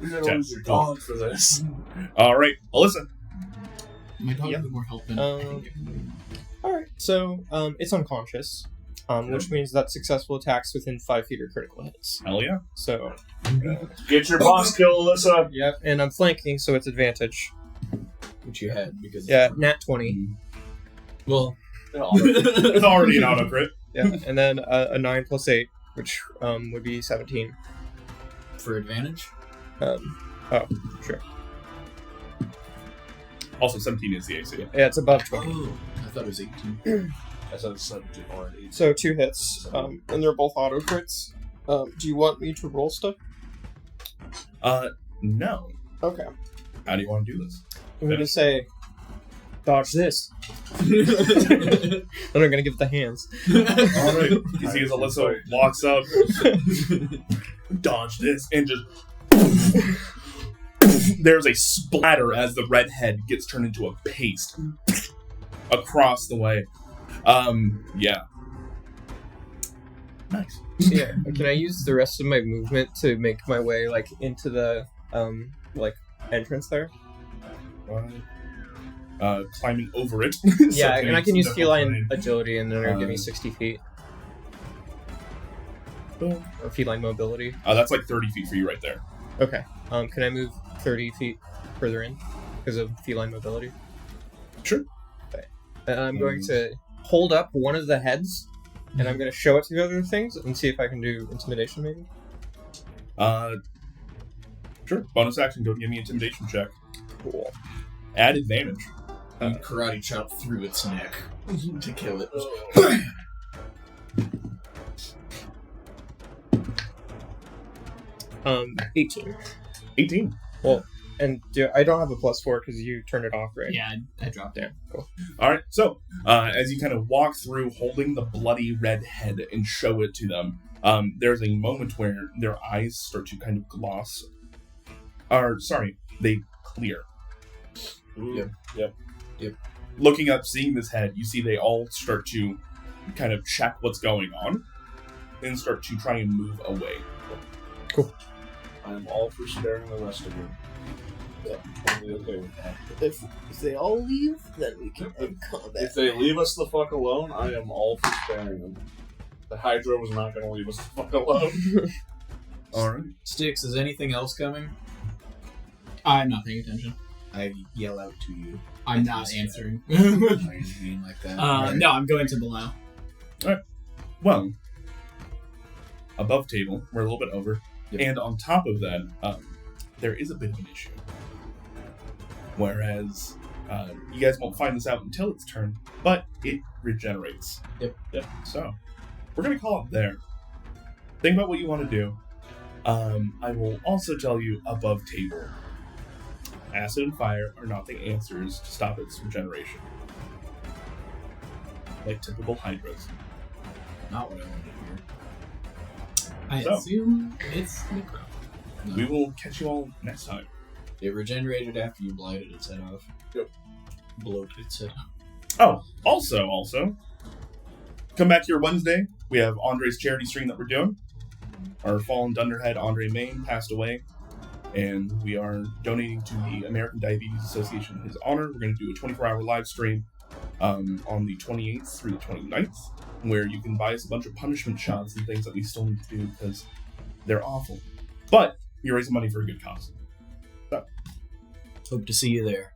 You're gonna lose your dog for this. Alright, Alyssa. My dog Yep. has more help than Alright, so it's unconscious, which means that successful attacks within 5 feet are critical hits. Hell yeah. So, Get your boss kill, Alyssa. yep, and I'm flanking, so it's advantage. Which you had because Yeah, nat 20. Well, It's already an auto crit. Yeah, and then a 9 plus 8, which would be 17. for advantage. Sure. Also, 17 is the AC. Yeah, it's above 20. Oh, I thought it was 18. I said 17 already. So 2 hits, and they're both auto crits. Do you want me to roll stuff? No. Okay. How do you want to do this? I'm gonna say, dodge this. Then I'm gonna give it the hands. Alright. You see as Alyssa walks up, dodge this, and just there's a splatter as the red head gets turned into a paste across the way. Yeah. Nice. Yeah. Can I use the rest of my movement to make my way like into the entrance there? Climbing over it. Yeah, So and I can use it's feline definitely- agility, and then it'll give me Um, 60 feet. Or feline mobility. That's like 30 feet for you right there. Okay. Can I move 30 feet further in because of feline mobility? Sure. Okay. And I'm going to hold up one of the heads, and I'm going to show it to the other things and see if I can do intimidation, maybe. Sure. Bonus action, go give me an intimidation check. Cool. Add advantage. You karate chop through its neck to kill it. 18. 18. And I don't have a +4 because you turned it off, right? Yeah, I dropped it. Cool. All right. So, as you kind of walk through holding the bloody red head and show it to them, there's a moment where their eyes start to kind of gloss. They clear. Yep. Looking up, seeing this head, you see they all start to kind of check what's going on and start to try and move away. I am all for sparing the rest of you. Yeah, totally okay with that. If they all leave, then we can end combat. If they leave us the fuck alone, I am all for sparing them. The Hydra was not going to leave us the fuck alone. All right. Sticks, is anything else coming? I'm not paying attention. I yell out to you. I'm not answering. I didn't mean like that. No, I'm going to below. Well, above table, we're a little bit over, Yep. and on top of that, there is a bit of an issue. Whereas you guys won't find this out until it's turn, but it regenerates. Yep. So we're gonna call it there. Think about what you want to do. I will also tell you above table. Acid and fire are not the answers to stop its regeneration. Like typical hydras. Not what I wanted to hear. I So- assume it's Necro. No. We will catch you all next time. It regenerated after you blighted its head off. Yep. Bloated its head off. Oh, also, come back here Wednesday. We have Andre's charity stream that we're doing. Our fallen Dunderhead, Andre Main, passed away, and we are donating to the American Diabetes Association in his honor. We're going to do a 24-hour live stream on the 28th through the 29th, where you can buy us a bunch of punishment shots and things that we still need to do because they're awful. But you're raising money for a good cause. Hope to see you there.